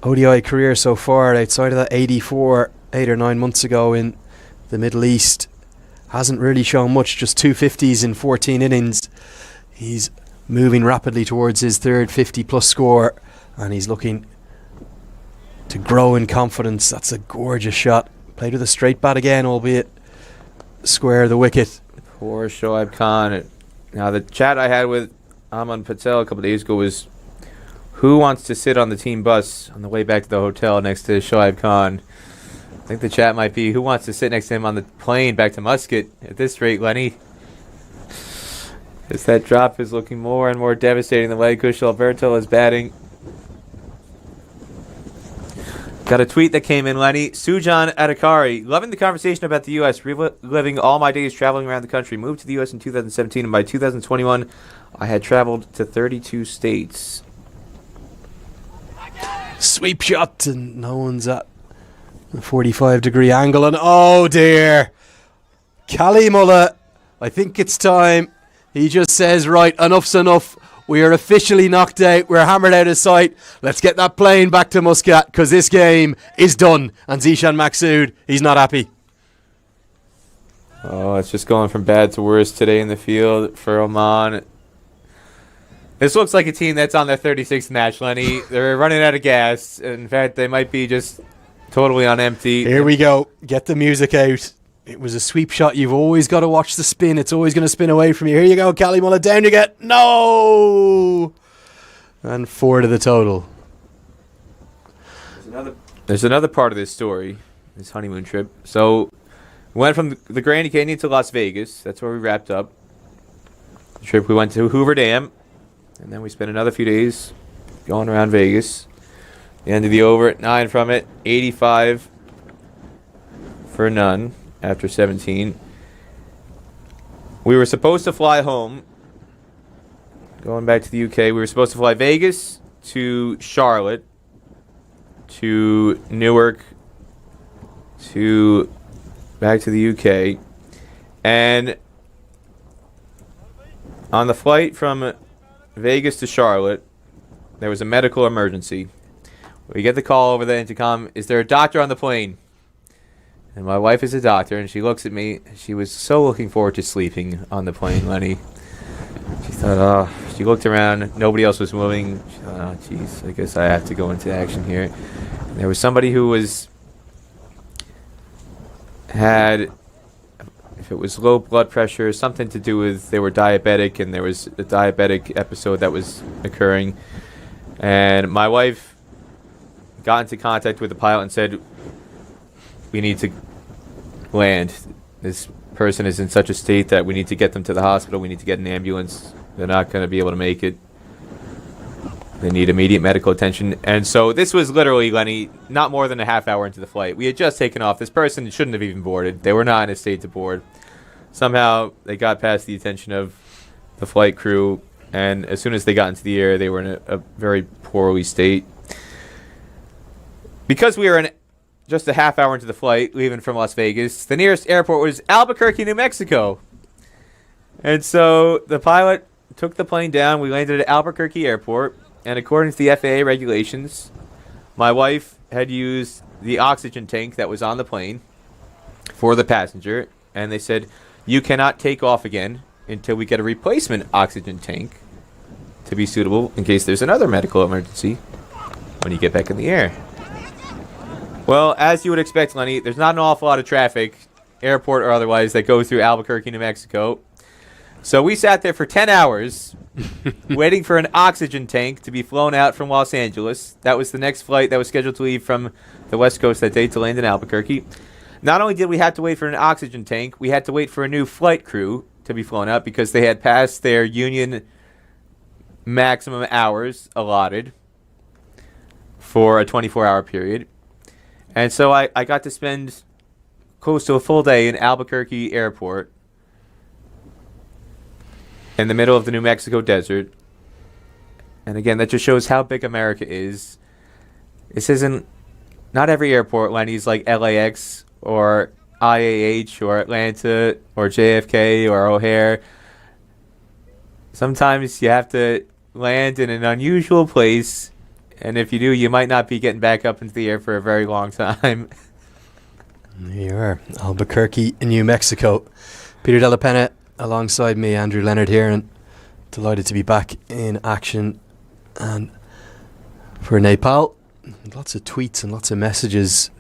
ODI career so far, outside of that 84 8 or 9 months ago in the Middle East, hasn't really shown much, just 250s in 14 innings. He's moving rapidly towards his third 50-plus score, and he's looking to grow in confidence. That's a gorgeous shot. Played with a straight bat again, albeit square the wicket. Poor Shoaib Khan. Now, the chat I had with Aman Patel a couple of days ago was, who wants to sit on the team bus on the way back to the hotel next to Shoaib Khan? I think the chat might be, who wants to sit next to him on the plane back to Muscat at this rate, Lenny? As that drop is looking more and more devastating the way Kushal Bertel is batting. Got a tweet that came in, Lenny. Sujan Adhikari, loving the conversation about the U.S., reliving all my days traveling around the country. Moved to the U.S. in 2017, and by 2021, I had traveled to 32 states. Sweep shot, and no one's at the 45-degree angle, and oh dear, Cali Mullah, I think it's time. He just says, right, enough's enough. We are officially knocked out. We're hammered out of sight. Let's get that plane back to Muscat, because this game is done. And Zeeshan Maqsood, he's not happy. Oh, it's just going from bad to worse today in the field for Oman. This looks like a team that's on their 36th match, Lenny. They're running out of gas. In fact, they might be just totally on empty. Here we go. Get the music out. It was a sweep shot. You've always got to watch the spin. It's always going to spin away from you. Here you go, Cali Mullah. Down you get. No! And 4 to the total. There's another part of this story, this honeymoon trip. So, we went from the Grand Canyon to Las Vegas. That's where we wrapped up the trip. We went to Hoover Dam, and then we spent another few days going around Vegas. The end of the over at 9 from it, 85 for none. After 17. We were supposed to fly home. Going back to the UK, we were supposed to fly Vegas to Charlotte, to Newark, to back to the UK. And On the flight from Vegas to Charlotte, there was a medical emergency. We get the call over the intercom, is there a doctor on the plane? And my wife is a doctor, and she looks at me. She was so looking forward to sleeping on the plane, Lenny. She thought, she looked around. Nobody else was moving. She thought, jeez, I guess I have to go into action here. And there was somebody who had, if it was low blood pressure, something to do with they were diabetic, and there was a diabetic episode that was occurring. And my wife got into contact with the pilot and said, we need to land. This person is in such a state that we need to get them to the hospital. We need to get an ambulance. They're not going to be able to make it. They need immediate medical attention. And so this was literally, Lenny, not more than a half hour into the flight. We had just taken off. This person shouldn't have even boarded. They were not in a state to board. Somehow they got past the attention of the flight crew, and as soon as they got into the air, they were in a very poorly state. Because we were in just a half hour into the flight, leaving from Las Vegas, the nearest airport was Albuquerque, New Mexico. And so the pilot took the plane down. We landed at Albuquerque Airport, and according to the FAA regulations, my wife had used the oxygen tank that was on the plane for the passenger, and they said, you cannot take off again until we get a replacement oxygen tank to be suitable in case there's another medical emergency when you get back in the air. Well, as you would expect, Lenny, there's not an awful lot of traffic, airport or otherwise, that goes through Albuquerque, New Mexico. So we sat there for 10 hours waiting for an oxygen tank to be flown out from Los Angeles. That was the next flight that was scheduled to leave from the West Coast that day to land in Albuquerque. Not only did we have to wait for an oxygen tank, we had to wait for a new flight crew to be flown out because they had passed their union maximum hours allotted for a 24-hour period. And so I got to spend close to a full day in Albuquerque Airport in the middle of the New Mexico desert. And again, that just shows how big America is. This isn't, not every airport, Lenny's like LAX or IAH or Atlanta or JFK or O'Hare. Sometimes you have to land in an unusual place, and if you do, you might not be getting back up into the air for a very long time. There you are, Albuquerque in New Mexico. Peter Della Penna alongside me, Andrew Leonard here, and delighted to be back in action. And for Nepal, lots of tweets and lots of messages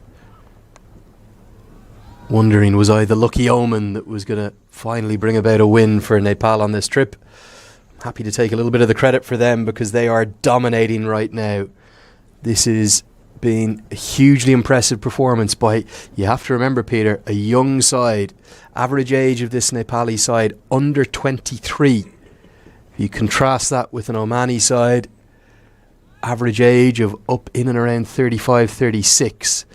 wondering, was I the lucky omen that was going to finally bring about a win for Nepal on this trip? Happy to take a little bit of the credit for them because they are dominating right now. This has been a hugely impressive performance by, you have to remember, Peter, a young side. Average age of this Nepali side, under 23. If you contrast that with an Omani side, average age of up in and around 35, 36.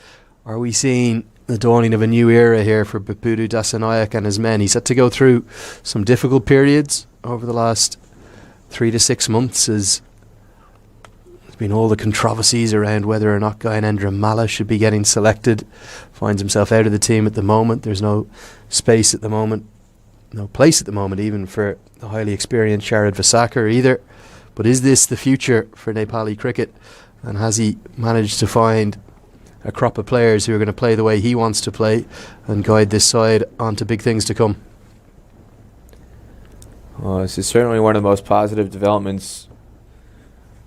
Are we seeing the dawning of a new era here for Bapudu Dasanayak and his men? He's had to go through some difficult periods over the last 3 to 6 months, as there's been all the controversies around whether or not Gyanendra Malla should be getting selected. Finds himself out of the team at the moment. There's no space at the moment, no place at the moment even for the highly experienced Sharad Vasakar either. But is this the future for Nepali cricket, and has he managed to find a crop of players who are going to play the way he wants to play and guide this side onto big things to come? Well, this is certainly one of the most positive developments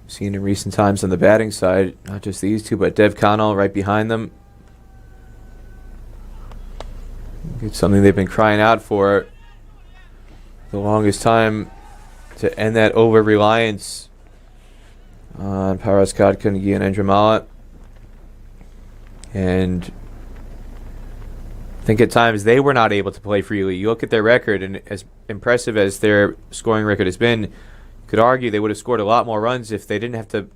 seen in recent times on the batting side. Not just these two, but Dev Khanal right behind them. It's something they've been crying out for the longest time, to end that over-reliance on Paras Khadka and Gyanendra Malla. And I think at times they were not able to play freely. You look at their record, and as impressive as their scoring record has been, you could argue they would have scored a lot more runs if they didn't have to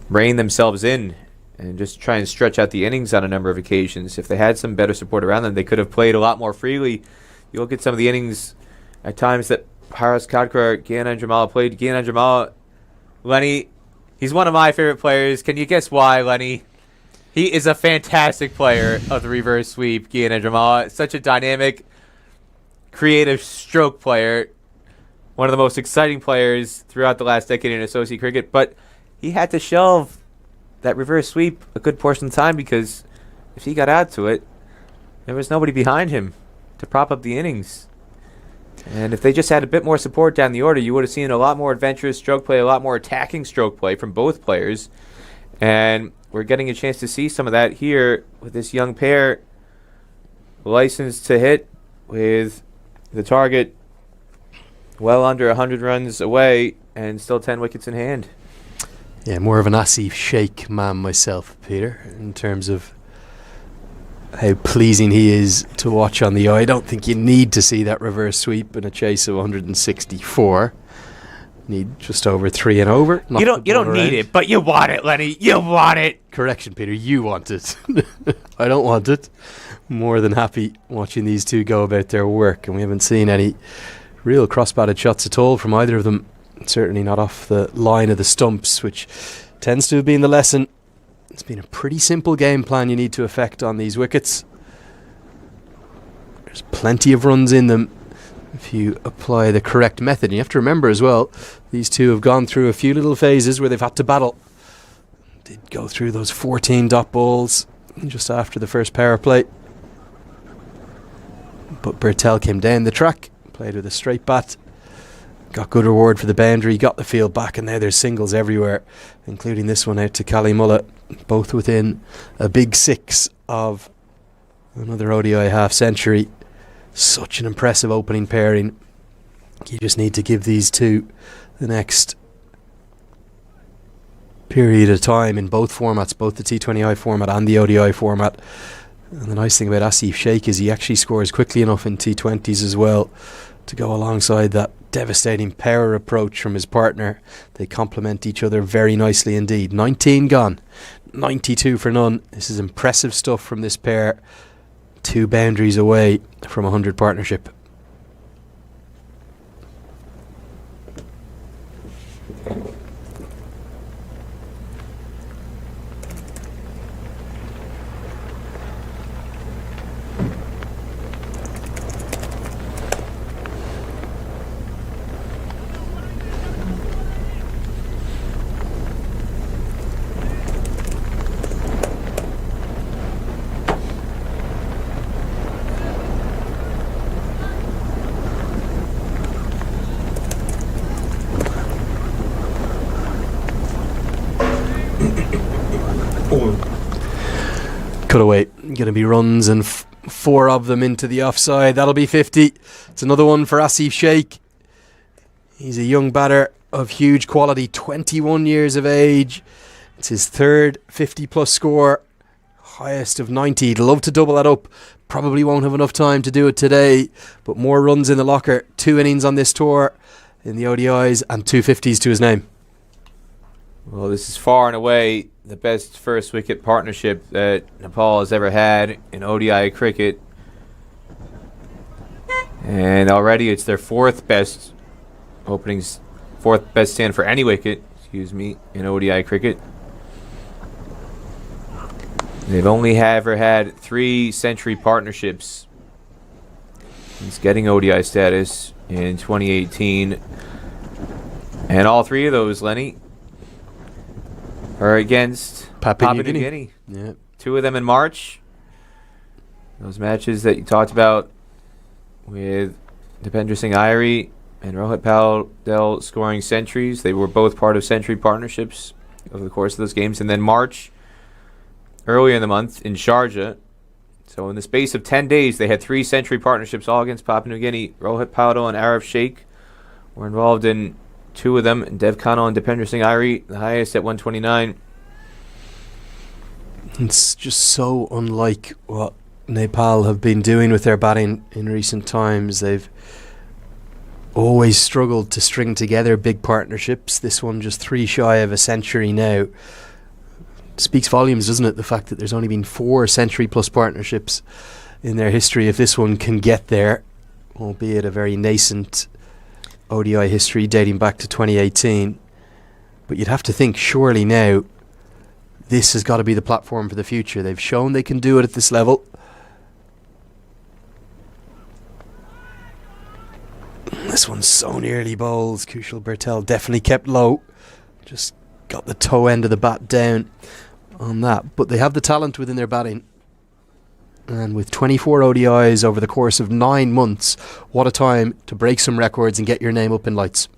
rein themselves in and just try and stretch out the innings on a number of occasions. If they had some better support around them, they could have played a lot more freely. You look at some of the innings at times that Paras Khadka or Gyanendra Malla played. Gyanendra Malla, Lenny, he's one of my favorite players. Can you guess why, Lenny? He is a fantastic player of the reverse sweep, Gyanendra Malla. Such a dynamic creative stroke player, one of the most exciting players throughout the last decade in associate cricket, but he had to shelve that reverse sweep a good portion of the time because if he got out to it, there was nobody behind him to prop up the innings. And if they just had a bit more support down the order, you would have seen a lot more adventurous stroke play, a lot more attacking stroke play from both players. And we're getting a chance to see some of that here with this young pair licensed to hit with the target well under 100 runs away and still 10 wickets in hand. Yeah, more of an Asif Sheikh man myself, Peter, in terms of how pleasing he is to watch on the eye. I don't think you need to see that reverse sweep in a chase of 164. Need just over 3 and over. You don't need it, but you want it, Lenny. You want it. Correction, Peter. You want it. I don't want it. More than happy watching these two go about their work, and we haven't seen any real cross-batted shots at all from either of them. Certainly not off the line of the stumps, which tends to have been the lesson. It's been a pretty simple game plan you need to effect on these wickets. There's plenty of runs in them if you apply the correct method. And you have to remember as well, these two have gone through a few little phases where they've had to battle. Did go through those 14 dot balls just after the first power play. But Bertel came down the track, played with a straight bat, got good reward for the boundary, got the field back, and now there's singles everywhere, including this one out to Cali Mullah, both within a big 6 of another ODI half century. Such an impressive opening pairing. You just need to give these two the next period of time in both formats, both the T20I format and the ODI format. And the nice thing about Asif Sheikh is he actually scores quickly enough in T20s as well to go alongside that devastating power approach from his partner. They complement each other very nicely indeed. 19 gone, 92 for none. This is impressive stuff from this pair. 2 boundaries away from 100 partnership. Cutaway, going to be runs and 4 of them into the offside. That'll be 50. It's another one for Asif Sheikh. He's a young batter of huge quality, 21 years of age. It's his 3rd 50-plus score, highest of 90. He'd love to double that up. Probably won't have enough time to do it today, but more runs in the locker. 2 innings on this tour in the ODIs and 2 50s to his name. Well, this is far and away the best first wicket partnership that Nepal has ever had in ODI cricket. And already it's their 4th best openings, 4th best stand for any wicket, in ODI cricket. They've only ever had 3 century partnerships since getting ODI status in 2018. And all 3 of those, Lenny, are against Papua New Guinea. Yeah. 2 of them in March. Those matches that you talked about with Dipendra Singh Irie and Rohit Paudel scoring centuries. They were both part of century partnerships over the course of those games. And then March, earlier in the month, in Sharjah. So in the space of 10 days, they had 3 century partnerships all against Papua New Guinea. Rohit Paudel and Arif Sheikh were involved in 2 of them, and Dev Khanna and Dipendra Singh Irie, the highest at 129. It's just so unlike what Nepal have been doing with their batting in recent times. They've always struggled to string together big partnerships. This one just 3 shy of a century now. Speaks volumes, doesn't it? The fact that there's only been 4 century-plus partnerships in their history. If this one can get there, albeit a very nascent ODI history dating back to 2018. But you'd have to think, surely now, this has got to be the platform for the future. They've shown they can do it at this level. this one so nearly bowls. Kushal Bertel definitely kept low. Just got the toe end of the bat down on that. But they have the talent within their batting. And with 24 ODIs over the course of 9 months, what a time to break some records and get your name up in lights.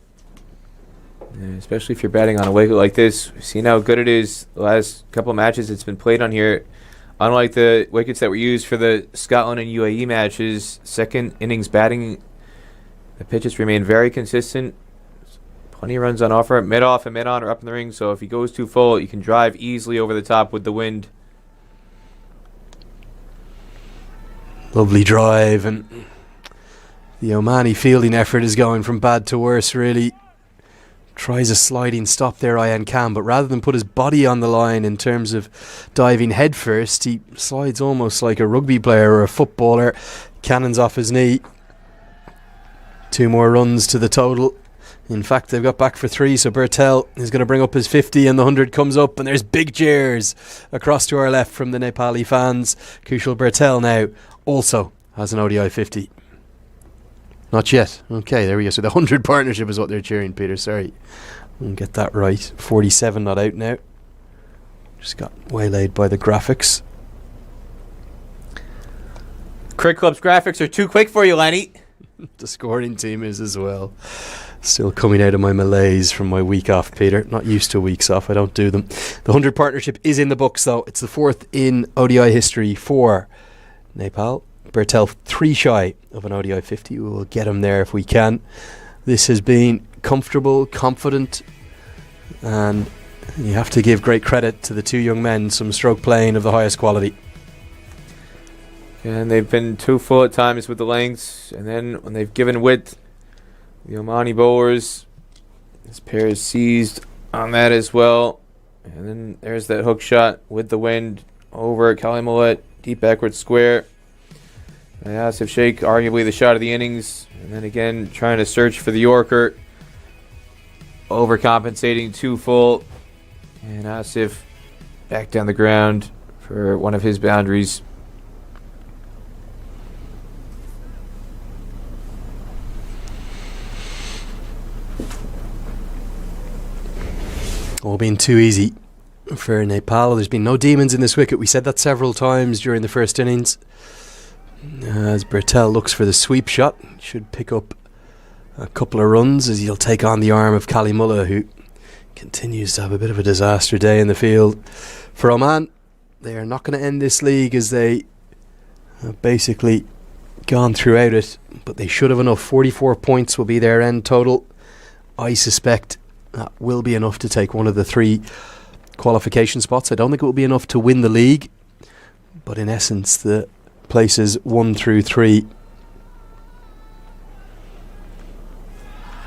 Yeah, especially if you're batting on a wicket like this. We've seen how good it is the last couple of matches it's been played on here. Unlike the wickets that were used for the Scotland and UAE matches, second innings batting, the pitches remain very consistent. Plenty of runs on offer. Mid-off and mid-on are up in the ring, so if he goes too full, you can drive easily over the top with the wind. Lovely drive, and the Omani fielding effort is going from bad to worse, really. Tries a sliding stop there, Ian Khan, but rather than put his body on the line in terms of diving head first, he slides almost like a rugby player or a footballer. Cannon's off his knee. 2 more runs to the total. In fact, they've got back for 3, so Bertel is going to bring up his 50, and the 100 comes up, and there's big cheers across to our left from the Nepali fans. Kushal Bertel now also has an ODI 50. Not yet. Okay, there we go. So the 100 partnership is what they're cheering, Peter. Sorry. We'll get that right. 47 not out now. Just got waylaid by the graphics. Cricket Club's graphics are too quick for you, Lenny. The scoring team is as well. Still coming out of my malaise from my week off, Peter. Not used to weeks off. I don't do them. The 100 partnership is in the books, though. It's the 4th in ODI history for Nepal. Bertel 3 shy of an ODI 50. We will get him there if we can. This has been comfortable, confident, and you have to give great credit to the 2 young men. Some stroke playing of the highest quality. And they've been too full at times with the lengths, and then when they've given width, the Omani bowlers, this pair is seized on that as well. And then there's that hook shot with the wind over Kali Mullet, deep backward square. And Asif Sheikh, arguably the shot of the innings. And then again, trying to search for the Yorker. Overcompensating too full. And Asif back down the ground for one of his boundaries. All been too easy for Nepal. There's been no demons in this wicket. We said that several times during the first innings. As Bertel looks for the sweep shot, should pick up a couple of runs as he'll take on the arm of Kali Mullah, who continues to have a bit of a disaster day in the field. For Oman, they are not going to end this league as they have basically gone throughout it, but they should have enough. 44 points will be their end total. I suspect that will be enough to take one of the 3 qualification spots. I don't think it will be enough to win the league, but in essence, the places 1 through 3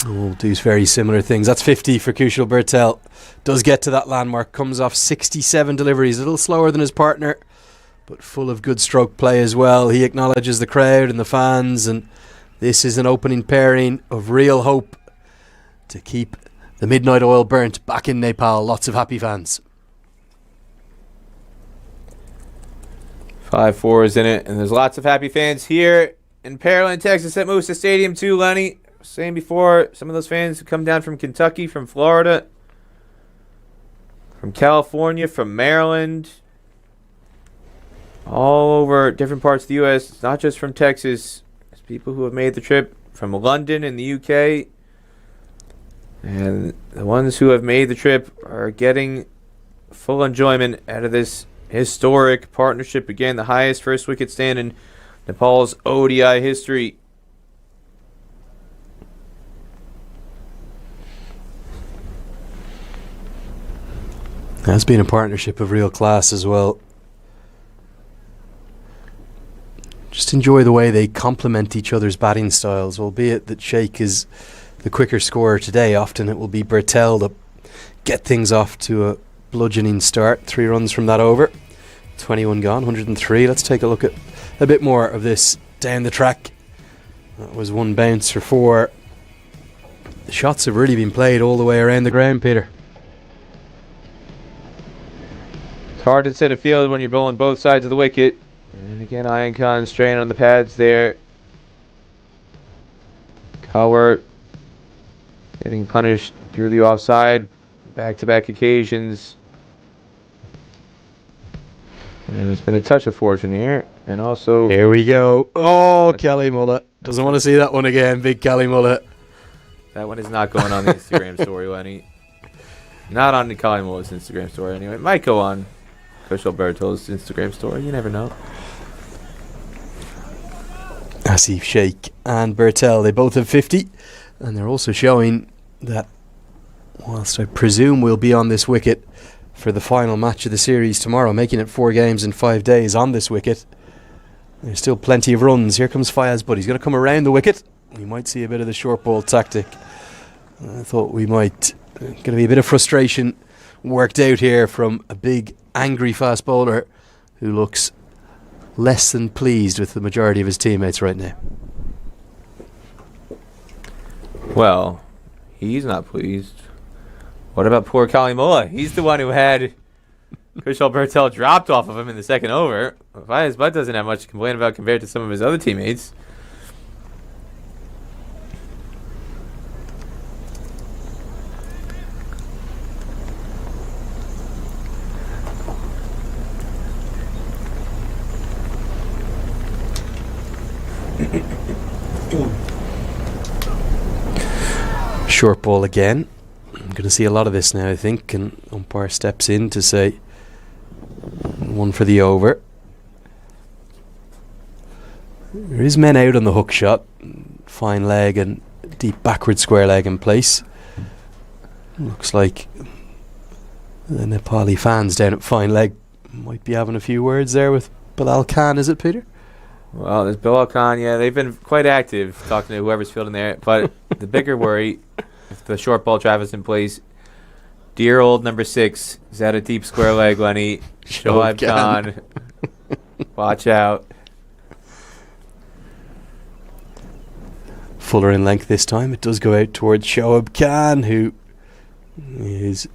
will do very similar things. That's 50 for Kushal Bertel. Does get to that landmark. Comes off 67 deliveries. A little slower than his partner, but full of good stroke play as well. He acknowledges the crowd and the fans, and this is an opening pairing of real hope to keep the midnight oil burnt back in Nepal. Lots of happy fans. 5-4 is in it, and there's lots of happy fans here in Pearland, Texas at Moosa Stadium too, Lenny. Saying before, some of those fans who come down from Kentucky, from Florida, from California, from Maryland, all over different parts of the U.S. It's not just from Texas. It's people who have made the trip from London and the U.K., and the ones who have made the trip are getting full enjoyment out of this historic partnership. Again, the highest first wicket stand in Nepal's ODI history. Has been a partnership of real class as well. Just enjoy the way they complement each other's batting styles, albeit that Sheikh is the quicker scorer today. Often it will be Bertel to get things off to a bludgeoning start. 3 runs from that over. 21 gone, 103. Let's take a look at a bit more of this down the track. That was 1 bounce for 4. The shots have really been played all the way around the ground, Peter. It's hard to set a field when you're bowling both sides of the wicket. And again, Ian Khan straying on the pads there. Howard getting punished purely offside, back-to-back occasions. And there's been a touch of fortune here. And also... Here we go. Oh, Kelly Mullet. Doesn't want to see that one again, big Kelly Mullet. That one is not going on the Instagram story, Lenny. Not on the Kelly Mullet's Instagram story, anyway. It might go on Coach Alberto's Instagram story. You never know. Asif Sheikh and Bertel, they both have 50. And they're also showing that, whilst I presume we'll be on this wicket for the final match of the series tomorrow, making it 4 games in 5 days on this wicket, there's still plenty of runs. Here comes Fayez, but he's going to come around the wicket. We might see a bit of the short ball tactic. I thought we might. Going to be a bit of frustration worked out here from a big, angry fast bowler who looks less than pleased with the majority of his teammates right now. Well, he's not pleased. What about poor Kalimullah? He's the one who had Kushal Bertel dropped off of him in the second over. Fayez Butt doesn't have much to complain about compared to some of his other teammates. Short ball again. I'm going to see a lot of this now, I think, and umpire steps in to say 1 for the over. There is men out on the hook shot. Fine leg and deep backward square leg in place. Looks like the Nepali fans down at fine leg might be having a few words there with Bilal Khan, is it, Peter? Well, there's Bilal Khan, yeah, they've been quite active talking to whoever's fielding there. But the bigger worry, if the short ball trap is in place, dear old number 6 is at a deep square leg, Lenny. Shoaib Khan. Watch out. Fuller in length this time. It does go out towards Shoaib Khan, who is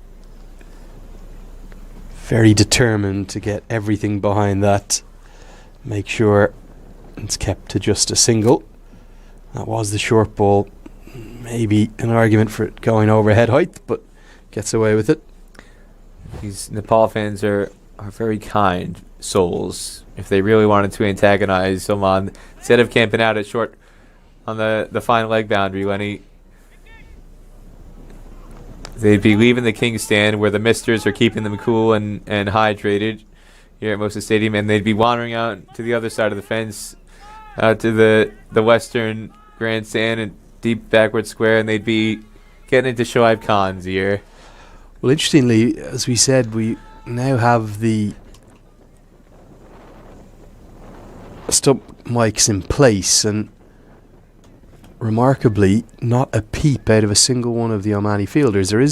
very determined to get everything behind that. Make sure it's kept to just a single. That was the short ball. Maybe an argument for it going over head height, but gets away with it. These Nepal fans are very kind souls. If they really wanted to antagonize Oman, instead of camping out at short on the fine leg boundary, Lenny, they'd be leaving the King's Stand where the misters are keeping them cool and hydrated here at Moses Stadium, and they'd be wandering out to the other side of the fence, out to the western grandstand and deep backward square, and they'd be getting into Shoaib Khan's ear. Well, interestingly, as we said, we now have the stump mics in place, and remarkably, not a peep out of a single one of the Omani fielders. There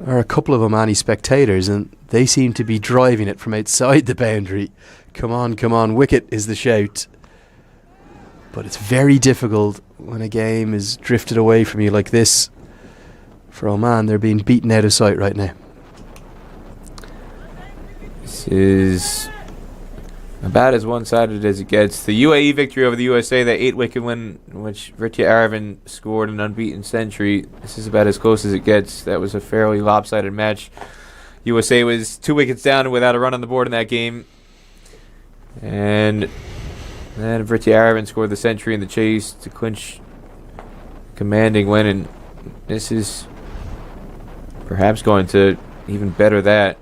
are a couple of Omani spectators, and they seem to be driving it from outside the boundary. Come on, wicket is the shout. But it's very difficult when a game is drifted away from you like this. For Oman, they're being beaten out of sight right now. This is about as one-sided as it gets. The UAE victory over the USA, that 8-wicket win, in which Ritya Aravind scored an unbeaten century. This is about as close as it gets. That was a fairly lopsided match. USA was 2 wickets down without a run on the board in that game. And then Ritya Aravind scored the century in the chase to clinch commanding win. And this is perhaps going to even better that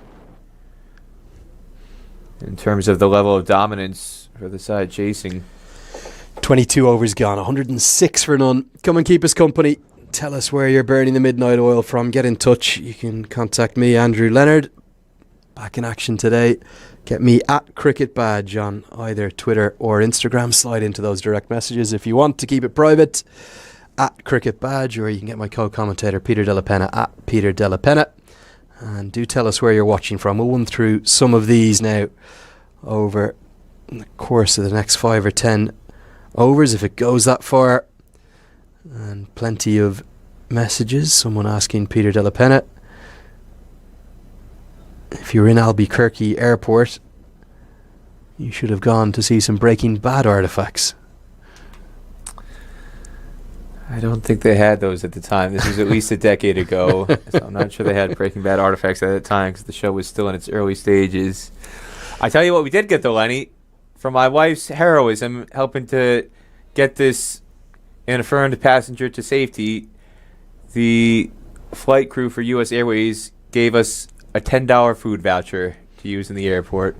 in terms of the level of dominance for the side chasing. 22 overs gone, 106 for none. Come and keep us company. Tell us where you're burning the midnight oil from. Get in touch. You can contact me, Andrew Leonard. Back in action today. Get me at Cricket Badge on either Twitter or Instagram. Slide into those direct messages if you want to keep it private. At Cricket Badge, or you can get my co-commentator Peter Della Penna at Peter Della Penna. And do tell us where you're watching from. We'll run through some of these now over the course of the next 5 or 10 overs, if it goes that far. And plenty of messages. Someone asking Peter Della Penna, if you're in Albuquerque Airport, you should have gone to see some Breaking Bad artifacts. I don't think they had those at the time. This was at least a decade ago, so I'm not sure they had Breaking Bad artifacts at that time because the show was still in its early stages. I tell you what we did get, though, Lenny, from my wife's heroism helping to get this infirmed passenger to safety, the flight crew for U.S. Airways gave us a $10 food voucher to use in the airport.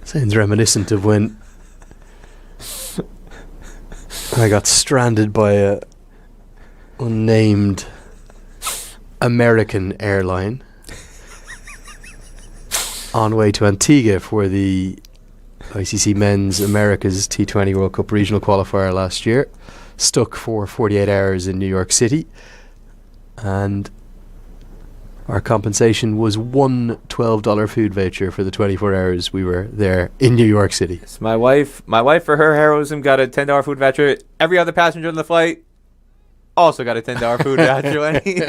Sounds reminiscent of when I got stranded by a unnamed American airline on way to Antigua for the ICC Men's America's T20 World Cup regional qualifier last year. Stuck for 48 hours in New York City, and our compensation was one $12 food voucher for the 24 hours we were there in New York City. So my wife for her heroism got a $10 food voucher. Every other passenger on the flight also got a $10 food voucher, Lenny.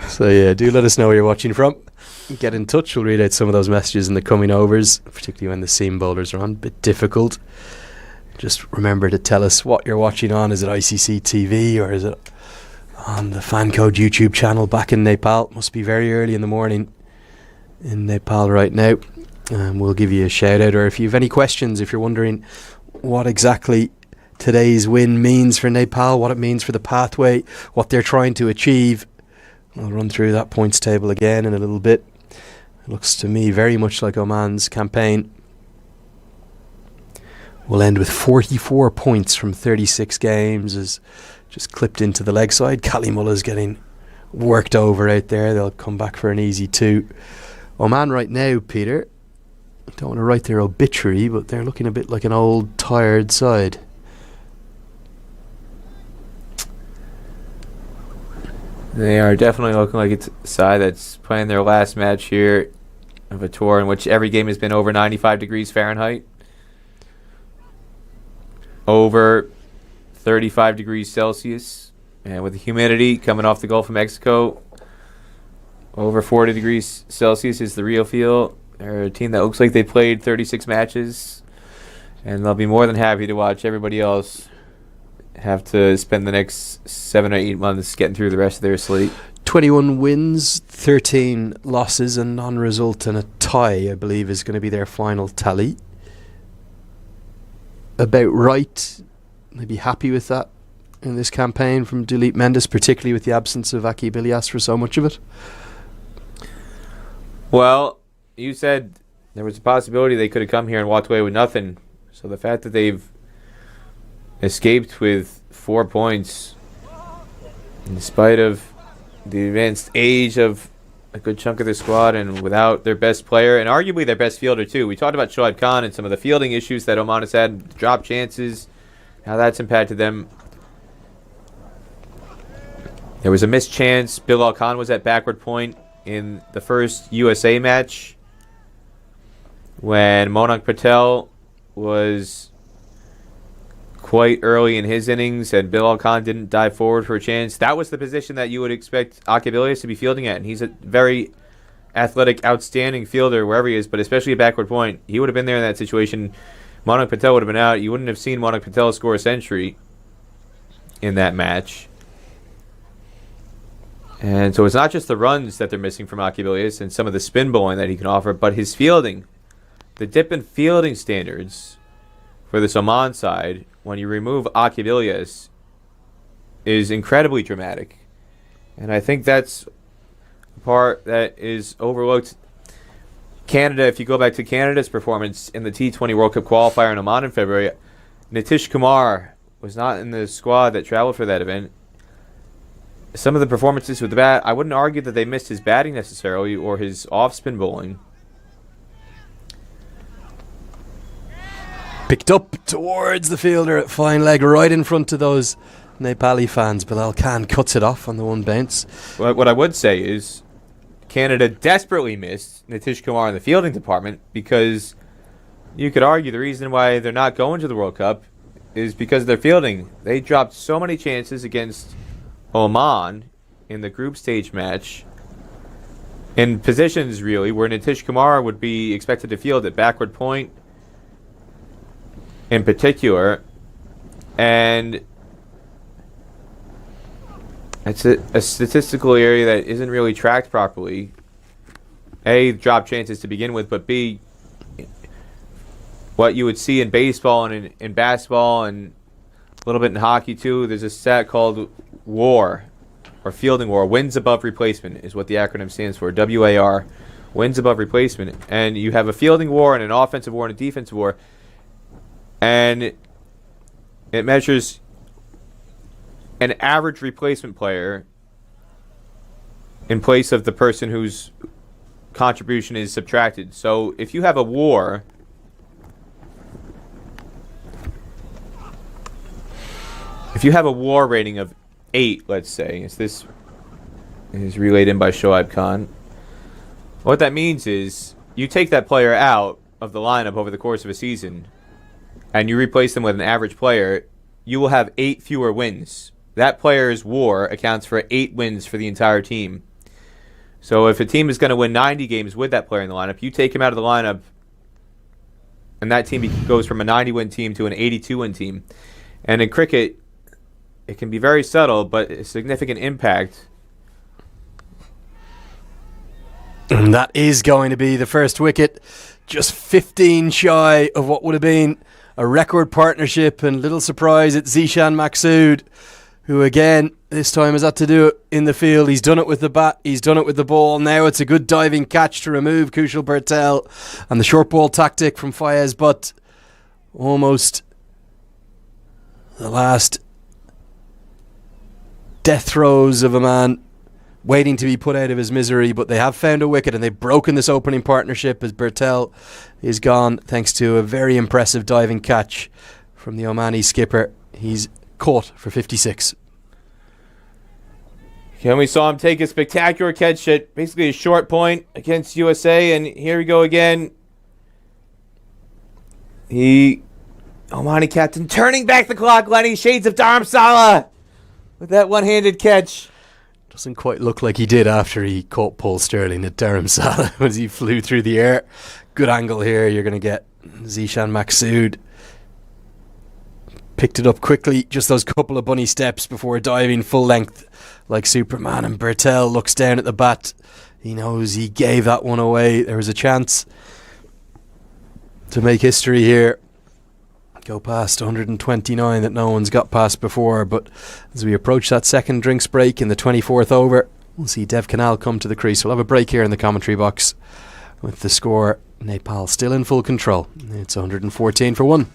So yeah, do let us know where you're watching from. Get in touch. We'll read out some of those messages in the coming overs, particularly when the seam bowlers are on. A bit difficult. Just remember to tell us what you're watching on. Is it ICC TV or is it on the Fan Code YouTube channel back in Nepal? Must be very early in the morning in Nepal right now. We'll give you a shout out. Or if you have any questions, if you're wondering what exactly today's win means for Nepal, what it means for the pathway, what they're trying to achieve, I'll run through that points table again in a little bit. It looks to me very much like Oman's campaign. We'll end with 44 points from 36 games, as just clipped into the leg side. Kalimullah's getting worked over out there. They'll come back for an easy 2. Oman right now, Peter, I don't want to write their obituary, but they're looking a bit like an old, tired side. They are definitely looking like it's a side that's playing their last match here of a tour in which every game has been over 95 degrees Fahrenheit. Over 35 degrees Celsius. And with the humidity coming off the Gulf of Mexico, over 40 degrees Celsius is the real feel. They're a team that looks like they played 36 matches. And they'll be more than happy to watch everybody else have to spend the next 7 or 8 months getting through the rest of their slate. 21 wins, 13 losses, a non-result and a tie, I believe, is going to be their final tally. About right. They'd be happy with that in this campaign from Duleep Mendes, particularly with the absence of Aki Bilias for so much of it. Well, you said there was a possibility they could have come here and walked away with nothing. So the fact that they've escaped with 4 points, in spite of the advanced age of a good chunk of their squad and without their best player and arguably their best fielder too. We talked about Shoaib Khan and some of the fielding issues that Oman has had, drop chances, how that's impacted them. There was a missed chance. Bilal Khan was at backward point in the first USA match when Monank Patel was quite early in his innings and Bilal Khan didn't dive forward for a chance. That was the position that you would expect Aki Bilias to be fielding at, and he's a very athletic, outstanding fielder wherever he is, but especially at backward point. He would have been there in that situation. Monank Patel would have been out. You wouldn't have seen Monank Patel score a century in that match. And so it's not just the runs that they're missing from Aki Bilias and some of the spin bowling that he can offer, but his fielding. The dip in fielding standards for this Oman side, when you remove Aki Bilias, is incredibly dramatic. And I think that's the part that is overlooked. Canada, if you go back to Canada's performance in the T20 World Cup qualifier in Oman in February, Nitish Kumar was not in the squad that traveled for that event. Some of the performances with the bat, I wouldn't argue that they missed his batting necessarily or his off-spin bowling. Picked up towards the fielder at fine leg, right in front of those Nepali fans. Bilal Khan cuts it off on the one bounce. Well, what I would say is Canada desperately missed Nitish Kumar in the fielding department, because you could argue the reason why they're not going to the World Cup is because of their fielding. They dropped so many chances against Oman in the group stage match in positions really where Nitish Kumar would be expected to field at backward point in particular. And it's a statistical area that isn't really tracked properly. A, drop chances to begin with, but B, what you would see in baseball and in basketball and a little bit in hockey too, there's a stat called WAR, or fielding WAR. Wins above replacement is what the acronym stands for, WAR, wins above replacement. And you have a fielding WAR and an offensive WAR and a defensive WAR. And it measures an average replacement player in place of the person whose contribution is subtracted. So if you have a WAR, if you have a WAR rating of 8, let's say, as this is relayed in by Shoaib Khan, what that means is you take that player out of the lineup over the course of a season and you replace them with an average player, you will have 8 fewer wins. That player's WAR accounts for 8 wins for the entire team. So if a team is going to win 90 games with that player in the lineup, you take him out of the lineup, and that team goes from a 90-win team to an 82-win team. And in cricket, it can be very subtle, but a significant impact. And that is going to be the first wicket, just 15 shy of what would have been a record partnership, and little surprise at Zeeshan Maqsood, who again this time has had to do it in the field. He's done it with the bat, he's done it with the ball. Now it's a good diving catch to remove Kushal Bertel, and the short ball tactic from Fayez, but almost the last death throes of a man waiting to be put out of his misery. But they have found a wicket and they've broken this opening partnership as Bertel is gone thanks to a very impressive diving catch from the Omani skipper. He's caught for 56. And we saw him take a spectacular catch at basically a short point against USA, and here we go again. Omani captain turning back the clock, letting shades of Dharamsala with that one-handed catch. Doesn't quite look like he did after he caught Paul Sterling at Dharamsala as he flew through the air. Good angle here. You're going to get Zeeshan Maqsood. Picked it up quickly, just those couple of bunny steps before diving full length like Superman. And Bertel looks down at the bat. He knows he gave that one away. There was a chance to make history here. Go past 129 that no one's got past before. But as we approach that second drinks break in the 24th over, we'll see Dev Canal come to the crease. We'll have a break here in the commentary box with the score. Nepal still in full control. It's 114 for 1.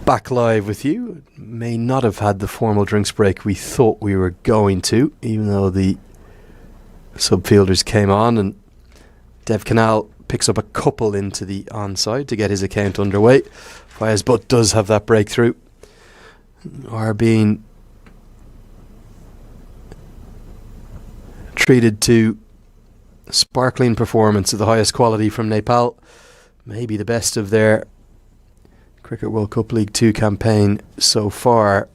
Back live with you. May not have had the formal drinks break we thought we were going to, even though the subfielders came on, and Dev Canal picks up a couple into the onside to get his account underway. Fayez Butt does have that breakthrough. Are being treated to sparkling performance of the highest quality from Nepal, maybe the best of their Cricket World Cup League 2 campaign so far,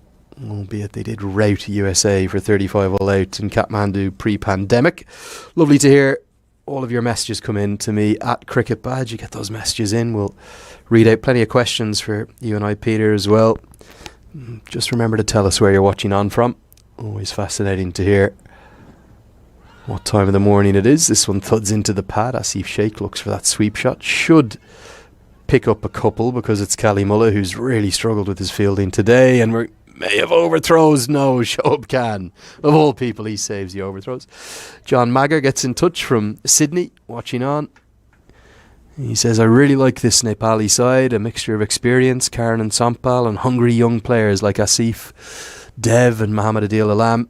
albeit they did rout USA for 35 all out in Kathmandu pre-pandemic. Lovely to hear all of your messages come in to me at Cricket Badge. You get those messages in. We'll read out plenty of questions for you and I, Peter, as well. Just remember to tell us where you're watching on from. Always fascinating to hear what time of the morning it is. This one thuds into the pad. Asif Sheikh looks for that sweep shot. Should pick up a couple because it's Cally Mullah who's really struggled with his fielding today, and we may have overthrows. No, Shoaib Khan. Of all people, he saves the overthrows. John Magger gets in touch from Sydney, watching on. He says, I really like this Nepali side, a mixture of experience, Karan and Sampal, and hungry young players like Asif, Dev and Mohammad Adil Alam.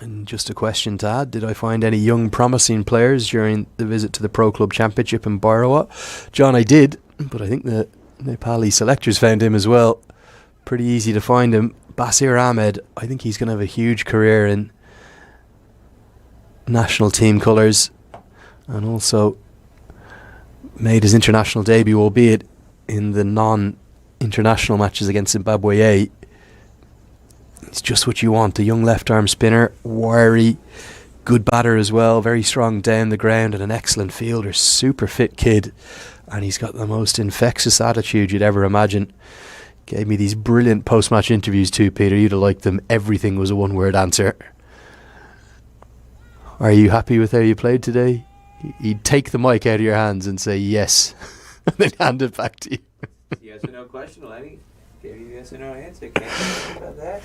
And just a question to add, did I find any young promising players during the visit to the Pro Club Championship in Bhairawa? John, I did, but I think the Nepali selectors found him as well. Pretty easy to find him. Basir Ahmed, I think he's going to have a huge career in national team colours, and also made his international debut, albeit in the non-international matches against Zimbabwe A. It's just what you want, a young left-arm spinner, wiry, good batter as well, very strong down the ground and an excellent fielder, super fit kid, and he's got the most infectious attitude you'd ever imagine. Gave me these brilliant post-match interviews too, Peter. You'd have liked them. Everything was a one-word answer. Are you happy with how you played today? He'd take the mic out of your hands and say yes, and then hand it back to you. Yes or no question, Lenny. Gave you yes or no answer. Can't think about that.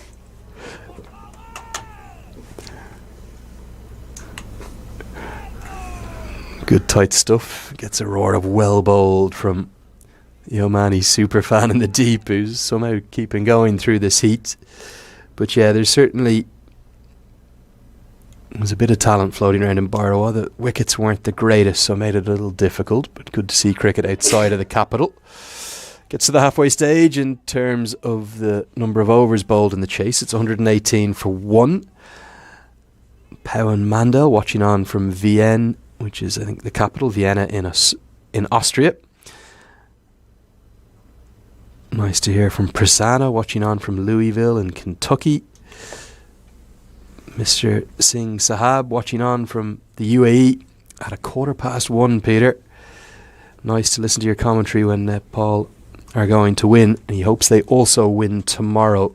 Good tight stuff. Gets a roar of well bowled from the Omani super fan in the deep, who's somehow keeping going through this heat. But yeah, there's certainly was a bit of talent floating around in Bhairawa. The wickets weren't the greatest, so made it a little difficult, but good to see cricket outside of the capital. Gets to the halfway stage in terms of the number of overs bowled in the chase. It's 118 for 1. Pawan Mandel watching on from Vienna, which is, I think, the capital, Vienna in Austria. Nice to hear from Prasanna watching on from Louisville in Kentucky. Mr. Singh Sahab watching on from the UAE at 1:15, Peter. Nice to listen to your commentary when Nepal are going to win, and he hopes they also win tomorrow.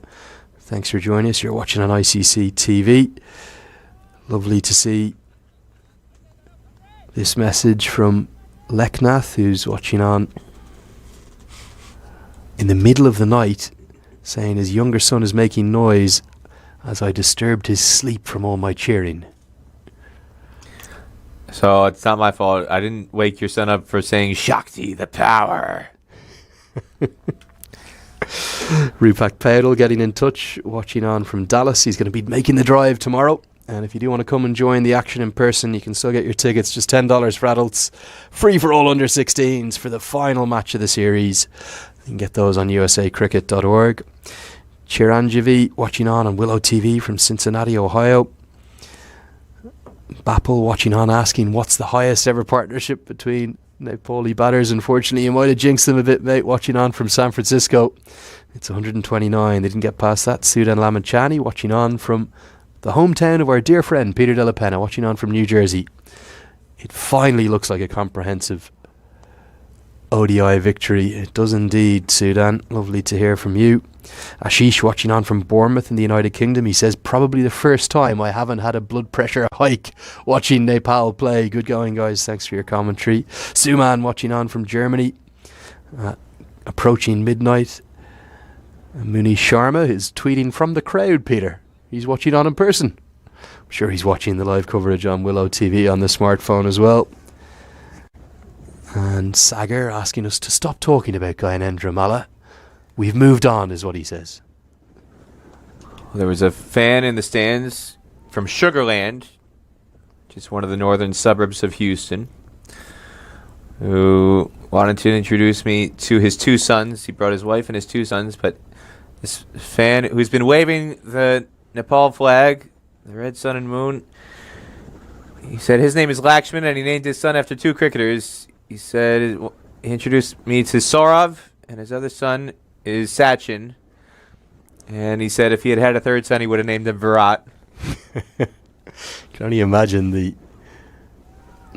Thanks for joining us. You're watching on ICC TV. Lovely to see this message from Leknath, who's watching on in the middle of the night, saying his younger son is making noise as I disturbed his sleep from all my cheering. So it's not my fault. I didn't wake your son up for saying Shakti, the power. Rupak Paudel getting in touch, watching on from Dallas. He's going to be making the drive tomorrow. And if you do want to come and join the action in person, you can still get your tickets, just $10 for adults, free for all under 16s for the final match of the series. You can get those on usacricket.org. Chiranjeevi watching on Willow TV from Cincinnati, Ohio. Bappel watching on, asking what's the highest ever partnership between Nepali batters. Unfortunately, you might have jinxed them a bit, mate, watching on from San Francisco. It's 129. They didn't get past that. Sudan Lamichhane watching on from the hometown of our dear friend Peter De La Pena, watching on from New Jersey. It finally looks like a comprehensive ODI victory. It does indeed, Sudan. Lovely to hear from you. Ashish watching on from Bournemouth in the United Kingdom. He says, probably the first time I haven't had a blood pressure hike watching Nepal play. Good going, guys. Thanks for your commentary. Suman watching on from Germany. Approaching midnight. Munish Sharma is tweeting from the crowd, Peter. He's watching on in person. I'm sure he's watching the live coverage on Willow TV on the smartphone as well. And Sagar asking us to stop talking about Gyanendra Malla. We've moved on, is what he says. There was a fan in the stands from Sugarland, just one of the northern suburbs of Houston, who wanted to introduce me to his two sons. He brought his wife and his two sons, but this fan who's been waving the Nepal flag, the red sun and moon, he said his name is Lakshman and he named his son after two cricketers. He said he introduced me to Saurav, and his other son is Sachin. And he said if he had had a third son, he would have named him Virat. Can only imagine the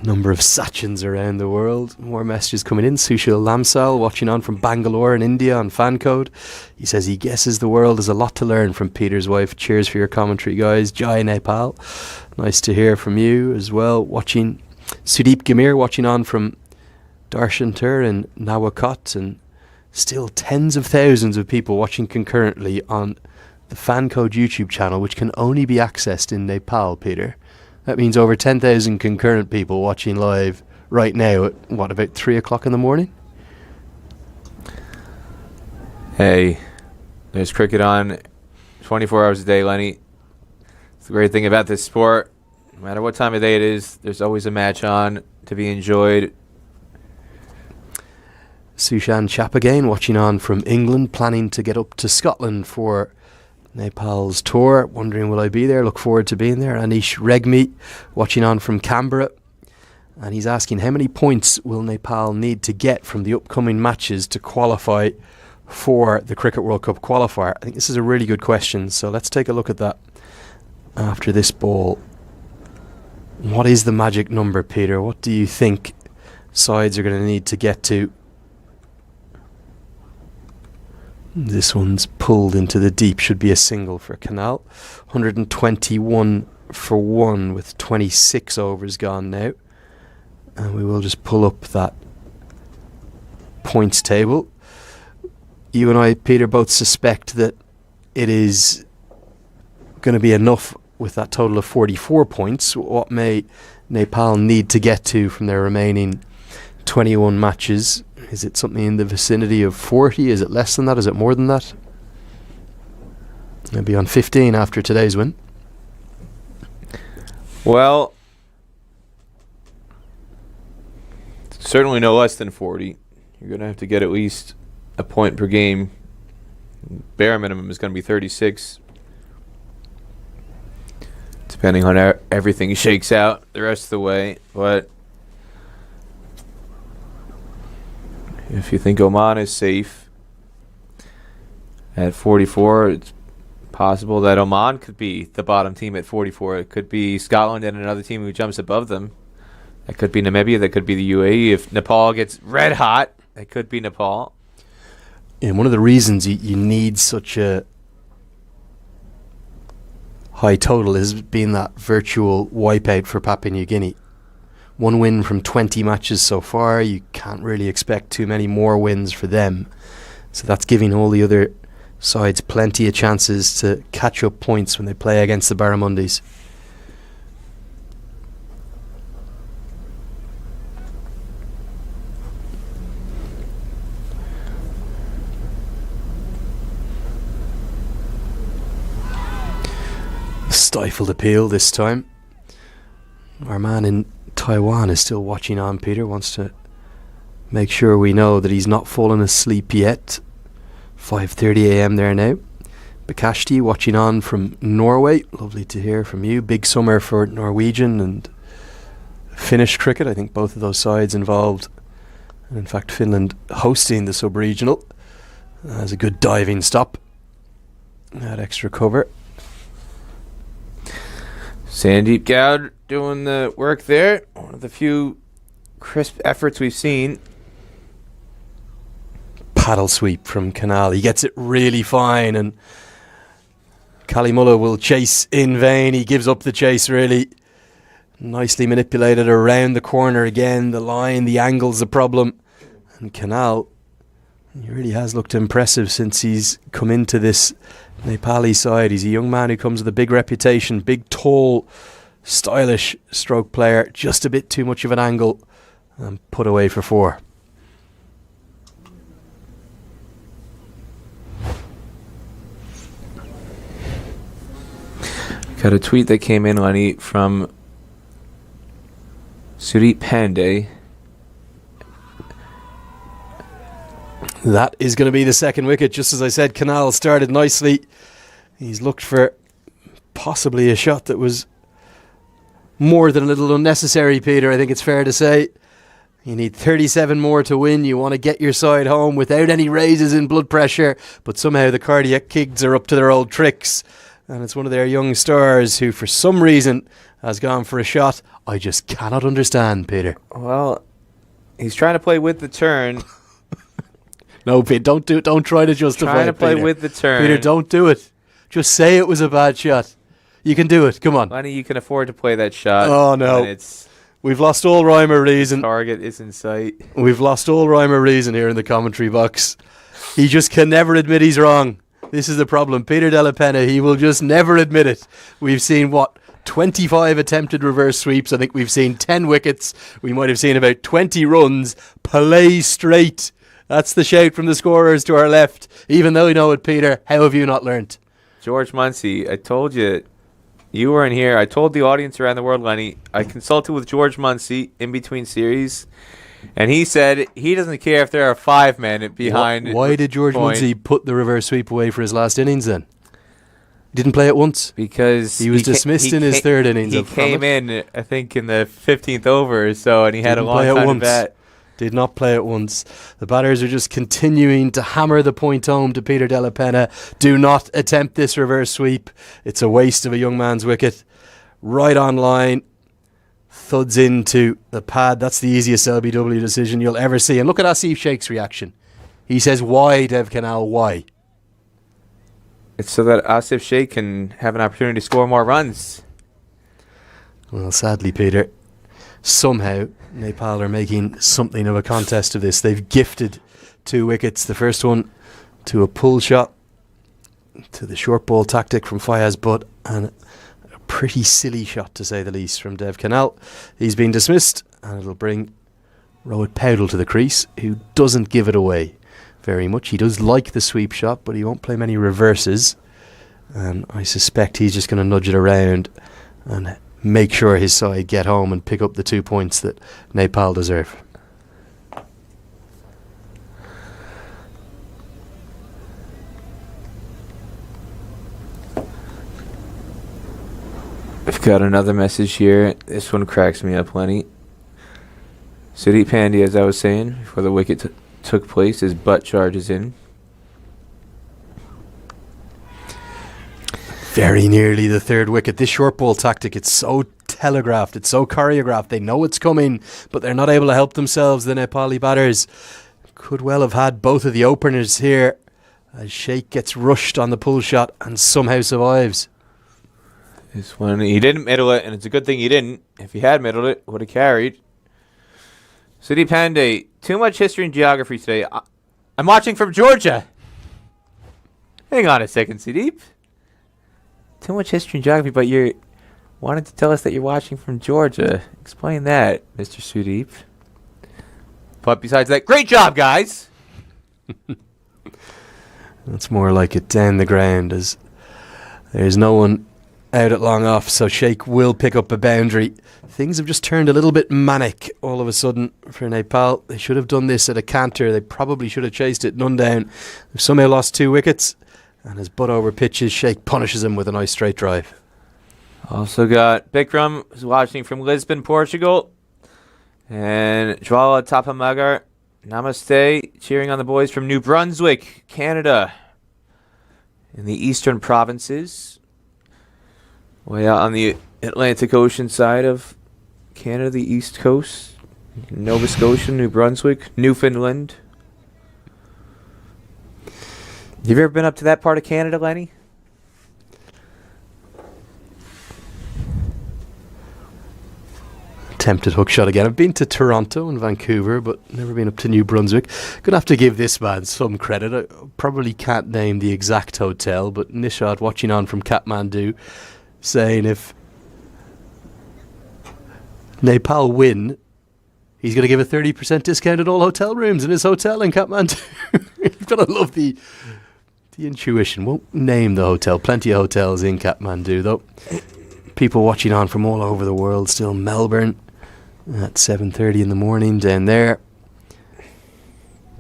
Number of Sachins around the world. More messages coming in. Sushil Lamsal watching on from Bangalore in India on fan code. He says he guesses the world has a lot to learn from Peter's wife. Cheers for your commentary, guys. Jai Nepal. Nice to hear from you as well. Watching Sudeep Gamir watching on from Darshantar and Nawakot, and still tens of thousands of people watching concurrently on the fan code YouTube channel, which can only be accessed in Nepal, Peter. That means over 10,000 concurrent people watching live right now at, what, about 3 o'clock in the morning? Hey, there's cricket on 24 hours a day, Lenny. It's the great thing about this sport. No matter what time of day it is, there's always a match on to be enjoyed. Sushan Chap again, watching on from England, planning to get up to Scotland for Nepal's tour. Wondering will I be there? Look forward to being there. Anish Regmi watching on from Canberra, and he's asking how many points will Nepal need to get from the upcoming matches to qualify for the Cricket World Cup qualifier. I think this is a really good question, so let's take a look at that after this ball. What is the magic number, Peter? What do you think sides are going to need to get to? This one's pulled into the deep, should be a single for Canal. 121 for 1 with 26 overs gone now. And we will just pull up that points table. You and I, Peter, both suspect that it is going to be enough with that total of 44 points. What may Nepal need to get to from their remaining 21 matches? Is it something in the vicinity of 40? Is it less than that? Is it more than that? They'll be on 15 after today's win. Well, certainly no less than 40. You're going to have to get at least a point per game. Bare minimum is going to be 36. Depending on how everything shakes out the rest of the way. But if you think Oman is safe at 44, it's possible that Oman could be the bottom team at 44. It could be Scotland and another team who jumps above them. That could be Namibia. That could be the UAE. If Nepal gets red hot, it could be Nepal. And one of the reasons you need such a high total is being that virtual wipeout for Papua New Guinea. 1 win from 20 matches so far. You can't really expect too many more wins for them. So that's giving all the other sides plenty of chances to catch up points when they play against the Barramundis. Stifled appeal this time. Our man in Taiwan is still watching on, Peter. Wants to make sure we know that he's not fallen asleep yet. 5:30 a.m. there now. Bakashti watching on from Norway. Lovely to hear from you. Big summer for Norwegian and Finnish cricket. I think both of those sides involved. And in fact, Finland hosting the sub-regional. That's a good diving stop. That extra cover. Sandeep Goud doing the work there. One of the few crisp efforts we've seen. Paddle sweep from Canal. He gets it really fine, and Kalimullah will chase in vain. He gives up the chase, really. Nicely manipulated around the corner again. The line, the angle's a problem. And Canal, he really has looked impressive since he's come into this Nepali side. He's a young man who comes with a big reputation, big, tall, stylish stroke player. Just a bit too much of an angle, and put away for 4. Got a tweet that came in, Lenny, from Sudeep Pandey. That is going to be the second wicket. Just as I said, Canal started nicely. He's looked for possibly a shot that was more than a little unnecessary, Peter. I think it's fair to say. You need 37 more to win. You want to get your side home without any raises in blood pressure. But somehow the cardiac kids are up to their old tricks. And it's one of their young stars who, for some reason, has gone for a shot I just cannot understand, Peter. Well, he's trying to play with the turn. No, Pete, don't do it. Don't try to justify Trying to it, play Peter. with the turn. Peter, don't do it. Just say it was a bad shot. You can do it. Come on. Lenny, you can afford to play that shot. Oh, no. when its We've lost all rhyme or reason. target is in sight. We've lost all rhyme or reason here in the commentary box. He just can never admit he's wrong. This is the problem. Peter Della Penna, he will just never admit it. We've seen, 25 attempted reverse sweeps. I think we've seen 10 wickets. We might have seen about 20 runs. Play straight. That's the shout from the scorers to our left. Even though you know it, Peter, how have you not learnt? George Munsey, I told you, you weren't here. I told the audience around the world, Lenny, I consulted with George Munsey in between series, and he said he doesn't care if there are 5 men behind. Why did George Munsey put the reverse sweep away for his last innings then? Didn't play it once? Because he was dismissed in his third innings. He came in, I think, in the 15th over or so, and he had a long time to bat. Did not play it once. The batters are just continuing to hammer the point home to Peter Della Penna. Do not attempt this reverse sweep. It's a waste of a young man's wicket. Right on line. Thuds into the pad. That's the easiest LBW decision you'll ever see. And look at Asif Sheikh's reaction. He says, why, Dev Canal, why? It's so that Asif Sheikh can have an opportunity to score more runs. Well, sadly, Peter, somehow Nepal are making something of a contest of this. They've gifted 2 wickets. The first one to a pull shot, to the short ball tactic from Fayaz Butt, and a pretty silly shot, to say the least, from Dev Canal. He's been dismissed, and it'll bring Rohit Powdell to the crease, who doesn't give it away very much. He does like the sweep shot, but he won't play many reverses, and I suspect he's just going to nudge it around and make sure his side get home and pick up the 2 points that Nepal deserve. I've got another message here. This one cracks me up plenty. Sudeep Pandya, as I was saying, before the wicket took place, his butt charges in. Very nearly the 3rd wicket. This short ball tactic, it's so telegraphed, it's so choreographed. They know it's coming, but they're not able to help themselves, the Nepali batters. Could well have had both of the openers here as Sheikh gets rushed on the pull shot and somehow survives. This one, he didn't middle it, and it's a good thing he didn't. If he had middled it, would have carried. Sudeep Pandya, too much history and geography today. I'm watching from Georgia. Hang on a second, Sudeep. Too much history and geography, but you're wanted to tell us that you're watching from Georgia. Explain that, Mr. Sudeep. But besides that, great job, guys. That's more like it down the ground, as there's no one out at long off, so Sheikh will pick up a boundary. Things have just turned a little bit manic all of a sudden for Nepal. They should have done this at a canter. They probably should have chased it none down. They've somehow lost 2 wickets, and as butt over pitches, Sheikh punishes him with a nice straight drive. Also got Bikram, who's watching from Lisbon, Portugal. And Jwala Tapamagar, namaste, cheering on the boys from New Brunswick, Canada. In the eastern provinces. Way out on the Atlantic Ocean side of Canada, the east coast. Nova Scotia, New Brunswick, Newfoundland. Have you ever been up to that part of Canada, Lenny? Attempted hook shot again. I've been to Toronto and Vancouver, but never been up to New Brunswick. Gonna have to give this man some credit. I probably can't name the exact hotel, but Nishad, watching on from Kathmandu, saying if Nepal win, he's going to give a 30% discount at all hotel rooms in his hotel in Kathmandu. You've got to love the intuition. Won't name the hotel. Plenty of hotels in Kathmandu, though. People watching on from all over the world. Still Melbourne at 7:30 in the morning down there.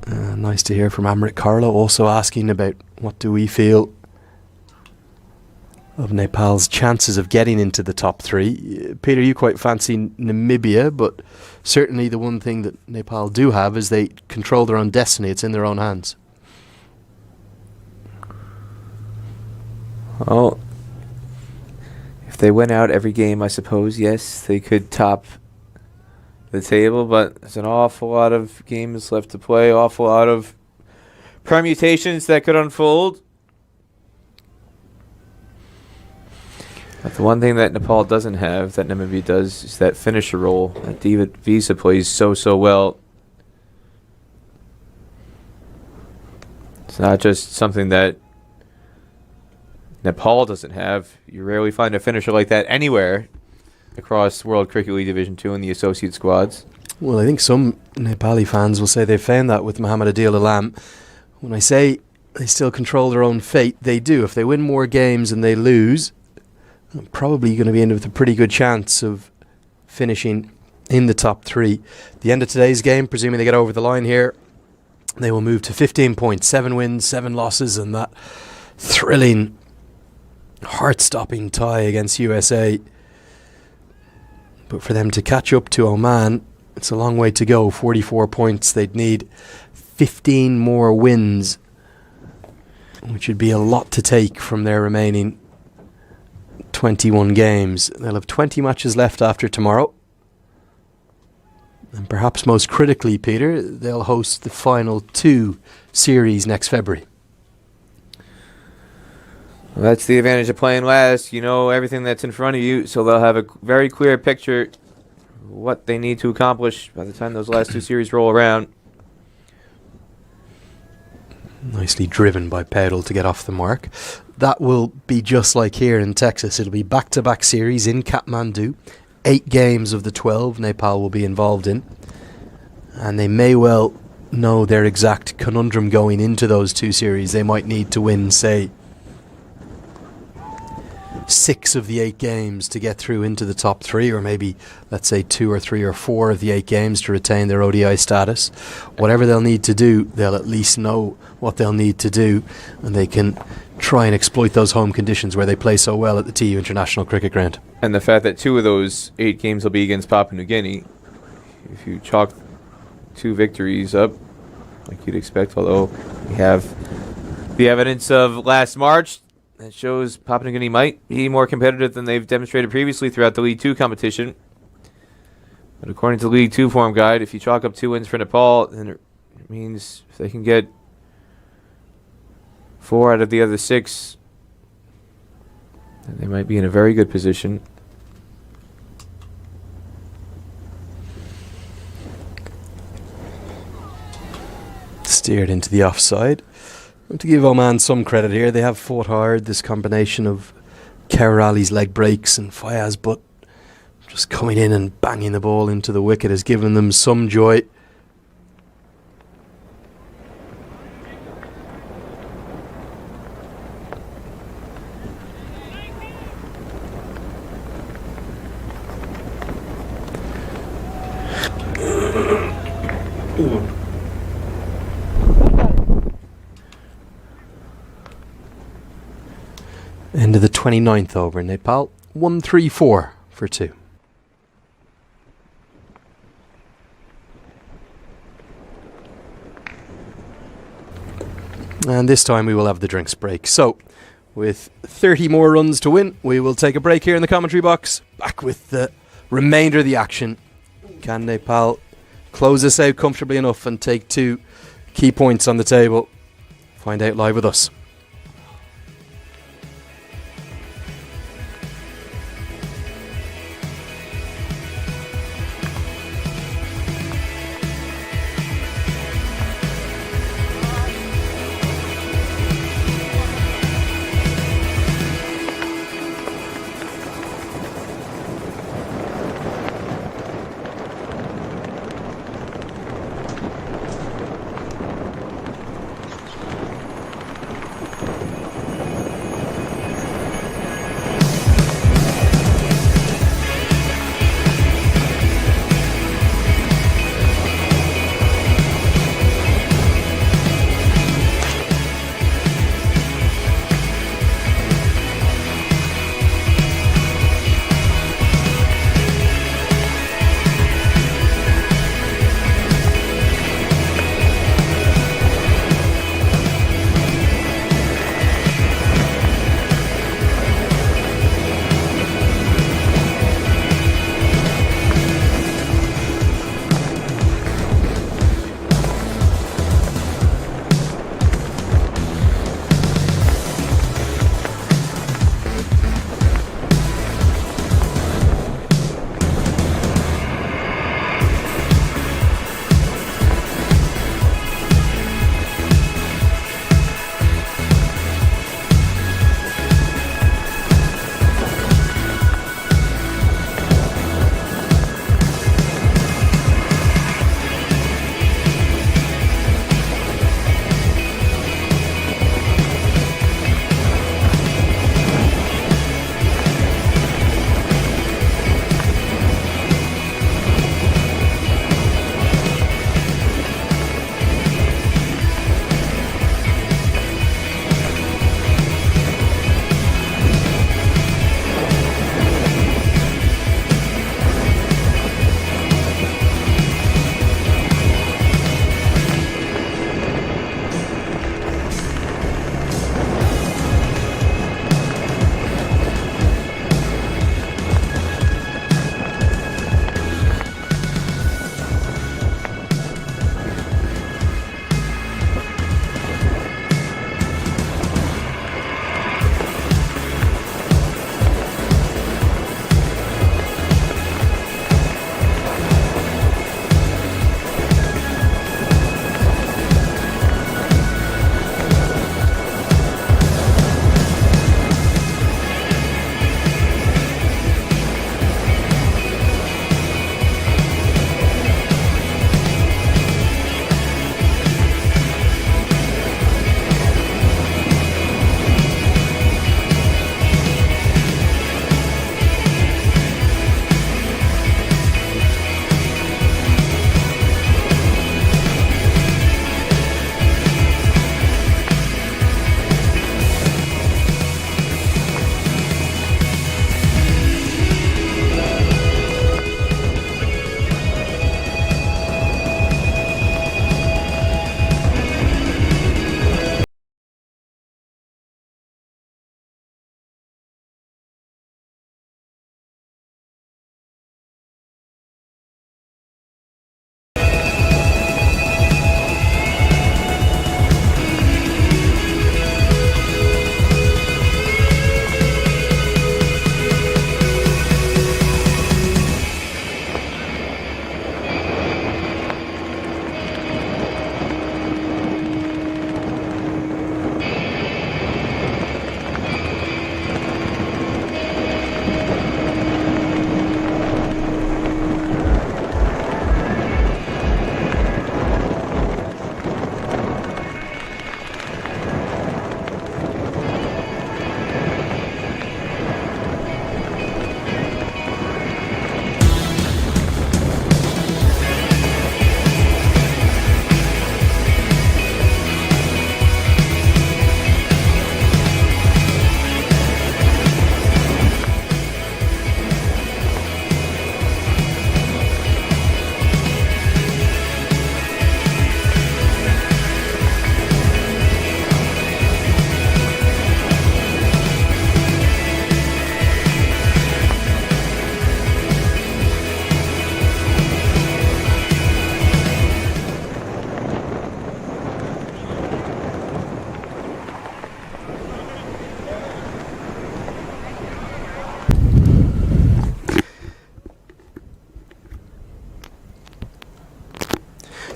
Nice to hear from Amrit Carlo, also asking about what do we feel of Nepal's chances of getting into the top 3. Peter, you quite fancy Namibia, but certainly the one thing that Nepal do have is they control their own destiny. It's in their own hands. Well, If they went out every game, I suppose, yes, they could top the table, but there's an awful lot of games left to play, awful lot of permutations that could unfold. But the one thing that Nepal doesn't have, that Namibia does, is that finisher role that David Visa plays so well. It's not just something that Nepal doesn't have. You rarely find a finisher like that anywhere across World Cricket League Division 2 in the associate squads. Well, I think some Nepali fans will say they found that with Mohammad Adil Alam. When I say they still control their own fate, they do. If they win more games and they lose, they're probably going to be in with a pretty good chance of finishing in the top 3. At the end of today's game, presuming they get over the line here, they will move to 15 points, 7 wins, 7 losses, and that thrilling, heart-stopping tie against USA. But for them to catch up to Oman, it's a long way to go. 44 points. They'd need 15 more wins, which would be a lot to take from their remaining 21 games. They'll have 20 matches left after tomorrow. And perhaps most critically, Peter, they'll host the final 2 series next February. Well, that's the advantage of playing last. You know everything that's in front of you, so they'll have a very clear picture of what they need to accomplish by the time those last 2 series roll around. Nicely driven by Pedal to get off the mark. That will be just like here in Texas. It'll be back-to-back series in Kathmandu. 8 games of the 12 Nepal will be involved in. And they may well know their exact conundrum going into those 2 series. They might need to win, say, 6 of the 8 games to get through into the top 3, or maybe, let's say, 2 or 3 or 4 of the 8 games to retain their ODI status. Whatever they'll need to do, they'll at least know what they'll need to do, and they can try and exploit those home conditions where they play so well at the TU International Cricket Ground. And the fact that 2 of those 8 games will be against Papua New Guinea, if you chalk 2 victories up, like you'd expect, although we have the evidence of last March that shows Papua New Guinea might be more competitive than they've demonstrated previously throughout the League 2 competition. But according to the League 2 form guide, if you chalk up 2 wins for Nepal, then it means if they can get 4 out of the other 6, then they might be in a very good position. Steered into the offside. To give Oman some credit here, they have fought hard. This combination of Kerr Ali's leg breaks and Fayaz Butt just coming in and banging the ball into the wicket has given them some joy. End of the 29th over. Nepal 134 for 2. And this time we will have the drinks break. So, with 30 more runs to win, we will take a break here in the commentary box. Back with the remainder of the action. Can Nepal close this out comfortably enough and take 2 key points on the table? Find out live with us.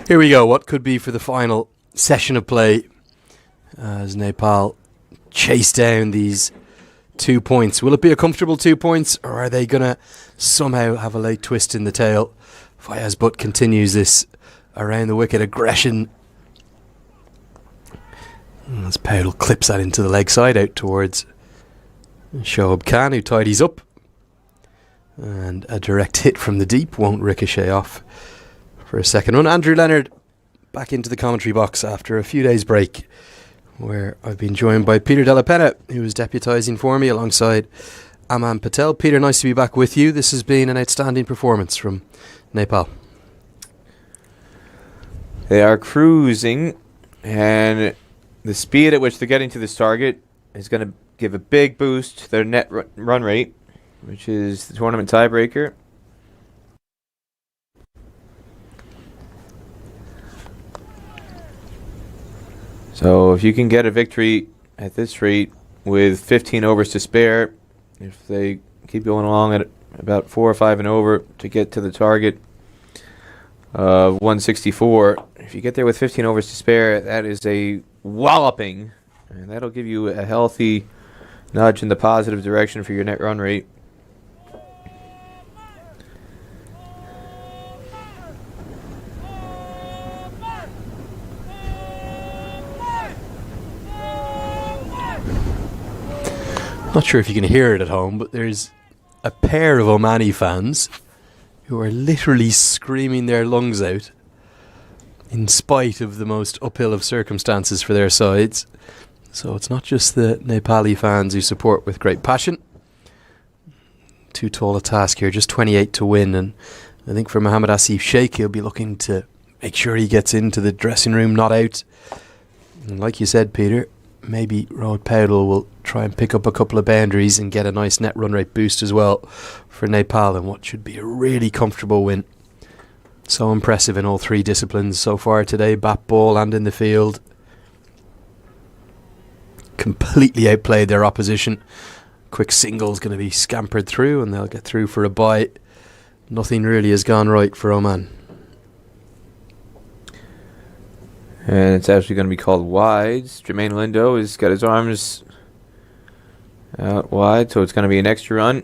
Here we go. What could be for the final session of play as Nepal chase down these 2 points. Will it be a comfortable 2 points, or are they going to somehow have a late twist in the tail? Fayaz Butt continues this around the wicket aggression. As Powell clips that into the leg side out towards Shoaib Khan, who tidies up. And a direct hit from the deep won't ricochet off for a second run. Andrew Leonard back into the commentary box after a few days break, where I've been joined by Peter Della Penna, who is deputising for me alongside Aman Patel. Peter, nice to be back with you. This has been an outstanding performance from Nepal. They are cruising, and the speed at which they're getting to this target is going to give a big boost to their net run rate, which is the tournament tiebreaker. So if you can get a victory at this rate with 15 overs to spare, if they keep going along at about 4 or 5 and over to get to the target of 164, if you get there with 15 overs to spare, that is a walloping, and that'll give you a healthy nudge in the positive direction for your net run rate. Not sure if you can hear it at home, but there's a pair of Omani fans who are literally screaming their lungs out in spite of the most uphill of circumstances for their sides. So it's not just the Nepali fans who support with great passion. Too tall a task here, just 28 to win, and I think for Mohammad Asif Sheikh, he'll be looking to make sure he gets into the dressing room, not out. And like you said, Peter, maybe Rohit Powell will try and pick up a couple of boundaries and get a nice net run rate boost as well for Nepal in what should be a really comfortable win. So impressive in all three disciplines so far today, bat, ball and in the field. Completely outplayed their opposition. Quick single's going to be scampered through and they'll get through for a bye. Nothing really has gone right for Oman. And it's actually going to be called wides. Jermaine Lindo has got his arms out wide, so it's going to be an extra run.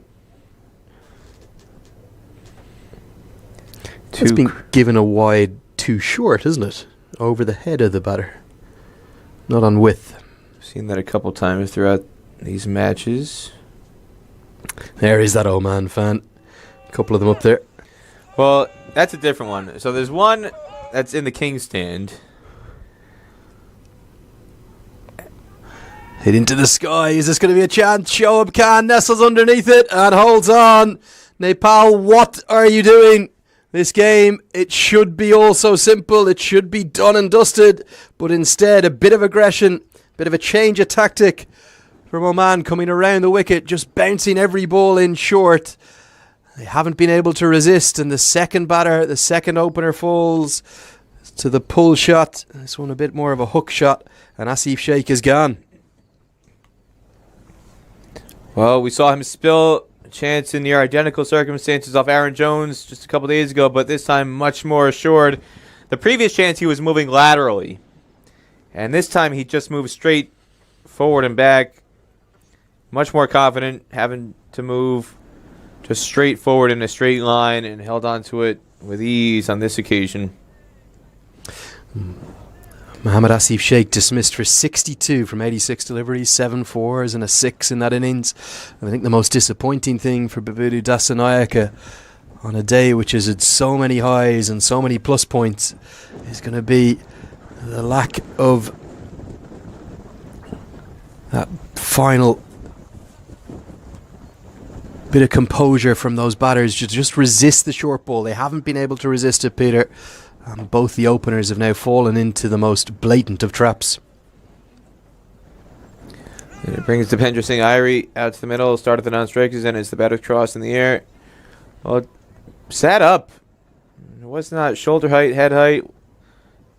It's been given a wide too short, isn't it? Over the head of the batter. Not on width. I've seen that a couple times throughout these matches. There is that Oman fan. A couple of them up there. Well, that's a different one. So there's one that's in the king stand. Hit into the sky. Is this going to be a chance? Shoaib Khan nestles underneath it and holds on. Nepal, what are you doing? This game, it should be all so simple. It should be done and dusted. But instead, a bit of aggression, bit of a change of tactic from Oman coming around the wicket, just bouncing every ball in short. They haven't been able to resist. And the second batter, the second opener falls to the pull shot. This one a bit more of a hook shot. And Asif Sheikh is gone. Well, we saw him spill a chance in near identical circumstances off Aaron Jones just a couple days ago, but this time much more assured. The previous chance he was moving laterally, and this time he just moved straight forward and back. Much more confident, having to move just straight forward in a straight line, and held on to it with ease on this occasion. Mohammad Asif Sheikh dismissed for 62 from 86 deliveries, 7 fours and a 6 in that innings. And I think the most disappointing thing for Babudu Dasanayaka on a day which has had so many highs and so many plus points is going to be the lack of that final bit of composure from those batters to just resist the short ball. They haven't been able to resist it, Peter. Both the openers have now fallen into the most blatant of traps. And it brings Dipendra Singh Irie out to the middle, start at the non-strikers, and it's the batter's cross in the air. Well, it sat up. It was not shoulder height, head height.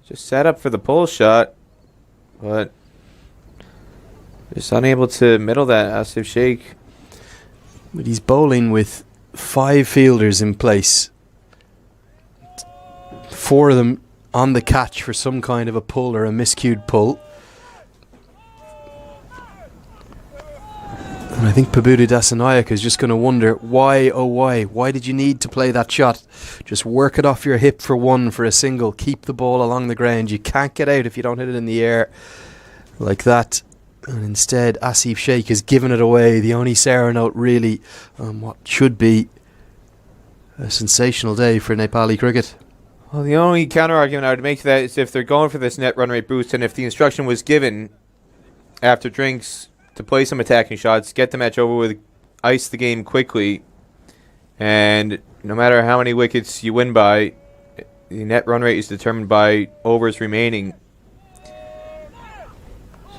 Just sat up for the pull shot, but just unable to middle that Asif Sheikh. But he's bowling with 5 fielders in place. 4 of them on the catch for some kind of a pull or a miscued pull. And I think Pabudu Dasanayak is just going to wonder, why, oh why? Why did you need to play that shot? Just work it off your hip for one, for a single. Keep the ball along the ground. You can't get out if you don't hit it in the air like that. And instead, Asif Sheikh has given it away. The only sour note really on what should be a sensational day for Nepali cricket. Well, the only counter-argument I would make to that is if they're going for this net run rate boost, and if the instruction was given after drinks to play some attacking shots, get the match over with, ice the game quickly, and no matter how many wickets you win by, the net run rate is determined by overs remaining.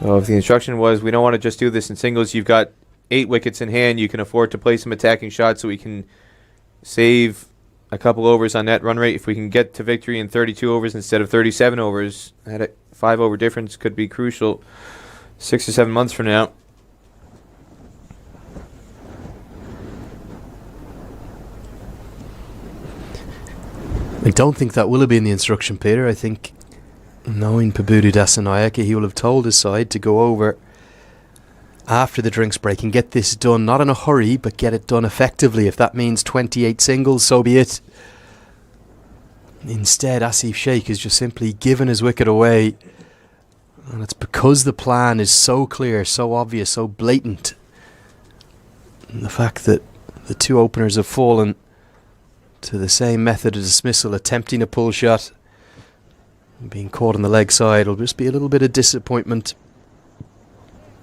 So if the instruction was, we don't want to just do this in singles, you've got 8 wickets in hand, you can afford to play some attacking shots so we can save a couple overs on net run rate. If we can get to victory in 32 overs instead of 37 overs, that 5 over difference could be crucial 6 or 7 months from now. I don't think that will have been the instruction, Peter. I think, knowing Pabudu Dasanayak, he will have told his side to go over after the drinks break and get this done, not in a hurry, but get it done effectively. If that means 28 singles, so be it. Instead, Asif Sheikh has just simply given his wicket away, and it's because the plan is so clear, so obvious, so blatant. And the fact that the 2 openers have fallen to the same method of dismissal, attempting a pull shot, being caught on the leg side, will just be a little bit of disappointment.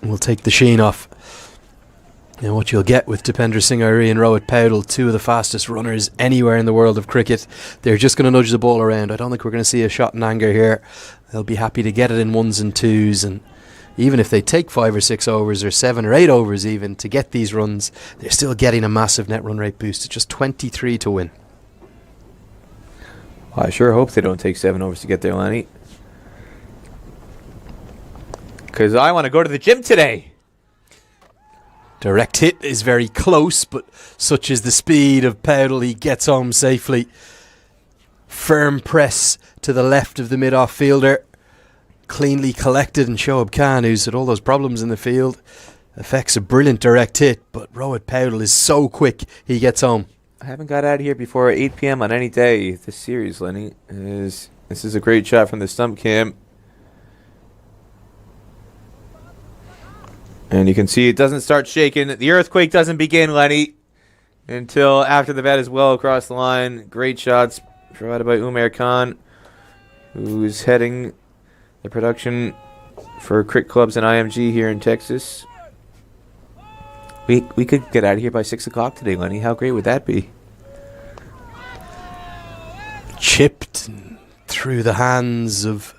We'll take the sheen off. And what you'll get with Dipender Singh Airi and Rohit Paudel, 2 of the fastest runners anywhere in the world of cricket, they're just going to nudge the ball around. I don't think we're going to see a shot in anger here. They'll be happy to get it in 1s and 2s, and even if they take 5 or 6 overs or 7 or 8 overs even to get these runs, they're still getting a massive net run rate boost. It's just 23 to win. I sure hope they don't take 7 overs to get there, Lenny. Because I want to go to the gym today. Direct hit is very close, but such is the speed of Paudel, he gets home safely. Firm press to the left of the mid-off fielder. Cleanly collected, and Shoaib Khan, who's had all those problems in the field, effects a brilliant direct hit, but Rohit Paudel is so quick, he gets home. I haven't got out of here before 8 p.m. on any day this series, Lenny. This is a great shot from the stump cam. And you can see it doesn't start shaking. The earthquake doesn't begin, Lenny, until after the bat is well across the line. Great shots provided by Umair Khan, who's heading the production for cricket clubs and IMG here in Texas. We could get out of here by 6 o'clock today, Lenny. How great would that be? Chipped through the hands of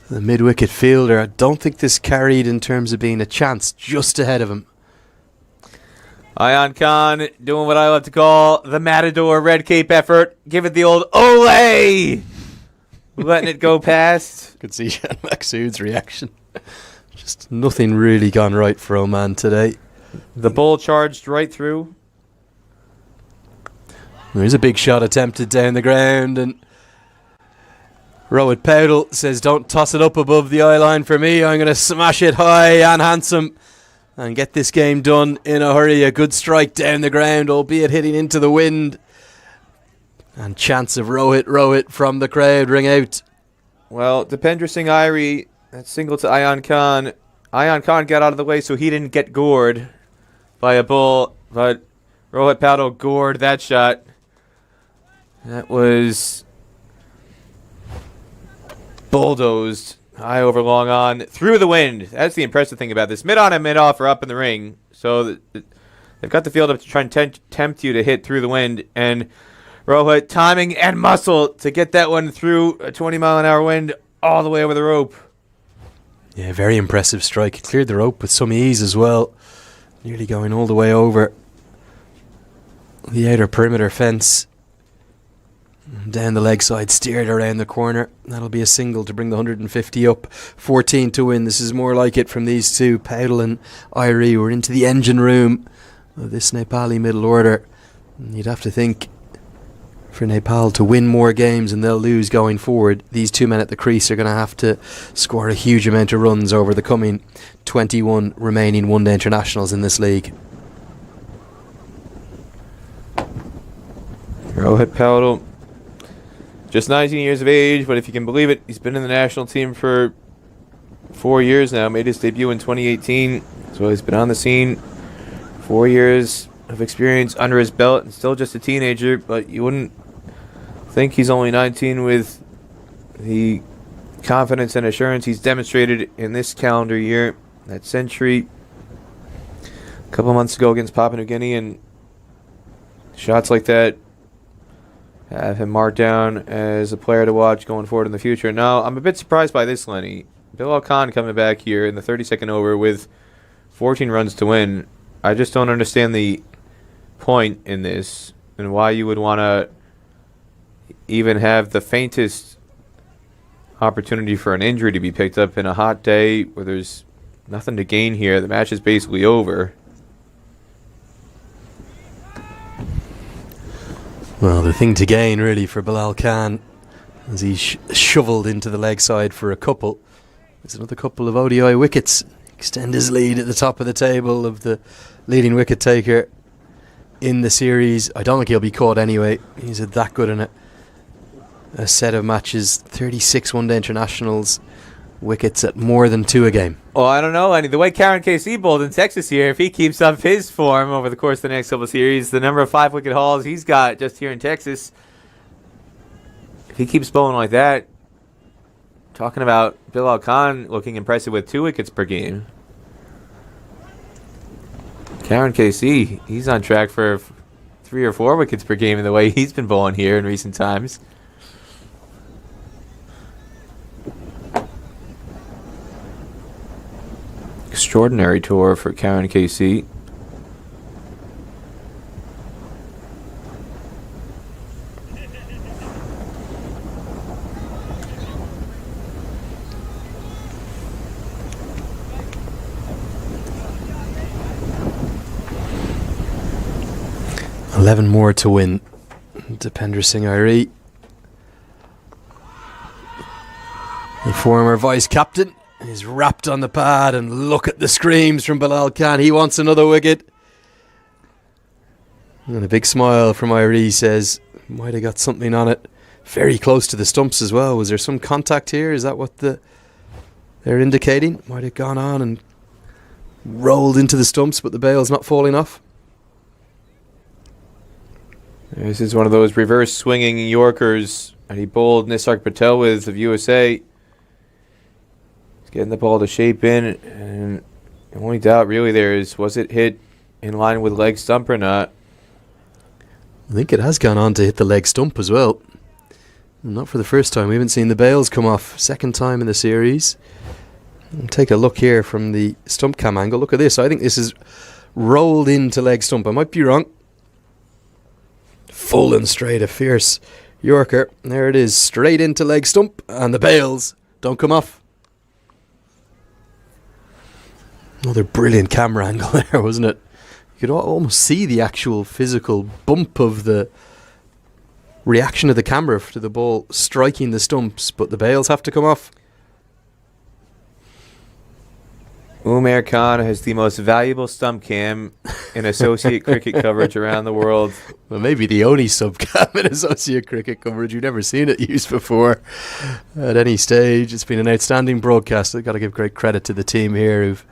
the mid-wicket fielder. I don't think this carried in terms of being a chance, just ahead of him. Ayan Khan doing what I like to call the Matador Red Cape effort. Give it the old Olay! Letting it go past. Could see Zeeshan Maqsood's reaction. Just nothing really gone right for Oman today. The ball charged right through. There's a big shot attempted down the ground, and Rohit Paudel says, don't toss it up above the eye line for me. I'm going to smash it high and handsome and get this game done in a hurry. A good strike down the ground, albeit hitting into the wind. And chants of Rohit from the crowd ring out. Well, Dipender Singh Airi, that single to Ayan Khan. Ayan Khan got out of the way so he didn't get gored by a bull, but Rohit Paudel gored that shot. That was bulldozed high over long on through the wind. That's the impressive thing about this. Mid on and mid off are up in the ring, so they've got the field up to try and tempt you to hit through the wind. And Rohit timing and muscle to get that one through a 20-mile-an-hour wind all the way over the rope. Yeah, very impressive strike. He cleared the rope with some ease as well. Nearly going all the way over the outer perimeter fence. Down the leg side, steered around the corner. That'll be a single to bring the 150 up. 14 to win. This is more like it from these two. Paudel and Airi were into the engine room of this Nepali middle order. And you'd have to think for Nepal to win more games and they'll lose going forward. These two men at the crease are going to have to score a huge amount of runs over the coming 21 remaining one-day internationals in this league. Rohit Paudel, just 19 years of age, but if you can believe it, he's been in the national team for 4 years now. Made his debut in 2018, so he's been on the scene. 4 years of experience under his belt and still just a teenager, but you wouldn't think he's only 19 with the confidence and assurance he's demonstrated in this calendar year. That century a couple months ago against Papua New Guinea, and shots like that have him marked down as a player to watch going forward in the future. Now, I'm a bit surprised by this, Lenny. Bilal Khan coming back here in the 32nd over with 14 runs to win. I just don't understand the point in this and why you would want to even have the faintest opportunity for an injury to be picked up in a hot day where there's nothing to gain here. The match is basically over. Well, the thing to gain really for Bilal Khan as he shoveled into the leg side for a couple. There's another couple of ODI wickets. Extend his lead at the top of the table of the leading wicket taker in the series. I don't think he'll be caught anyway. He's that good in a set of matches. 36 one-day internationals, wickets at more than 2 a game. Well, I don't know, Lenny. The way Karen KC bowled in Texas here, if he keeps up his form over the course of the next couple of series, the number of 5-wicket hauls he's got just here in Texas, if he keeps bowling like that, talking about Bilal Khan looking impressive with 2 wickets per game. Karen KC, he's on track for 3 or 4 wickets per game in the way he's been bowling here in recent times. Extraordinary tour for Karen KC. Eleven more to win. Dipender Singh Airi, the former vice captain, is wrapped on the pad, and look at the screams from Bilal Khan. He wants another wicket. And a big smile from Airi says, might have got something on it. Very close to the stumps as well. Was there some contact here? Is that what they're indicating? Might have gone on and rolled into the stumps, but the bail's not falling off. This is one of those reverse swinging Yorkers that he bowled Nisarg Patel with of USA. He's getting the ball to shape in, and the only doubt really there is, was it hit in line with leg stump or not? I think it has gone on to hit the leg stump as well. Not for the first time. We haven't seen the bails come off. Second time in the series. We'll take a look here from the stump cam angle. Look at this. I think this is rolled into leg stump. I might be wrong. Full and straight, a fierce Yorker. There it is, straight into leg stump, and the bails don't come off. Another brilliant camera angle there, wasn't it? You could almost see the actual physical bump of the reaction of the camera to the ball striking the stumps, but the bails have to come off. Umair Khan has the most valuable stump cam in associate cricket coverage around the world. Well, maybe the only sub cam in associate cricket coverage. You've never seen it used before at any stage. It's been an outstanding broadcast. I've got to give great credit to the team here who've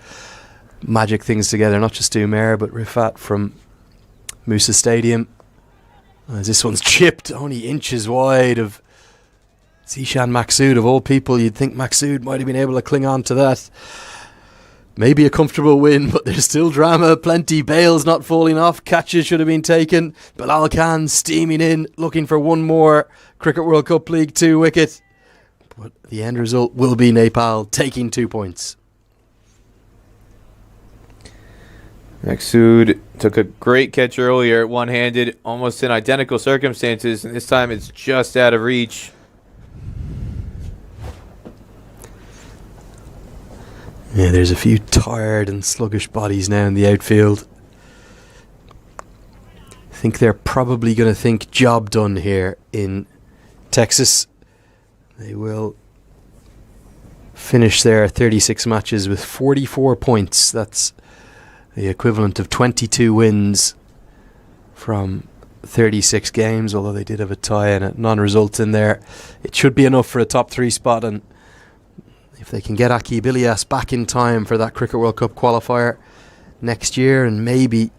magic things together. Not just Umair, but Rifat from Musa Stadium. As this one's chipped only inches wide of Zeeshan Maqsood. Of all people, you'd think Maqsood might have been able to cling on to that. Maybe a comfortable win, but there's still drama. Plenty. Bails not falling off. Catches should have been taken. Bilal Khan steaming in, looking for one more Cricket World Cup League 2 wicket. But the end result will be Nepal taking 2 points. Maqsood took a great catch earlier, one-handed, almost in identical circumstances, and this time it's just out of reach. Yeah, there's a few tired and sluggish bodies now in the outfield. I think they're probably going to think job done here in Texas. They will finish their 36 matches with 44 points. That's the equivalent of 22 wins from 36 games, although they did have a tie and a non-result in there. It should be enough for a top 3 spot, and if they can get Aki Bilias back in time for that Cricket World Cup qualifier next year, and maybe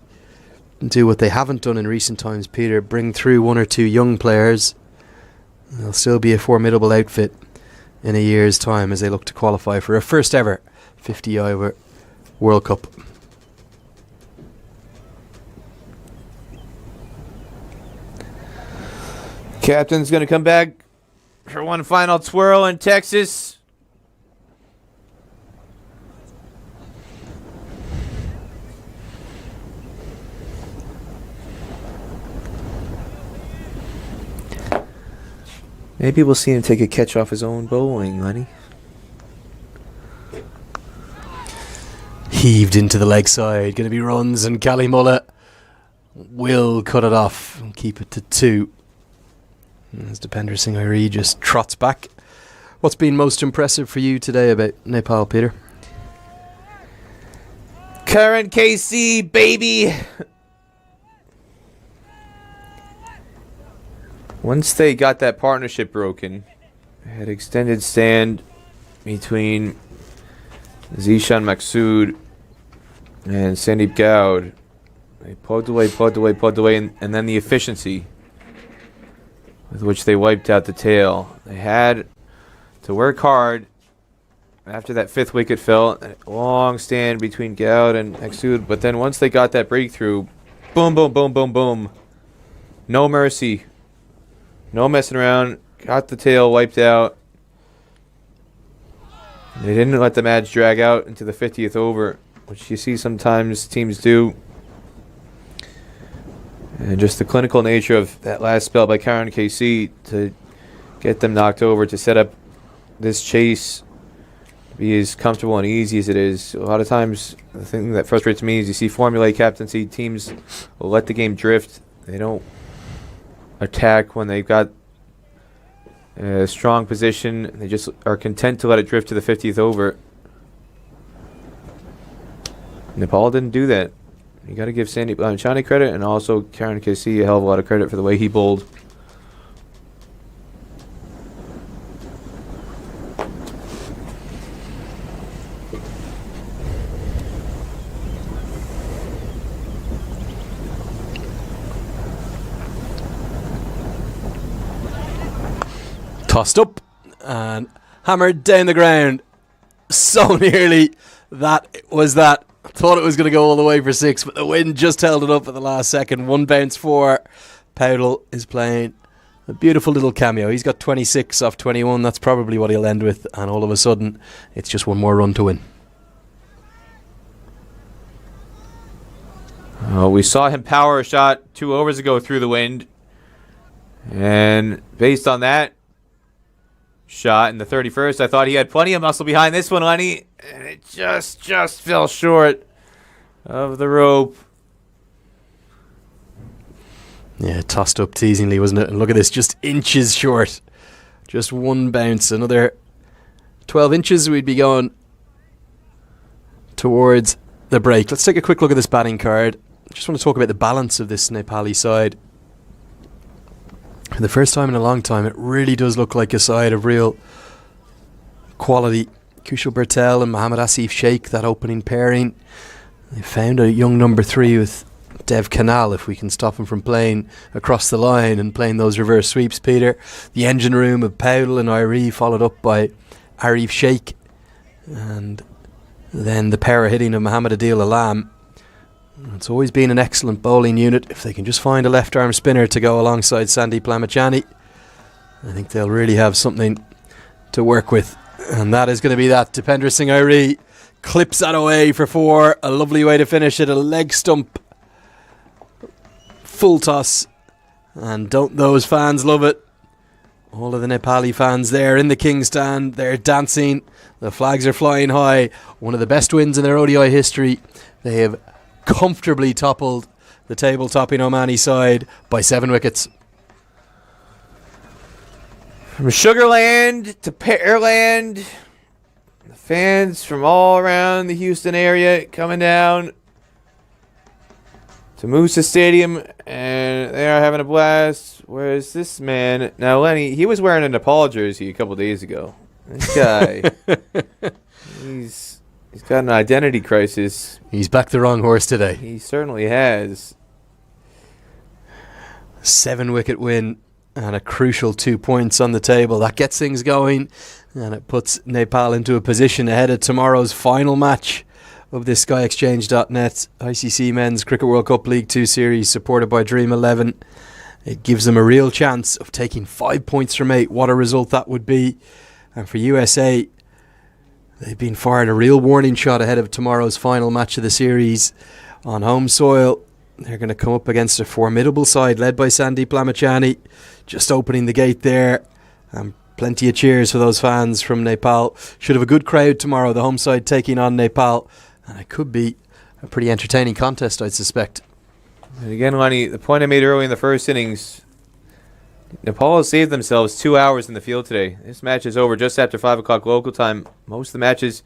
do what they haven't done in recent times, Peter, bring through 1 or 2 young players, they'll still be a formidable outfit in a year's time as they look to qualify for a first ever 50-over World Cup. Captain's going to come back for one final twirl in Texas. Maybe we'll see him take a catch off his own bowling, Lenny. Heaved into the leg side. Going to be runs, and Kalimulla will cut it off and keep it to 2. As Dipender Singh Airi just trots back. What's been most impressive for you today about Nepal, Peter? Karan KC, baby! Once they got that partnership broken, they had extended stand between Zeeshan Maqsood and Sandeep Goud. They pulled away, and then the efficiency with which they wiped out the tail. They had to work hard after that 5th wicket fell. A long stand between Goud and Maqsood, but then once they got that breakthrough, boom, boom, boom, boom, boom. No mercy. No messing around. Got the tail wiped out. They didn't let the match drag out into the 50th over, which you see sometimes teams do. And just the clinical nature of that last spell by Karan KC to get them knocked over, to set up this chase to be as comfortable and easy as it is. A lot of times, the thing that frustrates me is you see formulaic captaincy, teams will let the game drift. They don't attack when they've got a strong position. They just are content to let it drift to the 50th over. Nepal didn't do that. You got to give Sandeep Lamichhane credit, and also Karan KC a hell of a lot of credit for the way he bowled. Tossed up and hammered down the ground. So nearly. That was that. Thought it was going to go all the way for 6, but the wind just held it up at the last second. 1 bounce for Powdell is playing a beautiful little cameo. He's got 26 off 21. That's probably what he'll end with. And all of a sudden, it's just 1 more run to win. We saw him power a shot 2 overs ago through the wind. And based on that shot in the 31st, I thought he had plenty of muscle behind this one, Lenny. And it just fell short of the rope. Yeah, tossed up teasingly, wasn't it? And look at this, just inches short. Just 1 bounce. Another 12 inches, we'd be going towards the break. Let's take a quick look at this batting card. Just want to talk about the balance of this Nepali side. For the first time in a long time, it really does look like a side of real quality. Kushal Bertel and Mohammad Asif Sheikh, that opening pairing. They found a young number 3 with Dev Canal, if we can stop him from playing across the line and playing those reverse sweeps, Peter. The engine room of Powdell and Airi, followed up by Arif Sheikh. And then the power hitting of Mohammad Adil Alam. It's always been an excellent bowling unit. If they can just find a left-arm spinner to go alongside Sandeep Lamichhane, I think they'll really have something to work with. And that is going to be that. Dipender Singh Airi clips that away for 4. A lovely way to finish it. A leg stump. Full toss. And don't those fans love it? All of the Nepali fans there in the King Stand. They're dancing. The flags are flying high. One of the best wins in their ODI history. They have comfortably toppled the table-topping Omani side by 7 wickets. From Sugarland to Pearland, the fans from all around the Houston area coming down to Moosa Stadium, and they are having a blast. Whereas this man, now Lenny, he was wearing a Nepal jersey a couple days ago. This guy, he's got an identity crisis. He's backed the wrong horse today. He certainly has. 7-wicket win and a crucial 2 points on the table. That gets things going, and it puts Nepal into a position ahead of tomorrow's final match of this SkyExchange.net ICC Men's Cricket World Cup League 2 series supported by Dream 11. It gives them a real chance of taking 5 points from 8. What a result that would be. And for USA, they've been fired a real warning shot ahead of tomorrow's final match of the series on home soil. They're going to come up against a formidable side led by Sandeep Lamichhane, just opening the gate there. And plenty of cheers for those fans from Nepal. Should have a good crowd tomorrow, the home side taking on Nepal. And it could be a pretty entertaining contest, I'd suspect. And again, Lenny, the point I made early in the first innings, Nepal has saved themselves 2 hours in the field today. This match is over just after 5 o'clock local time. Most of the matches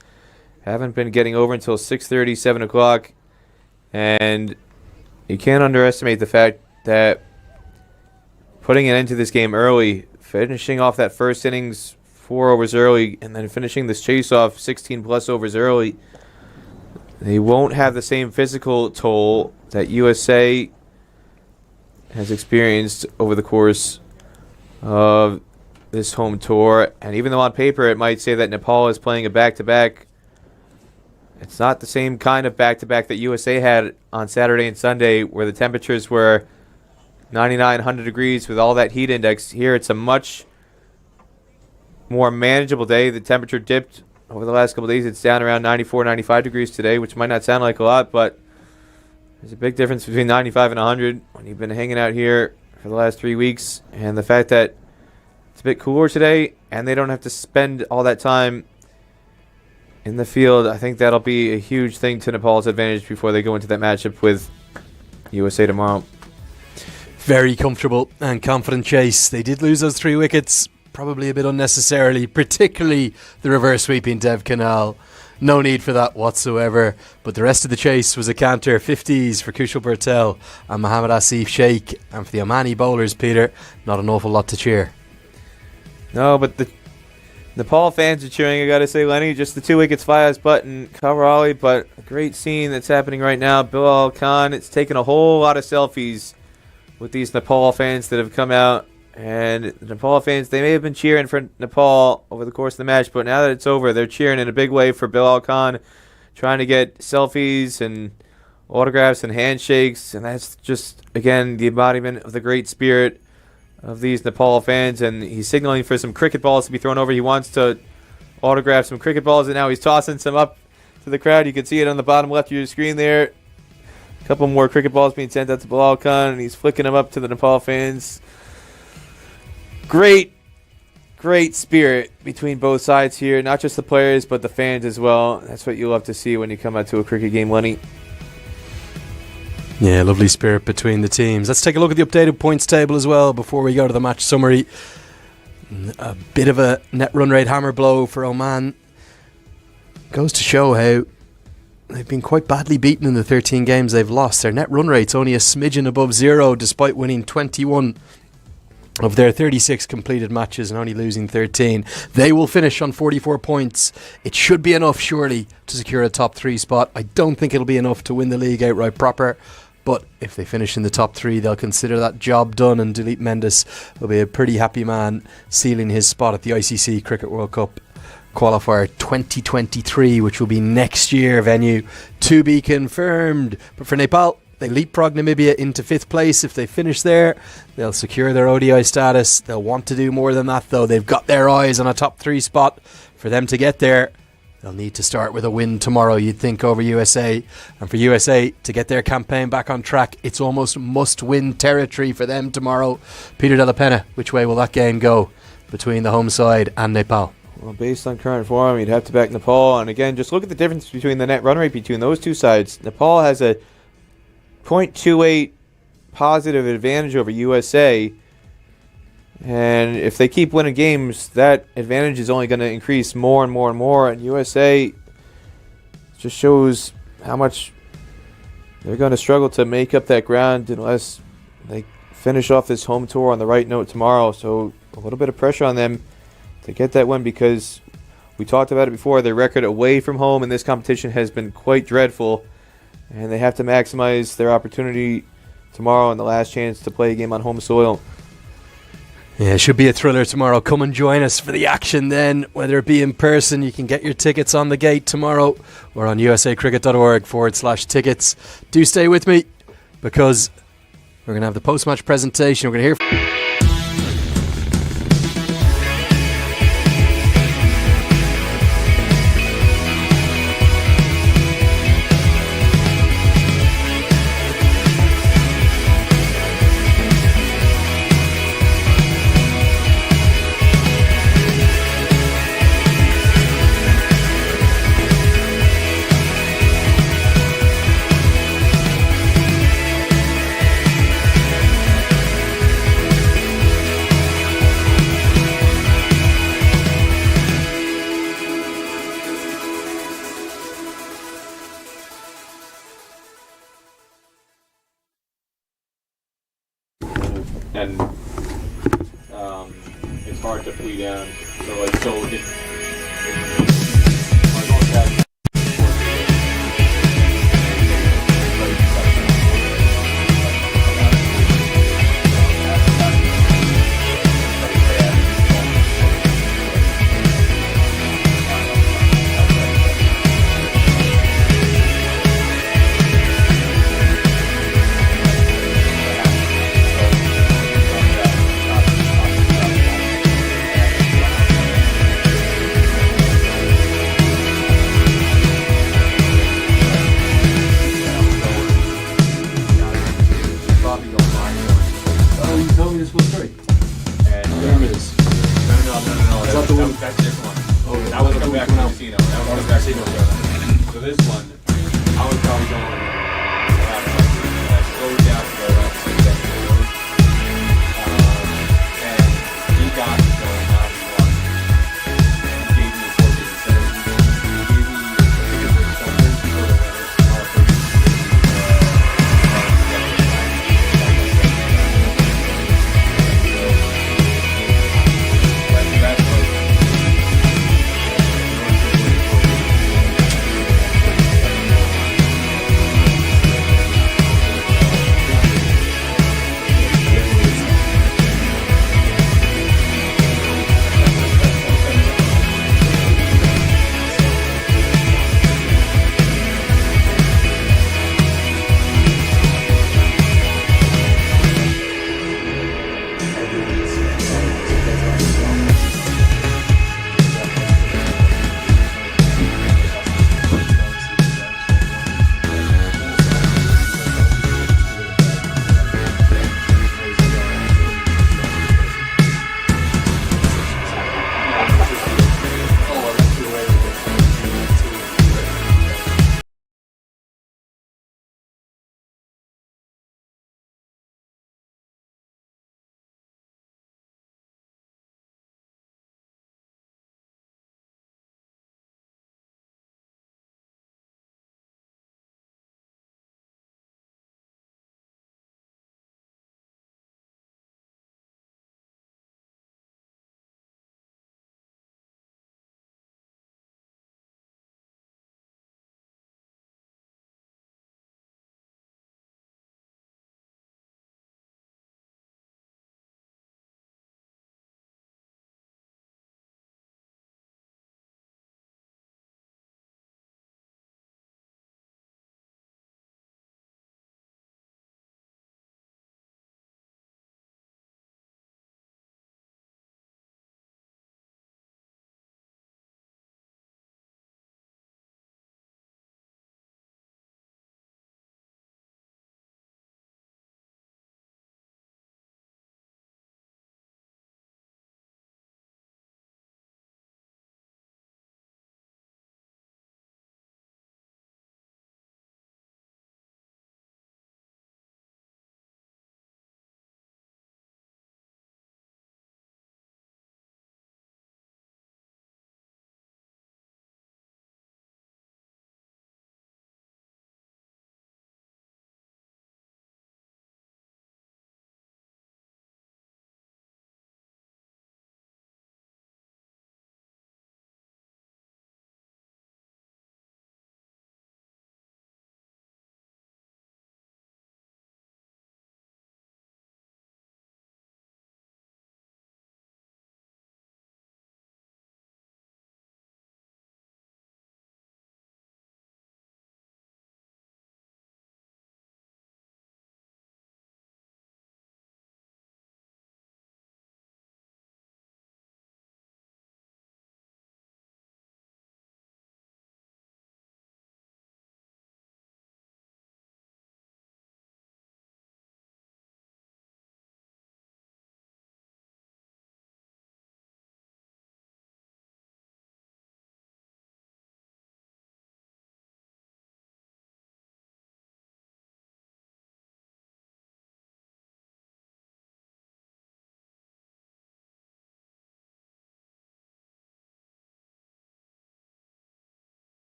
haven't been getting over until 6:30, 7 o'clock. And you can't underestimate the fact that putting an end to this game early, finishing off that first innings 4 overs early, and then finishing this chase off 16-plus overs early, they won't have the same physical toll that USA has experienced over the course of this home tour. And even though on paper it might say that Nepal is playing a back-to-back, it's not the same kind of back-to-back that USA had on Saturday and Sunday where the temperatures were 99, 100 degrees with all that heat index. Here it's a much more manageable day. The temperature dipped over the last couple of days. It's down around 94, 95 degrees today, which might not sound like a lot, but there's a big difference between 95 and 100 when you've been hanging out here for the last 3 weeks. And the fact that it's a bit cooler today and they don't have to spend all that time in the field, I think that'll be a huge thing to Nepal's advantage before they go into that matchup with USA tomorrow. Very comfortable and confident chase. They did lose those 3 wickets, probably a bit unnecessarily, particularly the reverse sweeping Dev Canal. No need for that whatsoever. But the rest of the chase was a canter. 50s for Kushal Bertel and Mohammad Asif Sheikh. And for the Omani bowlers, Peter, not an awful lot to cheer. No, but the Nepal fans are cheering, I got to say, Lenny. Just the 2 wickets, Fayaz Butt and Cover Ali. But a great scene that's happening right now. Bilal Khan, it's taken a whole lot of selfies with these Nepal fans that have come out. And the Nepal fans, they may have been cheering for Nepal over the course of the match, but now that it's over, they're cheering in a big way for Bilal Khan, trying to get selfies and autographs and handshakes. And that's just, again, the embodiment of the great spirit of these Nepal fans. And he's signaling for some cricket balls to be thrown over. He wants to autograph some cricket balls, and now he's tossing some up to the crowd. You can see it on the bottom left of your screen there. A couple more cricket balls being sent out to Bilal Khan, and he's flicking them up to the Nepal fans. Great spirit between both sides here. Not just the players, but the fans as well. That's what you love to see when you come out to a cricket game, Lenny. Yeah, lovely spirit between the teams. Let's take a look at the updated points table as well before we go to the match summary. A bit of a net run rate hammer blow for Oman. Goes to show how they've been quite badly beaten in the 13 games they've lost. Their net run rate's only a smidgen above 0 despite winning 21 of their 36 completed matches and only losing 13. They will finish on 44 points. It should be enough, surely, to secure a top 3 spot. I don't think it'll be enough to win the league outright proper, but if they finish in the top 3, they'll consider that job done, and Dilip Mendes will be a pretty happy man sealing his spot at the ICC Cricket World Cup qualifier 2023, which will be next year. Venue to be confirmed. But for Nepal, they leapfrog Namibia into 5th place. If they finish there, they'll secure their ODI status. They'll want to do more than that, though. They've got their eyes on a top 3 spot. For them to get there, they'll need to start with a win tomorrow, you'd think, over USA. And for USA to get their campaign back on track, it's almost must-win territory for them tomorrow. Peter Della Penna, which way will that game go between the home side and Nepal? Well, based on current form, you'd have to back Nepal. And again, just look at the difference between the net run rate between those two sides. Nepal has a 0.28 positive advantage over USA. And if they keep winning games, that advantage is only going to increase more and more and more. And USA just shows how much they're going to struggle to make up that ground unless they finish off this home tour on the right note tomorrow. So a little bit of pressure on them to get that win, because we talked about it before. Their record away from home in this competition has been quite dreadful, and they have to maximize their opportunity tomorrow and the last chance to play a game on home soil. Yeah, it should be a thriller tomorrow. Come and join us for the action then, whether it be in person. You can get your tickets on the gate tomorrow or on usacricket.org/tickets. Do stay with me, because we're going to have the post-match presentation. We're going to hear and it's hard to flee down.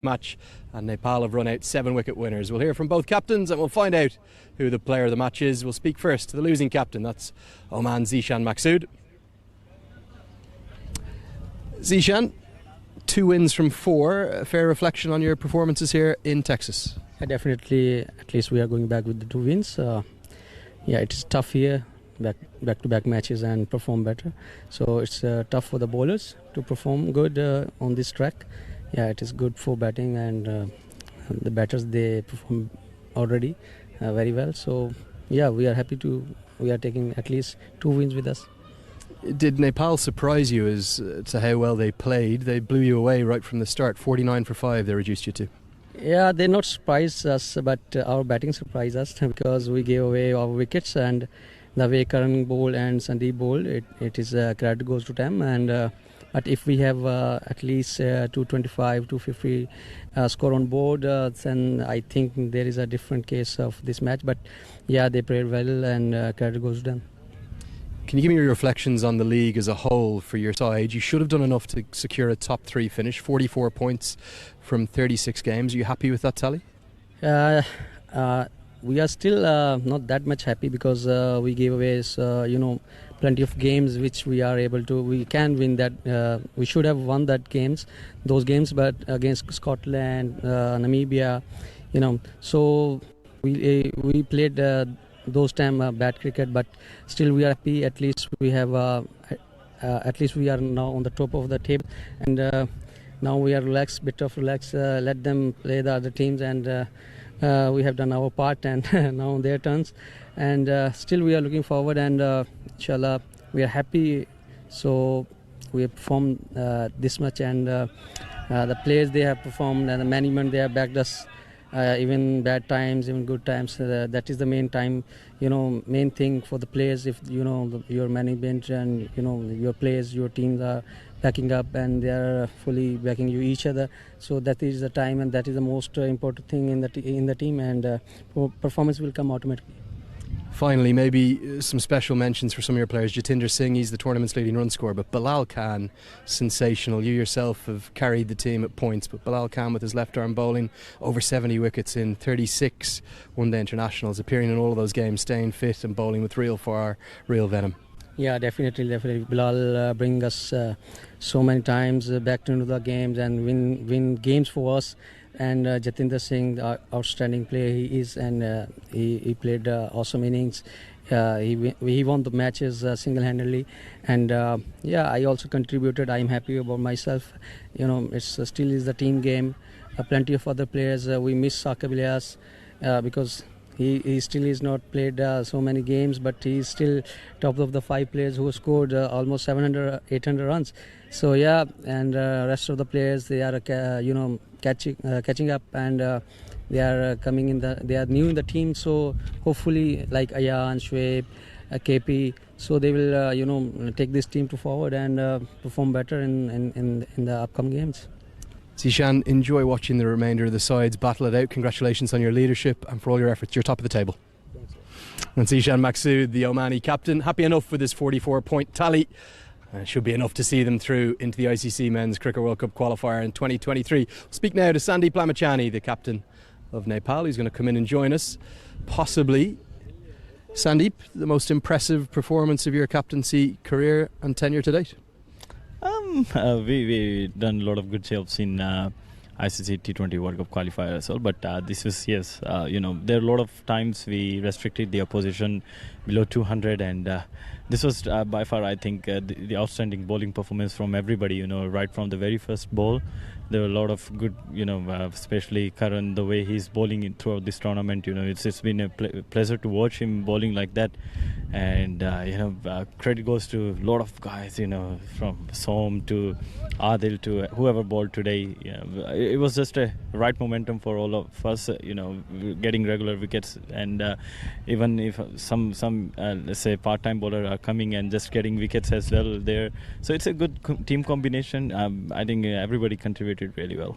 match, and Nepal have run out 7 wicket winners. We'll hear from both captains and we'll find out who the player of the match is. We'll speak first to the losing captain, that's Oman's Zeeshan Maqsood. Zeeshan, 2 wins from 4. A fair reflection on your performances here in Texas? Definitely, at least we are going back with the 2 wins. It is tough here, back-to-back matches and perform better. So it's tough for the bowlers to perform good on this track. It is good for batting, and the batters, they perform already very well. So we are happy we are taking at least 2 wins with us. Did Nepal surprise you as to how well they played? They blew you away right from the start. 49 for 5 they reduced you to. Yeah, they not surprised us, but our batting surprised us because we gave away our wickets, and the way Karan bowled and Sandeep bowled, it is credit goes to them. And but if we have at least 225, 250 score on board, then I think there is a different case of this match. But they played well, and credit goes to them. Can you give me your reflections on the league as a whole for your side? You should have done enough to secure a top 3 finish, 44 points from 36 games. Are you happy with that tally? We are still not that much happy because we gave away plenty of games which we can win that. We should have won those games, but against Scotland, Namibia, so we played those time bad cricket, but still we are happy. At least we have at least we are now on the top of the table, and now we are relaxed. Let them play the other teams, and we have done our part, and now their turns, and still we are looking forward, and inshallah we are happy. So we have performed this much, and the players, they have performed, and the management, they have backed us. Even bad times, even good times, that is the main thing for the players. If your management and your players, your teams are backing up, and they are fully backing each other, so that is the time, and that is the most important thing in the team, and performance will come automatically. Finally, maybe some special mentions for some of your players. Jatinder Singh, he's the tournament's leading run scorer, but Bilal Khan, sensational. You yourself have carried the team at points, but Bilal Khan with his left arm bowling, over 70 wickets in 36 one-day internationals, appearing in all of those games, staying fit and bowling with real fire, real venom. Yeah, definitely. Bilal bring us so many times back into the games and win games for us. And Jatinder Singh, outstanding player he is, and he played awesome innings. He won the matches single-handedly, and I also contributed. I am happy about myself. It's still is the team game. Plenty of other players. We miss Saqib Ilyas because he still is not played so many games, but he's still top of the 5 players who scored almost 700, 800 runs. So and rest of the players, they are catching up, and they are coming in. They are new in the team, so hopefully like Ayan, Shoaib, KP, so they will take this team to forward and perform better in the upcoming games. Zeeshan, enjoy watching the remainder of the sides battle it out. Congratulations on your leadership and for all your efforts. You're top of the table. And Zeeshan Maqsood, the Omani captain, happy enough with his 44-point tally. Should be enough to see them through into the ICC Men's Cricket World Cup qualifier in 2023. We'll speak now to Sandeep Lamichhane, the captain of Nepal, who's going to come in and join us. Possibly, Sandeep, the most impressive performance of your captaincy career and tenure to date? We done a lot of good jobs in ICC T20 World Cup qualifier as well, but this is, there are a lot of times we restricted the opposition below 200, and this was by far, I think, the outstanding bowling performance from everybody, right from the very first ball. There were a lot of good, especially Karan, the way he's bowling throughout this tournament. It's been a pleasure to watch him bowling like that. And, credit goes to a lot of guys, from Som to Adil to whoever bowled today. It was just a right momentum for all of us, getting regular wickets. And even if some let's say, part-time bowler are coming and just getting wickets as well there. So it's a good team combination. I think everybody contributed really well.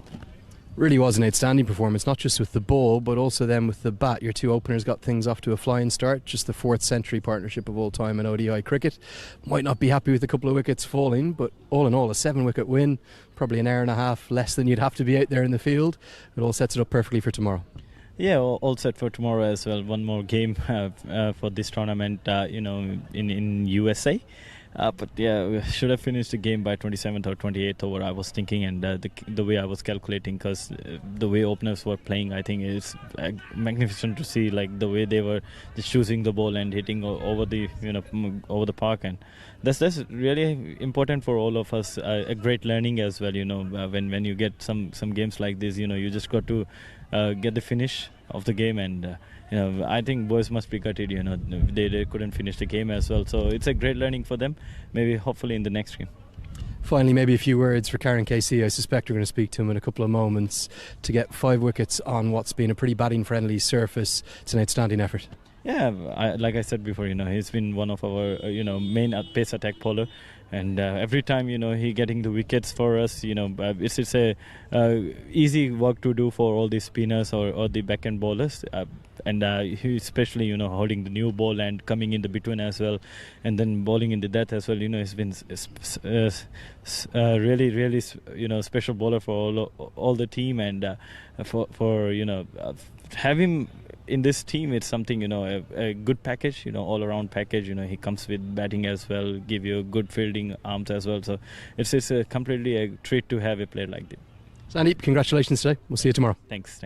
Really was an outstanding performance, not just with the ball, but also then with the bat. Your two openers got things off to a flying start. Just the 4th century partnership of all time in ODI cricket. Might not be happy with a couple of wickets falling, but all in all, a 7-wicket win. Probably an hour and a half less than you'd have to be out there in the field. It all sets it up perfectly for tomorrow. Yeah, all set for tomorrow as well. One more game for this tournament, in USA. But yeah, we should have finished the game by 27th or 28th over, I was thinking, and the way I was calculating, because the way openers were playing, I think it's magnificent to see, like the way they were just choosing the ball and hitting over the park, and that's really important for all of us. A great learning as well. When you get some games like this, you just got to get the finish of the game, and I think boys must be gutted. They couldn't finish the game as well. So it's a great learning for them. Maybe hopefully in the next game. Finally, maybe a few words for Karen Casey. I suspect we're going to speak to him in a couple of moments. To get 5 wickets on what's been a pretty batting-friendly surface, it's an outstanding effort. Yeah, like I said before, he's been one of our, main pace attack bowler. And every time, he getting the wickets for us, it's a easy work to do for all the spinners or the backhand bowlers. And he especially, holding the new ball and coming in the between as well, and then bowling into that as well. He's been really, really, special bowler for all the team, and for have him in this team, it's something, a good package, all around package. He comes with batting as well, give you good fielding arms as well. So it's a completely a treat to have a player like that. Sandeep, congratulations today. We'll see you tomorrow. Thanks.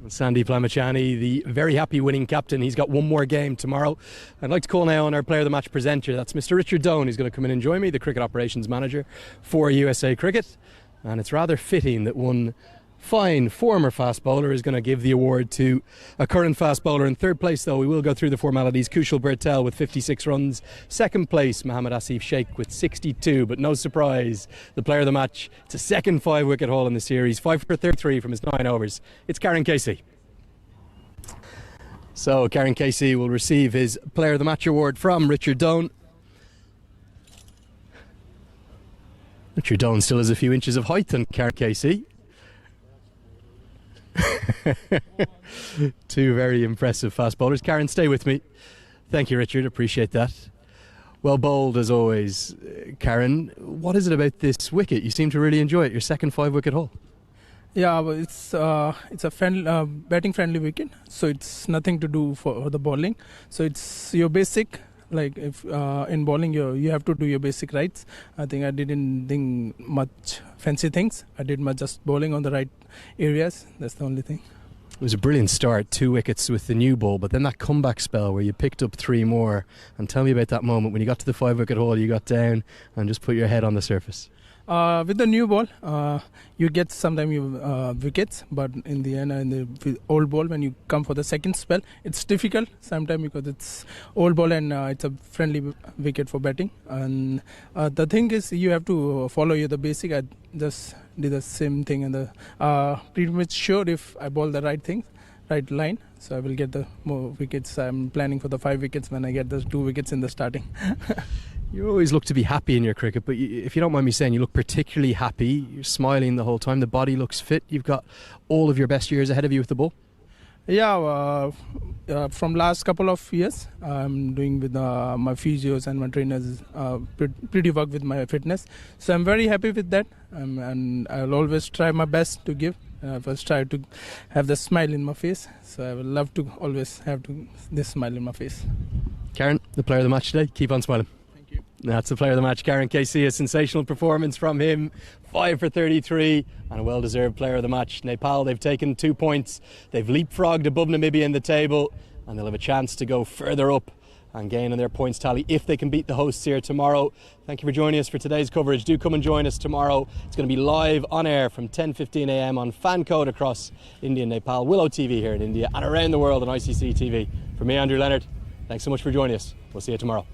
Sandeep Lamichhane, the very happy winning captain. He's got one more game tomorrow. I'd like to call now on our player of the match presenter. That's Mr. Richard Doan, who's going to come in and join me, the cricket operations manager for USA Cricket. And it's rather fitting that one fine former fast bowler is going to give the award to a current fast bowler. In 3rd place, though, we will go through the formalities. Kushal Bertel with 56 runs. 2nd place, Mohammad Asif Sheikh with 62. But no surprise, the player of the match, it's a second 5-wicket haul in the series. 5 for 33 from his 9 overs. It's Karen Casey. So Karen Casey will receive his player of the match award from Richard Doan. Richard Doan still has a few inches of height than Karen Casey. 2 very impressive fast bowlers. Karen, stay with me. Thank you, Richard. Appreciate that. Well bowled as always. Karen, what is it about this wicket? You seem to really enjoy it. Your second 5-wicket haul. Yeah, well, it's a batting friendly wicket, so it's nothing to do for the bowling. So it's your basic. Like if in bowling you have to do your basic rights. I think I didn't think much fancy things. I did my just bowling on the right areas. That's the only thing. It was a brilliant start, 2 wickets with the new ball, but then that comeback spell where you picked up 3 more. And tell me about that moment when you got to the 5-wicket haul, you got down and just put your head on the surface. With the new ball, you get sometimes wickets, but in the end, in the old ball, when you come for the second spell, it's difficult sometimes because it's old ball and it's a friendly wicket for batting. And the thing is, you have to follow the basic. I just did the same thing, and pretty much sure if I bowl the right thing, right line, so I will get the more wickets. I'm planning for the 5 wickets when I get the 2 wickets in the starting. You always look to be happy in your cricket, but if you don't mind me saying, you look particularly happy. You're smiling the whole time. The body looks fit. You've got all of your best years ahead of you with the ball. Yeah, from last couple of years, I'm doing with my physios and my trainers pretty work with my fitness. So I'm very happy with that, and I'll always try my best to give. I first try to have the smile in my face. So I would love to always have this smile in my face. Karen, the player of the match today. Keep on smiling. That's the player of the match, Karen Casey. A sensational performance from him. 5 for 33 and a well-deserved player of the match. Nepal, they've taken 2 points. They've leapfrogged above Namibia in the table, and they'll have a chance to go further up and gain on their points tally if they can beat the hosts here tomorrow. Thank you for joining us for today's coverage. Do come and join us tomorrow. It's going to be live on air from 10:15 a.m. on fan code across India and Nepal, Willow TV here in India, and around the world on ICC TV. For me, Andrew Leonard, thanks so much for joining us. We'll see you tomorrow.